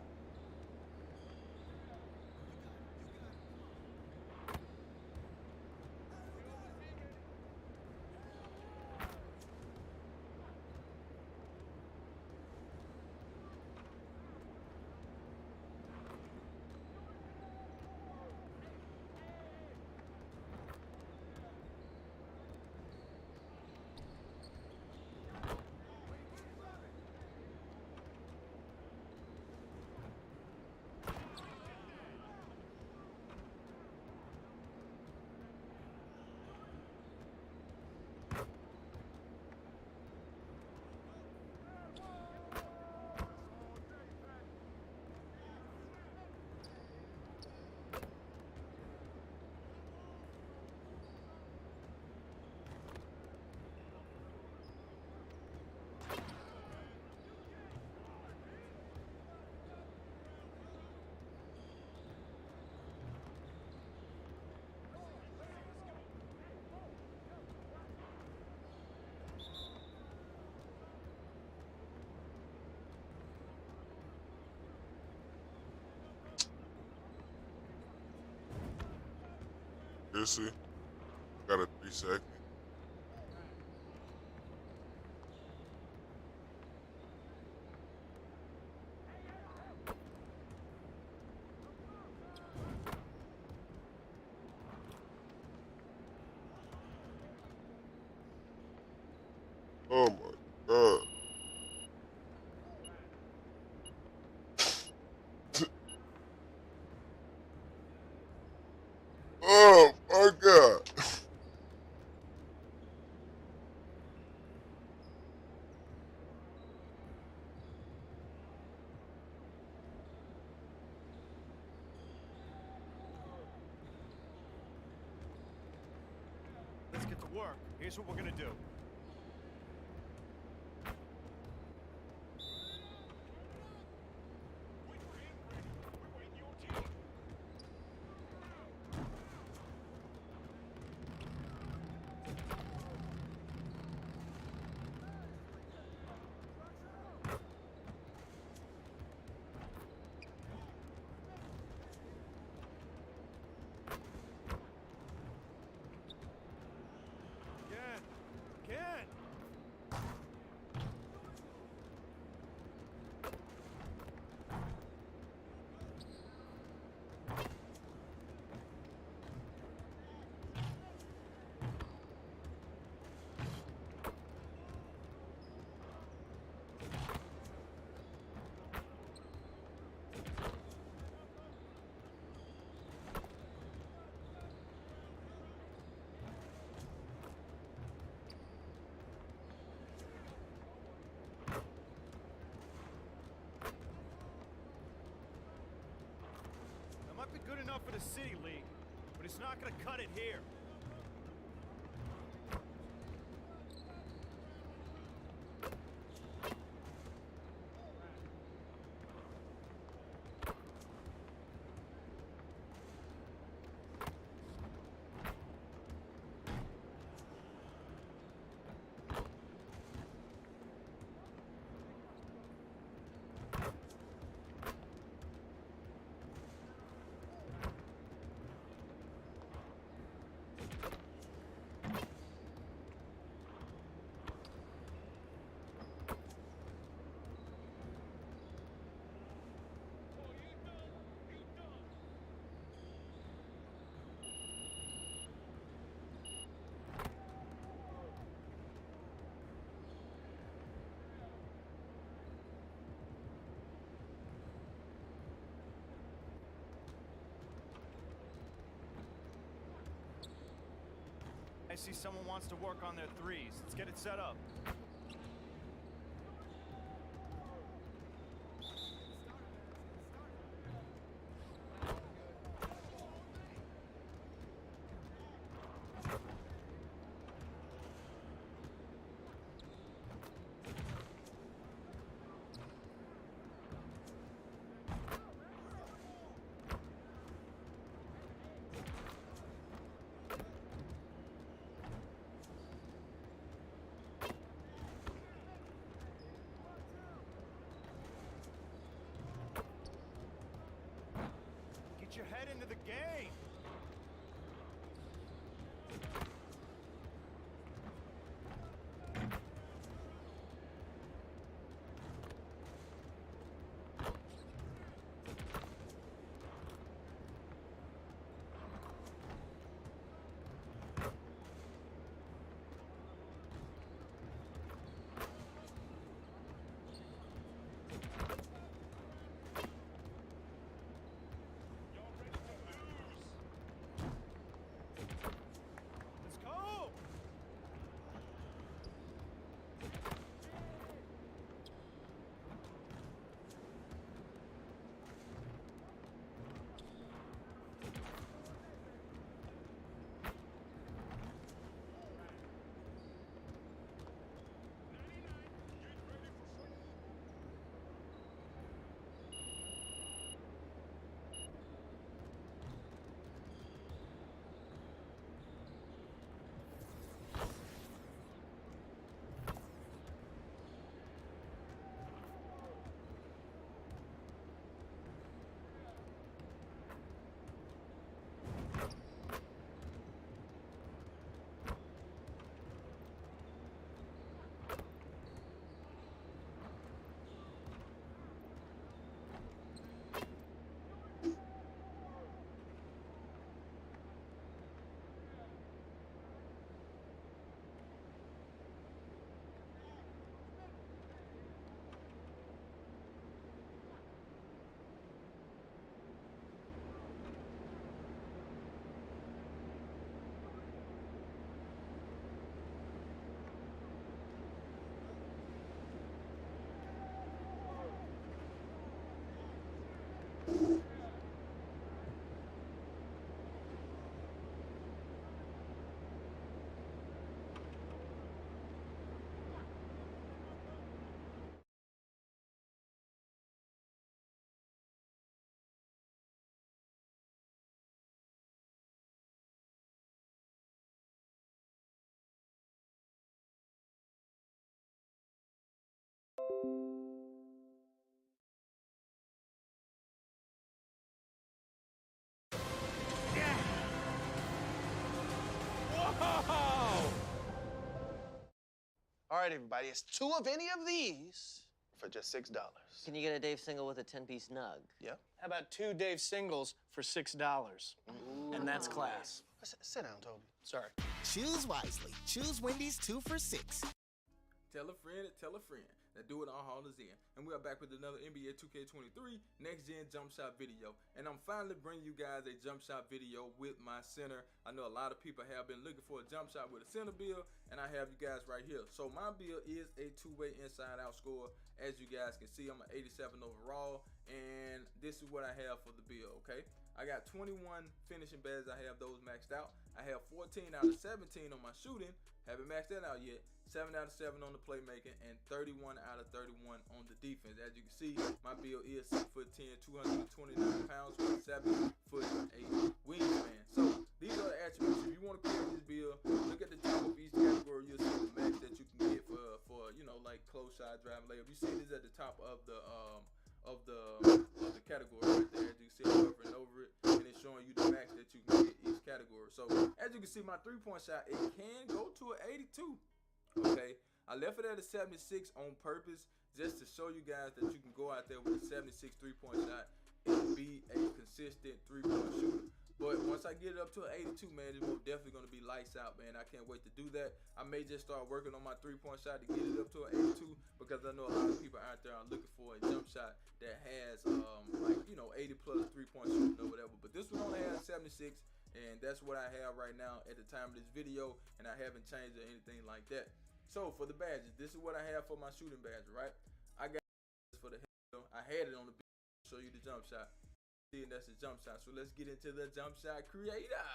Seriously? Got a 3-second. Oh my god. Oh my god. Let's get to work. Here's what we're gonna do. Might be good enough for the City League, but it's not gonna cut it here. see someone wants to work on their threes. Let's get it set up. Get your head into the game. Let's go. All right, everybody, it's 2 of any of these for just $6. Can you get a Dave single with a 10-piece nug? Yeah. How about 2 Dave singles for $6? And that's class. Sit down, Toby. Sorry. Choose wisely. Choose Wendy's 2 for $6. Tell a friend and tell a friend that Do It All Hall is in. And we are back with another NBA 2K23 Next Gen Jump Shot video. And I'm finally bringing you guys a jump shot video with my center. I know a lot of people have been looking for a jump shot with a center build, and I have you guys right here. So my build is a two-way inside-out scorer. As you guys can see, I'm an 87 overall, and this is what I have for the build, okay? I got 21 finishing badges. I have those maxed out. I have 14 out of 17 on my shooting. Haven't maxed that out yet. 7 out of 7 on the playmaking, and 31 out of 31 on the defense. As you can see, my build is 6'10", 229 pounds, with 7'8" wingspan. So these are the attributes. If you want to create this build, look at the top of each category. You'll see the max that you can get for you know, like close shot, driving layup. You see this at the top of the category right there. As you can see, I'm hovering over it, and it's showing you the max that you can get each category. So as you can see, my 3-point shot, it can go to an 82. Okay, I left it at a 76 on purpose, just to show you guys that you can go out there with a 76 3-point shot and be a consistent 3-point shooter. But once I get it up to an 82, man, it's most definitely going to be lights out, man. I can't wait to do that. I may just start working on my 3-point shot to get it up to an 82, because I know a lot of people out there are looking for a jump shot that has, like, you know, 80 plus 3-point shooting or whatever. But this one only has 76. And that's what I have right now at the time of this video, and I haven't changed or anything like that. So for the badges, this is what I have for my shooting badge, right? I got for the hell, I had it on the show you the jump shot. See, and that's the jump shot. So let's get into the jump shot creator.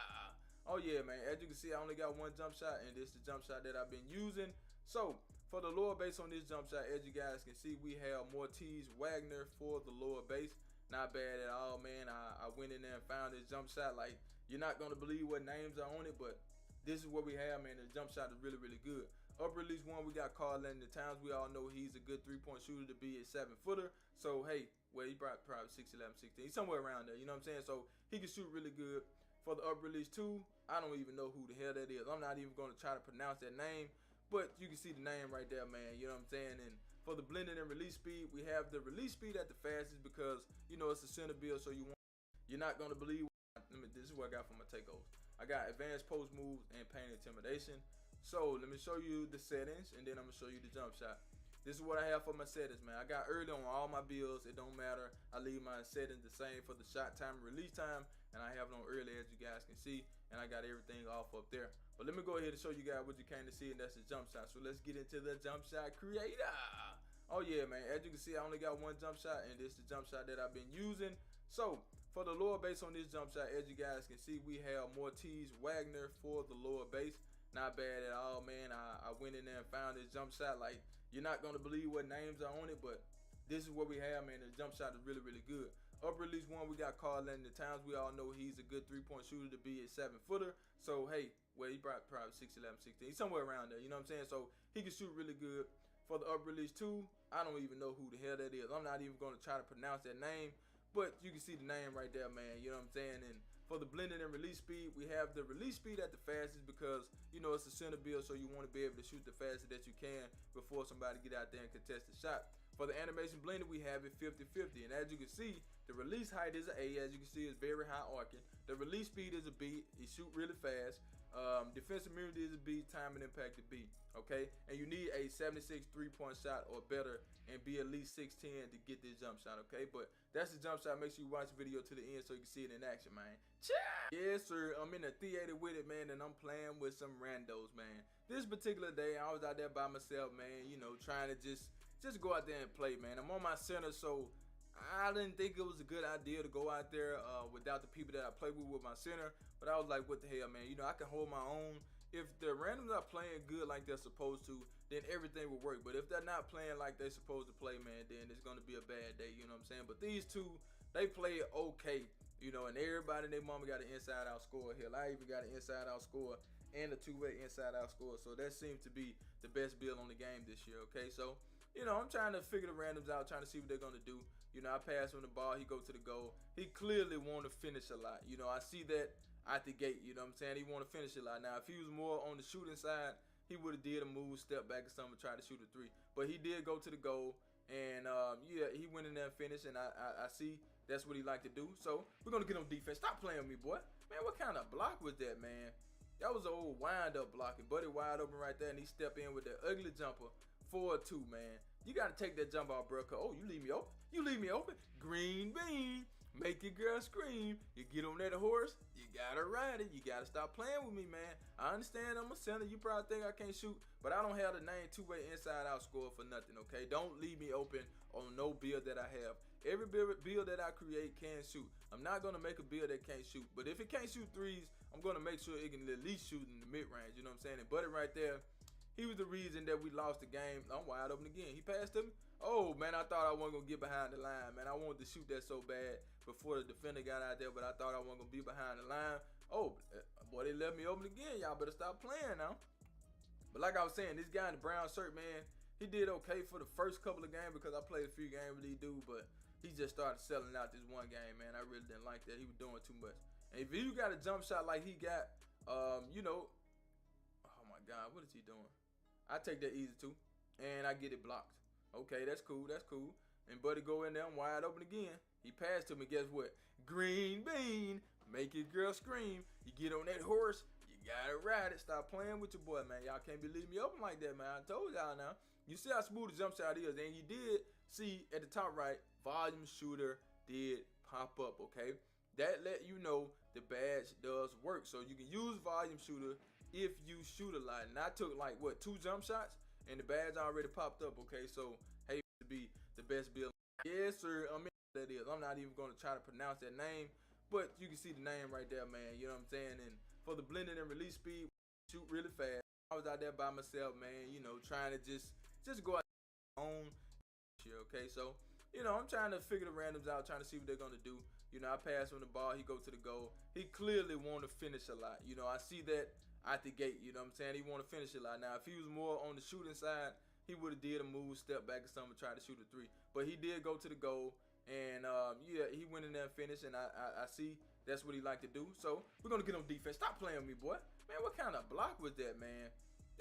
Oh yeah, man. As you can see, I only got one jump shot, and this is the jump shot that I've been using. So for the lower base on this jump shot, as you guys can see, we have Mortiz Wagner for the lower base. Not bad at all, man. I went in there and found this jump shot. Like, you're not gonna believe what names are on it, but this is what we have, man. The jump shot is really, really good. Up release one, we got Carl Landon Towns. We all know he's a good three-point shooter to be a 7-footer. So hey, well, he probably 6'11", 16, somewhere around there. You know what I'm saying? So he can shoot really good. For the up release two, I don't even know who the hell that is. I'm not even gonna try to pronounce that name, but you can see the name right there, man. You know what I'm saying? And for the blending and release speed, we have the release speed at the fastest because, you know, it's a center build, so you're not going to believe. This is what I got for my takeovers. I got advanced post moves and pain intimidation. So let me show you the settings, and then I'm going to show you the jump shot. This is what I have for my settings, man. I got early on all my builds. It don't matter. I leave my settings the same for the shot time and release time, and I have it on early, as you guys can see, and I got everything off up there. But let me go ahead and show you guys what you came to see, and that's the jump shot. So let's get into the jump shot creator. Oh yeah, man. As you can see, I only got one jump shot, and this is the jump shot that I've been using. So for the lower base on this jump shot, as you guys can see, we have Mortiz Wagner for the lower base. Not bad at all, man. I went in there and found this jump shot. Like, you're not gonna believe what names are on it, but this is what we have, man. The jump shot is really, really good. Up release one, we got Carl Landon Towns. We all know he's a good three-point shooter to be a 7-footer. So hey, well, he probably 6'11", 16, he's somewhere around there. You know what I'm saying? So he can shoot really good. For the up release two, I don't even know who the hell that is. I'm not even gonna try to pronounce that name, but you can see the name right there, man. You know what I'm saying? And for the blending and release speed, we have the release speed at the fastest because, you know, it's a center build, so you want to be able to shoot the fastest that you can before somebody get out there and contest the shot. For the animation blended, we have it 50-50, and as you can see, the release height is an A. As you can see, it's very high arcing. The release speed is a B. It shoot really fast. Defense immunity is a B. Time and impact is B. Okay, and you need a 76 3-point shot or better and be at least 6'10" to get this jump shot. Okay, but that's the jump shot. Make sure you watch the video to the end so you can see it in action, man. Yes, sir. I'm in the theater with it, man, and I'm playing with some randos, man. This particular day, I was out there by myself, man. You know, trying to just go out there and play, man. I'm on my center, so I didn't think it was a good idea to go out there without the people that I play with my center. But I was like, what the hell, man? You know, I can hold my own. If the randoms are playing good like they're supposed to, then everything will work. But if they're not playing like they're supposed to play, man, then it's going to be a bad day. You know what I'm saying? But these two, they play okay. You know, and everybody and their mama got an inside-out score. Hell, I even got an inside-out score and a two-way inside-out score. So that seems to be the best build on the game this year, okay? So, you know, I'm trying to figure the randoms out, trying to see what they're going to do. You know, I pass him the ball. He go to the goal. He clearly want to finish a lot. You know, I see that out the gate. You know what I'm saying? He want to finish a lot. Now, if he was more on the shooting side, he would have did a move, step back or something, try to shoot a three. But he did go to the goal. And, yeah, he went in there and finished. And I see that's what he like to do. So, we're going to get on defense. Stop playing with me, boy. Man, what kind of block was that, man? That was an old wind-up blocking. Buddy wide open right there. And he stepped in with that ugly jumper. 4-2, man. You got to take that jump out, bro. Oh, you leave me open. You leave me open. Green bean. Make your girl scream. You get on that horse. You got to ride it. You got to stop playing with me, man. I understand I'm a center. You probably think I can't shoot. But I don't have the name two-way inside-out score for nothing, okay? Don't leave me open on no build that I have. Every build that I create can shoot. I'm not going to make a build that can't shoot. But if it can't shoot threes, I'm going to make sure it can at least shoot in the mid-range. You know what I'm saying? And Buddy right there, he was the reason that we lost the game. I'm wide open again. He passed to me. Oh, man, I thought I wasn't going to get behind the line, man. I wanted to shoot that so bad before the defender got out there, but I thought I wasn't going to be behind the line. Oh, boy, they left me open again. Y'all better stop playing now. But like I was saying, this guy in the brown shirt, man, he did okay for the first couple of games because I played a few games with these dudes, but he just started selling out this one game, man. I really didn't like that. He was doing too much. And if you got a jump shot like he got, you know, oh, my God, what is he doing? I take that easy, too, and I get it blocked. Okay, that's cool. That's cool. And Buddy go in there, I'm wide open again. He passed to me. Guess what? Green bean. Make your girl scream. You get on that horse. You gotta ride it. Stop playing with your boy, man. Y'all can't be leaving me open like that, man. I told y'all now. You see how smooth the jump shot is. And you did see at the top right, volume shooter did pop up, okay? that let you know the badge does work. So you can use volume shooter if you shoot a lot. And I took like what 2 jump shots and the badge already popped up. Okay, so hey, to be the best build. Yes, sir. I mean that is. I'm not even gonna try to pronounce that name, but you can see the name right there, man. You know what I'm saying? And for the blending and release speed, shoot really fast. I was out there by myself, man. You know, trying to just go out on. Okay, so I'm trying to figure the randoms out, trying to see what they're gonna do. I pass him the ball, he go to the goal. He clearly want to finish a lot. I see that out the gate. You know what I'm saying? He want to finish a lot. Now, if he was more on the shooting side, he would have did a move, step back or something, try to shoot a 3. But he did go to the goal, and yeah, he went in there and finished. And I see that's what he like to do. So we're gonna get on defense. Stop playing with me, boy. Man, what kind of block was that, man?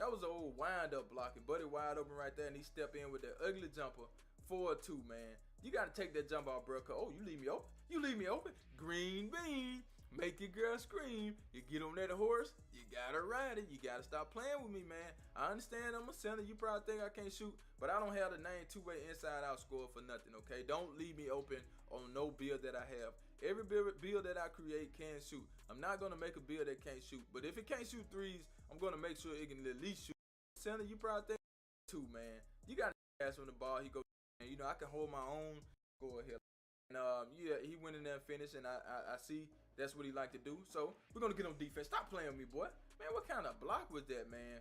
That was an old wind-up blocking. Buddy wide open right there, and he step in with that ugly jumper. 4-2, man. You got to take that jump out, bro. Oh, you leave me open. You leave me open. Green bean. Make your girl scream. You get on that horse. You got to ride it. You got to stop playing with me, man. I understand I'm a center. You probably think I can't shoot, but I don't have the name two-way inside-out score for nothing, okay? Don't leave me open on no build that I have. Every build that I create can shoot. I'm not going to make a build that can't shoot, but if it can't shoot threes, I'm going to make sure it can at least shoot. Center, you probably think two, man. You got to pass on the ball. He go. I can hold my own. Go ahead. And yeah, he went in there and finished, and I see that's what he like to do. So we're gonna get on defense. Stop playing with me, boy. Man, what kind of block was that, man?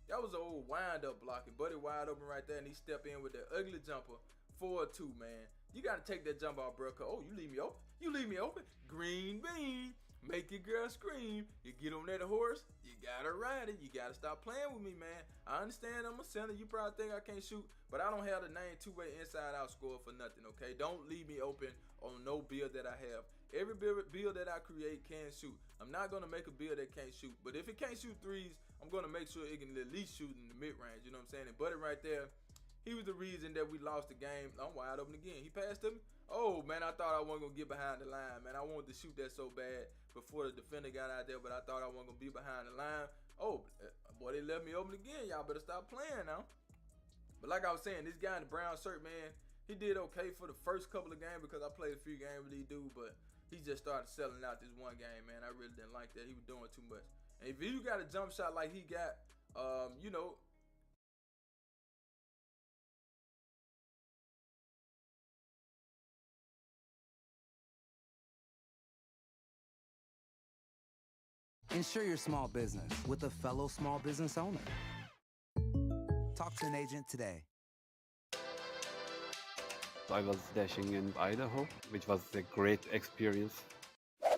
That was an old wind-up blocking. Buddy wide open right there, and he step in with that ugly jumper. 4-2, man. You gotta take that jump out, bro. Oh, you leave me open. You leave me open. Green bean. Make your girl scream. You get on that horse. You gotta ride it. You gotta stop playing with me, man. I understand I'm a center. You probably think I can't shoot, but I don't have the name two-way inside-out score for nothing, okay? Don't leave me open on no build that I have. Every build that I create can shoot. I'm not gonna make a build that can't shoot, but if it can't shoot threes, I'm gonna make sure it can at least shoot in the mid-range. You know what I'm saying? And Buddy right there, he was the reason that we lost the game. I'm wide open again. He passed to me. Oh, man, I thought I wasn't going to get behind the line, man. I wanted to shoot that so bad before the defender got out there, but I thought I wasn't going to be behind the line. Oh, boy, they left me open again. Y'all better stop playing now. But like I was saying, this guy in the brown shirt, man, he did okay for the first couple of games because I played a few games with these dudes, but he just started selling out this one game, man. I really didn't like that. He was doing too much. And if you got a jump shot like he got, you know, Ensure your small business with a fellow small business owner. Talk to an agent today. I was dashing in Idaho, which was a great experience.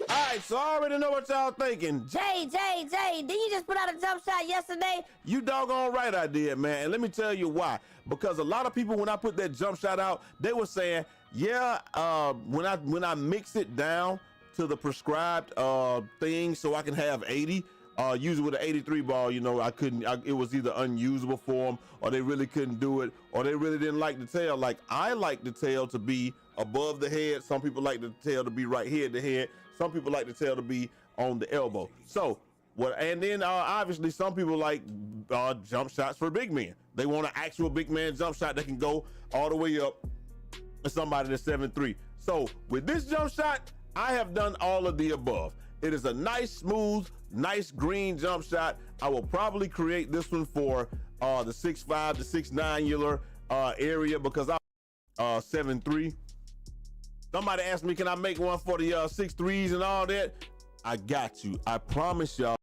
Alright, so I already know what y'all thinking. Jay, didn't you just put out a jump shot yesterday? You doggone right I did, man. And let me tell you why. Because a lot of people, when I put that jump shot out, they were saying, yeah, when I mix it down to the prescribed thing so I can have 80, usually with an 83 ball, you know, it was either unusable for them, or they really couldn't do it, or they really didn't like the tail. Like, I like the tail to be above the head. Some people like the tail to be right here at the head. Some people like the tail to be on the elbow. So, and then obviously some people like jump shots for big men. They want an actual big man jump shot that can go all the way up to somebody that's 7'3". So with this jump shot, I have done all of the above. It is a nice, smooth, nice green jump shot. I will probably create this one for the 6'5" to 6'9" area because I'm 7'3". Somebody asked me, can I make one for the 6'3s and all that? I got you. I promise y'all.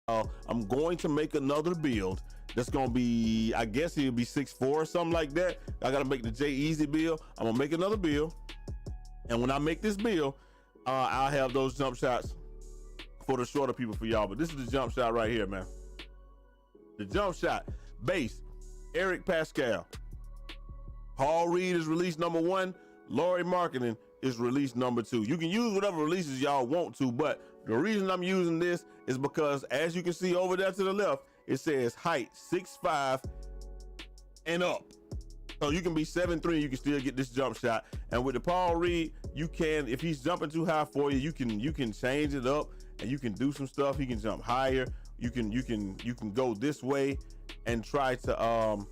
I'm going to make another build that's gonna be, I guess it'll be 6'4" or something like that. I gotta make the Jay Easy build. I'm gonna make another build, and when I make this build, I'll have those jump shots for the shorter people for y'all. But this is the jump shot right here, man. The jump shot base, Eric Pascal. Paul Reed is release number 1. Laurie Marketing is release number 2. You can use whatever releases y'all want to, but the reason I'm using this is because, as you can see over there to the left, it says height 6'5" and up. So you can be 7'3", you can still get this jump shot. And with the Paul Reed, you can, if he's jumping too high for you, you can change it up and you can do some stuff. He can jump higher. You can go this way and try to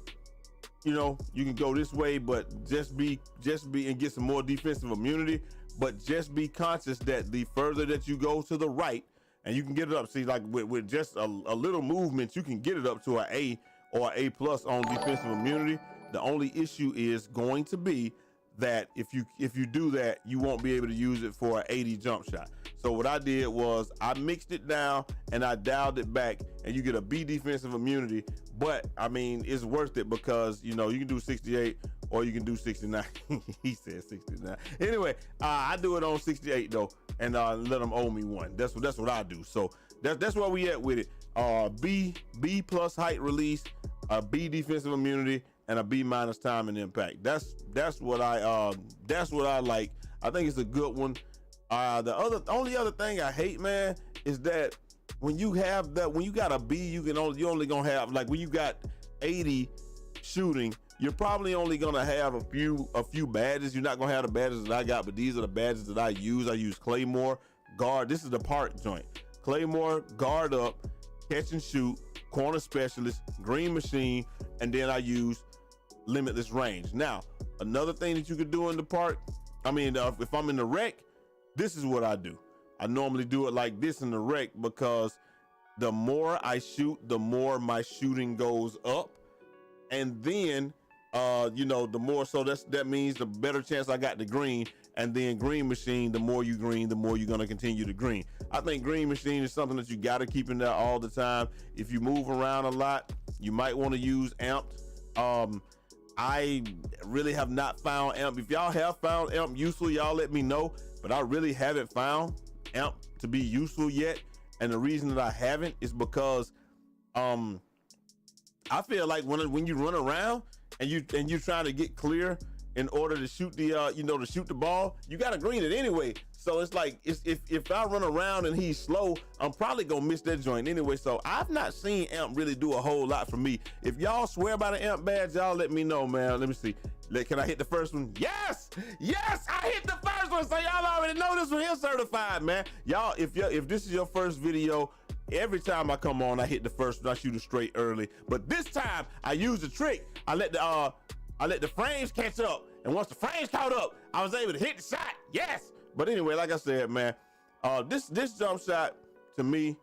you can go this way, but just be and get some more defensive immunity. But just be conscious that the further that you go to the right, and you can get it up. See, like with just a little movement, you can get it up to an A or an A+ on defensive immunity. The only issue is going to be that if you do that, you won't be able to use it for an 80 jump shot. So what I did was I mixed it down and I dialed it back, and you get a B defensive immunity. But I mean, it's worth it because you can do 68 or you can do 69. He said 69. Anyway, I do it on 68 though, and let them owe me one. That's what I do. So that's where we at with it. B+ height release, a B defensive immunity, and a B- time and impact. That's what I like. I think it's a good one. The only other thing I hate, man, is that when you got a B, you only gonna have, like, when you got 80 shooting, you're probably only gonna have a few badges. You're not gonna have the badges that I got, but these are the badges that I use. I use Claymore, guard. This is the part joint. Claymore, guard up, catch and shoot, corner specialist, green machine, and then I use limitless range. Now, another thing that you could do in the park, if I'm in the rec, this is what I do. I normally do it like this in the rec because the more I shoot, the more my shooting goes up. And then, the more, so that means the better chance I got to green. And then green machine, the more you green, the more you're going to continue to green. I think green machine is something that you got to keep in there all the time. If you move around a lot, you might want to use amped. I really have not found amp. If y'all have found amp useful, y'all let me know. But I really haven't found amp to be useful yet. And the reason that I haven't is because I feel like when you run around and you're trying to get clear in order to shoot to shoot the ball, you got to green it anyway. So it's like, if I run around and he's slow, I'm probably gonna miss that joint anyway. So I've not seen amp really do a whole lot for me. If y'all swear by the amp badge, y'all let me know, man. Let me see. Can I hit the first one? Yes, I hit the first one. So y'all already know this one here certified, man. Y'all, if this is your first video, every time I come on, I hit the first one. I shoot it straight early. But this time, I used a trick. I let the frames catch up, and once the frames caught up, I was able to hit the shot. Yes. But anyway, like I said, man, this jump shot to me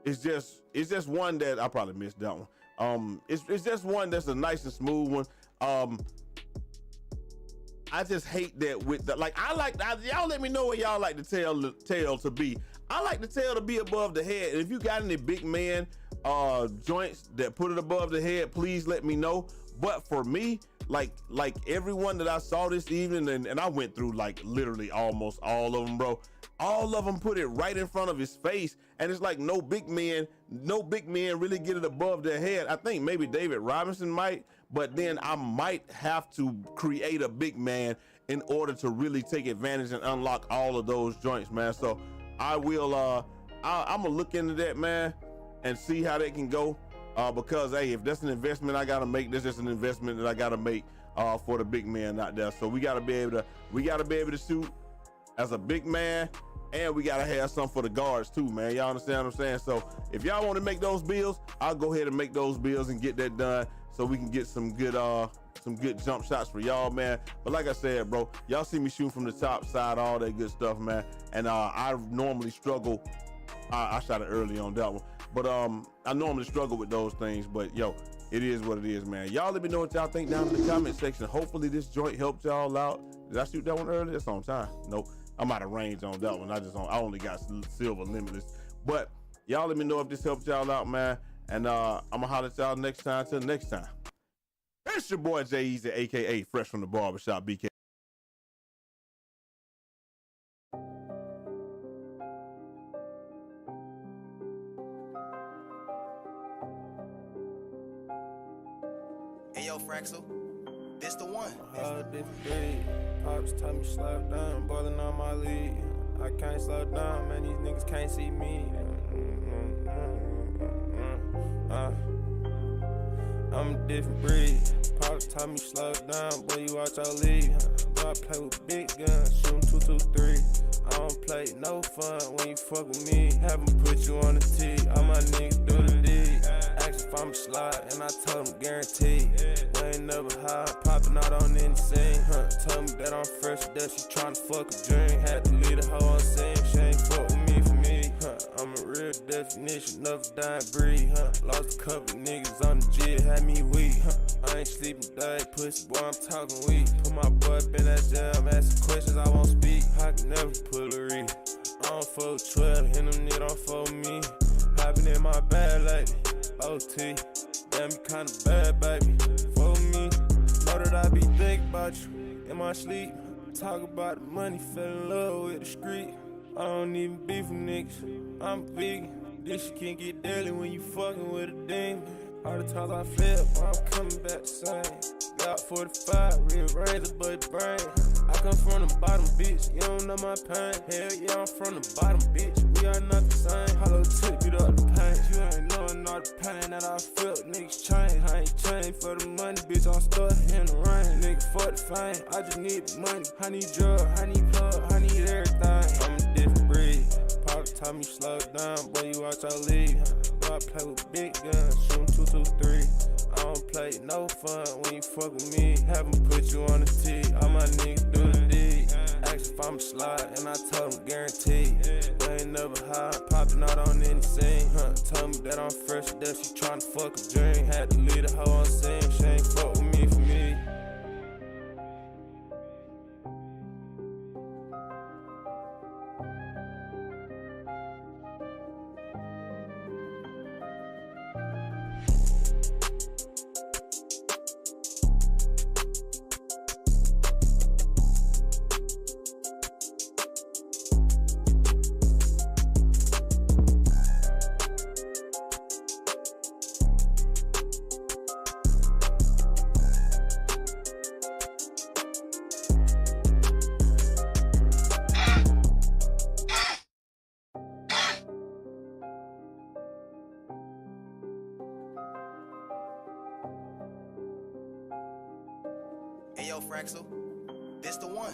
is just one that I probably missed that one. It's just one that's a nice and smooth one. I just hate that with the, like, y'all let me know where y'all like the tail to be. I like the tail to be above the head. And if you got any big man joints that put it above the head, please let me know. But for me, like everyone that I saw this evening, and I went through like literally almost all of them, bro. All of them put it right in front of his face, and it's like no big men really get it above their head. I think maybe David Robinson might, but then I might have to create a big man in order to really take advantage and unlock all of those joints, man. So I will, I'm gonna look into that, man, and see how that can go. Because hey, if that's an investment I gotta make, this is an investment that I gotta make for the big man out there. So we gotta be able to shoot as a big man, and we gotta have some for the guards too, man. Y'all understand what I'm saying? So if y'all want to make those bills, I'll go ahead and make those bills and get that done, so we can get some good jump shots for y'all, man. But like I said, bro, y'all see me shooting from the top side, all that good stuff, man. And I normally struggle. I shot it early on that one. But I normally struggle with those things, but yo, it is what it is, man. Y'all let me know what y'all think down in the comment section. Hopefully this joint helped y'all out. Did I shoot that one early? That's on time. Nope, I'm out of range on that one. I only got silver limitless. But Y'all let me know if this helped y'all out, man. And I'm gonna holler at y'all next time. Till next time. It's your boy Jay Easy, aka Fresh from the Barbershop BK. Hey yo, Fraxel, this the one. Pops tell me slow down, balling on my lead. I can't slow down, man. These niggas can't see me. I'm a different breed. Pops tell me slow down, boy, you watch your lead. Boy, I play with big guns, shoot 'em 2, 2, 3. I don't play no fun when you fuck with me. Have 'em put you on the tee. All my niggas do the deed. Ask if I'm a slide, and I told him guaranteed. We ain't never high, popping out on any scene. Told me that I'm fresh, that she tryna fuck a dream. Had to leave the hoe on scene, she ain't fuck with me for me. I'm a real definition of a dying breed. Lost a couple niggas on the G, had me weak. I ain't sleeping day, pussy boy, I'm talking weak. Put my boy up in that jam, asking questions I won't speak. I can never pull a read. I don't fuck 12, and them niggas don't fuck with me. Hopping in my bag lately. OT, damn you kinda bad, baby. For me, know that I be thinking about you in my sleep. Talk about the money, fell in love with the street. I don't even beef with niggas, I'm vegan. This shit can't get deadly when you fucking with a demon. All the times I flip, I'm coming back the same. Got 45, real razor but the brain. I come from the bottom, bitch, you don't know my pain. Hell yeah, I'm from the bottom, bitch, we are not the same. Hollow tip, beat up the pain. You ain't knowing all the pain that I felt, niggas change. I ain't changed for the money, bitch, I'm stuck in the rain. Nigga, fuck the fame, I just need the money. I need drugs, I need plug, I need everything. I'm a different breed. Pop taught me slow down, boy, you watch your lead. Boy, I play with big guns, shoot 'em 2, 2, 3. I don't play no fun when you fuck with me. Have 'em put you on the tee. All my niggas do the deed. Ask if I'm a slide, and I told them guaranteed. We ain't never high, popping out on any scene. Told me that I'm fresh, that she tryna fuck a dream. Had to leave the hoe on scene, she ain't fuck with me for me. Hey yo, Fraxel, this the one.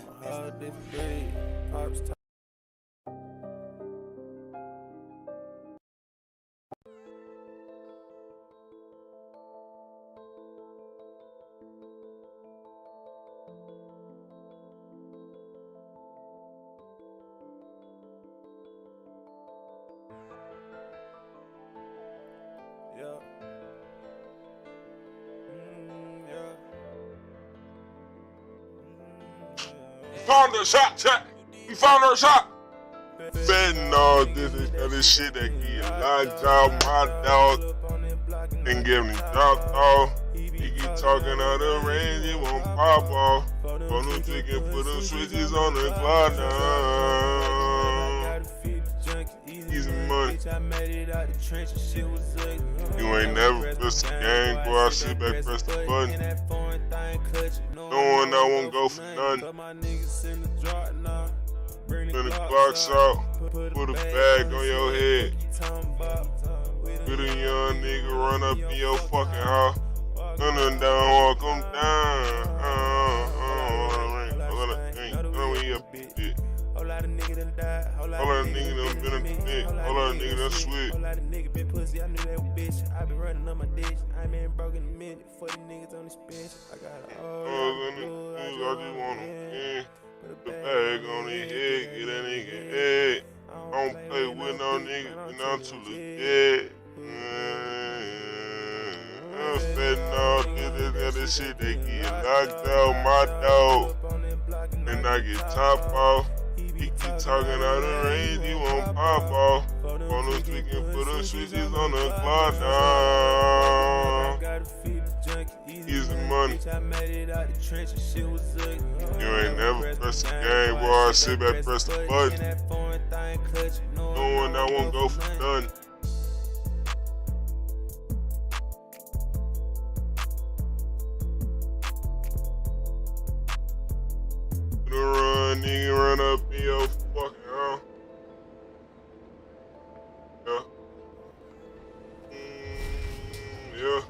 Found her shot, chat. We found her shot. Fentanyl, this shit that get knocked out my dog and get him dropped off. He keep talking out of range, he won't pop off. For them chicken, put them switches on the clock now. Easy money. You ain't never pressed the game, go out, sit back, press the button. Knowing I won't go for nothing. Bring the clocks out, put a bag on your head. With a young nigga run up in your fucking house. None of them down, walk them down. Whole lot of niggas done died, whole lot of niggas done been in the bit, whole lot of niggas done switched. Whole lot of niggas been pussy, I knew that was bitch. I been running on my ditch, I ain't been broke in a minute. 40 niggas on this bench, I got all I just wanna put the bag on his head, get that nigga head. I don't play with no niggas, and I'm too legit. Fentanyl, this shit, they get knocked out my dog. And I get top off. He keep talking out of range, he won't pop off. For On the tweaking, put the switches on the clock now. Easy money. You ain't never pressed the game, boy. Sit back, press the button. Knowing I won't go for none. Nigga, run up in your fucking house. Yeah. Yeah.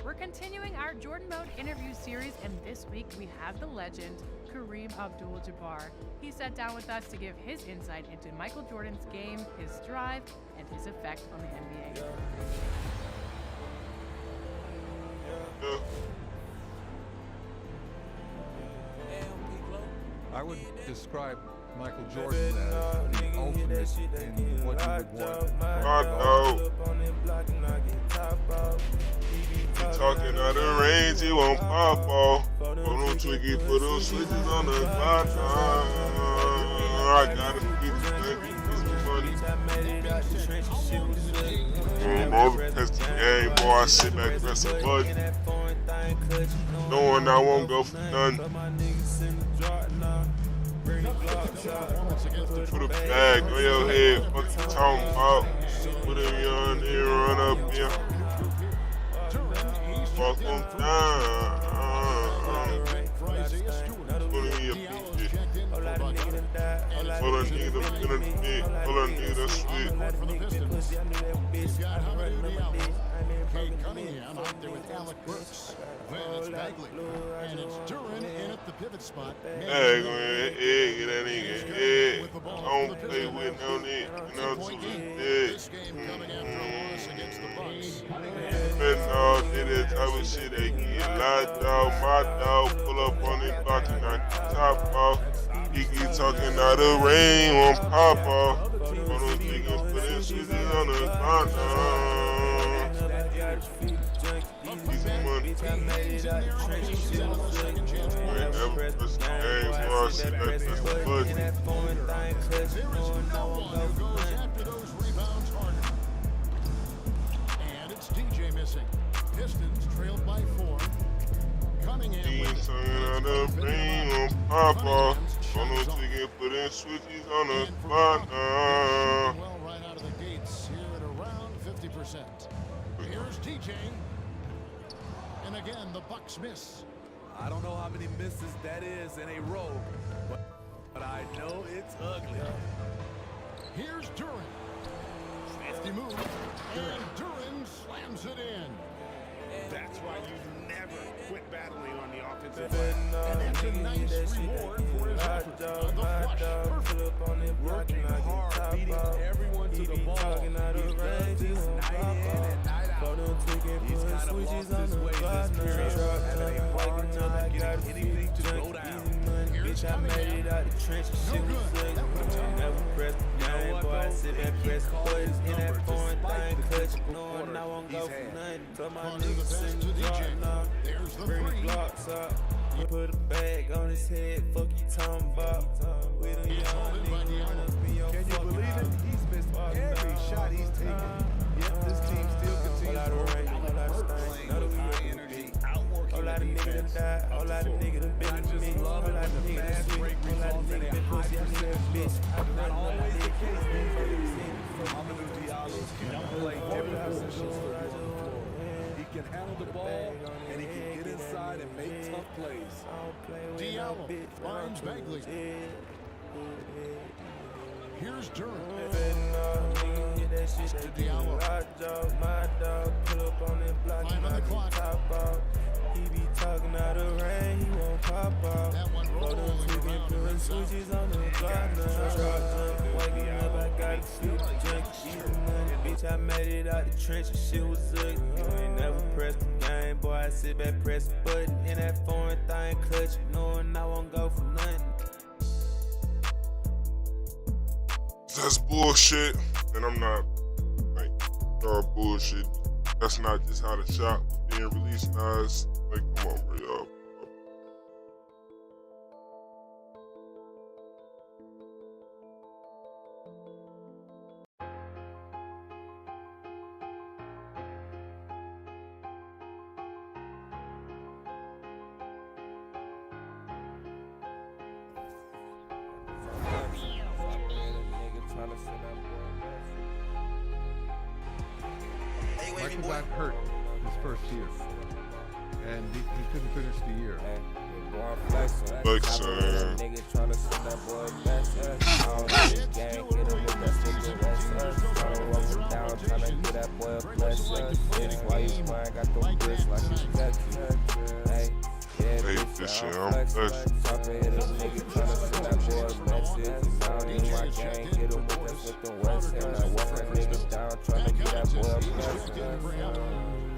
We're continuing our Jordan Mode interview series, and this week we have the legend, Kareem Abdul-Jabbar. He sat down with us to give his insight into Michael Jordan's game, his drive, and his effect on the NBA. Yeah. I would describe Michael Jordan as the ultimate in what you would want. My dog. He talking out of range, he won't pop off. Put them Twiggy, put them switches on the clock. I gotta be the money. Press the game, boy. I sit back, press a button. Knowing I won't go for none. Put a bag on your head, fuck you talking about. Put him on there, run up here. Fuck him down. Put him in your bitch. Pull a nigga in the dick. Pull a nigga that's sweet. Kate Cunningham out there with Alec Brooks. Then it's Bagley. And it's Duran in at the pivot spot. Hey, go ahead, get that nigga. I don't play with no nigga. No to the dead. This game coming after a loss against the Bucks. But no, did that type of shit. They get locked out. My dog pull up on it, block and knock the top off. He keep talking out of rain, won't pop off. Put them niggas, put them shit on the corner. Easy money. You ain't never press the game, boy. Sit back, press the button. There is no one who goes after those rebounds harder. And it's DJ missing. Pistons trailed by 4. Cunningham He with it. talking out of rain, won't pop off. On them tweaking, put them switches on the clock now. Well, right out of the gates here at around 50%. Here's DJ. And again, the Bucks miss. I don't know how many misses that is in a row, but I know it's ugly. Here's Duran. Nasty move. And Duran slams it in. That's why you never quit battling on the offensive And that's a nice reward for his effort. The flush, perfect. Working hard, beating everyone to the ball. He does this night in and night out. He's kind of lost his way this period, having a hard time getting anything to go down. Here's Cunningham. No good. That would have Never press the game, boy. I sit back, press the buttons in that foreign thing, clutch, knowing I won't go for nothing. Tell my niggas in the drop now. There's the Bring the three. blocks up. You put a bag on his head, fuck you talking about. We done young nigga run up in your Can you fucking believe it? house. He's missed every shot he's taken. Yet this team still continues to roll. Whole lot of niggas done died, whole lot of niggas done been with me, whole lot of niggas done sweet, whole lot of niggas been pussy, I need a bitch. Not always the case these days. Amadou Diallo can play every position for the floor. He can handle the ball and he can get inside and make tough plays. Diallo finds Bagley. Here's Duran. To Diallo. 5 on the clock. He be talking out of rain, he won't pop off. That one rolling around the rim zone. Switches on the block now. Waking up, I got a sleep drink. Bitch, I made it out the trenches, shit was ugly. You ain't never pressed the game, boy. I sit back, press the button in that foreign thing, clutch, knowing I won't go for nothing. That's bullshit, and I'm not like bullshit. That's not just how the shot was being released, guys. Like, come on, bro, y'all. Michael got hurt his first year, and he couldn't finish the year. Nigga tryna send that boy back. Gang, hit him with that stick of tryna walk him down, tryna get that boy a blessing. That's why you crying, got them bricks like you got you. Hey, yeah, this shit, I'm flexing. Talking hit a nigga tryna send that boy a message. Down in my gang, hit him with that stick of West Ham. I walk that nigga down, tryna get that boy a blessing.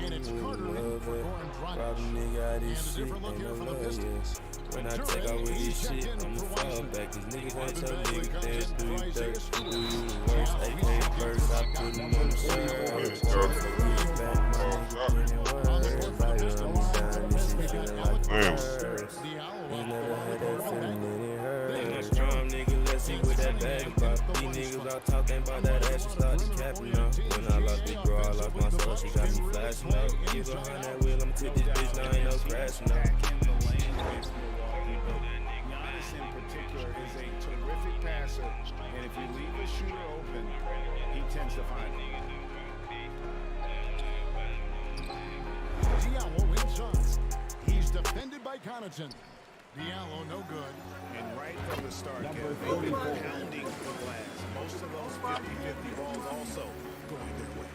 And it's Carter in for Goran Dragic. When I take out with this shit, I'ma fall back. Cause niggas ain't your nigga, they'll do you dirt. Do you worse, they can't first. I put them on the shirt. Everybody on me down, this shit feeling like first. You never had that feeling, it hurt. They my strong nigga, let's see what that bag about. These niggas all talking about that ass, you start to capping up. When I lost big bro, I lost my soul, she got me flashing up. You behind that wheel, I'ma tip this bitch, now ain't no crashing up. Giannis in particular is a terrific passer, and if you leave a shooter open, he tends to find it. Diallo inside. He's defended by Connaughton. Diallo no good. And right from the start, they've been pounding the glass. Most of those 50-50 balls also going their way.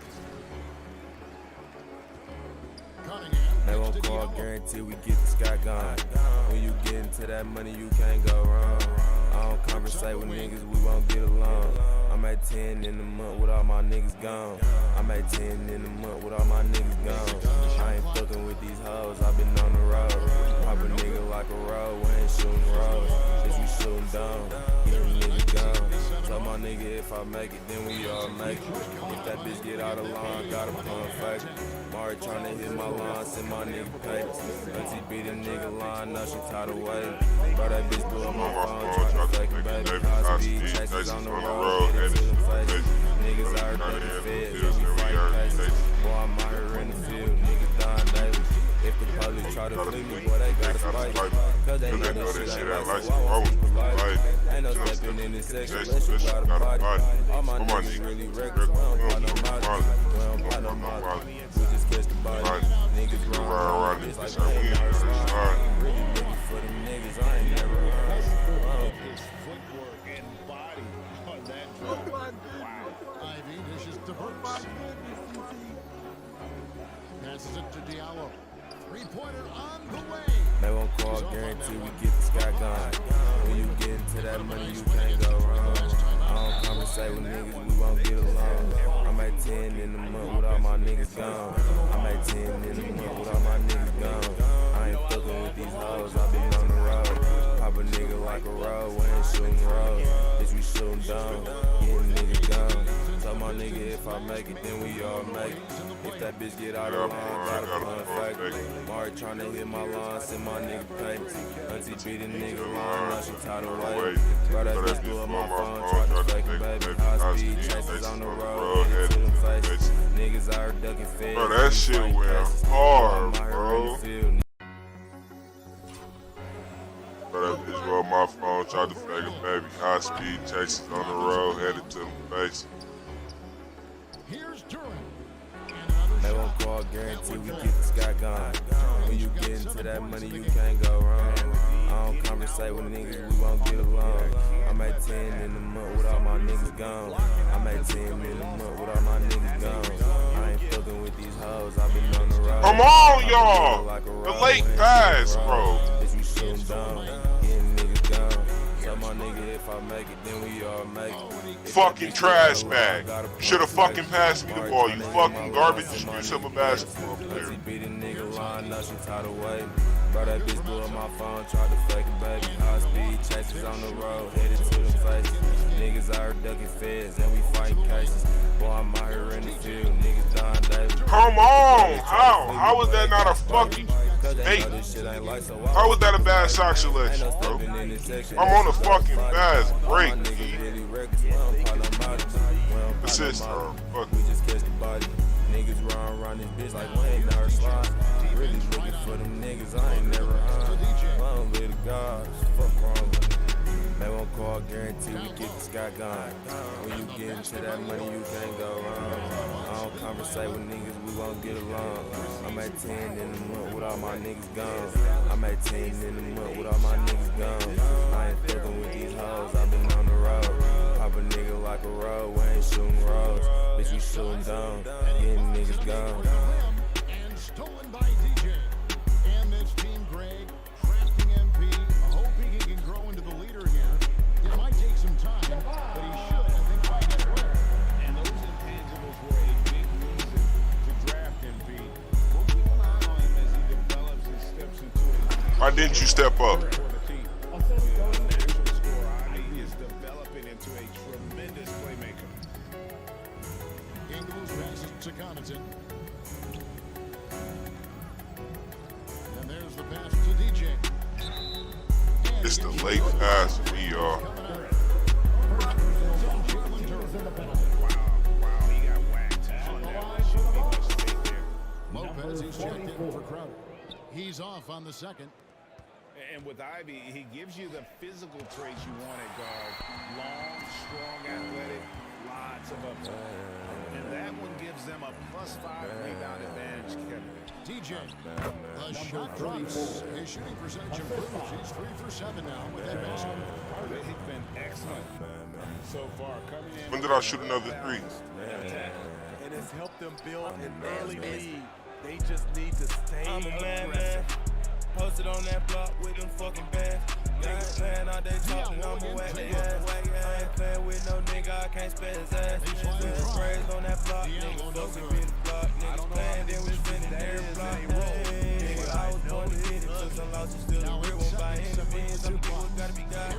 They won't call guarantee we get the sky gone. When you get into that money, you can't go wrong. I don't conversate with niggas, we won't get along. I'm at 10 in the month with all my niggas gone. I'm at 10 in the month with all my niggas gone. I ain't fucking with these hoes, I've been on the road. Pop a nigga like a road, we ain't shooting roads. Bitch, we shooting down, getting niggas gone. Tell my nigga if I make it, then we all make it. If that bitch get out of line, gotta pump fake. Mari tryna hit my line, send my nigga papers. Auntie beat a nigga line, now she tired of waiting. Bro, that bitch blew up my phone, tryna fake it, baby. High speed chases on the road, hit it to the face. Niggas out here the feds, we fight cases. Boy, I'm out here in the field, niggas dying daily. If the police try to flee me, boy, they gotta spike. Cause they know that shit ain't like, so I won't be polite. Ain't no stepping in this section, unless you got a body. All my niggas really reckless, we don't got no molly. We don't got no molly. We just catch the body. Niggas run around, it's like they ain't never slide. Really looking for them niggas, I ain't never run. His footwork and body on that drop. Wow. Ivy dishes to Brooks. Passes it to Diallo. Three-pointer on the way. They won't call guarantee we get the sky gone. When you get into that money, you can't go wrong. I don't conversate with niggas, we won't get along. I'm at 10 in the month with all my niggas gone. I'm at 10 in the month with all my niggas gone. I ain't fucking with these hoes, I've been on the road. Pop a nigga like a road, we ain't shooting road. Bitch, we shooting down, getting niggas gone. Tell my nigga if I make it, then we all make it. If that bitch get out of line, gotta pun fake. Mari tryna hit my line, send my nigga payments. Auntie beat a nigga line, now she tired of waiting. Bro, that bitch blew up my phone, tried to fake it, baby. High speed chases on the road, hit to them faces. Niggas out here ducking feds. Bro, that shit went hard, bro. Bro, that bitch blew up my phone, tried to fake it, baby. High speed chases on the road, headed to them faces. Here's Durant. They won't call guarantee we get the sky gone. When you get into that money, you can't go wrong. I don't conversate with niggas, we won't get along. I'm at 10 in the month with all my niggas gone. I'm at 10 in the month with all my niggas gone. I ain't fucking with these hoes, I've been on the road. Come on, y'all! The late pass, bro. Bitch, we shooting down, getting niggas gone. Tell my nigga if I make it, then we all make it. Fucking trash bag. Should've fucking passed me the ball, you fucking garbage excuse of a basketball player. Beat a nigga line, now she tired of waiting. Bro, that bitch blew up my phone, tried to fake it, baby. High speed chases on the road, headed to them faces. Niggas out here ducking feds, and we fighting cases. Boy, I'm out here in the field, niggas dying daily. Come on! How was that not a fucking fake? How was that a bad shot selection, bro? I'm on a fucking fast break, assist her. Fuck. We just catch the body. Niggas run this bitch like we ain't never slide. Really looking for them niggas, I ain't never hide. Long live the gods, fuck wrong with me. They won't call Guarantee we get this guy gone. When you get into that money, you can't go wrong. I don't conversate with niggas, we won't get along. I'm at 10 in the month with all my niggas gone. I'm at 10 in the month with all my niggas gone. I ain't fucking with these hoes, I've been on the road. Pop a nigga like a road, we ain't shooting rolls. Bitch, we shooting down, getting niggas gone. And stolen by DJ. And this team, Greg, drafting MP, hoping he can grow into the leader here. It might take some time, but he should, I think, by next year. And those intangibles were a big reason to draft MP. We'll keep an eye on him as he develops and steps into it. Why didn't you step up? He is developing into a tremendous playmaker. Ingles passes to Connaughton. And there's the pass to DJ. It's the late pass for me, y'all. Lopez, he's checked in for Crowder. He's off on the second. And with Ivy, he gives you the physical traits you want at guard. Long, strong, athletic, lots of upside. And that one gives them a +5 rebound advantage, Kevin. DJ, the shot drops. His shooting percentage improves. He's 3 for 7 now with that basket. They've been excellent so far. Coming in. When did I shoot another three? And it's helped them build an early lead. They just need to stay aggressive. Posted on that block with them fucking bands. Niggas playing all day talking, I'ma whack their ass. I ain't playing with no nigga, I can't spare his ass. Niggas sprays on that block, niggas fuck with me the block. Niggas playing, then we spinning their block. Nigga, I was born to hit it, took some losses, still a real one by any means. I'm the people who gotta be God.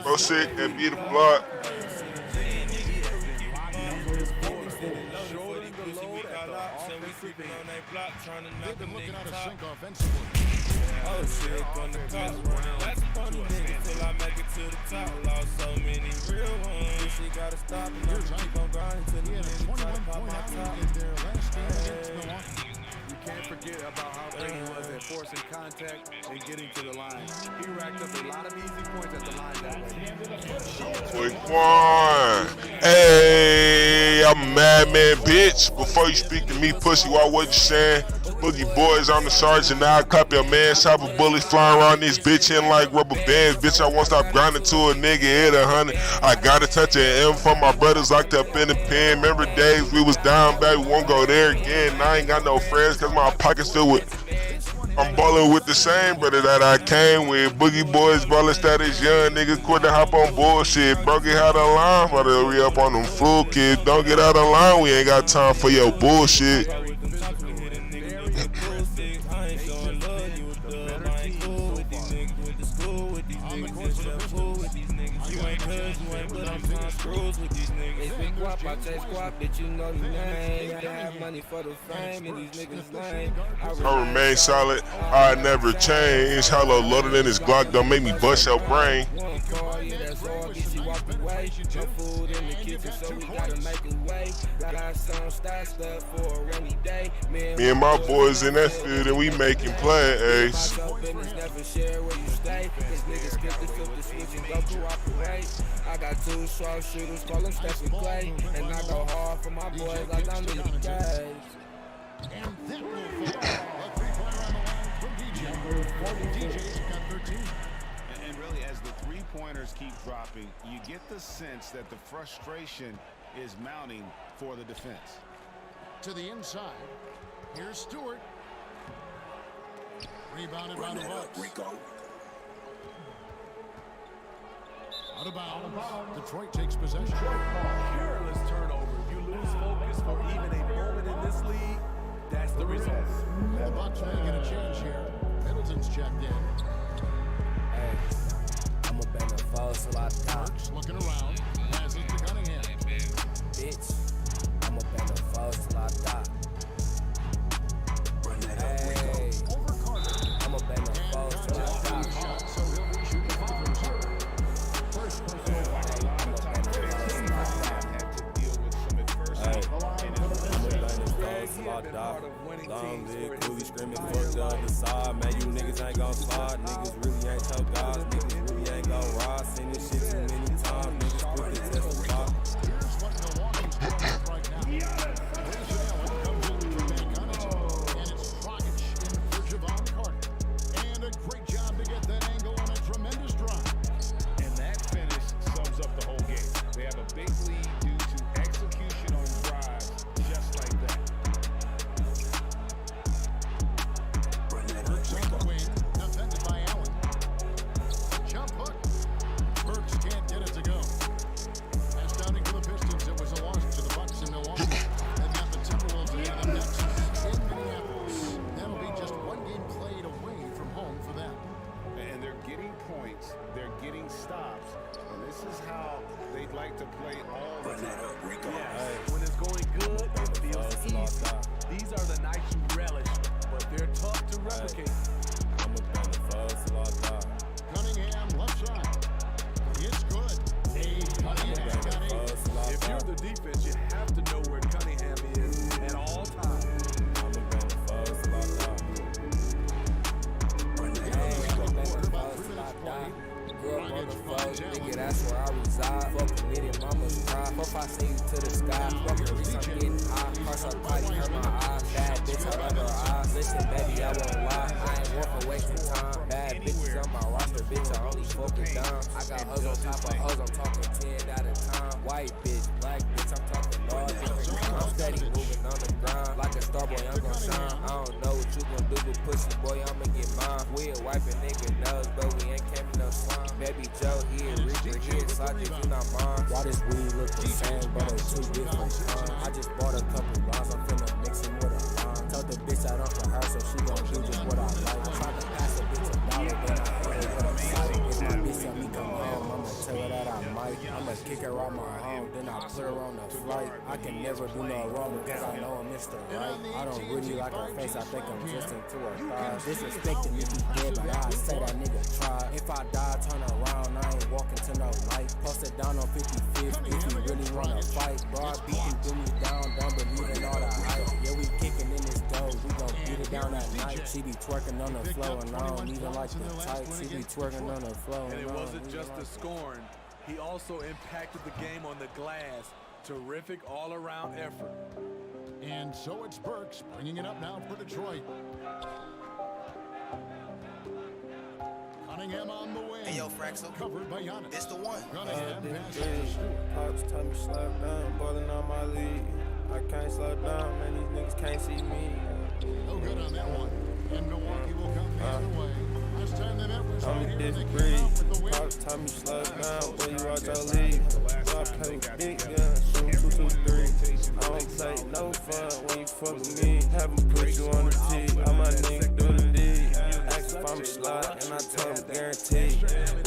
Go sit and be the block. They've been looking out of sync offensively. Oh shit, gonna cost. That's funny niggas till I make it to the top. Lost so many real ones. She gotta stop and I'm keep on grinding till the niggas try to pop my top. In their last game against Milwaukee. You can't forget about how great he was at forcing contact and getting to the line. He racked up a lot of easy points at the line that way. Quick one. Hey, I'm a madman, bitch. Before you speak to me, pussy, why what you saying? Boogie boys, I'm the sergeant. Now I cop your man. Chopper bullets flying around this bitch in like rubber bands. Bitch, I won't stop grinding to a nigga hit 100. I gotta touch an M for my brothers locked up in the pen. Remember days we was down, baby, won't go there again. I ain't got no friends cause my pocket's still with. I'm ballin' with the same brother that I came with. Boogie boys ballin' status, young niggas quit to hop on bullshit. Bro, get out of line, brother, re up on them flu kids. Don't get out of line, we ain't got time for your bullshit. I remain solid, I never change. Hello, loaded in this Glock, don't make me bust your brain. Me and my boys in that field and we making plays. I got 2 sharp shooters, call them Steph and Clay. And I go hard for my boys like I'm the guys. And that will fall. A three-pointer on the line from DJ. DJ's got 13. And really, as the three-pointers keep dropping, you get the sense that the frustration is mounting for the defense. To the inside. Here's Stewart. Rebounded by the Bucks. Out of bounds. Detroit takes possession. Careless turnover. You lose focus for even a moment in this league. That's the result. The Bucks may get a change here. Middleton's checked in. Hey, I'm a banger falls till I die. Burks looking around. Passes to Cunningham. Bitch, I'm a banger falls till I die. Hey, I'm a banger falls till I die. So he'll be shooting from zero. First personal foul. Long leg, coolie screaming, fuck the other side. Man, you niggas ain't gon' slide. Niggas really ain't your guys. Niggas really ain't gon' ride. stops. And this is how they'd like to play all the time. Yes. When it's going good, it feels easy. These are the nights you relish, but they're tough to replicate. Cunningham left side. It's good. Cunningham's got it. If you're the defense, you have to know where Cunningham is at all times. Grew up on the foes, nigga, that's where I reside. Fuck committed, mama's cry. Hope I see you to the sky. Fuck the reason I'm getting high. Cars up tight, hurt my eyes. Bad bitch, I love her eyes. Listen, baby, I won't lie. I ain't worth for wasting time. Bad bitches on my roster, bitch, I only fuck with dime. I got hoes on top of hoes, I'm talking 10 at a time. White bitch, black bitch, I'm talking all different. I'm steady moving on the grind. Like a star boy, I'm gon' shine. I don't know what you gon' do, but pussy boy, I'ma get mine. We'll wipe a nigga nose, but we ain't camping no slime. Baby Joe, he a Reaper, he excited, you not mine. Why this weed look the same, but they two different kinds? I just bought a couple lines, I'm finna mix them with a lime. Told the bitch I don't for her, so she gon' do just what I like. Tried to pass a bitch $1, then I hit her with a sight. If my bitch tell me come home, I'ma tell her that I might. I'ma kick her out my home, then I put her on the flight. I can never do no wrong because I know I'm Mr. Right. I don't really like her face, I think I'm just into her thighs. Disrespecting if he dead, but I say that nigga try. If I die, turn around, I ain't walking to no light. Post it down on 55th if you really wanna fight. Bro, I beat you, do me down, don't believe in all the hype. Yeah, we kicking in this dough, we gon' beat it down at night. She be twerking on the floor and I don't even like the type. She be twerking on the floor And it wasn't just the scoring. He also impacted the game on the glass. Terrific all-around effort. And so it's Burks bringing it up now for Detroit. Cunningham on the wing. Hey, yo, Fraxel. Covered by Giannis. It's the one. Cunningham passes to Stewart. Pops tell me slow down, ballin' on my league. I can't slow down, man, these niggas can't see me. No good on that one. And Milwaukee will come the other way. Last time they met was I'm right a here. They different came breed. out with the win. Pops tell me slow down, boy, you out your league. I play with big guns, shoot 2, 2, 3. I don't play no fun when you fuck with me. Haven't put you on the tee. All my niggas do the deed. Ask if I'm a slot, and I told him guaranteed.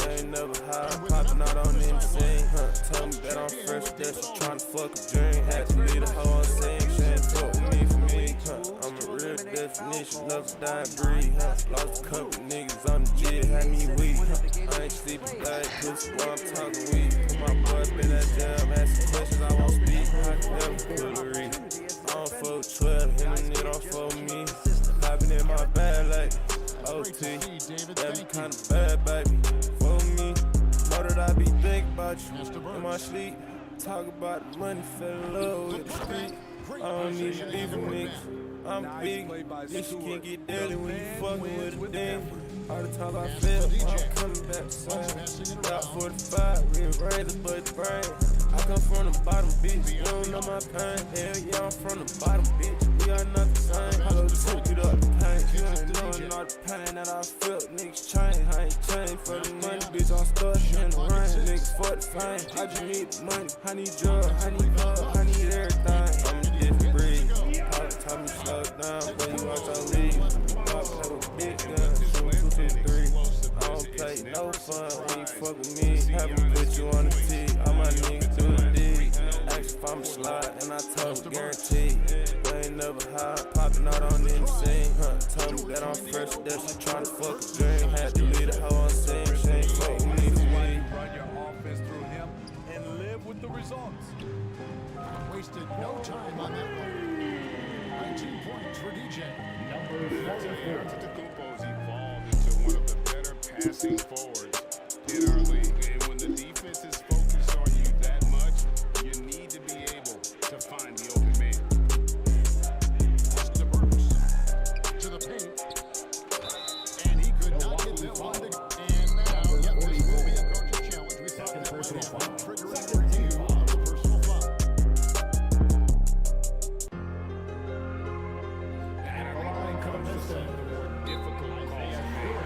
They ain't never high, popping out on the scene. Tell me that I'm fresh, that she tryna fuck a dream. Had to leave the hoe on scene, she ain't fuck with me for me. I'm a real definition of a dying breed. Lost a couple niggas on the jet, had me weak. I ain't sleeping bad, pussy while I'm talking weed. Put my boy up in that jam, asking questions I won't speak. I can never pull a read. I don't fuck with 12, hitting it don't fuck with me. Hopping in my bag like OT. That be kinda bad, baby. For me, know that I be thinking about you in my sleep. Talk about the money, fell in love with the street. I don't need to leave a nigga. I'm big, bitch, you can't get deadly when you fucking with a damn. All the time I feel, I'm coming back the same. Got 45, we ain't razor but the brain. I come from the bottom, bitch, you don't know my pain. Hell yeah, I'm from the bottom, bitch, we are not the same. Hello, took you up the pain. You ain't knowing all the pain that I felt. Niggas change, I ain't changed for the money, bitch, I'm stuck in the rain. Niggas for the fame, I just need the money. I need drugs, I need love, I need everything. I'm a different breed. All the time you slow down, boy, you out your league. I play with big guns, shoot 2, 2, 3. I don't play no fun when you fuck with me. Haven't put you on the tee. All my niggas do the deed. Ask if I'm a slide, and I told him guaranteed. They ain't never high, popping out on the scene. Told me that I'm fresh, that she tryna fuck a dream. Had to leave the hoe on scene, she ain't fuck with me for me. Run your offense through him and live with the results. Wasted no time on that one. 19 points for DJ. Number 44. Antetokounmpo's evolved into one of the better passing forwards in our league. And when the defense is focused on you that much, you need to be able to find the open man. To Burks. To the paint. And he could not get that one. And now, yep, this will be a coach's challenge. We thought that would happen. Triggering review of the personal foul. Difficult calls to make.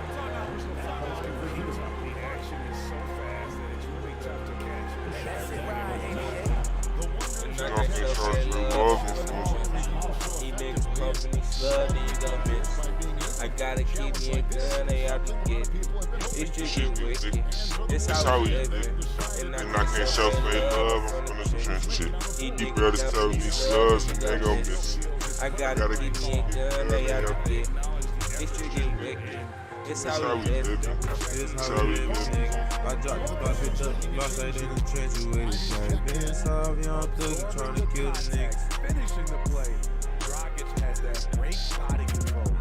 The action is so fast that it's really tough to catch. The wonder You know, for sure, love These niggas pumping these slugs, then you gon' miss. I gotta keep me a gun, they out to get me. This shit get wicked. This how we live. And I can't show fake love, I'm from the trenches. You brothers tell me slugs and they gon' miss. I gotta keep me a gun, they out to get me. This shit get wicked. This how we live. This how we live. I dropped the block, bitch up, the block, I didn't trench you with it. Been soft, young thug, trying to kill the niggas. Finishing the play. Dragic has that great body control.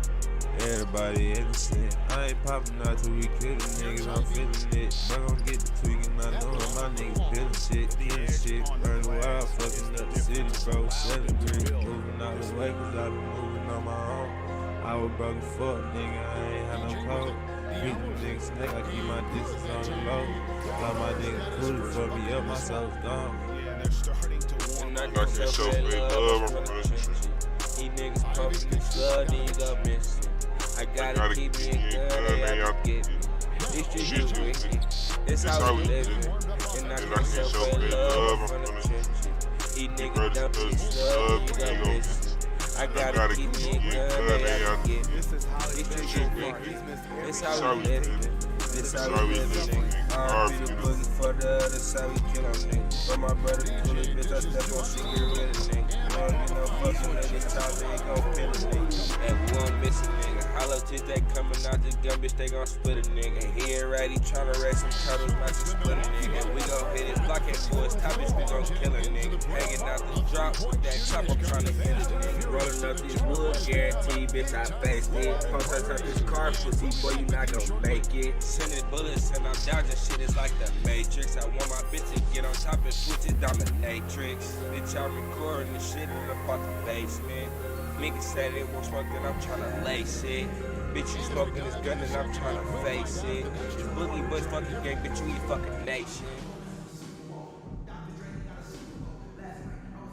Everybody innocent. I ain't popping out till we kill the niggas. I'm feeling it. But gon' get the tweaking. I know my niggas feeling shit, killing shit. Burning wild, fucking up the city, bro. Selling green, moving out the way, cause I been moving on my own. I was broke as fuck, nigga. I ain't had no code. Beat them niggas snake, I keep my distance on the low. Thought my nigga cool for me up, my soul's gone. Yeah, they're starting to warm I can't show fake love, I'm from the trenches. These niggas pumping the slug, then you gon' miss it. I gotta keep me a gun, they out to get me. This shit is wicked. This how we live. And I can't show fake love, I'm from the trenches. These niggas dumping the slug, then you gon' miss it. I gotta keep me a gun, they out to get me. This shit is wicked. This how we live. This how we live. R.I.P. the boogie for the other side, we kill on niggas. But my brother cool this bitch, I step on shit, get rid of nigga. Don't get no fucking niggas, top, they ain't gon' kill a nigga. And we won't miss a nigga. Hollow teeth, they coming out the gun, bitch, they gon' split a nigga. He ain't right, he tryna raise some turtles, not to split a nigga. We gon' hit his block and for his top, bitch, we gon' kill a nigga. Hanging out the drop with that chop, I'm tryna kill a nigga. Rolling up this wood, guarantee, bitch, I faced it. Post I touch this car, pussy, boy, you not gon' make it. Sending bullets and I'm dodging shit, it's like the Matrix. I want my bitch to get on top and switch it down the matrix. Bitch, I'm recording this shit in about the basement. Niggas say they won't smoke, then I'm tryna lace it. Bitch, you smoking this gun and I'm tryna face it. You boogie boys fucking gang, bitch, you eat fucking nation.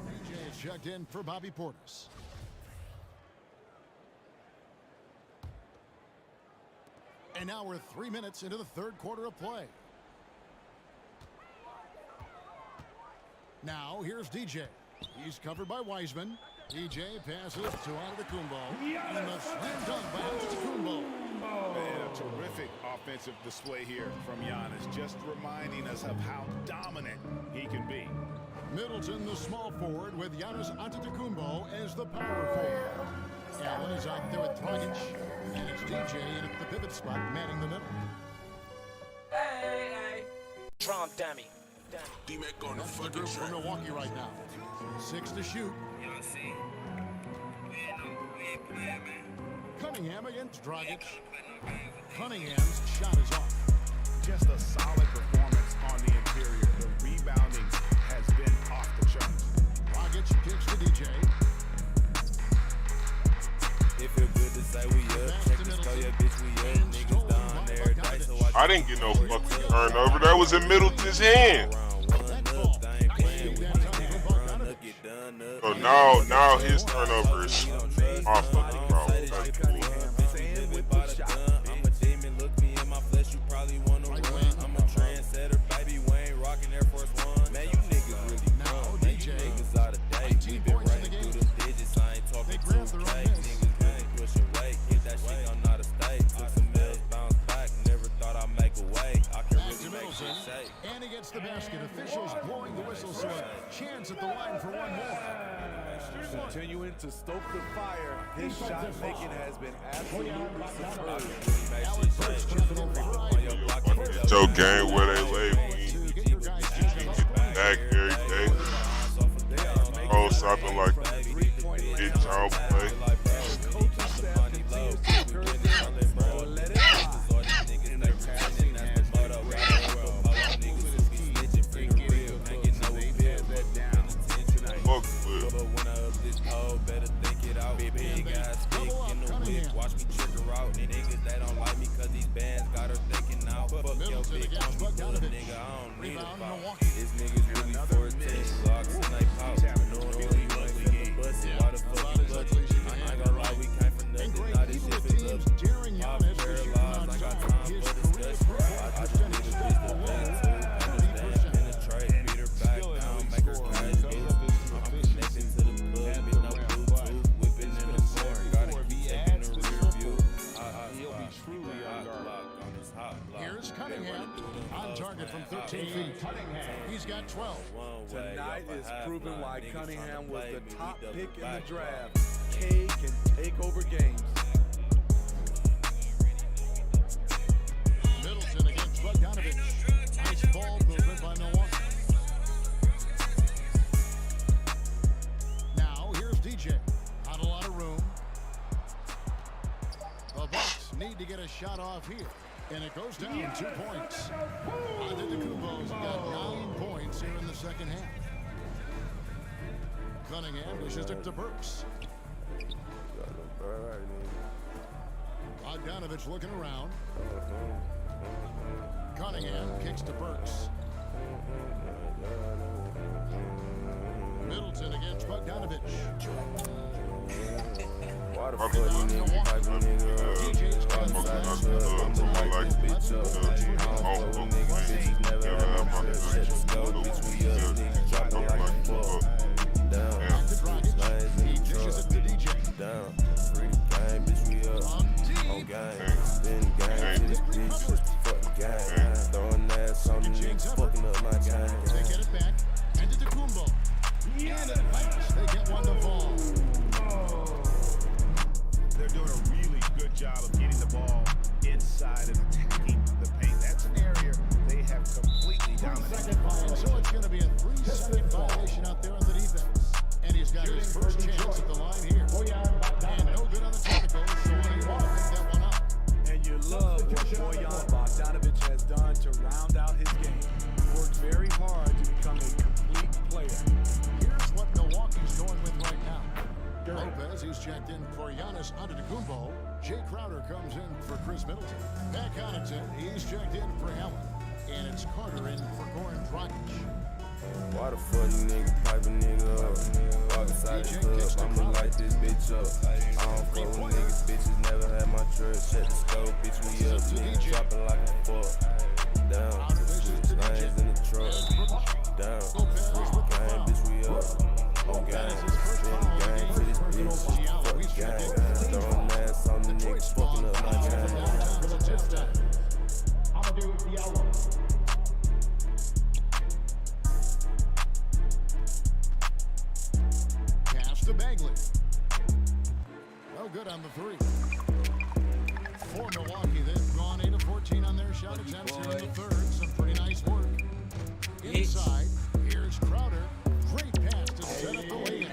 DJ is checked in for Bobby Portis. And now we're 3 minutes into the third quarter of play. Now here's DJ. He's covered by Wiseman. DJ passes to Antetokounmpo. And the slam dunk by Antetokounmpo. Man, a terrific offensive display here from Giannis, just reminding us of how dominant he can be. Middleton, the small forward, with Giannis Antetokounmpo as the power forward. Allen is out there with Dragic. And it's DJ in at the pivot spot, manning the middle. Hey. Drum dummy. D-Mac on the fucking group for Milwaukee right now. 6 to shoot. Y'all see? We ain't playing, man. Cunningham against Dragic. Cunningham's shot is off. Just a solid performance on the interior. The rebounding has been off the charts. Dragic kicks to DJ. It feel good to say we up. Check the score, yeah, bitch, we up. Niggas down there, dice, so I didn't get no fucking turnover. That was in Middleton's hand. So now his turnover is my fucking problem. That's cool. I'm a demon, look me in my flesh, you probably wanna run. I'm a trendsetter, baby, we ain't rocking Air Force One. Man, you niggas really dumb. Man, you niggas out of date. We been running through them digits, I ain't talking 2K. Niggas really pushing weight, get that shit on out of state. Took some mills, bounce back, never thought I'd make a way. I can really make shit shake. And he gets the basket. Officials blowing the whistle, so a chance at the line for one more. Continuing to stoke the fire. His shot making has been absolutely superb. It's your game where they lay. We get back every day. Oh, something like bitch, I'll play. Watch me trick her out. Niggas that don't like me cause these bands got her thinking out. Fuck your big nigga, I don't need a foul. These niggas really 14 blocks and they pop. Knowing we ain't bustin', why the fuck you budget? I ain't gonna lie, we came from nothing. Now this shit feels up. I'm paralyzed, I got time for discussion. I just need a bitch to bang too. Understand, penetrate, beat her back down, make her crash. I'm He's got 12. Tonight is proving why Cunningham was the top pick in the draft. K can take over games. Middleton against Bogdanovich. Nice ball movement by Milwaukee. Now here's DJ. Not a lot of room. The Bucks need to get a shot off here. And it goes down 2 points. Antetokounmpo's got 9 points here in the second half. Cunningham dishes it to Burks. Bogdanovich looking around. Cunningham kicks to Burks. Middleton against Bogdanovich. Why the fuck you nigga piping nigga up? I'ma light this bitch up. I don't fuck with niggas, bitches never had my shit. Shut the scope, bitch, we up, niggas dropping like a fuck. Down, lanes in the truck. Down, free the game, bitch, we up. On game, spin the game to this bitch, just the fucking game. Throwing ass on the niggas, fucking up my game. They get it back. Antetokounmpo. And a pass. They get one to fall. They're doing a really good job of getting the ball inside and attacking the paint. That's an area they have completely dominated. And so it's going to be a 3-second violation out there on the defense. And he's got his first chance at the line here. And no good on the technical, so he won't pick that one up. And you love what Bojan Bogdanovich has done to round out his game. Worked very hard to become a complete player. Here's what Milwaukee's going with right now. Lopez, he's checked in for Giannis Antetokounmpo. Jay Crowder comes in for Chris Middleton. Pat Connaughton, he's checked in for Allen. And it's Carter in for Goran Dragic. Why the fuck you nigga piping nigga up? Walk inside the club, I'ma light this bitch up. I don't fuck with niggas, bitches never had my church. Shut the scope, bitch, we up, niggas dropping like a fuck. Down, lanes in the truck. Down, free game, bitch, we up. On game, spin the game to this bitch, just the fucking game. Throwing ass on the niggas, fucking up my game. I'ma do the hour. Pass to Bagley. No good on the three. For Milwaukee, they've gone 8 of 14 on their shot attempts here in the third. Some pretty nice work. Inside, here's Crowder. Great pass to set up the lane.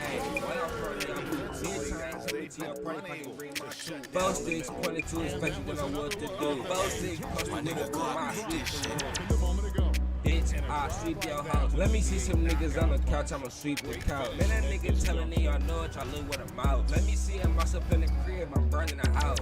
Both sticks pointed to his face, you don't know what to do. Both sticks push my nigga through my street. Bitch, I sweep your house. Let me see some niggas on the couch, I'ma sweep the couch. Man, that nigga telling me y'all know it, y'all live with a mouth. Let me see him myself in the crib, I'm burning the house.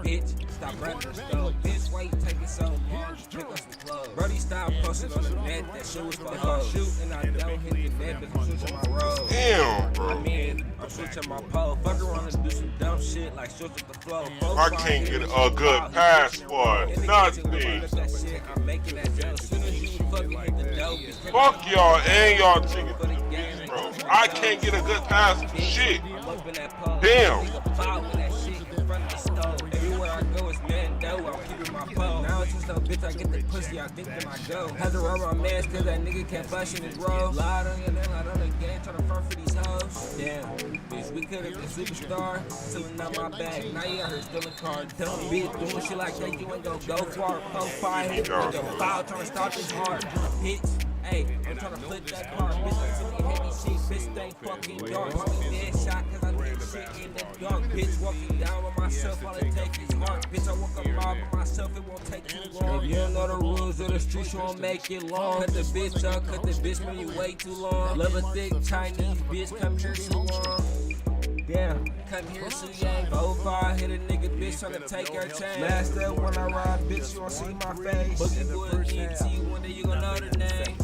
Bitch, stop running the stove. Bitch, why you taking so long to pick up some clothes? Brody, stop posting on the net, that shit was for hoes. Shoot and I don't hit the net, but I'm switching my road. Damn, bro. I mean, I'm switching my pole. Fuck around and do some dumb shit like switch up the flow. I can't get a good pass for it. Nothing. I'm making that dough. Soon as you fucking hit the dough. Fuck y'all and y'all chicken. Bro, I can't get a good pass for shit. Damn. Everywhere I go, it's man dough. I'm keeping my pole. Now it's just a bitch, I get the pussy, I think that I go. Had to run my mask cause that nigga kept flashing his roll. Lied on your name, lied on the game, tryna front for these hoes. Damn, bitch, we could've been superstar. Stealing out my bag, now you out here stealing cars. Dumb bitch, doing shit like that, you ain't gon' go far. Profile, hit with the foul, tryna stop this hard. Bitch, hey, I'm tryna flip that car. Bitch, I'm really heavy shit, bitch, stay fucking dark. Mommy dead shot cause I did shit in the dark. Bitch, walking down with myself, all it take is heart. Bitch, I walk a mile by myself, it won't take too long. You don't know the rules of the streets, you won't make it long. Cut the bitch up, cut the bitch when you wait too long. Love a thick Chinese bitch, come here so long. Damn, come here so young. 05, hit a nigga bitch tryna take her chain. Last up when I ride, bitch, you won't see my face. Booking for an ET, one day you gon' know the name.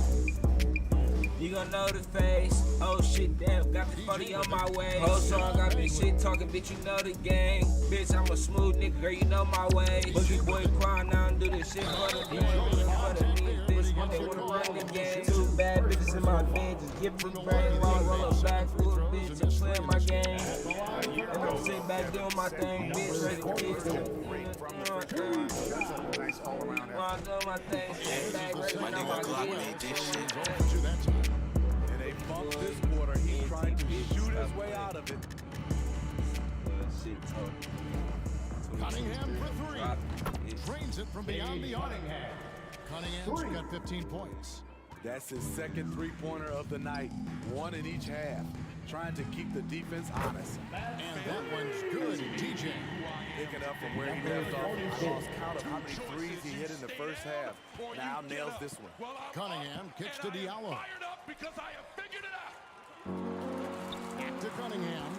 You gon' know the face. Oh shit, damn, got the 40 on my way. Whole song got me shit talking, bitch, you know the game. Bitch, I'm a smooth nigga, girl, you know my way. Boogie boy crying now and do this shit for the game. For the bitch, one day wanna run the game. Two bad bitches in my bed, just Give me brain while I roll up back for a bitch and play my game. And I'm sitting back doing my thing, bitch, ready to get it. Nice all around While I do my thing, sit back, ready My to nigga get Glock it. made this shit. And they bumped this quarter. He's trying to shoot his way out of it. Cunningham for three. Drains it from beyond the arc. Cunningham's got 15 points. That's his second three-pointer of the night. One in each half. Trying to keep the defense honest. And that one's good, TJ. Picking up from where he left off. I lost count of how many threes he hit in the first half. Now nails this one. Cunningham kicks to Diallo. Because I have figured it out. Back to Cunningham.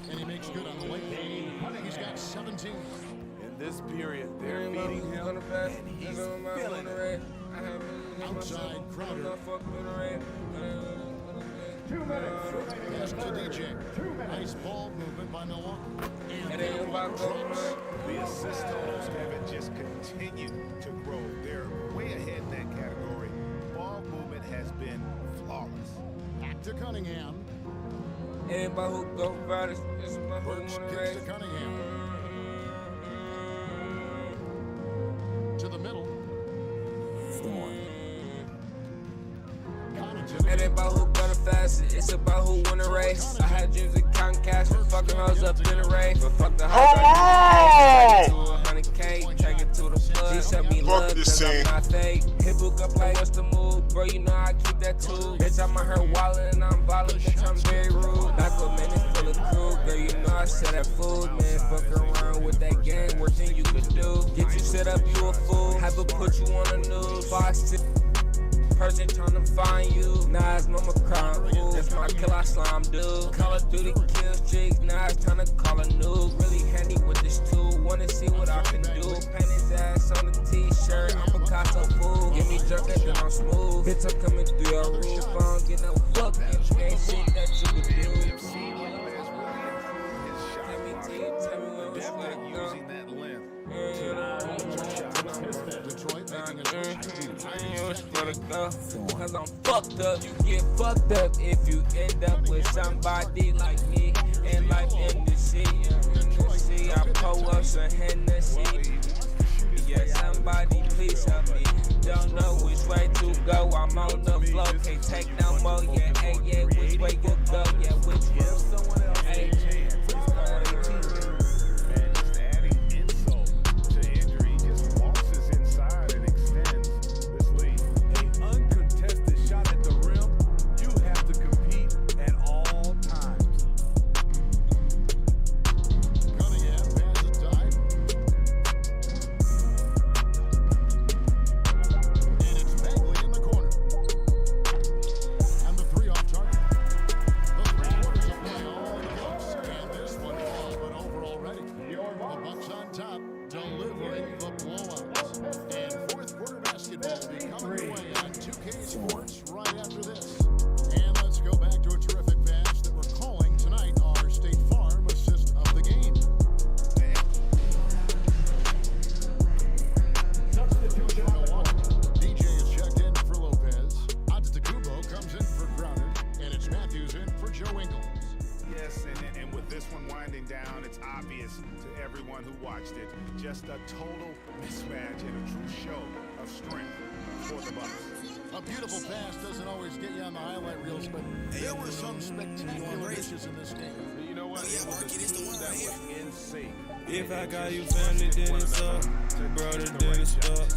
And he makes good on the late game. He's got 17. In this period, they're beating him, and he's feeling it. Outside Crowder. 2 minutes. Pass to DJ. Nice ball movement by Milwaukee. And the assist totals haven't just continued to grow. They're way ahead in that category. Ball movement has been flawless. Back to Cunningham. Anybody who go about it, it's my who Burks wanna kicks race. to Cunningham. To the middle. It ain't about who better fast, it's about who wanna race. I had dreams of counting cash for fucking hoes up in the race. But fuck the hoes, I to 100K, take it to the flood. She shut me love, cause I'm not fake. Hit book up like, what's the move? Bro, you know I keep that too. Bitch, I'm on her wallet and I'm ballin', bitch, I'm very rude. Back with minutes full of crew, girl, you know I said that food, man. Fuck around with that gang, worse than you could do. Get you set up, you a fool. Have to put you on the news. Fox person tryna find you. Now it's mama crying, ooh. That's my kill, I slime dude. Call of Duty kill streaks, now it's time to call a noob. Really handy with this tool, wanna see what I can do. Paint his ass on the t-shirt, I'm Picasso fool. Get me drunk and then I'm smooth. Bitch, I'm coming through your roof, I don't get no fuck. Ain't shit that you could do. Tell me when we smack using that length. Cause I'm fucked up. You get fucked up if you end up with somebody like me. And life in the sea, I pull up some Hennessy. Yeah, somebody please help me. Don't know which way to go. I'm on the floor, can't take no more. Yeah, hey, yeah, which way you go? Yeah, which way? Hey, Just a total mismatch and a true show of strength for the Bucks. A beautiful pass doesn't always get you on the highlight reels, but there were some spectacular dishes in this game. You know what? It was a team that was in sync. If I got you family, then it's up. Brother, then it's up.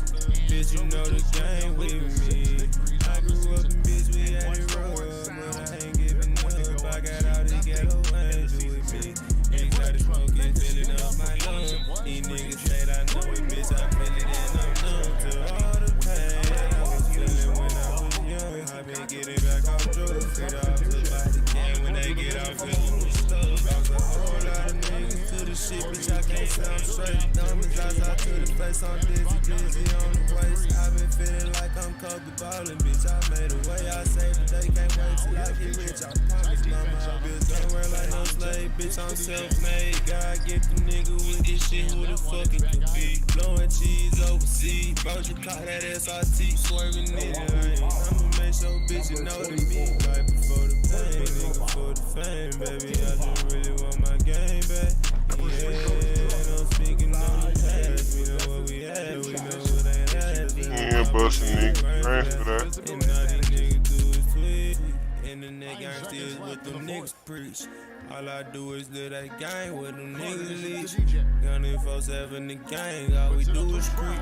Bitch, you know the game with me. I grew up in bitch, we ain't rough, but I ain't giving up. I got all these ghetto angels with me. Niggas started smoking, filling up my lungs. These niggas said I know it, bitch, I feel it and I'm numb to all the pain I was feeling when I was young. I been getting back off drugs, get off the body game. When they get off, it was slow. Bounce a whole lot of niggas to the shit, bitch, I can't sound straight. Diamonds out to the face, I'm dizzy on the waist. I been feeling like I'm Kobe ballin', bitch, I made a way. I saved the day, can't wait till I get rich. I promise mama, I built don't work like no slave, bitch, I'm self-made. God get the nigga with this shit, who the fuck it could be? Blowing cheese overseas, Approach a car, that SRT swerving in it. I'ma make sure bitches know the me. Right before the pain, nigga for the fame, baby. I just really want my game back. Yeah, I'm speaking on the past. We know what we had, we know what ain't last. Yeah, busting nigga. Thanks for that. And all these niggas do is tweet. And the nigga still what them niggas preach. All I do is live that gang with them niggas leash. Gun in 4-7 the gang, all we do is creep.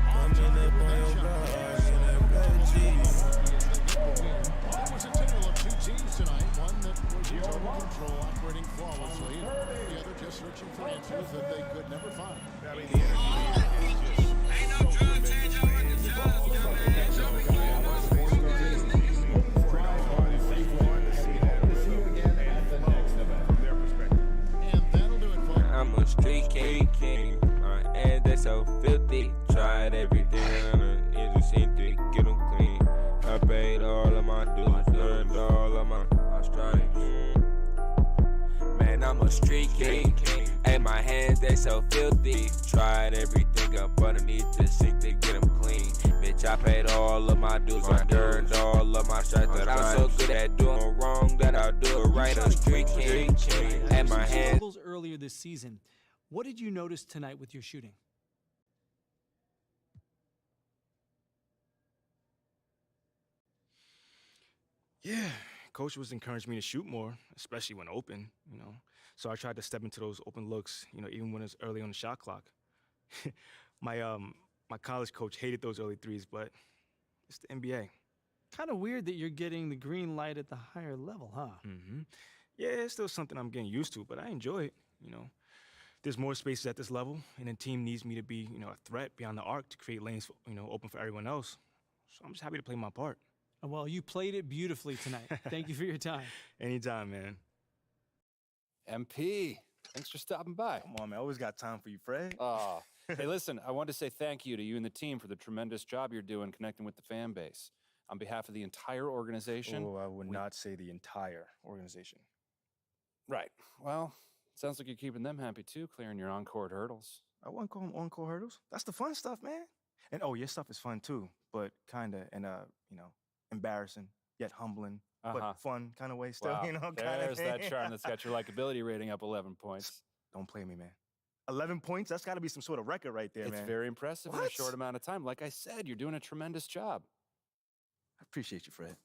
Coming up on your block, in that black G. It was a tale of two teams tonight. One that was in total control, operating flawlessly. The other just searching for answers that they could never find. I'm a street king. My hands, they so filthy. Tried everything and it just seemed to get them clean. I paid all of my dues, earned all of my stripes. Man, I'm a street king. Hey, my hands, they so filthy. Tried everything up underneath the sink to get them clean. Bitch, I paid all of my dues, I earned all of my stripes. But I'm so good at doing wrong that I'll do it right. A street king. And my hands. Earlier this season, what did you notice tonight with your shooting? Yeah, coach was encouraging me to shoot more, especially when open, you know. So I tried to step into those open looks, you know, even when it's early on the shot clock. My college coach hated those early threes, but it's the NBA. Kind of weird that you're getting the green light at the higher level, huh? Mm-hmm. Yeah, it's still something I'm getting used to, but I enjoy it, you know. There's more spaces at this level, and the team needs me to be, you know, a threat beyond the arc to create lanes, you know, open for everyone else. So I'm just happy to play my part. Well, you played it beautifully tonight. Thank you for your time. Anytime, man. MP, thanks for stopping by. Come on, man. I always got time for you, Fred. Oh, hey, listen, I wanted to say thank you to you and the team for the tremendous job you're doing connecting with the fan base. On behalf of the entire organization. Oh, I would not say the entire organization. Right. Well, sounds like you're keeping them happy too, clearing your on-court hurdles. I wouldn't call them on-court hurdles. That's the fun stuff, man. And oh, your stuff is fun too, but kind of in a, you know, embarrassing yet humbling, but fun kind of way still. Wow. You know, There's that charm that's got your likability rating up 11 points. Don't play me, man. 11 points? That's got to be some sort of record right there, man. It's very impressive in a short amount of time. Like I said, you're doing a tremendous job. I appreciate you, Fred.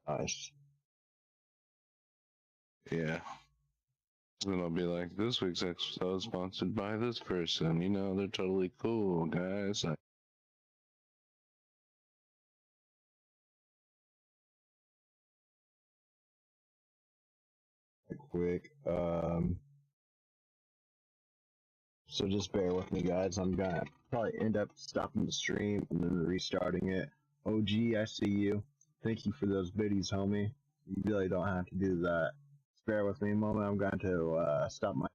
Nice. Yeah. Then I'll be like, this week's episode is sponsored by this person. You know, they're totally cool, guys. Quick. So just bear with me, guys. I'm gonna probably end up stopping the stream and then restarting it. OG, I see you. Thank you for those biddies, homie. You really don't have to do that. Just bear with me a moment. I'm going to stop my.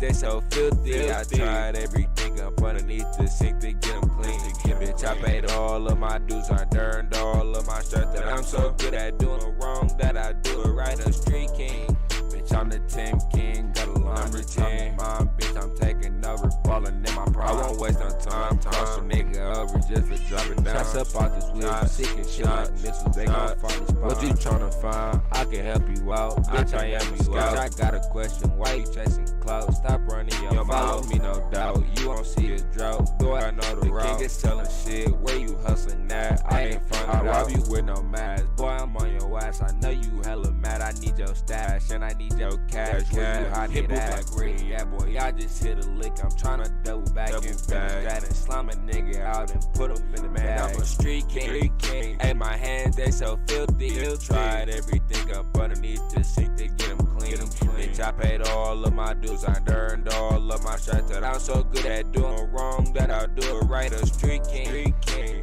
They so filthy. I tried everything up underneath the sink to get them clean. Bitch, I paid all of my dues. I earned all of my shirts that I'm so good at doing wrong that I do it right. A street king. Bitch, I'm the 10 king. Got a number 10. Mom, bitch, I'm taking over. Falling in my prime. I won't waste no time. Toss a nigga over just for dropping down. Shots up out this whip. Sick and shit like missiles. They gon' find the spot. What you tryna find? I can help you out. Bitch, I am you out. I got a question. Why you chasing clout? Stop running your mouth. Follow me, no doubt. You won't see a drought. Boy, I know the route. Niggas selling shit. Where you hustling at? I ain't front I rob you with no mask. Boy, I'm on your ass. I know you hella mad. I need your stash and I need your cash. Where you hide it at? Yeah, boy, I just hit a lick. I'm tryna double back and finish that and slime a nigga out and put him in the bag. I'm a street king. Hey, my hands, they so filthy. Tried everything up underneath the sink to get them clean. Bitch, I paid all of my dues. I earned all of my shots that I'm so good at doing wrong that I'll do it right. A street king.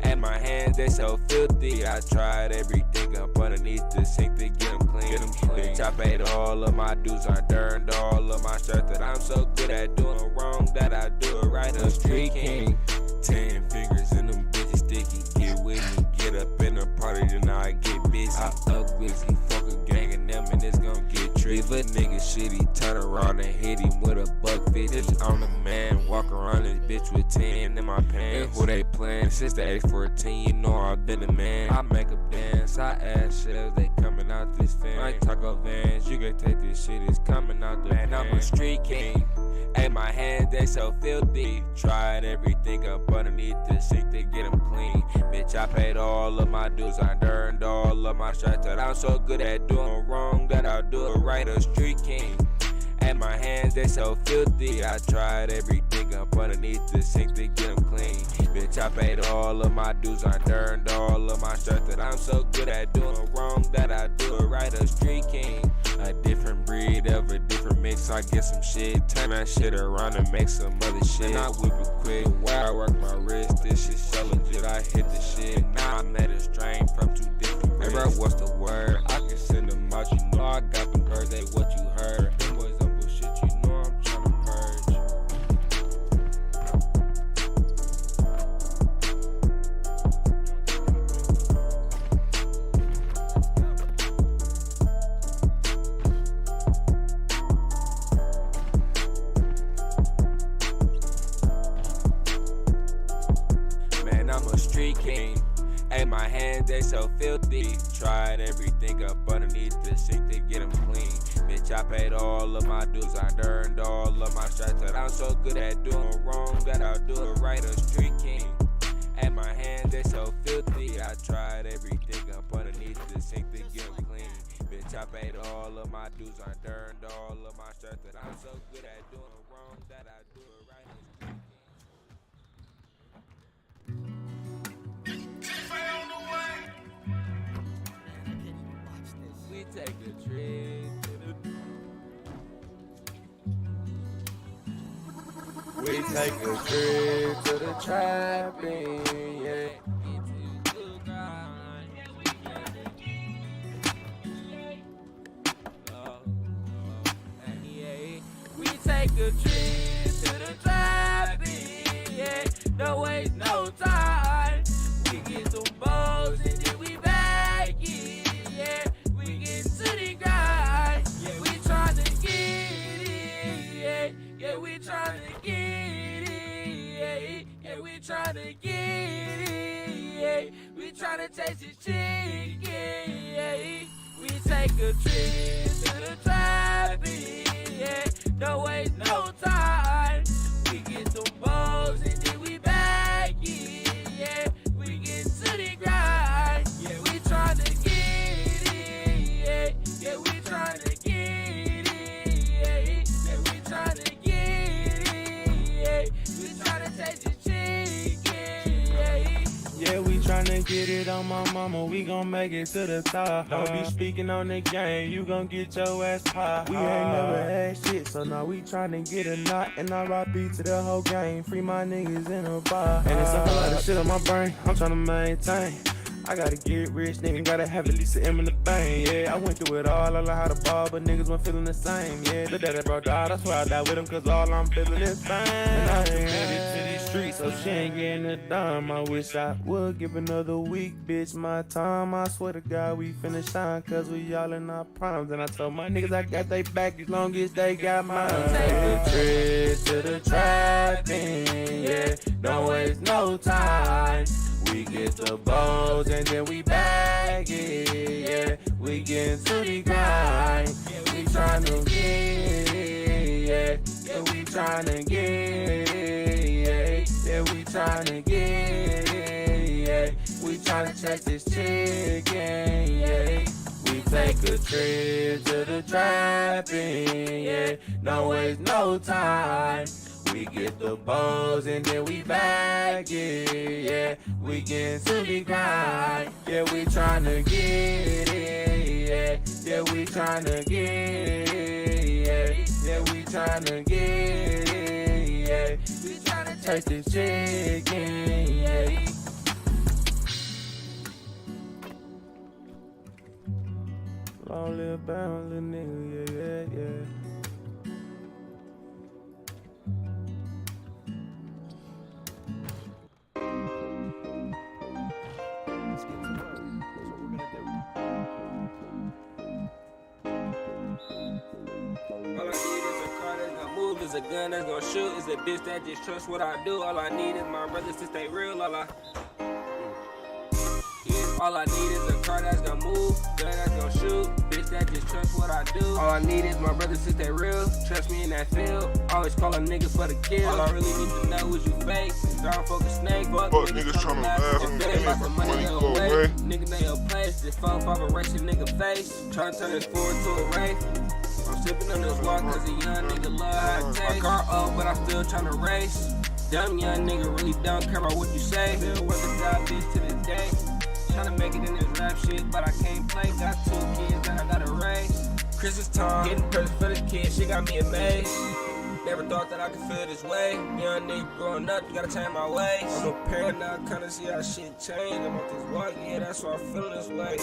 And my hands, they so filthy. I tried everything up underneath the sink to get them clean. Bitch, I paid all of my dues. I earned all of my shots that I'm so good at doing wrong that I do it right. A street king. 10 fingers in them bitches sticky. Get with me, get up in the party, then I get busy. I up busy, fuck a gang of them and it's gon' get tricky. If a nigga shitty, turn around and hit him with a $150. I'm the man, walk around this bitch with 10 in my pants. Who they playin'? Since the age 14, you know I've been a man. I make up dance, I ass shells, they coming out this fan. Like taco vans, you can take this shit, it's coming out the man. I'm a street king. Hey, my hands, they so filthy. Tried everything up underneath the sink to get them clean. Bitch, I paid all of my dues. I earned all of my shots that I'm so good at doing wrong that I'll do it right. A street king. And my hands, they so filthy. I tried everything up underneath the sink to get them clean. Bitch, I paid all of my dues. I earned all of my shots that I'm so good at doing wrong that I do it right. A street king. A different breed of a different mix. I get some shit, turn that shit around and make some other shit. And I whip it quick while I work my wrist. This shit so legit, I hit the shit. Now I met a strain from two different breeds. Hey bro, what's the word? I can send them out, you know I got them birds, they what you heard. Them boys don't bullshit, you know I'm tryna purge. I'm a street king. Hey, my hands, they so filthy. Tried everything up underneath the sink to get them clean. Bitch, I paid all of my dues. I earned all of my shots that I'm so good at doing wrong that I'll do it right. A street king. Hey, my hands, they so filthy. I tried everything up underneath the sink to get them clean. Bitch, I paid all of my dues. I earned all of my shots that I'm so good at doing wrong that I do it right. We take a trip to the We take a trip to the trapping, yeah. We take a trip to the trapping, yeah. No waste no time. We get some balls and then we back in, yeah. We get to the grind. tryna get it, yeah. We tryna taste the chicken, yeah. We take a trip to the traffic, yeah. Don't waste no time. We get some balls and then we back it, yeah. We get to the grind, yeah. We tryna get it, yeah. Yeah, we tryna get it, yeah. Yeah, we tryna get it, yeah. We tryna taste the chicken, yeah. Yeah, we tryna get it on my mama, we gon' make it to the top. Don't be speaking on the game, you gon' get your ass popped. We ain't never had shit, so now we tryna get a knot. And I RIP to the whole game, free my niggas in a bar. And it's a whole lot of shit on my brain, I'm tryna maintain. I gotta get rich, nigga, gotta have at least an M in the bank, yeah. I went through it all, I learned how to ball, but niggas weren't feeling the same, yeah. The daddy bro died, that's why I died with him, cause all I'm feeling is fame. And I'm committed to these streets, so she ain't getting a dime. I wish I would give another week, bitch, my time. I swear to God, we finna shine, cause we all in our primes. And I told my niggas I got they back as long as they got mine. Take a trip to the trapping, yeah. Don't waste no time. We get the balls and then we bag it, yeah. We get to the grind, yeah. We tryna get it, yeah. Yeah, we tryna get it, yeah. Yeah, we tryna get it, yeah. We tryna check this chicken, yeah. We take a trip to the trapping, yeah. Don't waste no time. We get the balls and then we bag it, yeah. We get to the grind, yeah. We tryna get it, yeah. Yeah, we tryna get it, yeah. Yeah, we tryna get it, yeah. We tryna taste this chicken, yeah. Long live bound, little nigga, yeah, yeah, yeah. All I need is a car that's gonna move, is a gun that's gonna shoot, is a bitch that just trusts what I do. All I need is my brothers to stay real. All I need is a car that's gonna move, gun that's gonna shoot, bitch that just trusts what I do. All I need is my brothers to stay real, trust me in that field. Always call a nigga for the kill. All I really need to know is you fake. Don't focus snake, fuck niggas tryna laugh and make the money go away. Nigga, they your place, this 4-5 erase your nigga face. Tryna turn this forward to a race. I'm sipping on this walk cause a young nigga love how it tastes. My car old, but I'm still tryna race. Dumb young nigga really don't care about what you say. Still work a job, bitch, to this day. Tryna make it in this rap shit, but I can't play. Got 2 kids that I gotta raise. Christmas time, getting presents for this kid, shit got me amazed. Never thought that I could feel this way. Young nigga growing up, you gotta change my ways. I'm a parent now, kinda see how shit change. I'm off this walk, yeah, that's why I'm feeling this way.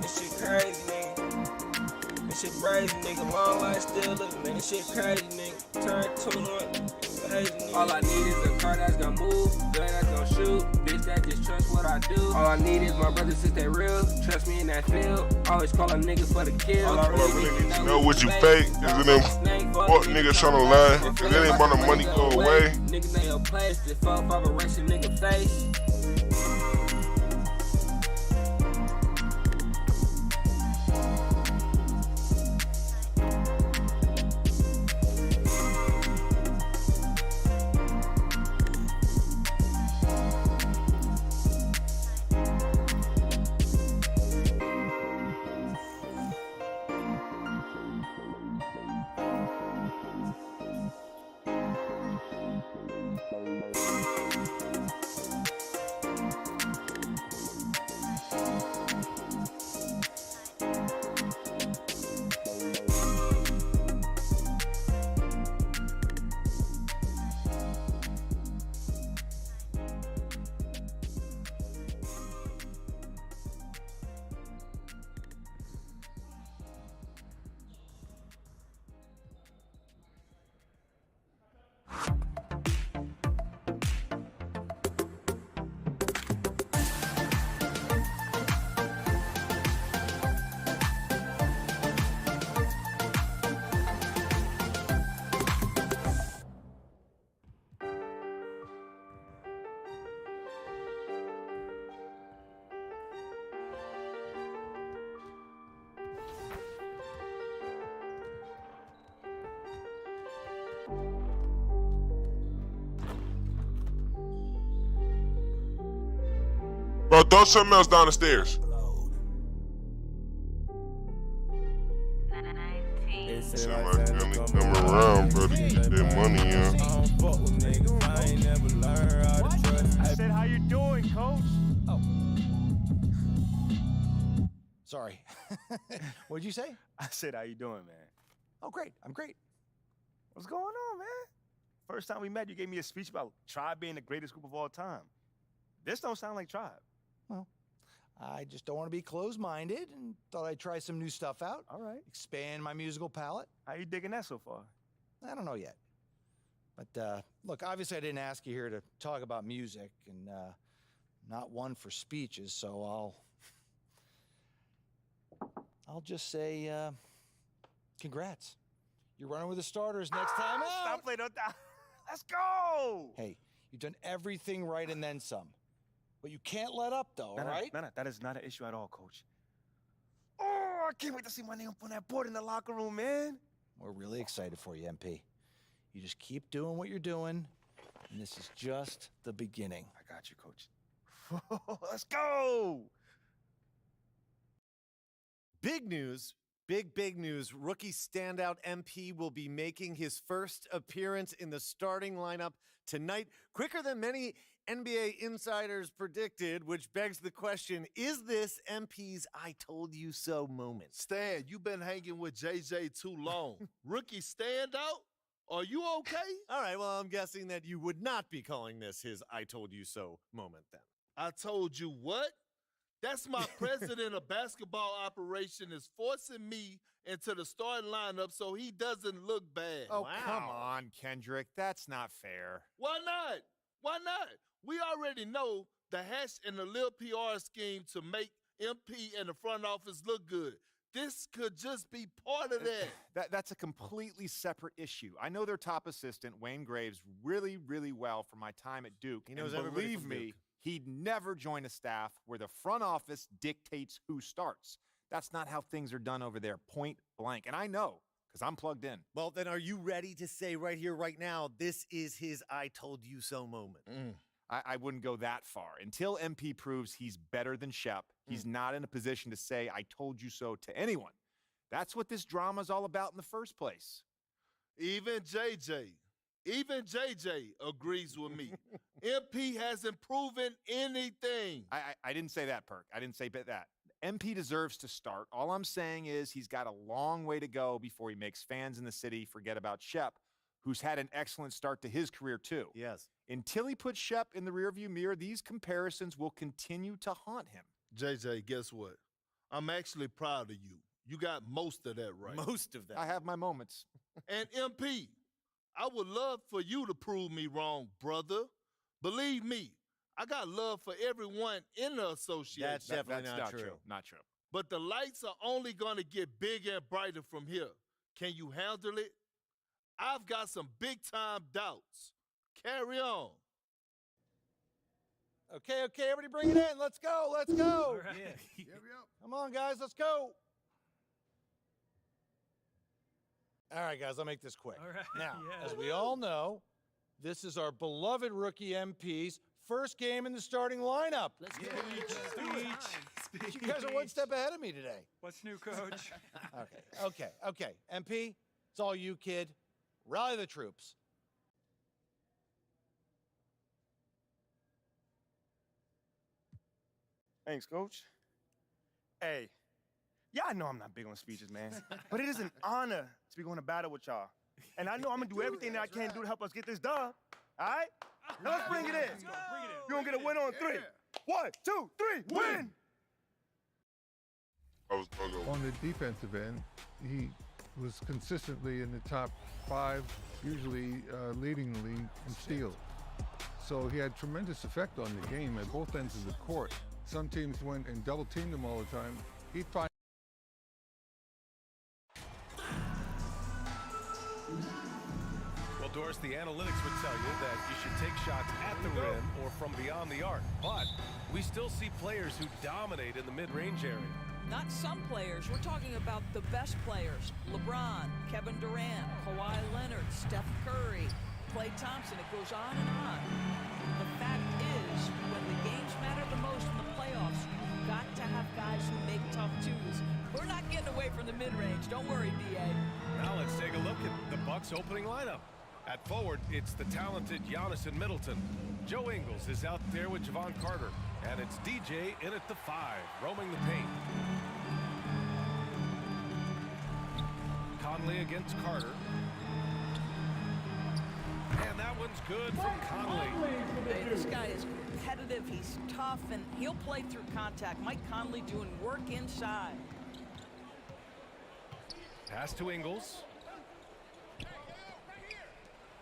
This shit crazy, nigga. This shit crazy, nigga. Long life still living, man. This shit crazy, nigga. Turn 21. All I need is a car that's gonna move, gun that's gonna shoot, bitch that just trusts what I do. All I need is my brothers to stay real, trust me in that field. Always call a nigga for the kill. All I really need to know what you fake is in them fuck niggas tryna lie. Cause it ain't about the money go away. Niggas they your place, this 4-5 erase your nigga face. Bro, throw something else down the stairs. Sound like Johnny come around, brother. Get that money, I said, how you doing, coach? Oh. Sorry. What'd you say? I said, how you doing, man? Oh, great. I'm great. What's going on, man? First time we met, you gave me a speech about Tribe being the greatest group of all time. This don't sound like Tribe. Well, I just don't want to be closed-minded and thought I'd try some new stuff out. All right. Expand my musical palette. How you digging that so far? I don't know yet. But look, obviously I didn't ask you here to talk about music, and not one for speeches, so I'll just say congrats. You're running with the starters next time out. Stop playing on that. Let's go. Hey, you've done everything right and then some. But you can't let up, though, all right? No, that is not an issue at all, Coach. Oh, I can't wait to see my name up on that board in the locker room, man. We're really excited for you, MP. You just keep doing what you're doing, and this is just the beginning. I got you, Coach. Let's go. Big news. Big news. Rookie standout MP will be making his first appearance in the starting lineup tonight, quicker than many NBA insiders predicted, which begs the question, is this MP's I told you so moment? Stan, you've been hanging with JJ too long. Rookie standout? Are you okay? All right, well, I'm guessing that you would not be calling this his I told you so moment then. I told you what? That's my president of basketball operation is forcing me into the starting lineup so he doesn't look bad. Oh, wow. Come on, Kendrick. That's not fair. Why not? Why not? We already know the hash and the little PR scheme to make MP and the front office look good. This could just be part of that. That's a completely separate issue. I know their top assistant, Wayne Graves, really, really well from my time at Duke. He knows and everybody believe from me, Duke. he'd never join a staff where the front office dictates who starts. That's not how things are done over there, point blank. And I know, because I'm plugged in. Well, then are you ready to say right here, right now, this is his I told you so moment? I wouldn't go that far. Until MP proves he's better than Shep, he's not in a position to say, I told you so to anyone. That's what this drama's all about in the first place. Even JJ agrees with me. MP hasn't proven anything. I didn't say that, Perk. I didn't say that. MP deserves to start. All I'm saying is he's got a long way to go before he makes fans in the city forget about Shep, who's had an excellent start to his career too. Yes. Until he puts Shep in the rearview mirror, these comparisons will continue to haunt him. JJ, guess what? I'm actually proud of you. You got most of that right. Most of that. I have my moments. And MP, I would love for you to prove me wrong, brother. Believe me, I got love for everyone in the association. That's definitely not true. Not true. But the lights are only going to get bigger and brighter from here. Can you handle it? I've got some big-time doubts. Carry on. Okay, everybody bring it in. Let's go. All right. Yeah. Come on, guys, let's go. All right, guys, I'll make this quick. All right. Now, Yeah. as we all know, this is our beloved rookie MP's first game in the starting lineup. Let's get speech. You guys are one step ahead of me today. What's new, Coach? Okay. MP, it's all you, kid. Rally the troops. Thanks, Coach. Hey, yeah, I know I'm not big on speeches, man, but it is an honor to be going to battle with y'all. And I know I'm going to do everything that I can do to help us get this done. All right? Now let's bring it in. You're going to get a win on 3. 1, 2, 3, win! On the defensive end, he was consistently in the top 5, usually leading the league in steals. So he had tremendous effect on the game at both ends of the court. Some teams went and double teamed him all the time. He'd find. Well, Doris, the analytics would tell you that you should take shots at the rim or from beyond the arc. But we still see players who dominate in the mid-range area. Not some players. We're talking about the best players. LeBron, Kevin Durant, Kawhi Leonard, Steph Curry. Klay Thompson. It goes on and on. The fact is, when the games matter the most in the playoffs, you've got to have guys who make tough twos. We're not getting away from the mid-range. Don't worry, B.A. Now let's take a look at the Bucks' opening lineup. At forward, it's the talented Giannis in Middleton. Joe Ingles is out there with Javon Carter. And it's DJ in at the 5, roaming the paint. Conley against Carter. And that one's good from Conley. Hey, this guy is competitive, he's tough, and he'll play through contact. Mike Conley doing work inside. Pass to Ingles.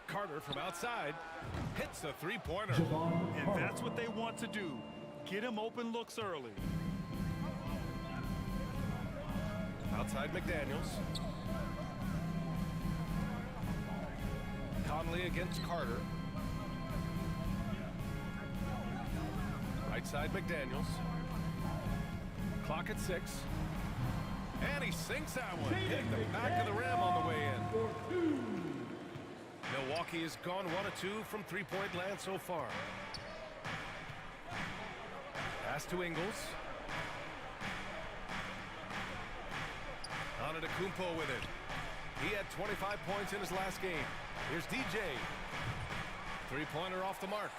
Carter from outside hits a three-pointer. And that's what they want to do. Get him open looks early. Outside McDaniels. Conley against Carter. Right side McDaniels. Clock at 6. And he sinks that one. Hitting the back of the rim on the way in. Milwaukee has gone 1 of 2 from three-point land so far. Pass to Ingles. Antetokounmpo with it. He had 25 points in his last game. Here's DJ. Three-pointer off the mark.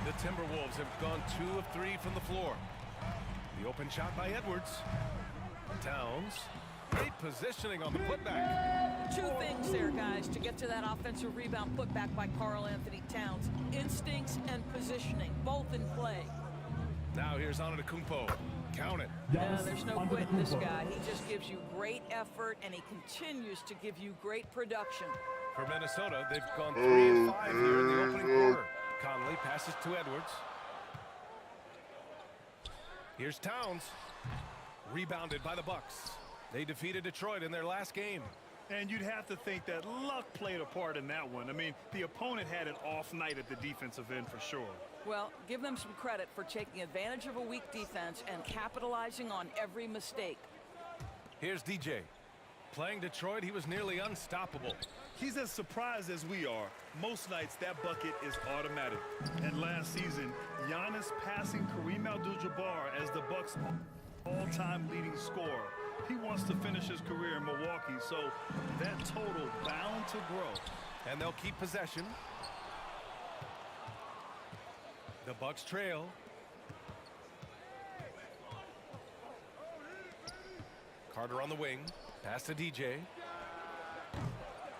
The Timberwolves have gone 2 of 3 from the floor. The open shot by Edwards. Towns. Great positioning on the putback. 2 things there, guys, to get to that offensive rebound putback by Karl Anthony Towns. Instincts and positioning, both in play. Now here's Antetokounmpo. Count it. Yeah, there's no quitting this guy. He just gives you great effort, and he continues to give you great production. For Minnesota, they've gone 3 of 5 here in the opening quarter. Conley passes to Edwards. Here's Towns. Rebounded by the Bucks. They defeated Detroit in their last game. And you'd have to think that luck played a part in that one. I mean, the opponent had an off night at the defensive end for sure. Well, give them some credit for taking advantage of a weak defense and capitalizing on every mistake. Here's DJ. Playing Detroit, he was nearly unstoppable. He's as surprised as we are. Most nights, that bucket is automatic. And last season, Giannis passing Kareem Abdul-Jabbar as the Bucks' all-time leading scorer. He wants to finish his career in Milwaukee, so that total bound to grow. And they'll keep possession. The Bucks trail. Carter on the wing. Pass to DJ.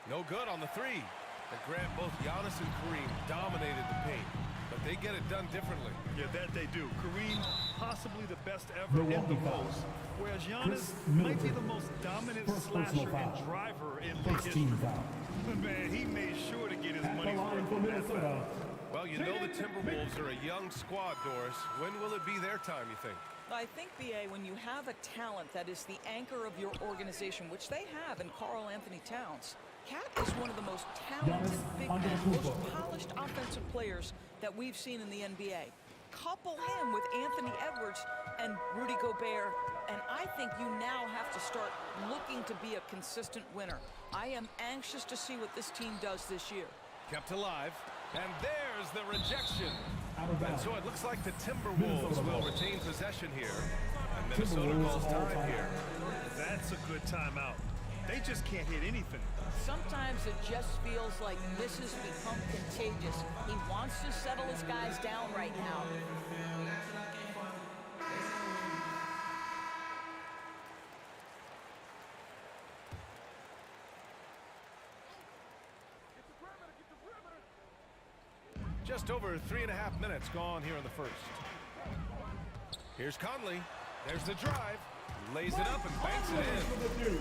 No good on the 3. But Grant, both Giannis and Kareem dominated the paint. But they get it done differently. Yeah, that they do. Kareem, possibly the best ever in the post. Whereas Giannis might be the most dominant slasher and driver in league history. Man, he made sure to get his money's worth on that foul. Well, you know the Timberwolves are a young squad, Doris. When will it be their time, you think? I think, B.A., when you have a talent that is the anchor of your organization, which they have in Karl Anthony Towns, Cat is one of the most talented, big men, most polished offensive players that we've seen in the NBA. Couple him with Anthony Edwards and Rudy Gobert, and I think you now have to start looking to be a consistent winner. I am anxious to see what this team does this year. Kept alive, and there's the rejection. And so it looks like the Timberwolves will retain possession here, and Minnesota calls time here. That's a good timeout. They just can't hit anything. Sometimes it just feels like this has become contagious. He wants to settle his guys down right now. Just over 3.5 minutes gone here in the first. Here's Conley. There's the drive. Lays it up and banks it in.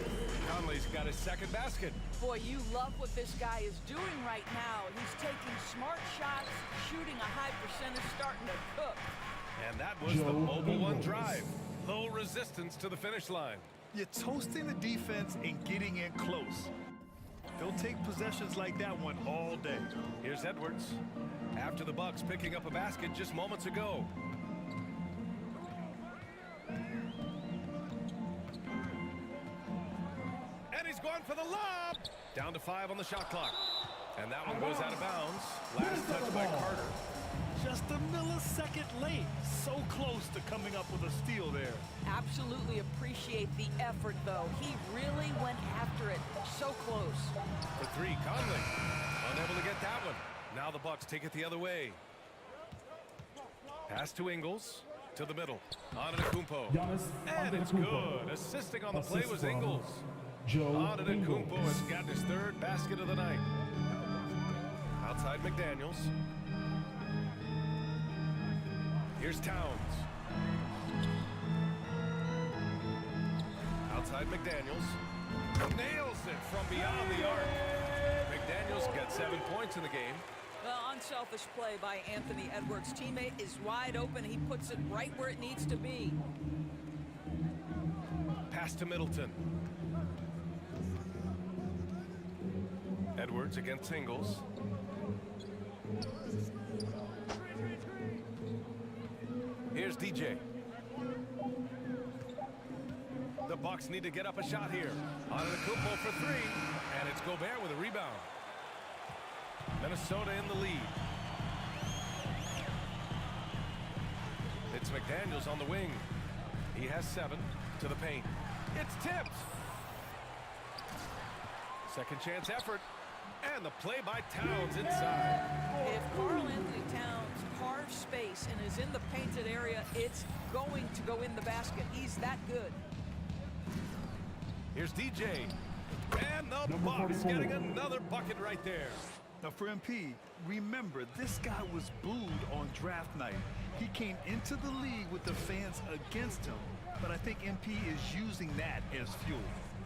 Conley's got his second basket. Boy, you love what this guy is doing right now. He's taking smart shots, shooting a high percentage, starting to cook. And that was the Mobile One drive. Low resistance to the finish line. You're toasting the defense and getting in close. They'll take possessions like that one all day. Here's Edwards. After the Bucks picking up a basket just moments ago. And he's going for the lob. Down to 5 on the shot clock. And that one goes out of bounds. Last touch by Carter. Just a millisecond late. So close to coming up with a steal there. Absolutely appreciate the effort, though. He really went after it. So close. For three, Conley. Unable to get that one. Now the Bucks take it the other way. Pass to Ingles. To the middle. Antetokounmpo. And it's good. Assisting on the play was Ingles. Antetokounmpo has got his third basket of the night. Outside McDaniels. Here's Towns. Outside McDaniels. Nails it from beyond the arc. McDaniels got 7 points in the game. Well, unselfish play by Anthony Edwards. Teammate is wide open. He puts it right where it needs to be. Pass to Middleton. Edwards against Ingles. Here's DJ. The Bucks need to get up a shot here. Antetokounmpo for three, and it's Gobert with a rebound. Minnesota in the lead. It's McDaniels on the wing. He has 7 to the paint. It's tipped. Second chance effort. And the play by Towns inside. If Karl Anthony Towns carves space and is in the painted area, it's going to go in the basket. He's that good. Here's DJ. And the Bucks getting another bucket right there. Now for MP, remember, this guy was booed on draft night. He came into the league with the fans against him, but I think MP is using that as fuel.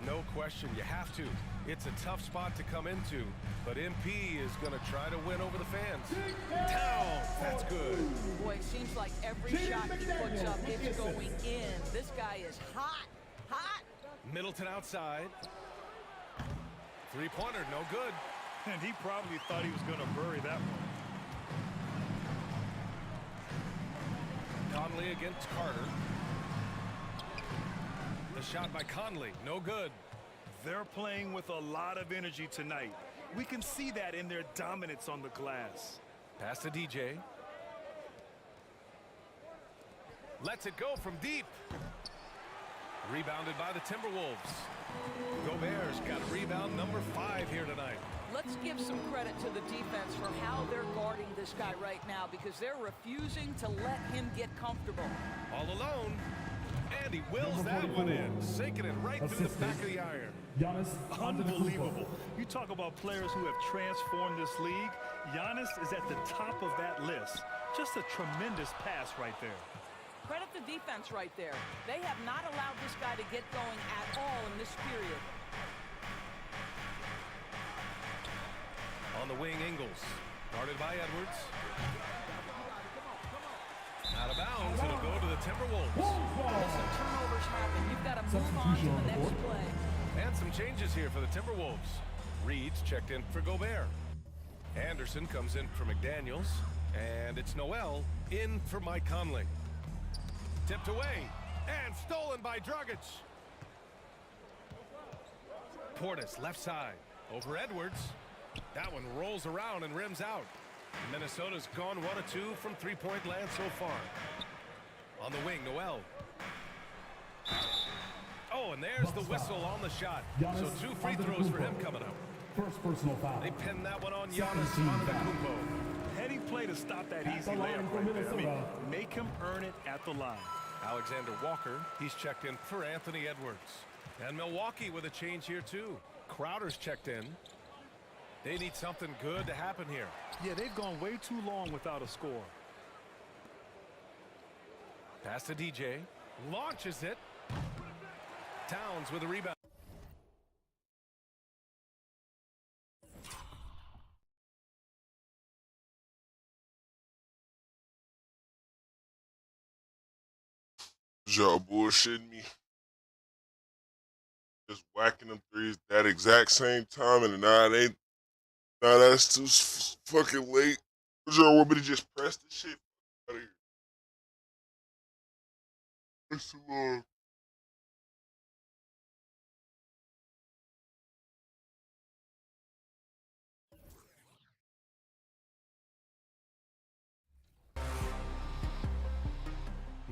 No question, you have to. It's a tough spot to come into, but MP is going to try to win over the fans. Towns, that's good. Boy, it seems like every shot he puts up, it's going in. This guy is hot, hot. Middleton outside. Three-pointer, no good. And he probably thought he was going to bury that one. Conley against Carter. The shot by Conley, no good. They're playing with a lot of energy tonight. We can see that in their dominance on the glass. Pass to DJ. Lets it go from deep. Rebounded by the Timberwolves. Gobert's got a rebound number 5 here tonight. Let's give some credit to the defense for how they're guarding this guy right now, because they're refusing to let him get comfortable. All alone. And he wills that one in, sinking it right through the back of the iron. Unbelievable. You talk about players who have transformed this league. Giannis is at the top of that list. Just a tremendous pass right there. Credit the defense right there. They have not allowed this guy to get going at all in this period. On the wing, Ingles. Guarded by Edwards. Out of bounds, it'll go to the Timberwolves. Listen, turnovers happen. You've got to move on to the next play. And some changes here for the Timberwolves. Reed's checked in for Gobert. Anderson comes in for McDaniels. And it's Noel in for Mike Conley. Tipped away and stolen by Dragic. Portis left side over Edwards. That one rolls around and rims out. Minnesota's gone 1 of 2 from three-point land so far. On the wing, Noel. Oh, and there's the whistle on the shot. So 2 free throws for him coming up. First personal foul. They pin that one on Giannis Antetokounmpo. Heady play to stop that easy layup right there. I mean, make him earn it at the line. Alexander Walker, he's checked in for Anthony Edwards. And Milwaukee with a change here too. Crowder's checked in. They need something good to happen here. Yeah, they've gone way too long without a score. Pass to DJ. Launches it. Towns with a rebound. Y'all bullshitting me. Just whacking them threes that exact same time, and now it ain't. Now that's too fucking late. Y'all want me to just press the shit out of here? It's too long.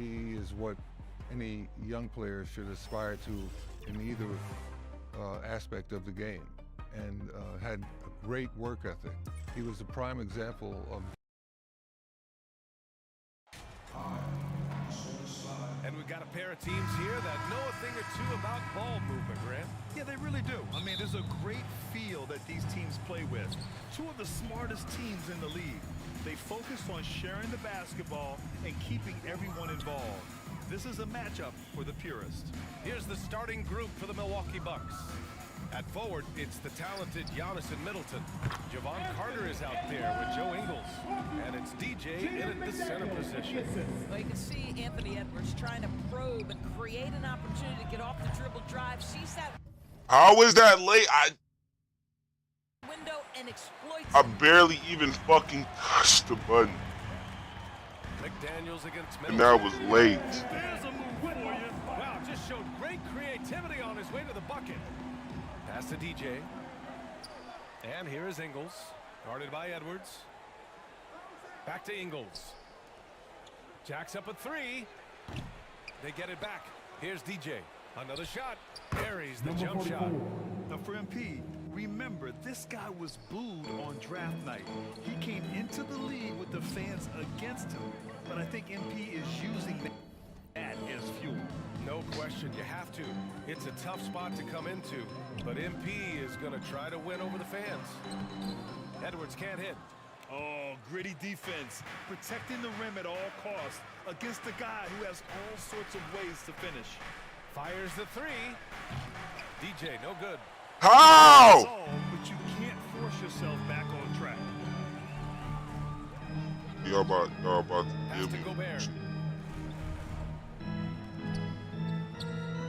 He is what any young player should aspire to in either aspect of the game, and had a great work ethic. He was a prime example of. And we've got a pair of teams here that know a thing or two about ball movement, Grant. Yeah, they really do. I mean, there's a great feel that these teams play with. Two of the smartest teams in the league. They focus on sharing the basketball and keeping everyone involved. This is a matchup for the purist. Here's the starting group for the Milwaukee Bucks. At forward, it's the talented Giannis and Middleton. Javon Carter is out there with Joe Ingles. And it's DJ in at the center position. Well, you can see Anthony Edwards trying to probe and create an opportunity to get off the dribble drive. Sees that How is that late? window and exploits I it. barely even fucking touched the button. McDaniels against And Middleton. that was late. There's a move for you. Wow, just showed great creativity on his way to the bucket. Pass to DJ. And here is Ingles, guarded by Edwards. Back to Ingles. Jacks up a three. They get it back. Here's DJ. Another shot. Buries the jump shot. Now for MP, remember, this guy was booed on draft night. He came into the league with the fans against him, but I think MP is using that as fuel. No question, you have to. It's a tough spot to come into, but MP is going to try to win over the fans. Edwards can't hit. Oh, gritty defense, protecting the rim at all costs against a guy who has all sorts of ways to finish. Fires the three. DJ, no good. How? But you can't force yourself back on track. Y'all about to Pass give to me. Gobert.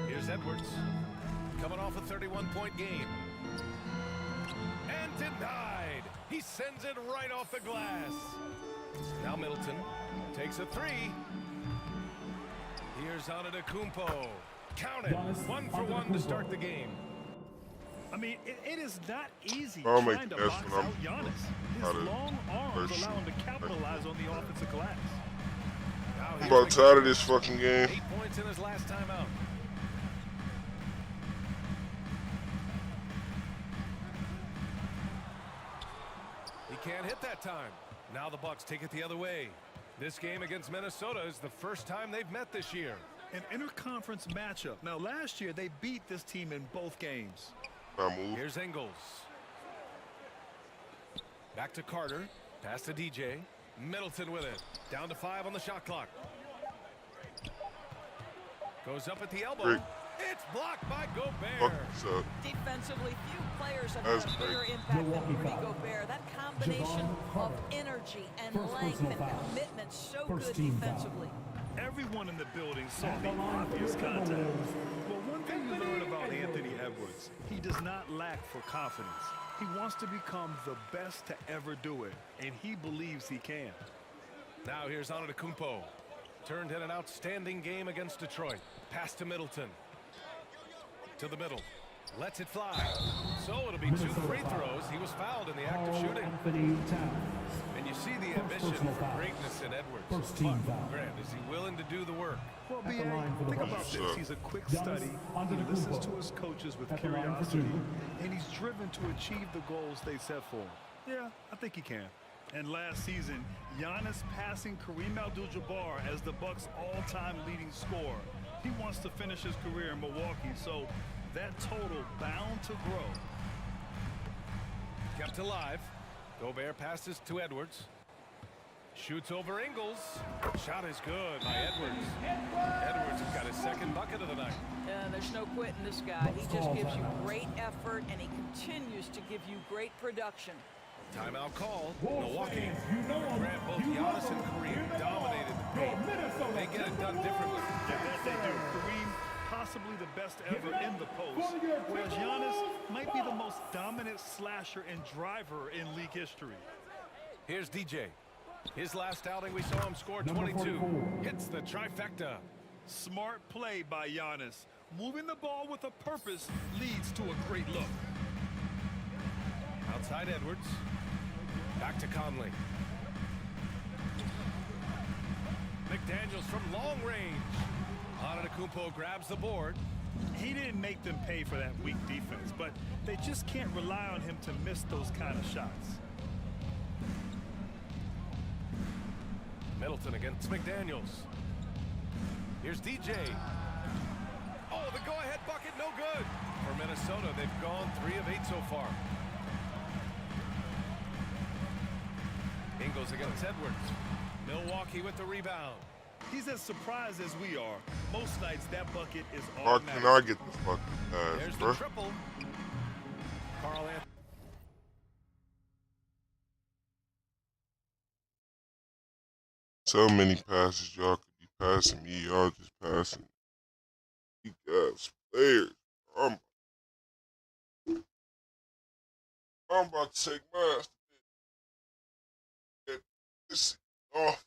Here's Edwards. Coming off a 31-point game. And denied. He sends it right off the glass. Now Middleton takes a three. Here's Antetokounmpo. Count it. 1 for 1 to start the game. I mean, it is not easy I'll make trying to this box when out I'm Giannis. out His of long arms first allow him to capitalize on the offensive glass. I'm about tired of this fucking game. 8 points in his last time out. He can't hit that time. Now the Bucks take it the other way. This game against Minnesota is the first time they've met this year. An interconference matchup. Now, last year, they beat this team in both games. Here's Ingles. Back to Carter. Pass to DJ. Middleton with it. Down to 5 on the shot clock. Goes up at the elbow. Great. It's blocked by Gobert. So, Defensively, few players have That's had a bigger great. impact than Rudy Gobert. That combination of energy and length and commitment, so good defensively. Everyone in the building saw the obvious contact. Well, one thing you learn about Anthony Edwards, he does not lack for confidence. He wants to become the best to ever do it, and he believes he can. Now here's Antetokounmpo. Turned in an outstanding game against Detroit. Pass to Middleton. To the middle. Lets it fly. So it'll be 2 free throws. He was fouled in the act of shooting. And you see the ambition for greatness in Edwards. But, Grant, is he willing to do the work? Well, B.A., think about this. He's a quick study. He listens to his coaches with curiosity, and he's driven to achieve the goals they set for him. Yeah, I think he can. And last season, Giannis passing Kareem Abdul-Jabbar as the Bucks' all-time leading scorer. He wants to finish his career in Milwaukee, so that total bound to grow. Kept alive. Gobert passes to Edwards. Shoots over Ingles. Shot is good by Edwards. Edwards has got his second bucket of the night. There's no quitting this guy. He just gives you great effort, and he continues to give you great production. Timeout call. Milwaukee. Grant, both Giannis and Kareem dominated the paint. They get it done differently. Yeah, that they do. Kareem, possibly the best ever in the post, whereas Giannis might be the most dominant slasher and driver in league history. Here's DJ. His last outing, we saw him score 22. Hits the trifecta. Smart play by Giannis. Moving the ball with a purpose leads to a great look. Outside Edwards. Back to Conley. McDaniels from long range. Antetokounmpo grabs the board. He didn't make them pay for that weak defense, but they just can't rely on him to miss those kind of shots. Middleton against McDaniels. Here's DJ. Oh, the go-ahead bucket, no good. For Minnesota, they've gone 3 of 8 so far. Ingles against Edwards. Milwaukee with the rebound. He's as surprised as we are. Most nights, that bucket is How automatic. can I get this fucking pass, There's bro? the triple. Carl Anthony. So many passes y'all could be passing me. Y'all just passing. You guys players. I'm about to take my ass to bed. This is off.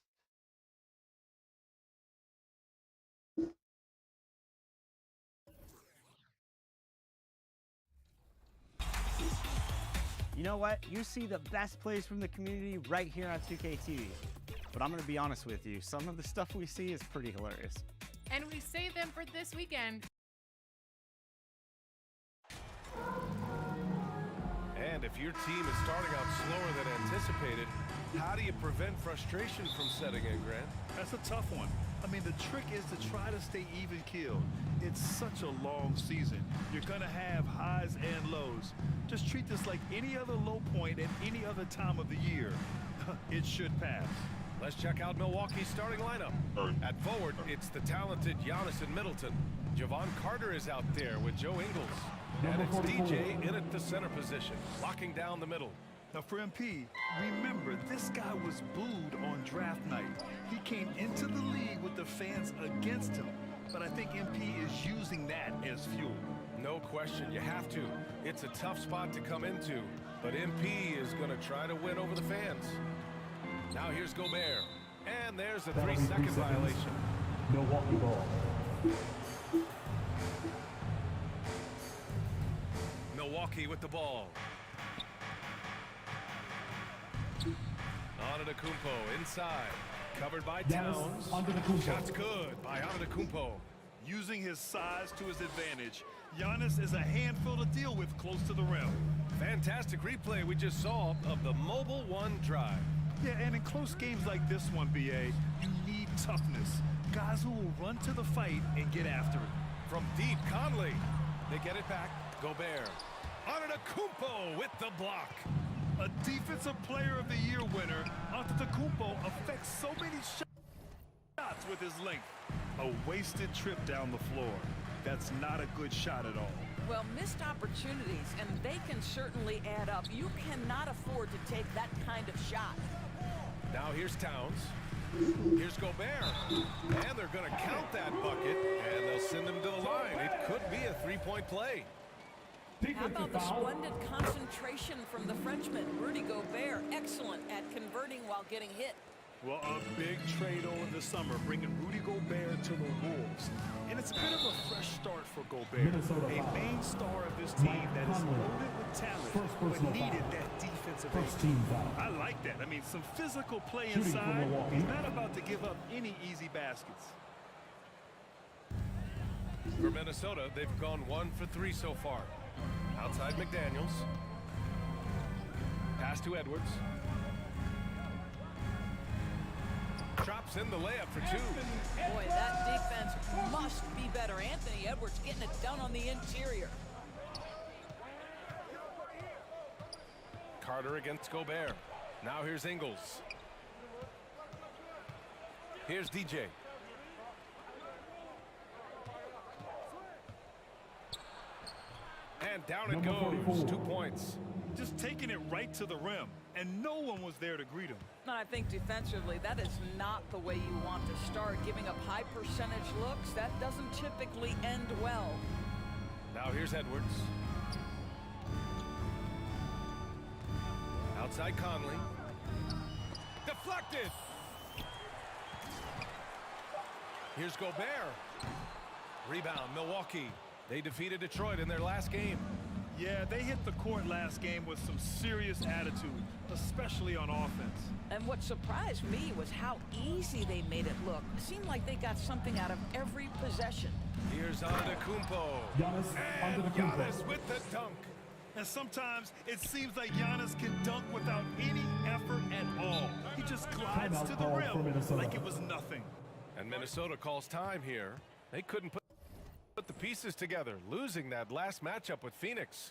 You know what? You see the best plays from the community right here on 2K TV. But I'm going to be honest with you, some of the stuff we see is pretty hilarious. And we save them for this weekend. And if your team is starting out slower than anticipated, how do you prevent frustration from setting in, Grant? That's a tough one. I mean, the trick is to try to stay even-keeled. It's such a long season. You're going to have highs and lows. Just treat this like any other low point at any other time of the year. It should pass. Let's check out Milwaukee's starting lineup. At forward, it's the talented Giannis and Middleton. Javon Carter is out there with Joe Ingles. And it's DJ in at the center position, locking down the middle. Now for MP, remember, this guy was booed on draft night. He came into the league with the fans against him. But I think MP is using that as fuel. No question, you have to. It's a tough spot to come into, but MP is going to try to win over the fans. Now here's Gobert, and there's a 3-second violation. Milwaukee ball. Milwaukee with the ball. Antetokounmpo inside, covered by Towns. Shot's good by Antetokounmpo. Using his size to his advantage, Giannis is a handful to deal with close to the rim. Fantastic replay we just saw of the Mobile One drive. Yeah, and in close games like this one, BA, you need toughness. Guys who will run to the fight and get after it. From deep, Conley. They get it back. Gobert. Antetokounmpo with the block. A Defensive Player of the Year winner, Antetokounmpo affects so many shots with his length. A wasted trip down the floor. That's not a good shot at all. Well, missed opportunities, and they can certainly add up. You cannot afford to take that kind of shot. Now here's Towns. Here's Gobert. And they're going to count that bucket, and they'll send him to the line. It could be a three-point play. How about the splendid concentration from the Frenchman, Rudy Gobert? Excellent at converting while getting hit. Well, a big trade over the summer, bringing Rudy Gobert to the Wolves. And it's a bit of a fresh start for Gobert, a main star of this team that is loaded with talent, but needed that defensive edge. I like that. I mean, some physical play inside. He's not about to give up any easy baskets. For Minnesota, they've gone 1 for 3 so far. Outside McDaniels. Pass to Edwards. Drops in the layup for 2. Boy, that defense must be better. Anthony Edwards getting it done on the interior. Carter against Gobert. Now here's Ingles. Here's DJ. And down it goes. 2 points. Just taking it right to the rim, and no one was there to greet him. And I think defensively, that is not the way you want to start. Giving up high percentage looks, that doesn't typically end well. Now here's Edwards. Outside Conley. Deflected. Here's Gobert. Rebound, Milwaukee. They defeated Detroit in their last game. Yeah, they hit the court last game with some serious attitude, especially on offense. And what surprised me was how easy they made it look. It seemed like they got something out of every possession. Here's Antetokounmpo. And Giannis with the dunk. And sometimes it seems like Giannis can dunk without any effort at all. He just glides to the rim like it was nothing. And Minnesota calls time here. They couldn't put the pieces together, losing that last matchup with Phoenix.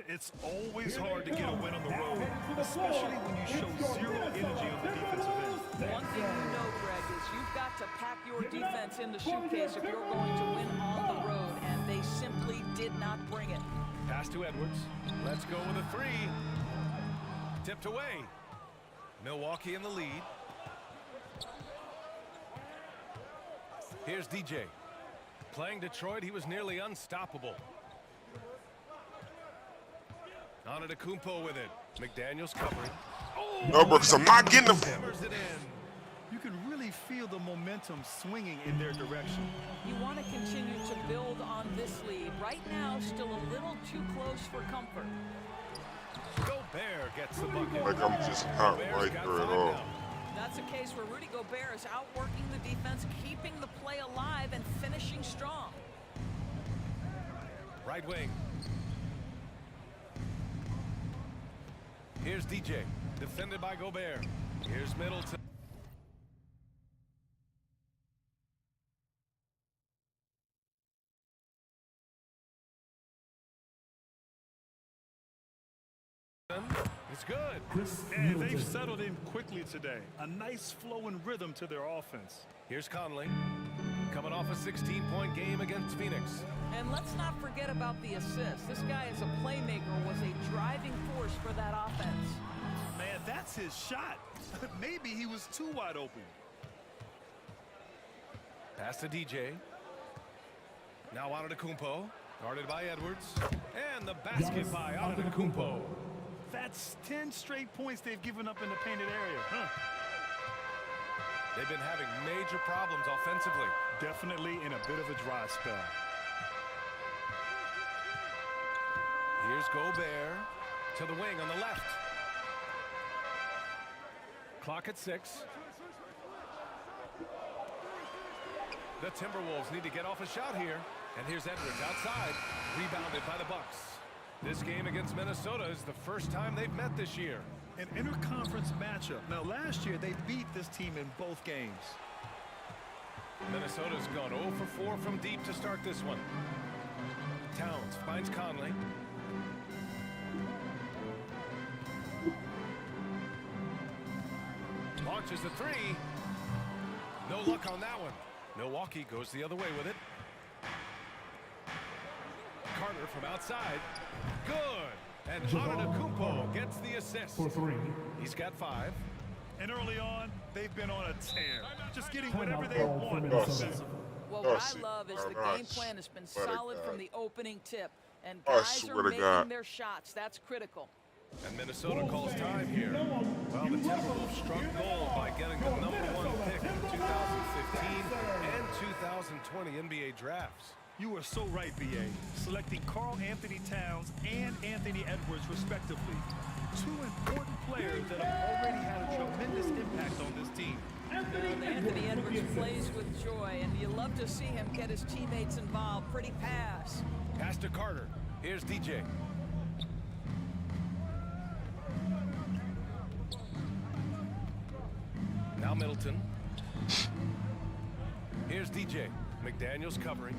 It's always hard to get a win on the road, especially when you show zero energy on the defensive end. One thing you know, Greg, is you've got to pack your defense in the suitcase if you're going to win on the road, and they simply did not bring it. Pass to Edwards. Let's go with a three. Tipped away. Milwaukee in the lead. Here's DJ. Playing Detroit, he was nearly unstoppable. Antetokounmpo with it. McDaniels covering. Oh, no, bro, because I'm not getting them. Hammers it in. You can really feel the momentum swinging in their direction. You want to continue to build on this lead. Right now, still a little too close for comfort. Gobert gets the bucket. Like I'm just not right there at all. That's a case where Rudy Gobert is outworking the defense, keeping the play alive, and finishing strong. Right wing. Here's DJ, defended by Gobert. Here's Middleton. It's good. And they've settled in quickly today. A nice flow and rhythm to their offense. Here's Conley, coming off a 16-point game against Phoenix. And let's not forget about the assist. This guy is a playmaker, was a driving force for that offense. Man, that's his shot. Maybe he was too wide open. Pass to DJ. Now Antetokounmpo, guarded by Edwards. And the basket by Antetokounmpo. That's 10 straight points they've given up in the painted area. They've been having major problems offensively. Definitely in a bit of a dry spell. Here's Gobert to the wing on the left. Clock at 6. The Timberwolves need to get off a shot here. And here's Edwards outside, rebounded by the Bucks. This game against Minnesota is the first time they've met this year. An interconference matchup. Now, last year, they beat this team in both games. Minnesota's gone 0 for 4 from deep to start this one. Towns finds Conley. Launches the three. No luck on that one. Milwaukee goes the other way with it. Carter from outside. Good. And Antetokounmpo gets the assist. For 3. He's got 5. And early on, they've been on a tear. Just getting whatever they want. Well, what I love is the game plan has been solid from the opening tip. And guys are making their shots. That's critical. And Minnesota calls time here. Well, the Timberwolves struck gold by getting the #1 pick in 2015 and 2020 NBA drafts. You are so right, B.A. Selecting Karl Anthony Towns and Anthony Edwards, respectively. Two important players that have already had a tremendous impact on this team. Anthony Edwards plays with joy, and you love to see him get his teammates involved. Pretty pass. Pass to Carter. Here's DJ. Now Middleton. Here's DJ. McDaniels covering.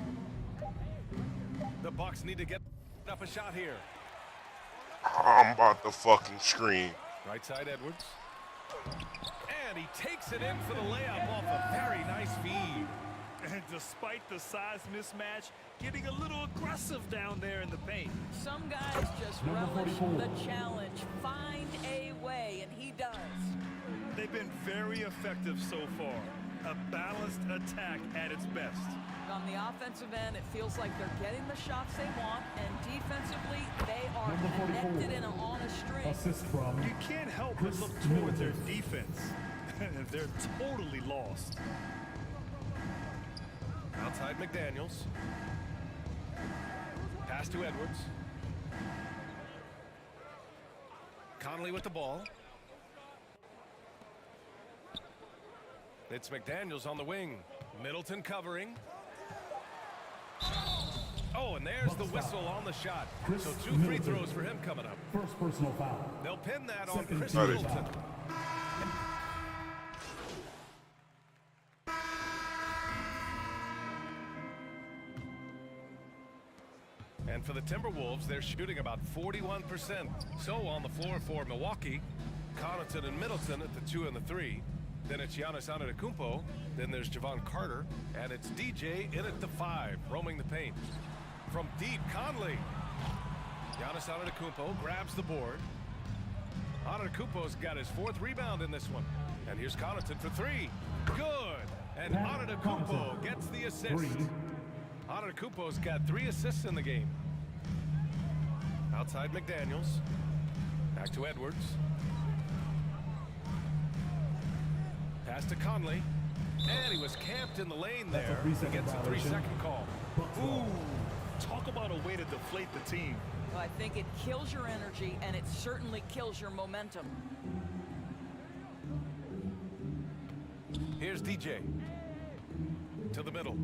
The Bucks need to get up a shot here. I'm about to fucking scream. Right side Edwards. And he takes it in for the layup off a very nice feed. And despite the size mismatch, getting a little aggressive down there in the paint. Some guys just relish the challenge. Find a way, and he does. They've been very effective so far. A balanced attack at its best. On the offensive end, it feels like they're getting the shots they want, and defensively, they are connected and on a string. Assist from you can't help but look toward their defense. They're totally lost. Outside McDaniels. Pass to Edwards. Conley with the ball. It's McDaniels on the wing. Middleton covering. Oh, and there's the whistle on the shot. So 2 free throws for him coming up. First personal foul. They'll pin that on Chris Middleton. And for the Timberwolves, they're shooting about 41%. So on the floor for Milwaukee, Connaughton and Middleton at the 2 and the 3. Then it's Giannis Antetokounmpo. Then there's Javon Carter. And it's DJ in at the 5, roaming the paint. From deep, Conley. Giannis Antetokounmpo grabs the board. Antetokounmpo's got his 4th rebound in this one. And here's Connaughton for 3. Good. And Antetokounmpo gets the assist. Antetokounmpo's got 3 assists in the game. Outside McDaniels. Back to Edwards. Pass to Conley. And he was camped in the lane there. He gets a 3-second call. Ooh, talk about a way to deflate the team. Well, I think it kills your energy, and it certainly kills your momentum. Here's DJ. To the middle.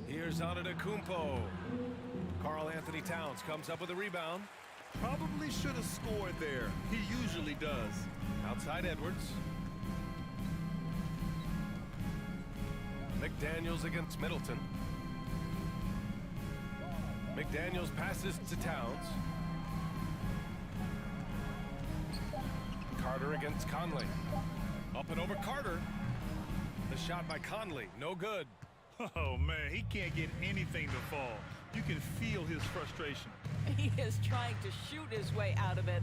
Here's Antetokounmpo. Karl Anthony Towns comes up with a rebound. Probably should have scored there. He usually does. Outside Edwards. McDaniels against Middleton. McDaniels passes to Towns. Carter against Conley. Up and over Carter. The shot by Conley, no good. Oh, man, he can't get anything to fall. You can feel his frustration. He is trying to shoot his way out of it,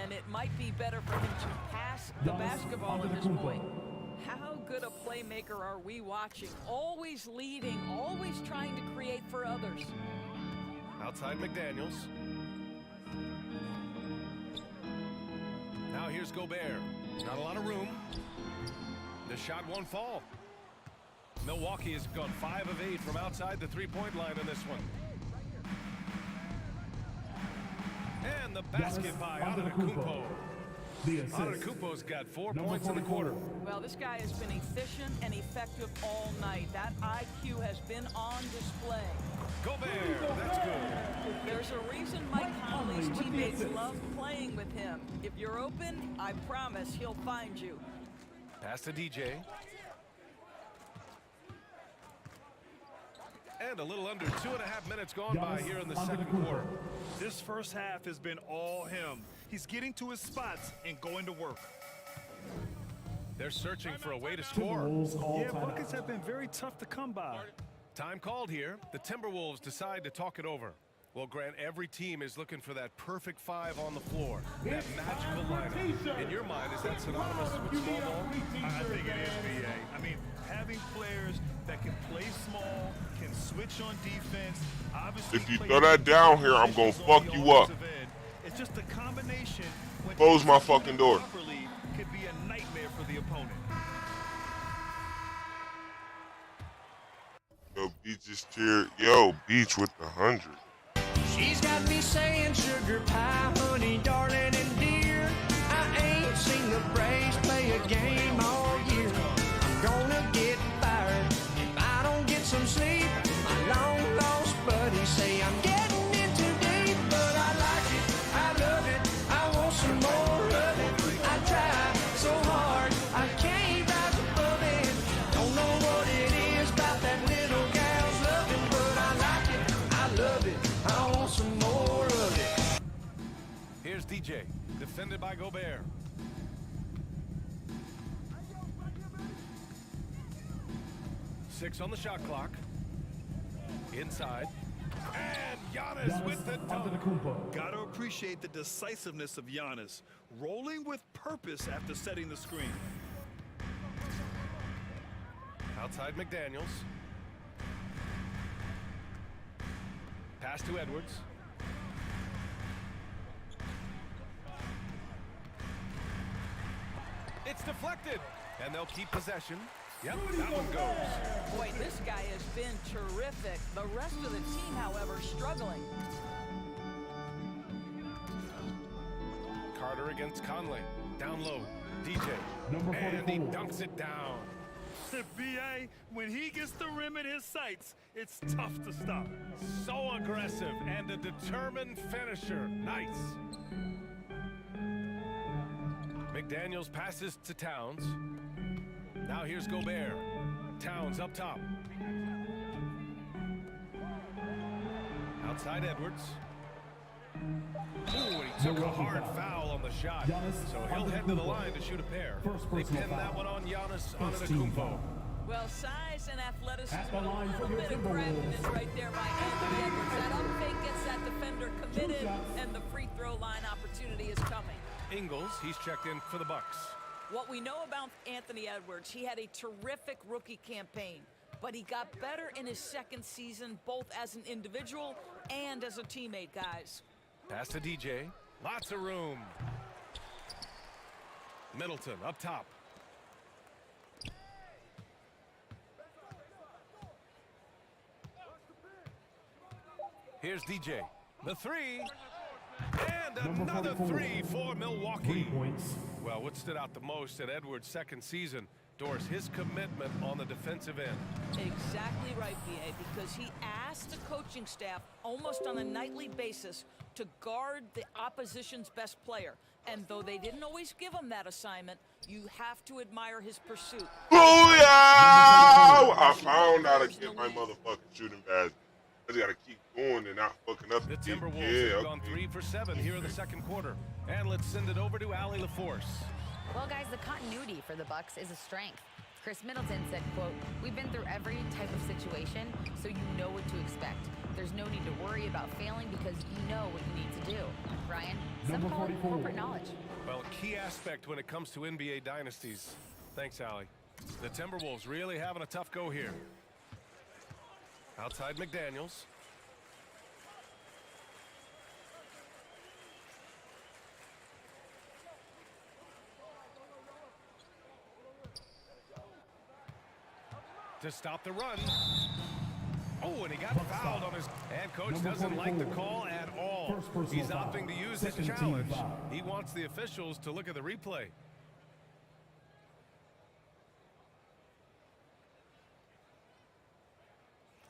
and it might be better for him to pass the basketball at this point. How good a playmaker are we watching? Always leading, always trying to create for others. Outside McDaniels. Now here's Gobert. Not a lot of room. The shot won't fall. Milwaukee has gone 5 of 8 from outside the 3-point line in this one. And the basket by Antetokounmpo. Antetokounmpo's got 4 points in the quarter. Well, this guy has been efficient and effective all night. That IQ has been on display. Gobert, that's good. There's a reason Mike Conley's teammates love playing with him. If you're open, I promise he'll find you. Pass to DJ. And a little under 2.5 minutes gone by here in the second quarter. This first half has been all him. He's getting to his spots and going to work. They're searching for a way to score. Yeah, buckets have been very tough to come by. Time called here. The Timberwolves decide to talk it over. Well, Grant, every team is looking for that perfect 5 on the floor. That magical lineup. In your mind, is that synonymous with small ball? I think it is, BA. I mean, having players that can play small, can switch on defense. Obviously, if you throw that down here, I'm going to fuck you up. It's just a combination. Close my fucking door. Could be a nightmare for the opponent. Yo, Beach is cheered. Yo, Beach with the 100. She's got me saying sugar pie, honey, darling, and dear. I ain't seen the Braves play a game all year. I'm gonna get fired if I don't get some sleep. My long lost buddies say I'm getting in too deep, but I like it, I love it, I want some more of it. I try so hard, I can't rise above it. Don't know what it is about that little gal's loving, but I like it, I love it, I want some more of it. Here's DJ, defended by Gobert. Six on the shot clock. Inside. And Giannis with the dunk. Gotta appreciate the decisiveness of Giannis. Rolling with purpose after setting the screen. Outside McDaniels. Pass to Edwards. It's deflected. And they'll keep possession. Yep, that one goes. Boy, this guy has been terrific. The rest of the team, however, struggling. against Conley. Down low, DJ. And he dunks it down. B.A., when he gets the rim in his sights, it's tough to stop. So aggressive and a determined finisher. Nice. McDaniels passes to Towns. Now here's Gobert. Towns up top. Outside Edwards. Ooh, and he took a hard foul on the shot. So he'll head to the line to shoot a pair. They pin that one on Giannis Antetokounmpo. Well, size and athleticism, a little bit of craftiness right there by Anthony Edwards. That up fake gets that defender committed, and the free throw line opportunity is coming. Ingles, he's checked in for the Bucks. What we know about Anthony Edwards, he had a terrific rookie campaign, but he got better in his second season, both as an individual and as a teammate, guys. Pass to DJ. Lots of room. Middleton up top. Here's DJ. The three. And another three for Milwaukee. 3 points. Well, what stood out the most in Edwards' second season, Doris, his commitment on the defensive end. Exactly right, B.A., because he asked the coaching staff almost on a nightly basis to guard the opposition's best player. And though they didn't always give him that assignment, you have to admire his pursuit. Booyah! I found how to get my motherfucking shooting badge. I just gotta keep going and not fucking up. The Timberwolves have gone 3 for 7 here in the second quarter. And let's send it over to Allie LaForce. Well, guys, the continuity for the Bucks is a strength. Chris Middleton said, quote, "We've been through every type of situation, so you know what to expect. There's no need to worry about failing because you know what you need to do." Ryan, some call it corporate knowledge. Well, a key aspect when it comes to NBA dynasties. Thanks, Allie. The Timberwolves really having a tough go here. Outside McDaniels. To stop the run. Oh, and he got fouled on his... And coach doesn't like the call at all. He's opting to use his challenge. He wants the officials to look at the replay.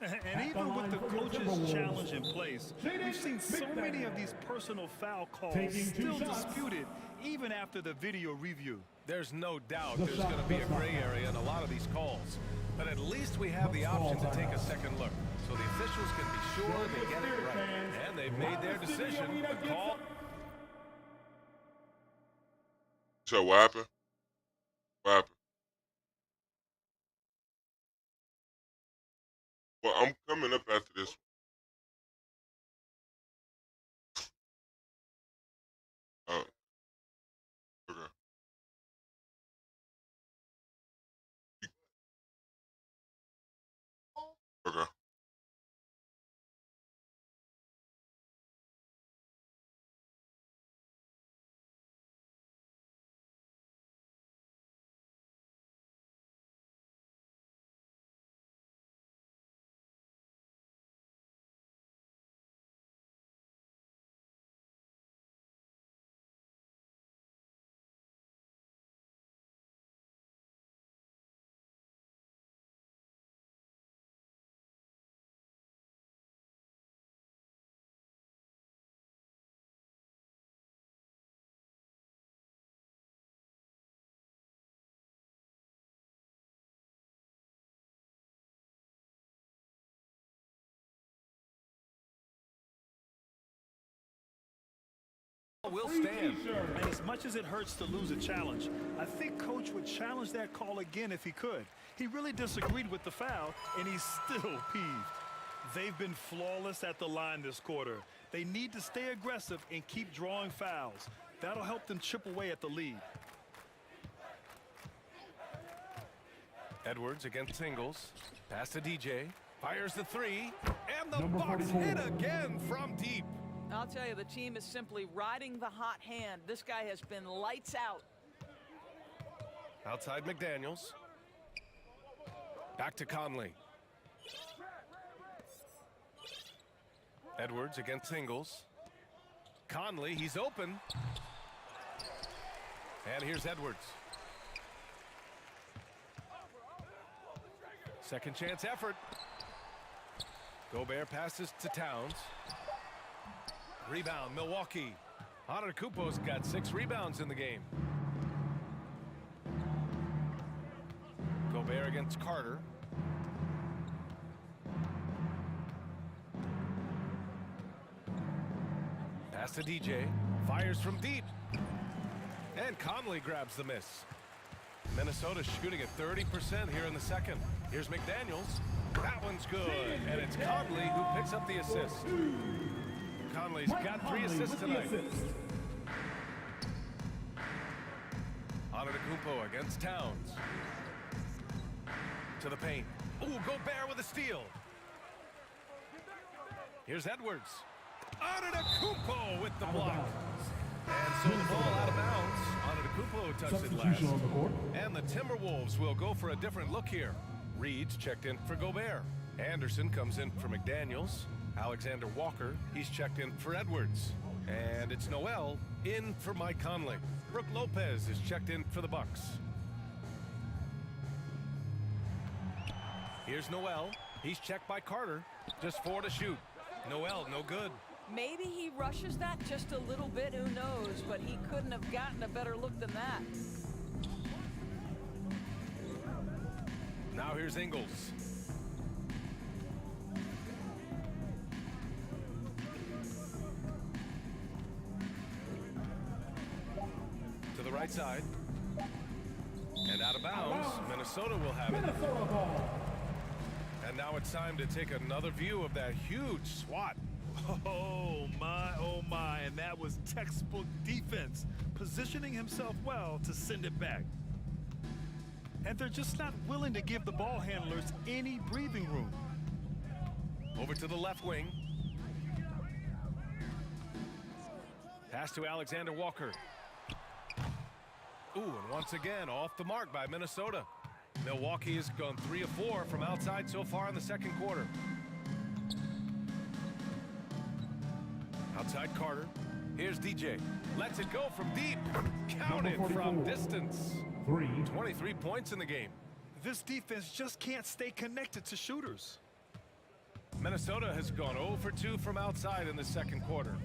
And even with the coach's challenge in place, we've seen so many of these personal foul calls still disputed even after the video review. There's no doubt there's going to be a gray area in a lot of these calls. But at least we have the option to take a second look. So the officials can be sure they get it right. And they've made their decision. The call. So what happened? What happened? Well, I'm coming up after this. Oh. Okay. Okay. Will stand. And as much as it hurts to lose a challenge, I think Coach would challenge that call again if he could. He really disagreed with the foul, and he's still peeved. They've been flawless at the line this quarter. They need to stay aggressive and keep drawing fouls. That'll help them chip away at the lead. Edwards against Ingles. Pass to DJ. Fires the three. And the Bucks hit again from deep. I'll tell you, the team is simply riding the hot hand. This guy has been lights out. Outside McDaniels. Back to Conley. Edwards against Ingles. Conley, he's open. And here's Edwards. Second chance effort. Gobert passes to Towns. Rebound, Milwaukee. Antetokounmpo's got 6 rebounds in the game. Gobert against Carter. Pass to DJ. Fires from deep. And Conley grabs the miss. Minnesota shooting at 30% here in the second. Here's McDaniels. That one's good. And it's Conley who picks up the assist. Conley's got 3 assists tonight. Antetokounmpo against Towns. To the paint. Ooh, Gobert with a steal. Here's Edwards. Antetokounmpo with the block. And so the ball out of bounds. Antetokounmpo touched it last. And the Timberwolves will go for a different look here. Reed's checked in for Gobert. Anderson comes in for McDaniels. Alexander Walker, he's checked in for Edwards. And it's Noel in for Mike Conley. Brook Lopez is checked in for the Bucks. Here's Noel. He's checked by Carter. Just 4 to shoot. Noel, no good. Maybe he rushes that just a little bit, who knows, but he couldn't have gotten a better look than that. Now here's Ingles. To the right side. And out of bounds. Minnesota will have it. And now it's time to take another view of that huge swat. Oh my, and that was textbook defense, positioning himself well to send it back. And they're just not willing to give the ball handlers any breathing room. Over to the left wing. Pass to Alexander Walker. Ooh, and once again, off the mark by Minnesota. Milwaukee has gone 3 of 4 from outside so far in the second quarter. Outside Carter. Here's DJ. Lets it go from deep. Count it from distance. 23 points in the game. This defense just can't stay connected to shooters. Minnesota has gone 0 for 2 from outside in the second quarter.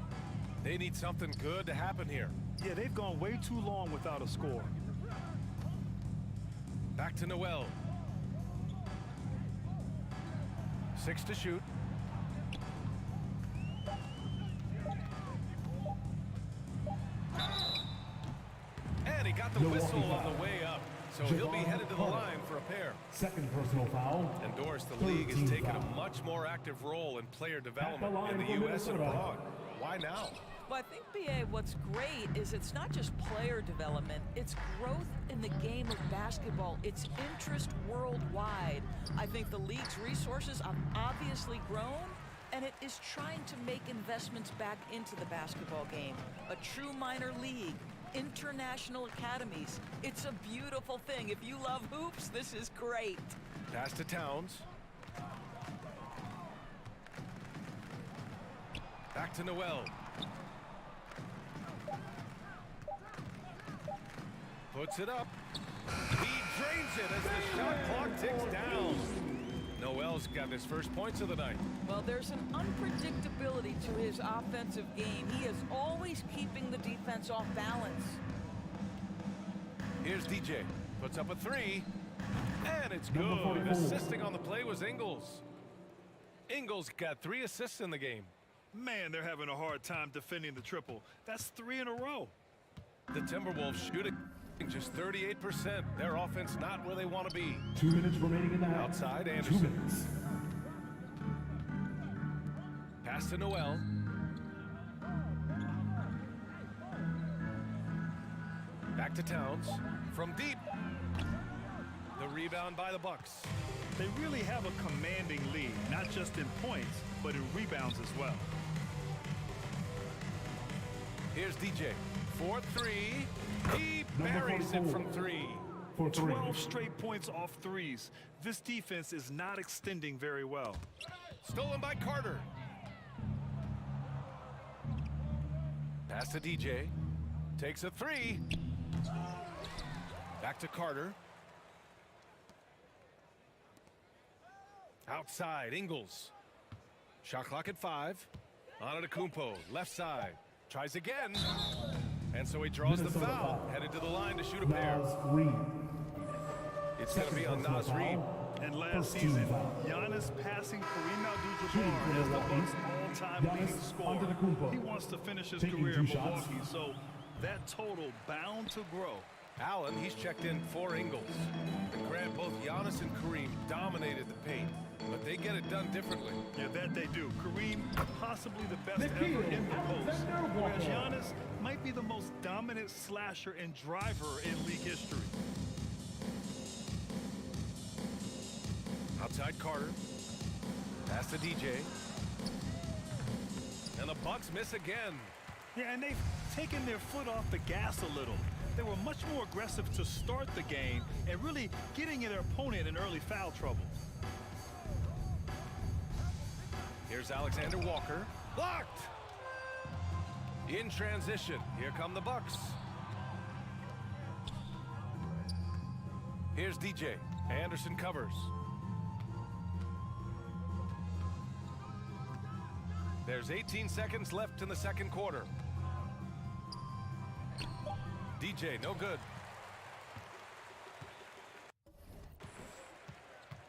They need something good to happen here. Yeah, they've gone way too long without a score. Back to Noel. 6 to shoot. And he got the whistle on the way up. So he'll be headed to the line for a pair. Second personal foul. And Doris, the league has taken a much more active role in player development in the U.S. and abroad. Why now? Well, I think, B.A., what's great is it's not just player development, it's growth in the game of basketball. It's interest worldwide. I think the league's resources have obviously grown, and it is trying to make investments back into the basketball game. A true minor league, international academies. It's a beautiful thing. If you love hoops, this is great. Pass to Towns. Back to Noel. Puts it up. He drains it as the shot clock ticks down. Noel's got his first points of the night. Well, there's an unpredictability to his offensive game. He is always keeping the defense off balance. Here's DJ. Puts up a 3. And it's good. Assisting on the play was Ingles. Ingles got 3 assists in the game. Man, they're having a hard time defending the triple. That's 3 in a row. The Timberwolves shooting just 38%. Their offense not where they want to be. 2 minutes remaining in the half. Outside, 2 Anderson. minutes. Pass to Noel. Back to Towns. From deep. The rebound by the Bucks. They really have a commanding lead, not just in points, but in rebounds as well. Here's DJ. 4-3. He buries it from 3. 12 straight points off threes. This defense is not extending very well. Stolen by Carter. Pass to DJ. Takes a 3. Back to Carter. Outside, Ingles. Shot clock at 5. Antetokounmpo, left side. Tries again. And so he draws the foul. Headed to the line to shoot a pair. It's going to be on Naz Reid. And last season, Giannis passing Kareem Abdul-Jabbar as the Bucks' all-time leading scorer. He wants to finish his career in Milwaukee, so that total bound to grow. Allen, he's checked in for Ingles. And Grant, both Giannis and Kareem dominated the paint, but they get it done differently. Yeah, that they do. Kareem, possibly the best ever in the post, whereas Giannis might be the most dominant slasher and driver in league history. Outside Carter. Pass to DJ. And the Bucks miss again. Yeah, and they've taken their foot off the gas a little. They were much more aggressive to start the game and really getting their opponent in early foul trouble. Here's Alexander Walker. Blocked! In transition, here come the Bucks. Here's DJ. Anderson covers. There's 18 seconds left in the second quarter. DJ, no good.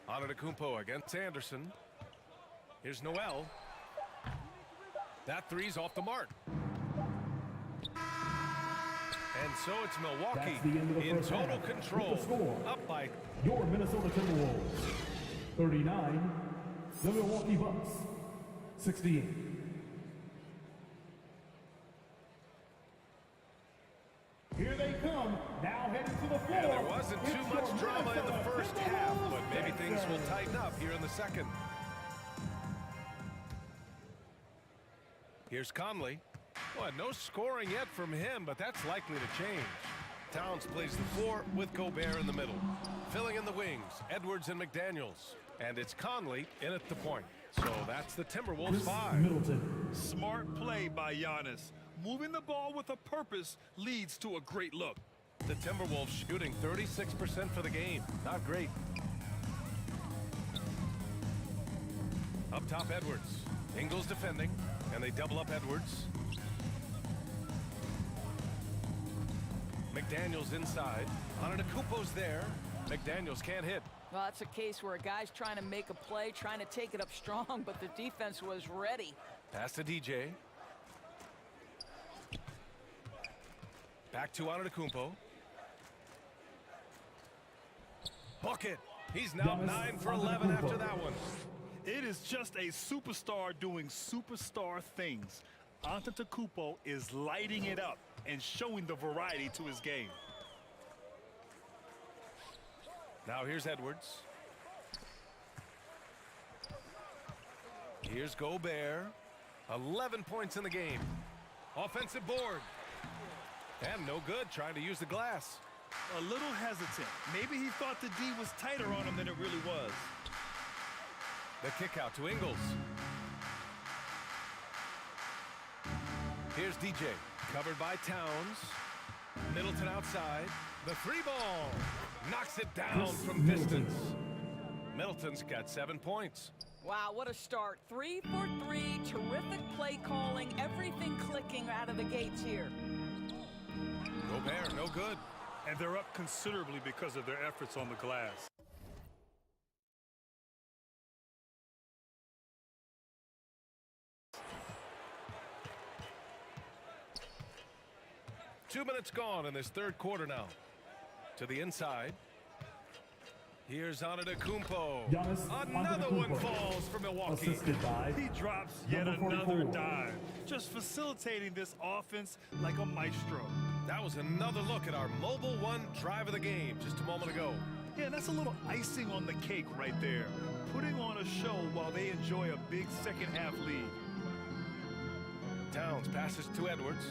Antetokounmpo against Anderson. Here's Noel. That three's off the mark. And so it's Milwaukee in total control. Up by your Minnesota Timberwolves. 39, the Milwaukee Bucks. 68. Here they come, now headed to the floor. Yeah, there wasn't too much drama in the first half, but maybe things will tighten up here in the second. Here's Conley. Well, no scoring yet from him, but that's likely to change. Towns plays the floor with Gobert in the middle. Filling in the wings, Edwards and McDaniels. And it's Conley in at the point. So that's the Timberwolves 5. Smart play by Giannis. Moving the ball with a purpose leads to a great look. The Timberwolves shooting 36% for the game. Not great. Up top, Edwards. Ingles defending, and they double up Edwards. McDaniels inside. Antetokounmpo's there. McDaniels can't hit. Well, that's a case where a guy's trying to make a play, trying to take it up strong, but the defense was ready. Pass to DJ. Back to Antetokounmpo. Bucket. He's now 9 for 11 after that one. It is just a superstar doing superstar things. Antetokounmpo is lighting it up and showing the variety to his game. Now here's Edwards. Here's Gobert. 11 points in the game. Offensive board. And no good, trying to use the glass. A little hesitant. Maybe he thought the D was tighter on him than it really was. The kick out to Ingles. Here's DJ, covered by Towns. Middleton outside. The three ball. Knocks it down from distance. Middleton's got 7 points. Wow, what a start. 3 for 3, terrific play calling, everything clicking out of the gates here. Gobert, no good. And they're up considerably because of their efforts on the glass. Two minutes gone in this third quarter now. To the inside. Here's Antetokounmpo. Another one falls for Milwaukee. He drops yet another dive. Just facilitating this offense like a maestro. That was another look at our mobile one drive of the game just a moment ago. Yeah, that's a little icing on the cake right there. Putting on a show while they enjoy a big second half lead. Towns passes to Edwards.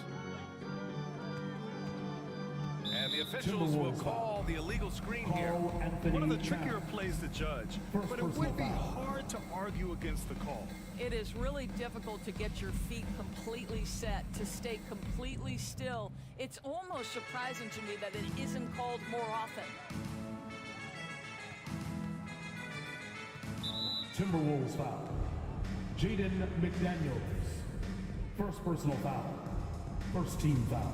And the officials will call the illegal screen here. One of the trickier plays to judge, but it would be hard to argue against the call. It is really difficult to get your feet completely set, to stay completely still. It's almost surprising to me that it isn't called more often. Timberwolves foul. Jaden McDaniels. First personal foul. First team foul.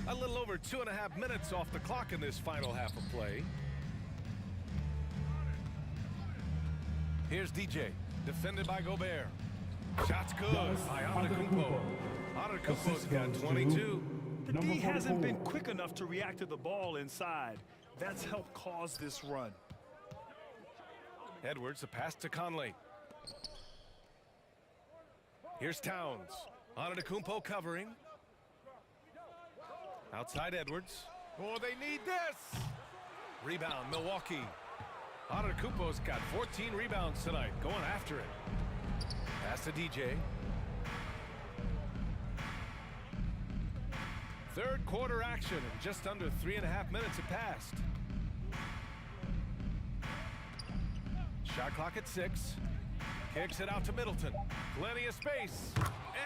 A little over 2.5 minutes off the clock in this final half of play. Here's DJ, defended by Gobert. Shots good by Antetokounmpo. Antetokounmpo's got 22. The D hasn't been quick enough to react to the ball inside. That's helped cause this run. Edwards, a pass to Conley. Here's Towns. Antetokounmpo covering. Outside Edwards. Oh, they need this. Rebound, Milwaukee. Antetokounmpo's got 14 rebounds tonight. Going after it. Pass to DJ. Third quarter action, and just under 3.5 minutes have passed. Shot clock at 6. Kicks it out to Middleton. Plenty of space.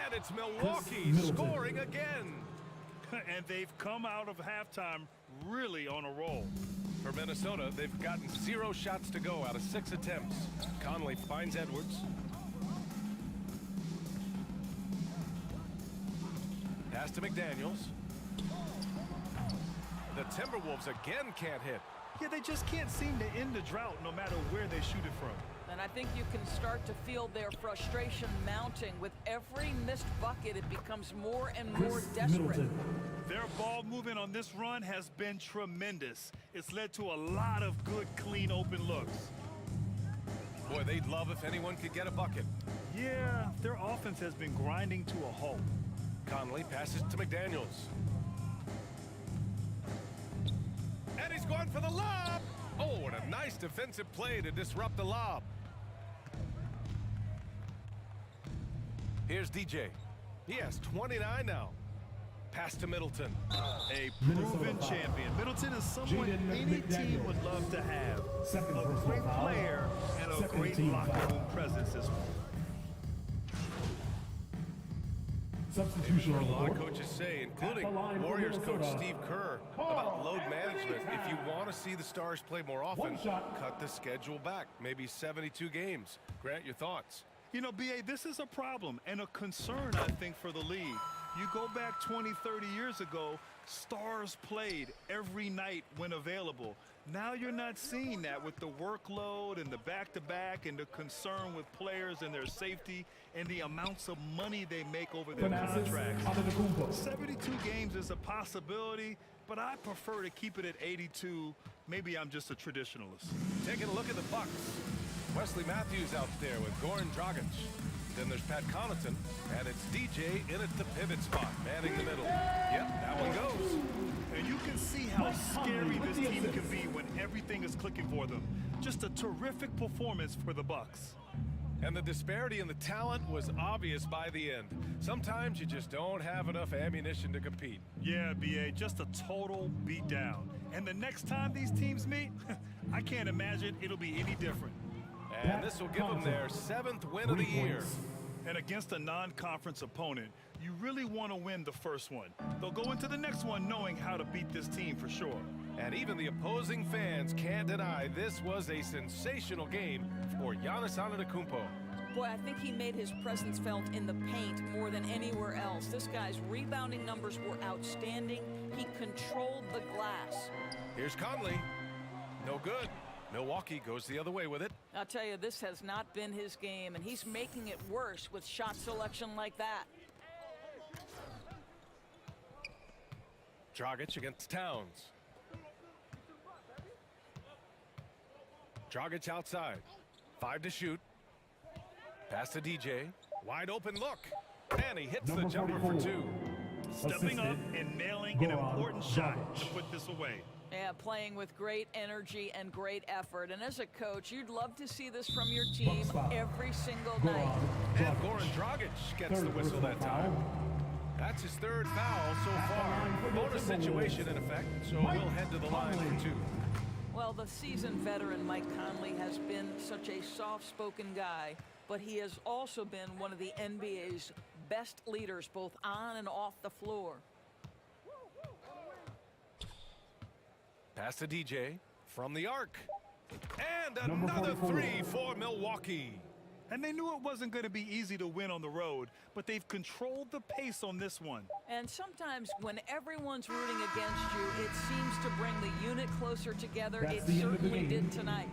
And it's Milwaukee scoring again. And they've come out of halftime really on a roll. For Minnesota, they've gotten 0 shots to go out of 6 attempts. Conley finds Edwards. Pass to McDaniels. The Timberwolves again can't hit. Yeah, they just can't seem to end the drought no matter where they shoot it from. And I think you can start to feel their frustration mounting. With every missed bucket, it becomes more and more desperate. Their ball movement on this run has been tremendous. It's led to a lot of good, clean, open looks. Boy, they'd love if anyone could get a bucket. Yeah, their offense has been grinding to a halt. Conley passes to McDaniels. And he's going for the lob. Oh, what a nice defensive play to disrupt the lob. Here's DJ. He has 29 now. Pass to Middleton. A proven champion. Middleton is someone any team would love to have. A great player and a great locker room presence as well. Substitution a lot of coaches say, including Warriors coach Steve Kerr, about load management. If you want to see the Stars play more often, cut the schedule back, maybe 72 games. Grant, your thoughts? You know, B.A., this is a problem and a concern, I think, for the league. You go back 20, 30 years ago, Stars played every night when available. Now you're not seeing that with the workload and the back-to-back and the concern with players and their safety and the amounts of money they make over their contracts. 72 games is a possibility, but I prefer to keep it at 82. Maybe I'm just a traditionalist. Taking a look at the Bucks. Wesley Matthews out there with Goran Dragic. Then there's Pat Connaughton, and it's DJ in at the pivot spot, manning the middle. Yep, that one goes. And you can see how scary this team can be when everything is clicking for them. Just a terrific performance for the Bucks. And the disparity in the talent was obvious by the end. Sometimes you just don't have enough ammunition to compete. Yeah, B.A., just a total beatdown. And the next time these teams meet, I can't imagine it'll be any different. And this will give them their 7th win of the year. And against a non-conference opponent, you really want to win the first one. They'll go into the next one knowing how to beat this team for sure. And even the opposing fans can't deny this was a sensational game for Giannis Antetokounmpo. Boy, I think he made his presence felt in the paint more than anywhere else. This guy's rebounding numbers were outstanding. He controlled the glass. Here's Conley. No good. Milwaukee goes the other way with it. I'll tell you, this has not been his game, and he's making it worse with shot selection like that. Dragic against Towns. Dragic outside. 5 to shoot. Pass to DJ. Wide open look. And he hits the jumper for 2. Stepping up and nailing an important shot to put this away. Yeah, playing with great energy and great effort. And as a coach, you'd love to see this from your team every single night. And Goran Dragic gets the whistle that time. That's his 3rd foul so far. a situation in effect, so we'll head to the line for two. Well, the seasoned veteran Mike Conley has been such a soft-spoken guy, but he has also been one of the NBA's best leaders, both on and off the floor. Pass to DJ from the arc. And another three for Milwaukee. And they knew it wasn't going to be easy to win on the road, but they've controlled the pace on this one. And sometimes when everyone's rooting against you, it seems to bring the unit closer together. It certainly did tonight.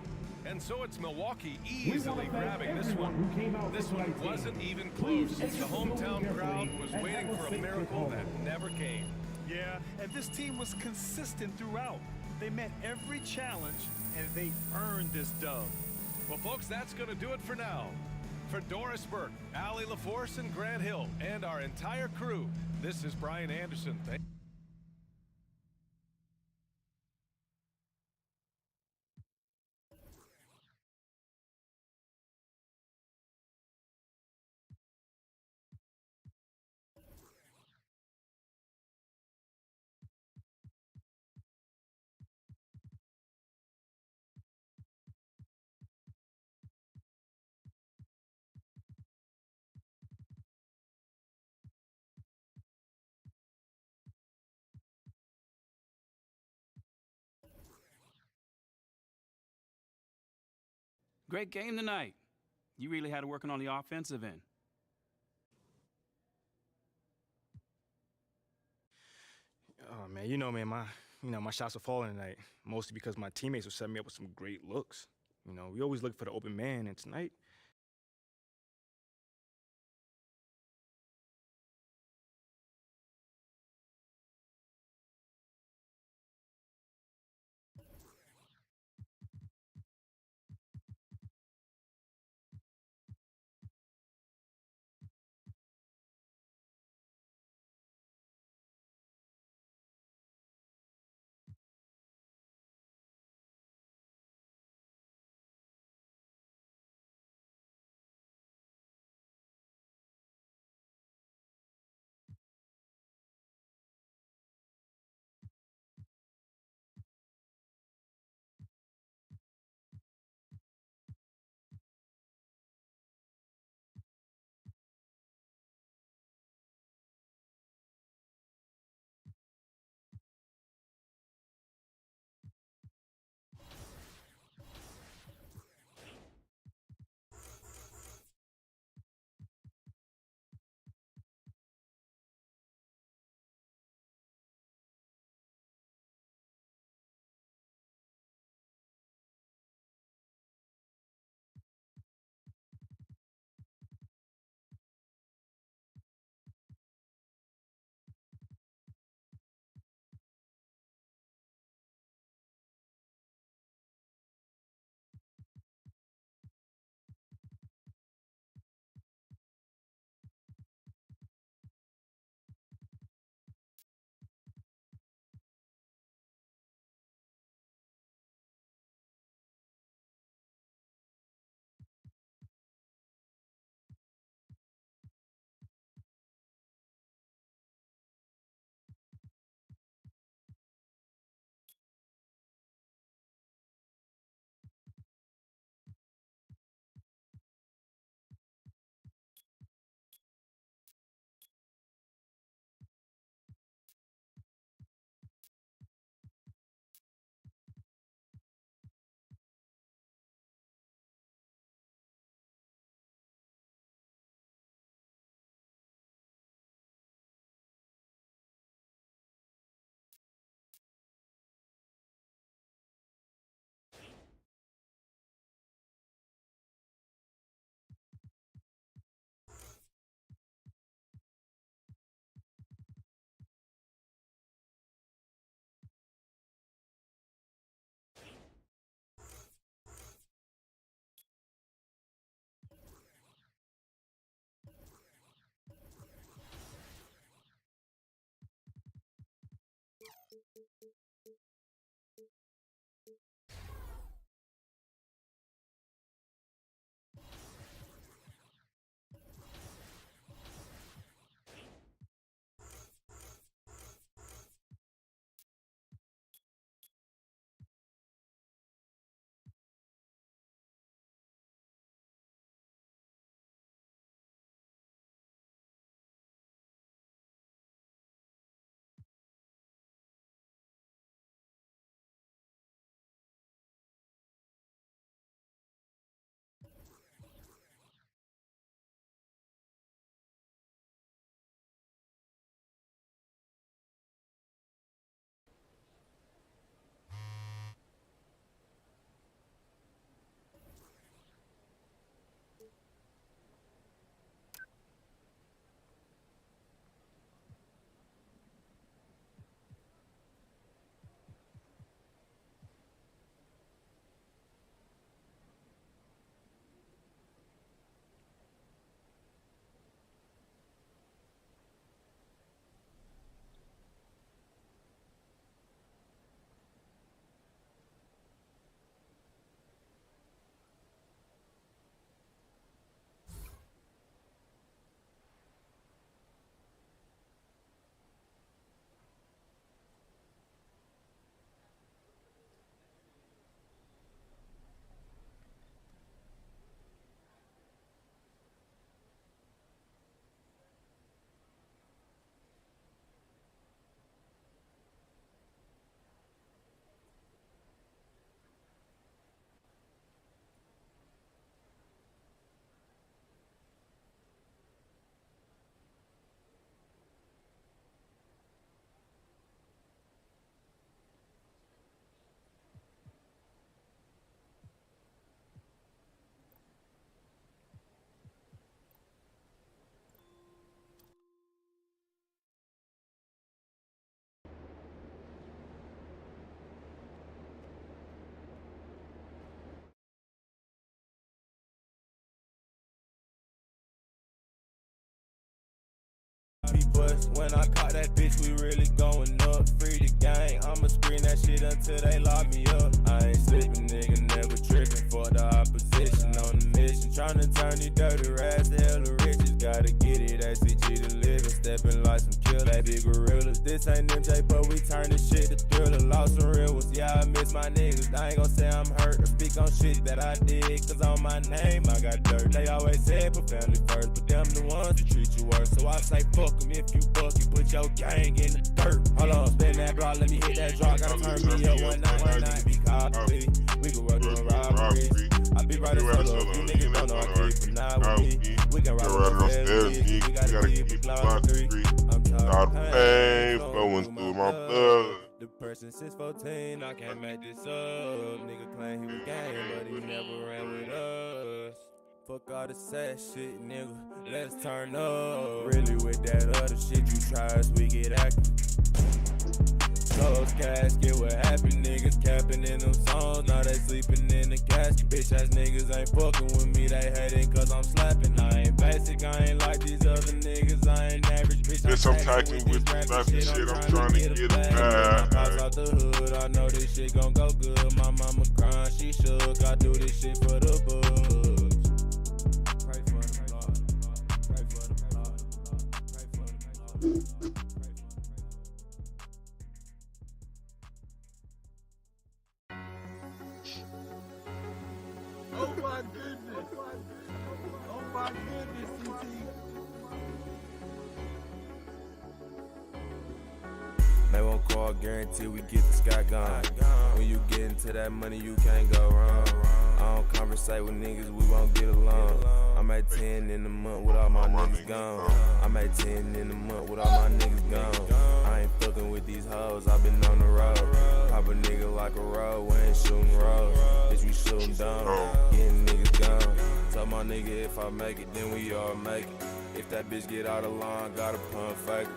And so it's Milwaukee easily grabbing this one. This one wasn't even close. The hometown crowd was waiting for a miracle that never came. Yeah, and this team was consistent throughout. They met every challenge, and they earned this dub. Well, folks, that's going to do it for now. For Doris Burke, Allie LaForce, and Grant Hill, and our entire crew, this is Brian Anderson. Great game tonight. You really had it working on the offensive end. Oh man, my shots were falling tonight, mostly because my teammates were setting me up with some great looks. We always look for the open man, and tonight us. When I caught that bitch, we really going up. Free the gang, I'ma screen that shit until they lock me up. I ain't slipping, nigga, never tripping. For the opposition on the mission. Tryna turn these dirty rats to hell the riches. Gotta get it, SCG to living. Stepping like some killer, big gorillas. This ain't MJ, but we turn this shit to thriller. Lost some real ones, yeah, I miss my niggas. I ain't gon' say I'm hurt or speak on shit that I did, cause on my name I got dirt. They always said put family first, but them the ones that treat you worse. So I say fuck them if you buck it, put your gang in the dirt. Hold on, spin that block, let me hit that drop. Gotta turn me up one night, be copy. We can work doing robberies. I be riding solo, you niggas don't know I keep it not with me. We can ride on stairs, we gotta keep it cloud 3. I'm tired of pain flowing through my blood. The person since 14, I can't make this up. Nigga claim he was gang, but he never ran with us. Fuck all the sad shit, nigga, let's turn up. Really with that other shit you try us, we get active. Close casket, what happened? Niggas capping in them songs, now they sleeping in the casket. Bitch ass niggas ain't fucking with me, they hating cause I'm slapping. I ain't basic, I ain't like these other niggas, I ain't average. Bitch, I'm tackling with the rapping shit, I'm trying to get it back. Pops out the hood, I know this shit gon' go good. My mama crying, she shook, I do this shit for the bugs. Pray for the blood, pray for the blood, pray for the blood. Oh my goodness. Oh my goodness, CT. They won't call, guarantee we get the sky gone. When you get into that money, you can't go wrong. I don't conversate with niggas, we won't get along. I made 10 in the month with all my niggas gone. I made 10 in the month with all my niggas gone. I ain't fucking with these hoes, I been on the road. Pop a nigga like a road, we ain't shooting roads. Bitch, we shooting down, getting niggas gone. Tell my nigga if I make it, then we all make it. If that bitch get out of line, gotta pump fake.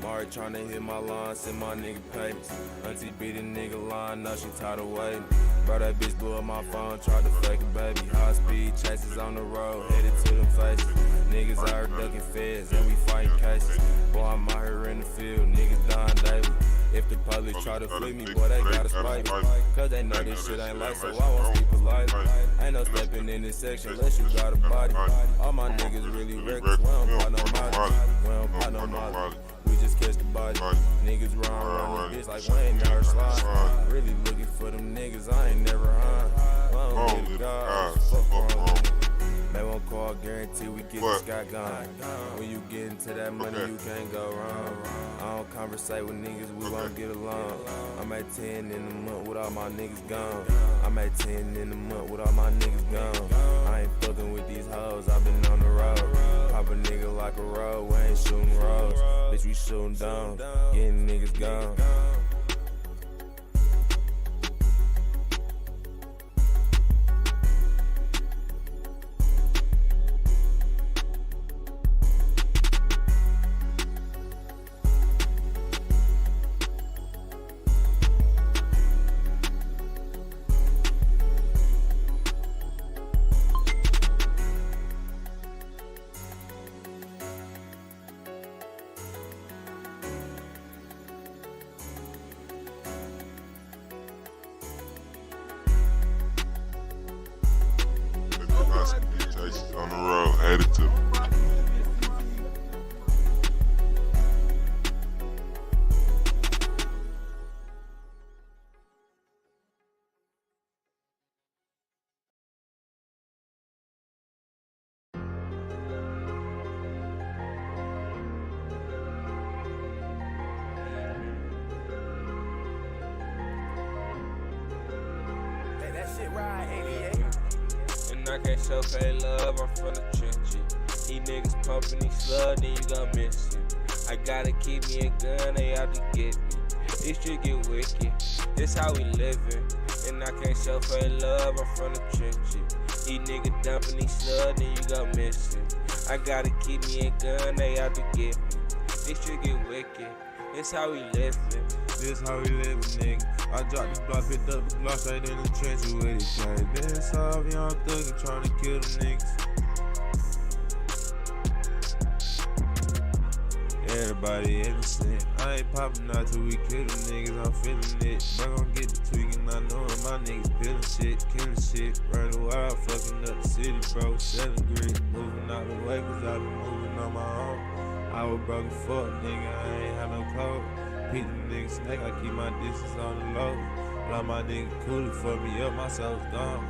Mari tryna hit my line, send my nigga payments. Auntie beat a nigga line, now she tired of waiting. Bro, that bitch blew up my phone, tried to fake it, baby. High speed chases on the road, headed to them faces. Niggas out here ducking feds, and we fighting cases. Boy, I'm out here in the field, niggas dying daily. If the police try to flee me, boy, they gotta spite me. Cause they know this shit ain't like, so I won't speak polite. Ain't no stepping in this section unless you got a body. All my niggas really reckless, we don't pop no molly. We don't pop no molly. We just catch the body. Niggas run this bitch like we ain't never slide. Really looking for them niggas, I ain't never hide. I don't get a God, fuck wrong with me. They won't call, guarantee we get the sky gone. When you get into that money, you can't go wrong. I don't conversate with niggas, we won't get along. I made 10 in the month with all my niggas gone. I made 10 in the month with all my niggas gone. I ain't fucking with these hoes, I been on the road. Pop a nigga like a road, we ain't shooting roads. Bitch, we shooting down, getting niggas gone. On the road, headed to. Hey, that shit ride 88. And I can't show fake love, I'm from the trenches. These niggas pumping these slugs, then you gon' miss it. I gotta keep me a gun, they out to get me. This shit get wicked, this how we living. And I can't show fake love, I'm from the trenches. These niggas dumping these slugs, then you gon' miss it. I gotta keep me a gun, they out to get me. This shit get wicked, this how we living. This how we living, nigga. I dropped the block, picked up the block, straight in the trenches with it. Gang, this off, young thug and trying to kill them niggas. everybody innocent. I ain't popping out till we kill them niggas, I'm feeling it. Bro, gon' get the tweaking, I know it. My niggas peeling shit, killing shit. Running wild, fucking up the city, bro. Selling grit, moving out the way, cause I been moving on my own. I was broke as fuck, nigga, I ain't had no clothes. Beat the nigga snake, I keep my distance on the low. Like my nigga coolie for me up, my soul's gone.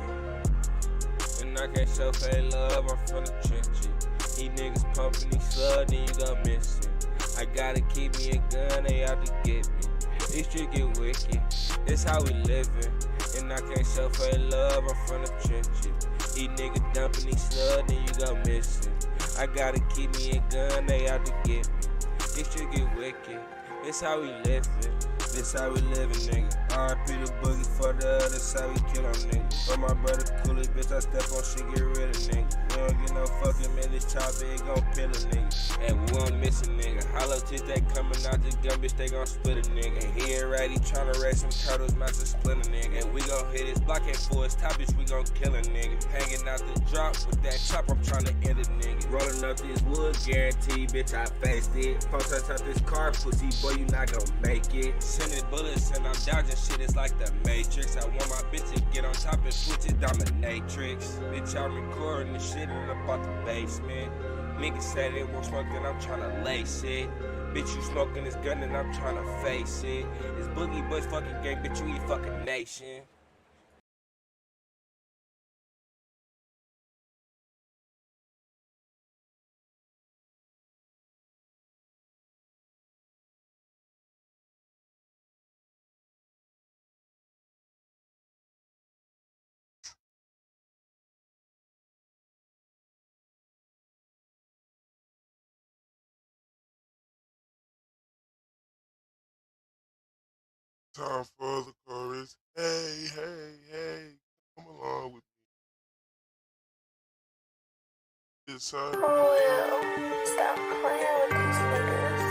And I can't show fake love, I'm from the trenches. These niggas pumping these slugs, then you go missing. I gotta keep me a gun, they out to get me. This shit get wicked, this how we living. And I can't show fake love, I'm from the trenches. These niggas dumping these slugs, then you go missing. I gotta keep me a gun, they out to get me. This shit get wicked, this how we living. This how we living, nigga. R.I.P. the boogie for the other side, we kill on nigga. For my brother Cooley, bitch, I step on shit, get rid of nigga. We don't get no fucking man, this chopper ain't gon' pill a nigga. And we won't miss a nigga. Hollow teeth, they coming out the gun, bitch, they gon' split a nigga. And he ain't ready, tryna raise some turtles, mouth to split a nigga. And we gon' hit his block and for his top, bitch, we gon' kill a nigga. Hanging out the drop with that chop, I'm tryna end a nigga. Rolling up this wood, guarantee, bitch, I faced it. Post us out this car, pussy, boy, you not gon' make it. Sending bullets and I'm dodging shit, it's like the Matrix. I want my bitch to get on top and switch it dominatrix. Bitch, I'm recording this shit and I'm about the basement. Niggas say they won't smoke, then I'm tryna lace it. Bitch, you smoking this gun and I'm tryna face it. This Boogie Boys fucking gang, bitch, you eat fucking nation. Time for the chorus. Hey, hey, hey, come along with me. It's Stop playing with these niggas.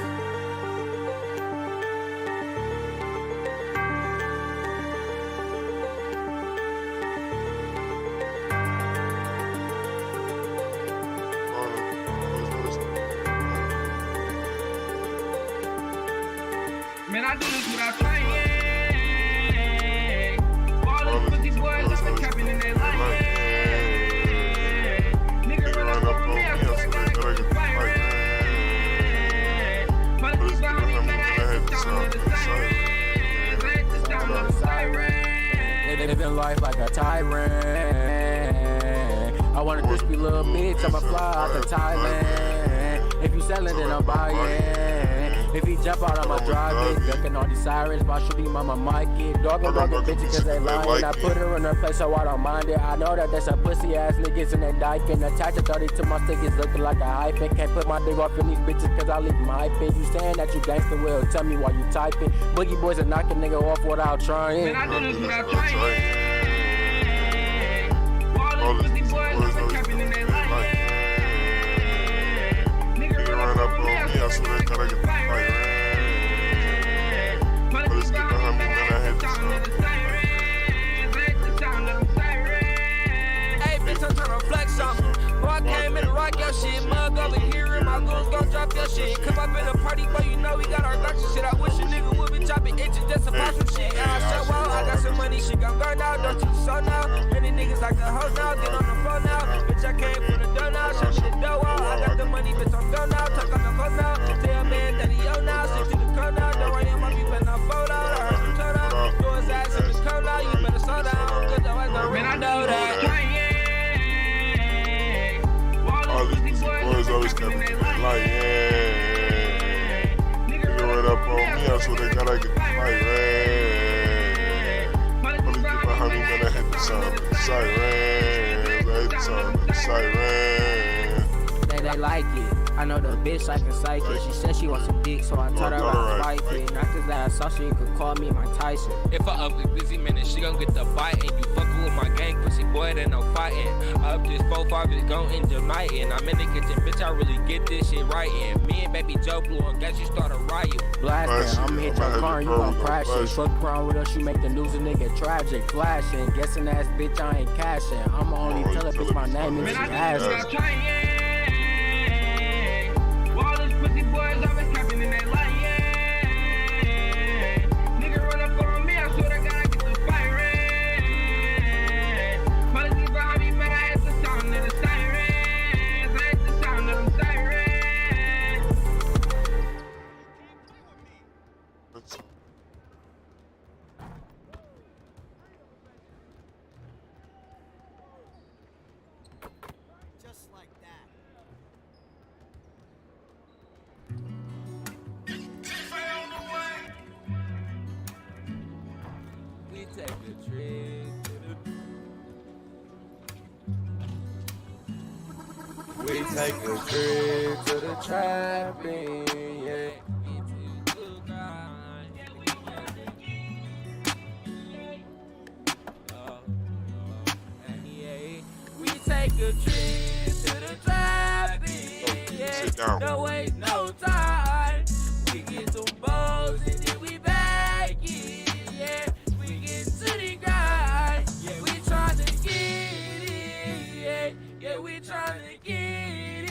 Man, I do this without trying. All these pussy boys, I've been capping in their life. Nigga run up on me, I swear I gotta get the fire. But if you behind me, man, I hate the sound of the siren. I hate the sound of the siren. They living life like a tyrant. I want a crispy little bitch, I'ma fly out to Thailand. If you sellin', then I'm buying. If he jump out, I'ma drive it. Ducking all these sirens, my shooting mama mic it. Dogging bitches cause they lying. I put her in her place so I don't mind it. I know that there's some pussy ass niggas in that diking. Attach a 30 to my stick is looking like a hyphen. Can't put my dick off in these bitches cause I leave them hyping. You saying that you gangster, well, tell me why you typing. Boogie boys are knocking nigga off without trying. Man, I do this without trying. All these pussy boys, I've been capping in their life. Nigga run up on me, I swear I gotta get the fire. But if you behind me, man, I hate the sound of the siren. I hate the sound of the siren. Hey, bitch, I'm tryna flex on me. Boy, I came in to rock your shit. Mug over here and my goons gon' drop your shit. Come up in a party, boy, you know we got our gotcha shit. I wish a nigga would be chopping itches just to pop some shit. And I said, well, I got some money, shit gon' go now. Don't you so now? Many niggas like the hoes now. Get on the phone now. Bitch, I came from the door now. Show me the dough out. I got the money, bitch, I'm go now. Talk on the phone now. Tell man that he owe now. Stick to the code now. Don't worry, my people better not fold out. I heard him turn out. Do his ass in his coat now. You better slow down. Cause the white girl, man, I know that. All these pussy boys always capping in their life. Nigga run up on me, I swear they gotta get the fire. Police get behind me, man, I hit the sound of the siren. I hate the sound of the siren. They like it. I know the bitch like a psychic. She said she wants some dick, so I told her I'd fight it. Knock his ass off so you could call me Mike Tyson. If I up the busy minute, she gon' get the biting. You fuckin' with my gang, pussy boy, there no fighting. I up this 4-5, it's gon' end your night. And I'm in the kitchen, bitch, I really get this shit right in. Me and baby Joe blew on gas, you start a riot. Blasting, I'ma hit your car and you gon' crash it. Fuck around with us, you make the news a nigga tragic. Flashing, guessing ass bitch, I ain't cashing. I'ma only tell a bitch my name and she asking. All these pussy boys, I've been capping take a trip to the We take a trip to the trapping, yeah. We take a trip to the trapping, yeah. No waste no time. We get some balls and then we back in, yeah. We get to the grind, yeah. We tryna get it, yeah. Yeah, we tryna get it,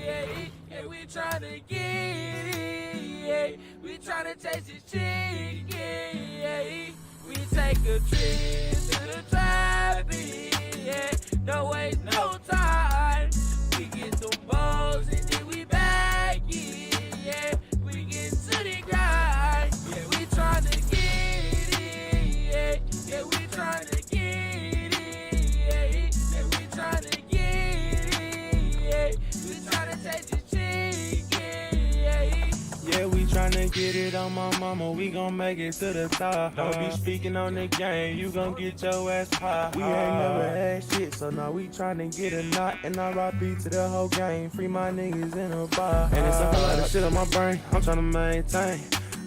yeah. Yeah, we tryna get it, yeah. We tryna chase this chick, yeah. We take a trip to the trapping, yeah. No waste no time. We get some balls and then we back in, yeah. We get to the grind, yeah. We tryna get it, yeah. Yeah, we tryna get it, yeah. Yeah, we tryna get it, yeah. We tryna taste this chick, yeah. Yeah, we tryna get it on my mama, we gon' make it to the top. Don't be speaking on the game, you gon' get your ass high. We ain't never had shit, so now we tryna get a knot. And RIP to the whole game, free my niggas in a bar. And it's a whole lot of shit on my brain, I'm tryna maintain.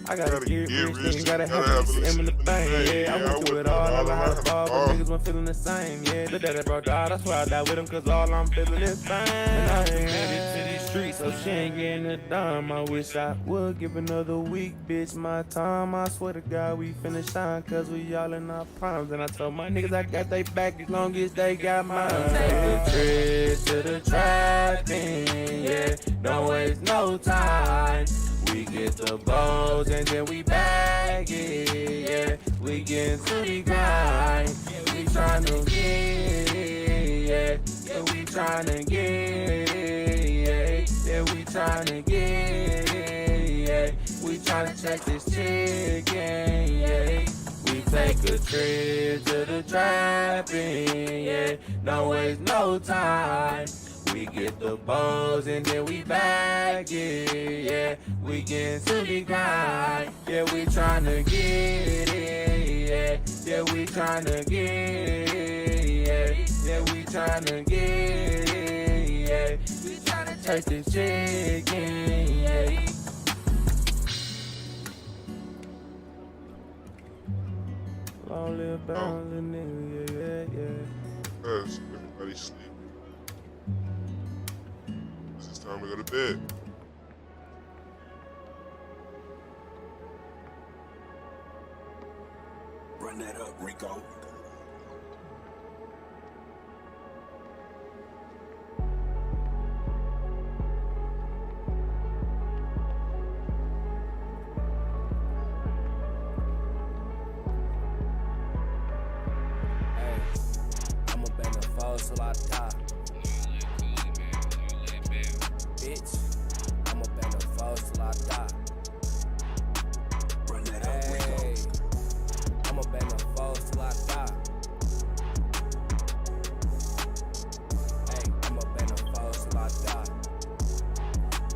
I gotta get rich, nigga, gotta have it in the thing. Yeah, I went through it all, never had a ball, but niggas weren't feeling the same. Yeah, the daddy bro died, that's why I died with him, cause all I'm feeling is fame. And I ain't headed to these streets, so she ain't getting a dime. I wish I would give another week, bitch, my time. I swear to God, we finna shine, cause we all in our primes. And I told my niggas I got they back as long as they got mine. Take a trip to the trapping, yeah, don't waste no time. We get the balls and then we bag it, yeah. We get to the grind, yeah. We tryna get it, yeah. Yeah, we tryna get it, yeah. Yeah, we tryna get it, yeah. We tryna check this chicken, yeah. We take a trip to the trapping, yeah. Don't waste no time. We get the balls and then we bag it, yeah. We get to the grind, yeah. We tryna get it, yeah. Yeah, we tryna get it, yeah. Yeah, we tryna get it, yeah. We tryna taste this chicken, yeah. Long live bounds and nigga, yeah. Cause everybody sleep. It's time to go to bed. Run that up, Rico. Hey, I'ma bang the foes till I die. Bitch, I'ma bang the foes till I die. Run that up, Rico. I'ma bang the foes till I die. Hey, I'ma bang the foes till I die.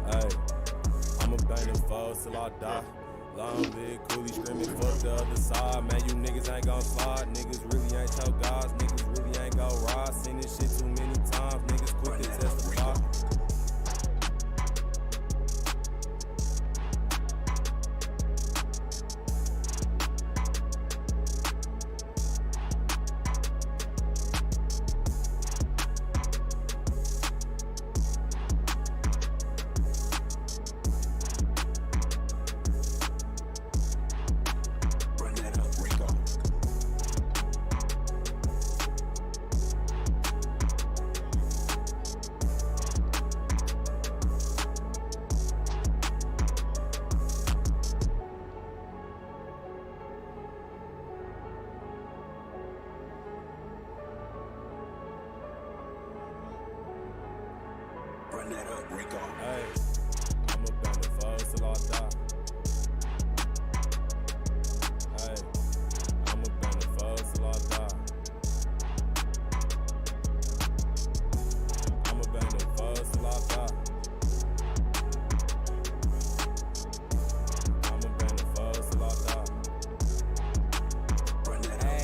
Hey, I'ma bang them foes till I die. Long live Cooley screaming, fuck the other side. Man, you niggas ain't gon' slide. Niggas really ain't your guys. Niggas really ain't gon' ride. Seen this shit too many times. Niggas quick to testify. Run that up, Rico. Run that up, Rico. Hey, I'ma bang the foes till I die. Hey, I'ma bang the foes till I die. I'ma bang the foes till I die. I'ma bang the foes till I die. Run that up,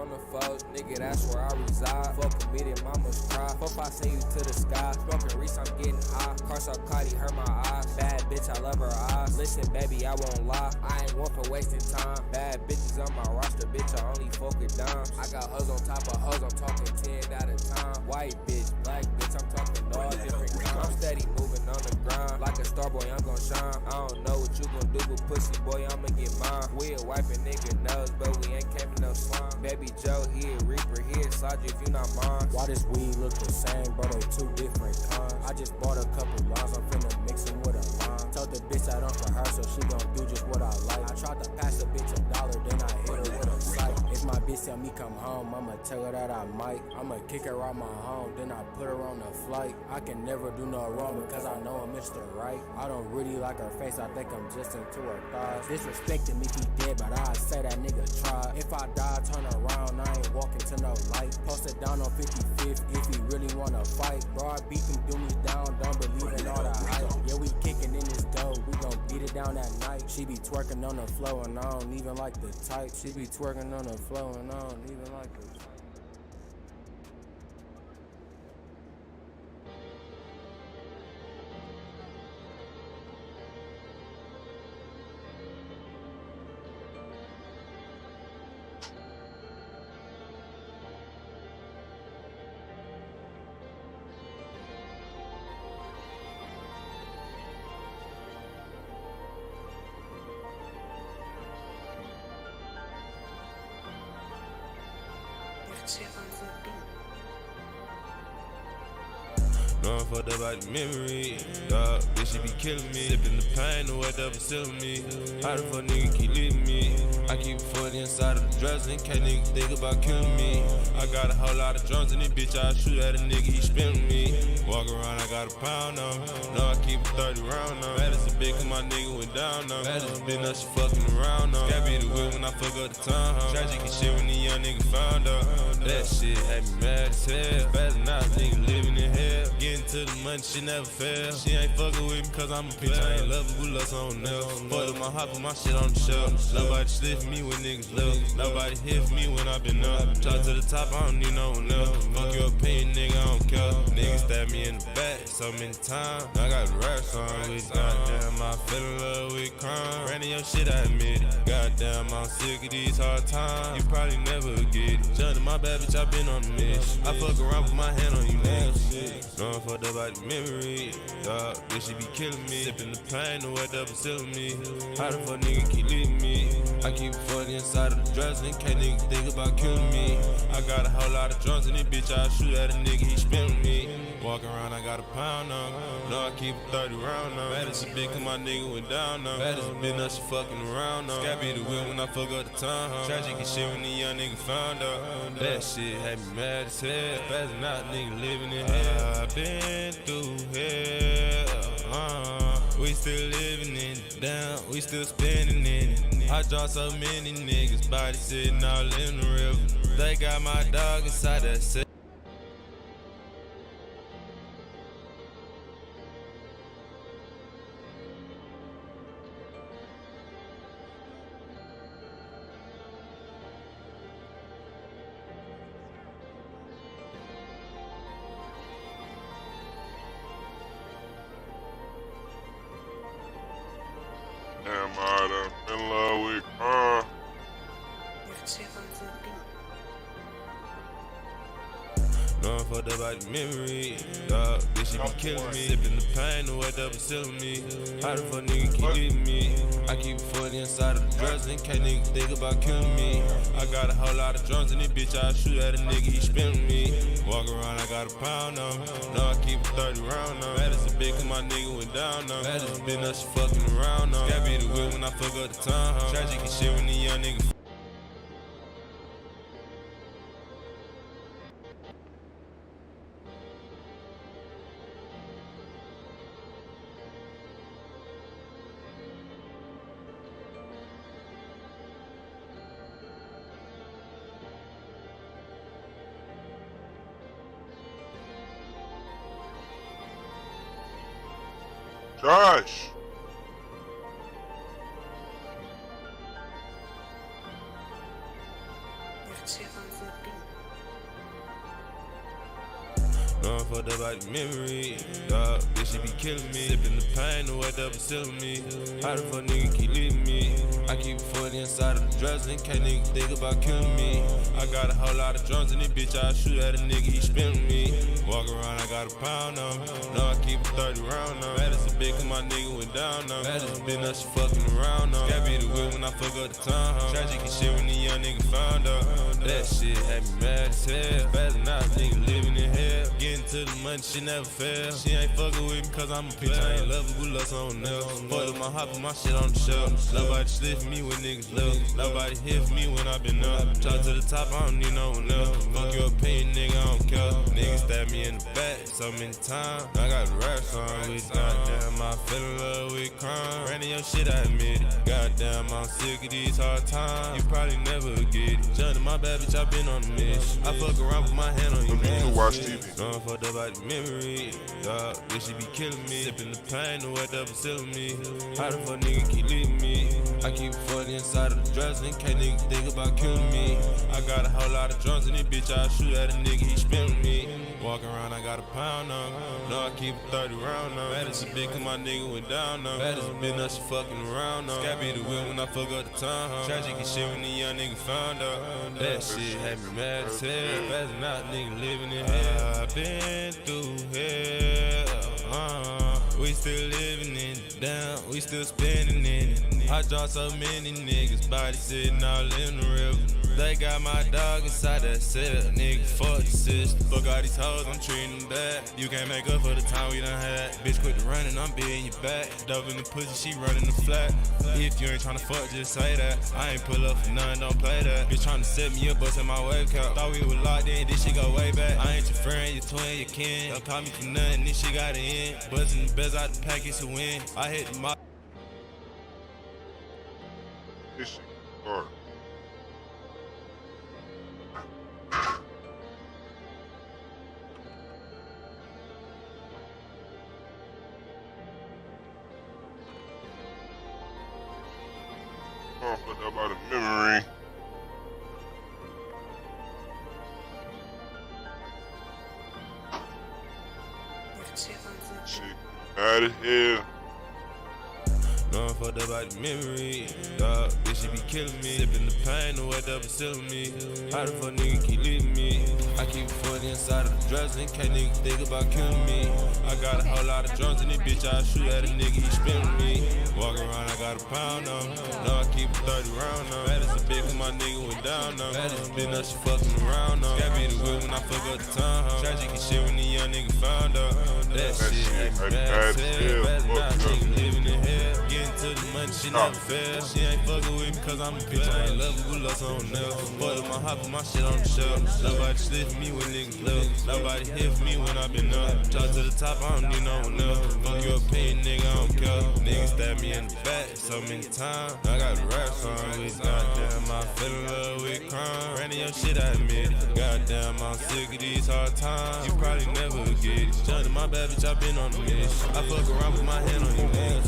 on the foes, nigga, that's where I reside. Fuck with me, then mamas cry. Fuck I send you to the sky. Smoking Reese, I'm getting high. Car so Cardi hurt my eyes. Bad bitch, I love her eyes. Listen, baby, I won't lie. I ain't one for wasting time. Bad bitches on my roster, bitch, I only fuck with dimes. I got hoes on top of hoes, I'm talking 10 at a time. White bitch, black bitch, I'm talking all different kinds. I'm steady moving on the grind. Like a star boy, I'm gon' shine. I don't know what you gon' do, but pussy boy, I'ma get mine. We'll wipe a nigga nose, but we ain't came to no slime. Baby Joe, he a reaper, he a slide you if you not mine. Why this weed look the same, bro? They two different kinds. I just bought a couple lines, I'm finna mix them with a lime. Told the bitch I don't for her, so she gon' do just what I like. I tried to pass a bitch $1, then I hit her with a sight. If my bitch tell me come home, I'ma tell her that I might. I'ma kick her out my home, then I put her on a flight. I can never do no wrong because I know I'm Mr. Right. I don't really like her face, I think I'm just into her thighs. Disrespect him if he dead, but I say that nigga tried. If I die, turn around, I ain't walking to no light. Post it down on 55th if he really wanna fight. Bro, I beat them dummies down, don't believe in all the hype. Yeah, we kicking in this dough, we gon' beat it down at night. She be twerking on the floor and I don't even like the type. She be twerking on the floor and I don't even like the type. No, I'm fucked up about the memory. Dog, bitch, she be killing me. Sipping the pain, the way that was selling me. How the fuck nigga keep leaving me? I keep a 40 inside of the dresser in case niggas think about killing me. I got a whole lot of drums in this bitch, I shoot at a nigga, he spinning me. Walk around, I got a pound on. No, I keep a 30 round on. Bad as a bitch, cause my nigga went down on. Bad as a bitch, now she fucking around on. Scabby the whip when I fuck up the town. Tragic and shit when the young nigga found out. That shit had me mad as hell. Bad as not, nigga living in hell. Getting to the money, she never fail. She ain't fucking with me cause I'm a bitch. I ain't lovable, love on else. Fuck my hop and my shit on the shelf. Nobody slip me when niggas left. Nobody hit me when I been up. Talk to the top, I don't need no one else. Fuck your opinion, nigga, I don't care. Niggas stab me in the back so many times. I got the rap song with goddamn, I fell in love with crime. Ran your shit, I admit it. Goddamn, I'm sick of these hard times. You probably never get it. Johnny, my bad bitch, I been on the mission. I fuck around with my hand on you niggas. No, I'm fucked up about the memory. Dog, bitch, she be killing me. Sipping the pain, the way that was selling me. How the fuck nigga keep leaving me? I keep 40 inside of the dresser in case niggas think about killing me. I got a whole lot of drums in this bitch, I shoot at a nigga, he spinning me. Walk around, I got a pound on. No, I keep a 30 round on. Bad as a bitch, cause my nigga went down on. Bad as a bitch, now she fucking around on. Scabby the whip when I fuck up the town. Tragic and shit when the young nigga found out. That shit had me mad as hell. Bad as not, nigga living in hell. I been through hell. We still living in it. Down, we still spinning in it. I draw so many niggas, body sitting all in the river. They got my dog inside that cell. Damn, I done in love with crime. No, I'm fucked up about the memory. Dog, bitch, she be killing me. Sipping the pain, the way that was selling me. How the fuck nigga keep leaving me? I keep a 40 inside of the dresser in case niggas think about killing me. I got a whole lot of drums in this bitch, I shoot at a nigga, he spinning me. Walk around, I got a pound on. No, I keep a 30 round on. Bad as a bitch, cause my nigga went down on. Bad as a bitch, now she fucking around on. Scabby the whip when I fuck up the town. Tragic and shit when the young nigga. Josh. Shit on No, I'm fucked up by the memory, dog. This shit be killing me. Sipping the pain, the way double sealing me. How the fuck nigga keep leaving me? I keep a 40 inside of the drugs in case niggas think about killing me. I got a whole lot of drums in this bitch, I shoot at a nigga, he spinning me. Walk around, I got a pound on me. No, I keep a 30 round on me. Mad as a bitch, cause my nigga went down on me. Mad as a bitch, now she fucking around on me. Scabby the whip when I fuck up the town. Tragic and shit when the young nigga found out. That shit had me mad as hell. Better not, nigga living in hell. Getting to the money, she never fail. She ain't fucking with me cause I'm a bitch. I ain't lovable, love someone else. Fuck my hop and my shit on the shelf. Nobody slip for me when niggas left. Nobody hit for me when I been up. Talk to the top, I don't need no one else. Fuck your opinion, nigga, I don't care. Niggas stab me in the back so many times. I got the rap song with goddamn, I fell in love with crime. Ran in your shit, I admit it. Goddamn, I'm sick of these hard times. You probably never get it. Johnny, my bad bitch, I been on the mission. I fuck around with my hand on your man. Watch TV. No, I'm fucked up by the memory, dog. This shit be killing me. Sipping the pain, the way double sealing me. How the fuck nigga keep leaving me? I keep 40 inside of the drugs in case niggas think about killing me. I got a whole lot of drums in this bitch, I shoot at a nigga, he spinning me. Walk around, I got a pound on me. No, I keep a 30 round on me. Bad as a bitch, cause my nigga went down on me. Bad as a bitch, now she fucking around on me. Scabby the whip when I fuck up the town. Tragic and shit when the young nigga found out. That shit had me mad as hell. Bad as not, nigga living in hell. I've been through hell. We still living in it, down, we still spinning in it. I dropped so many niggas, body sitting all in the river. They got my dog inside that cell, nigga, fuck the system. Fuck all these hoes, I'm treating them bad. You can't make up for the time we done had. Bitch quit the running, I'm being your back. Dope in the pussy, she running the flat. If you ain't tryna fuck, just say that. I ain't pull up for none, don't play that. Bitch tryna set me up, bustin' my wave cap. Thought we were locked in, this shit go way back. I ain't your friend, your twin, your kin. Don't call me for nothing, this shit got an end. Bustin' the best out the package to win. I hit the mop. This shit hard. Oh, but about a memory. Shit, out of here. No, I'm fucked up by the memory, dog. This shit be killing me. Sipping the pain, the way double sealing me. How the fuck nigga keep leaving me? I keep a 40 inside of the drugs in case niggas think about killing me. I got a whole lot of drums in this bitch, I shoot at a nigga, he spinning me. Walk around, I got a pound on me. No, I keep a 30 round on me. Bad as a bitch, cause my nigga went down on me. Bad as a bitch, now she fucking around on me. Scabby the whip when I fuck up the town. Tragic and shit when the young nigga found out. That shit ain't bad as hell. Bad as not, nigga living in hell. To the money, she never fail. She ain't fucking with me cause I'm a bitch. I ain't lovable, love someone else. Fuck my hop and my shit on the shelf. Nobody slip for me when niggas left. Nobody hit for me when I been up. Talk to the top, I don't need no one else. Fuck your opinion, nigga, I don't care. Niggas stab me in the back so many times. I got the rap song with goddamn, I fell in love with crime. Ran in your shit, I admit it. Goddamn, I'm sick of these hard times. You probably never get it. Johnny, my bad bitch, I been on the mission. I fuck around with my hand on your man.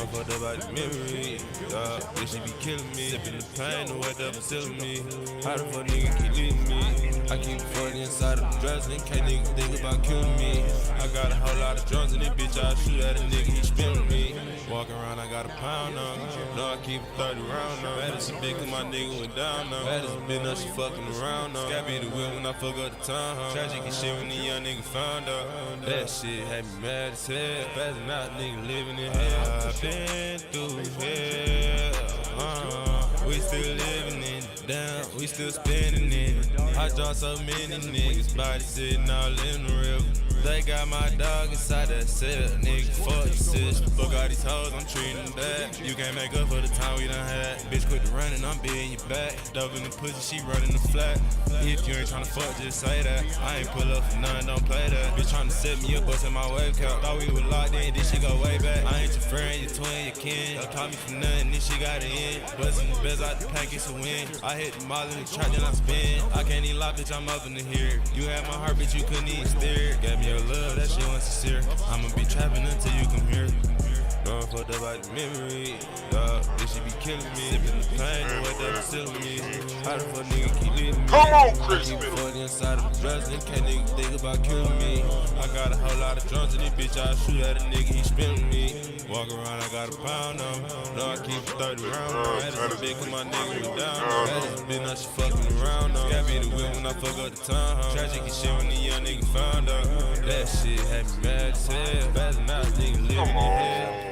Fucked up by the memory, dog. This shit be killing me. Sipping the pain, the way double sealing me. How the fuck nigga keep leaving me? I keep 40 inside of the drugs in case niggas think about killing me. I got a whole lot of drums in this bitch, I shoot at a nigga, he spinning me. Walk around, I got a pound on me. No, I keep a 30 round on me. Bad as a bitch, cause my nigga went down on me. Bad as a bitch, now she fucking around on me. Scabby the whip when I fuck up the town. Tragic and shit when the young nigga found out. That shit had me mad as hell. Bad as not, nigga living in hell. I've been through hell. We still living in it, down, we still spinning in it. I dropped so many niggas, body sitting all in the river. They got my dog inside that cell, nigga, fuck the system. Fuck all these hoes, I'm treating them bad. You can't make up for the time we done had. Bitch quit the running, I'm being your back. Dope in the pussy, she running the flat. If you ain't tryna fuck, just say that. I ain't pull up for none, don't play that. Bitch tryna set me up, bustin' my wave cap. Thought we were locked in, this shit go way back. I ain't your friend, your twin, your kin. Don't call me for nothing, this shit got an end. Bustin' the best out the package to win. I hit the mall in the trap, then I spin. I can't even lie, bitch, I'm up in the here. You had my heart, bitch, you couldn't even steer. Gave me your love, that shit wasn't sincere. I'ma be trapping until you come here. No, I'm fucked up by the memory, dog. This shit be killing me. Sipping the pain, the way that it's killing me. How the fuck nigga keep leaving me? Come on, Chris. Keep fucking inside of the president, can't nigga think about killing me. I got a whole lot of drums in this bitch, I shoot at a nigga, he spilling me. Walk around, I got a pound on. No, I keep 30 rounds. Had a big cause my nigga was down. Had a spin, now she fucking around. Got me the whip when I fuck up the town. Tragic and shit when the young nigga found out. That shit had me mad as hell. Bad enough, nigga living in hell.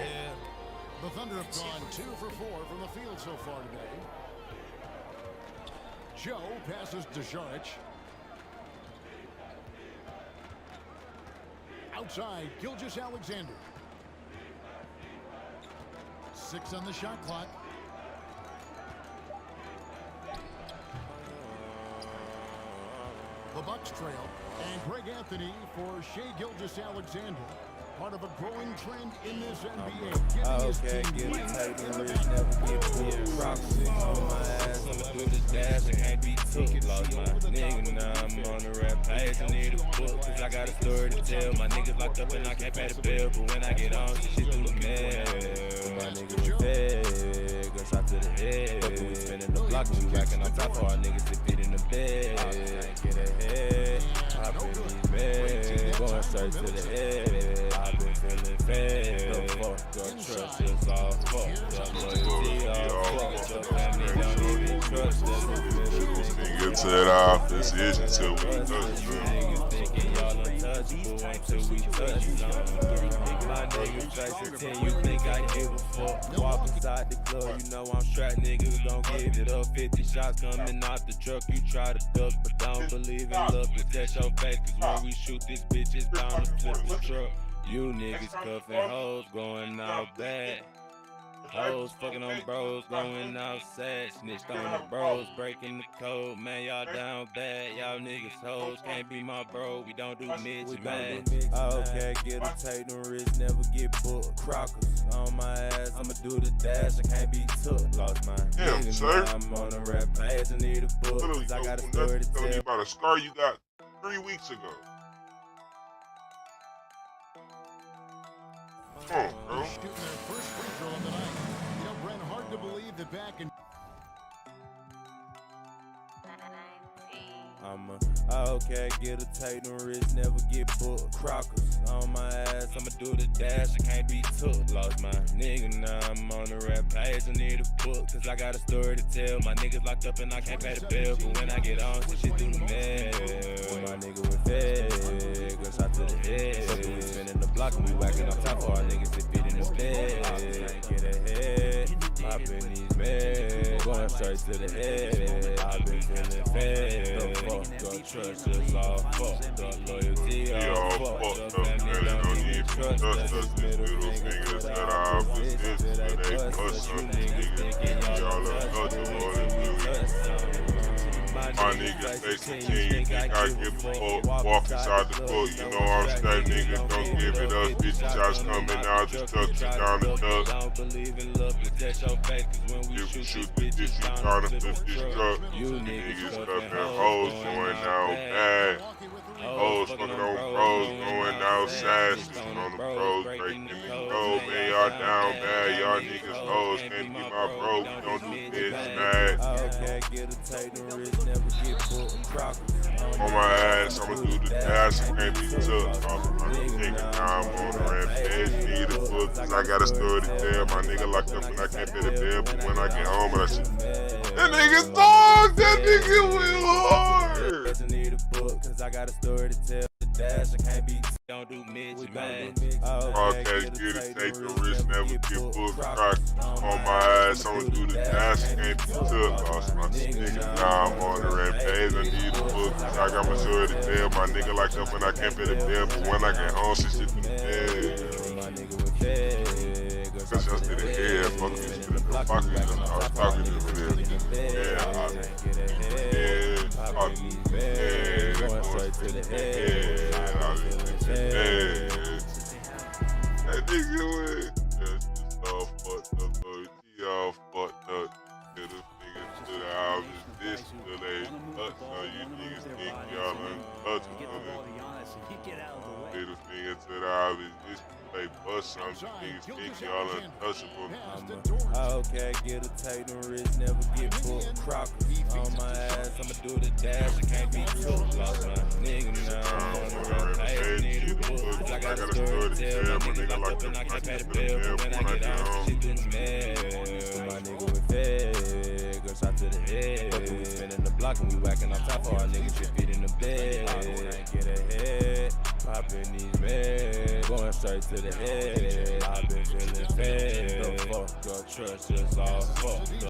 The Thunder have gone 2 for 4 from the field so far today. Joe passes to Sharich. Outside, Gilgeous Alexander. 6 on the shot clock. The Bucks trail. And Greg Anthony for Shai Gilgeous-Alexander. Part of a growing trend in this NBA. Okay, get it tight and rich, never get pulled. Rocks on my ass, I'ma do the dash, I can't be took. Lost my nigga, now I'm on the rap page, I need a book, cause I got a story to tell. My niggas locked up and I can't pay the bill, but when I get on, shit through the mail. My nigga was dead, gunshot to the head. Fuckin' we spinning the block, we racking on top of our niggas that fit in the bed. Can't get ahead, I've been these mad, going straight to the head. I've been feeling bad. The fuck your trust is all fucked up. Loyalty all fucked up. Family don't even trust us. Nigga said our decision till we touch Niggas thinking y'all untouchable until we touch them. My niggas face a 10, you think I give a fuck? Walk inside the club, you know I'm strapped. Niggas gon' give it up. 50 shots coming out the truck. You try to duck, but don't believe in love. Cause that's your face. Cause when we shoot this bitch, it's bound to flip the truck. You niggas cuffin' hoes, going out bad. Hoes fucking on bros, going out sad. Snitched on the bros, breaking the code. Man, y'all down bad. Y'all niggas hoes, can't be my bro. We don't do mix, man. Okay, get a take them risks, never get booked. Crockers on my ass, I'ma do the dash. I can't be took. Lost my nigga, sir. I'm on the rap page. I need a book, cause I got a story to Tell me tell. about a scar you got 3 weeks ago. Come on, bro. Shooting their first free throw of the night. You know, Brent, hard to believe that back in Okay, get a take them risks, never get booked. Crockers on my ass, I'ma do the dash, I can't be took. Lost my nigga, now I'm on the rap page, I need a book, cause I got a story to tell. My niggas locked up and I can't pay the bill, but when I get on, shit through the mail. My nigga was fed, gunshot to the head. Fuckin' we spinning the block and we whacking on top of our niggas that fit in the bed. Can't get ahead, poppin' these meds, going straight to the head. I've been feeling fed, the fuck up, trust us all fucked up, loyalty all fucked up, family don't even trust us. This middle fingers that our opposition, but they bust on niggas thinking y'all untouchable and we touch. My niggas facing 10, you think I give a fuck? Walk inside the court, you know I'm straight, niggas don't give it up. Bitch, shots coming out, just tuck you down the duck. Don't believe in love, cause that's your fake, cause when we shoot this bitch, you trying to flip this truck. You niggas cuffin' hoes going out bad. Hoes fucking on bros, going outside, sitting on the bros, breaking the code. Man, y'all down bad, y'all niggas hoes, can't be my bro, we don't do bitch mad. Okay, get a take them risks, never get booked. Crockers on my ass, I'ma do the dash, I can't be took. I'm taking time on the rampage, need a book, cause I got a story to tell. My nigga locked up and I can't pay the bill, but when I get home, I shit. That nigga dog, that nigga went hard. I need a book, cause I got a story to tell. The dash, I can't be don't do midget, man. Okay, get it, take the risk, never get booked. Crock on my ass, I'ma do the dash, I can't be took. Lost my nigga, now I'm on the rampage, I need a book, cause I got my story to tell. My nigga locked up and I can't pay the bill, but when I get home, shit through the bed. My nigga was dead. Cause just to the head, fuck this shit in the pocket, I was talking to the that nigga went. That's just all fucked up, though. He all fucked up. Get a finger to the house, this till they touch on you niggas think y'all untouchable. Get a finger to the house, this till they bust something. Niggas think y'all untouchable. Okay, get a take them rich, never get booked. Crockers on my ass, I'ma do the dash, I can't be took. Lost my nigga now, I'm on the road, I need a book. I got a story to tell, my nigga locked up and I can't pay the bill. But when I get out, shit been mad. My nigga with fed, go shot to the head. We spinning the block and we whacking on top of our niggas, shit feet in the bed. I can't get ahead, popping these meds, going straight to the head. I've been feeling fed, the fuck up, trust just all fucked up.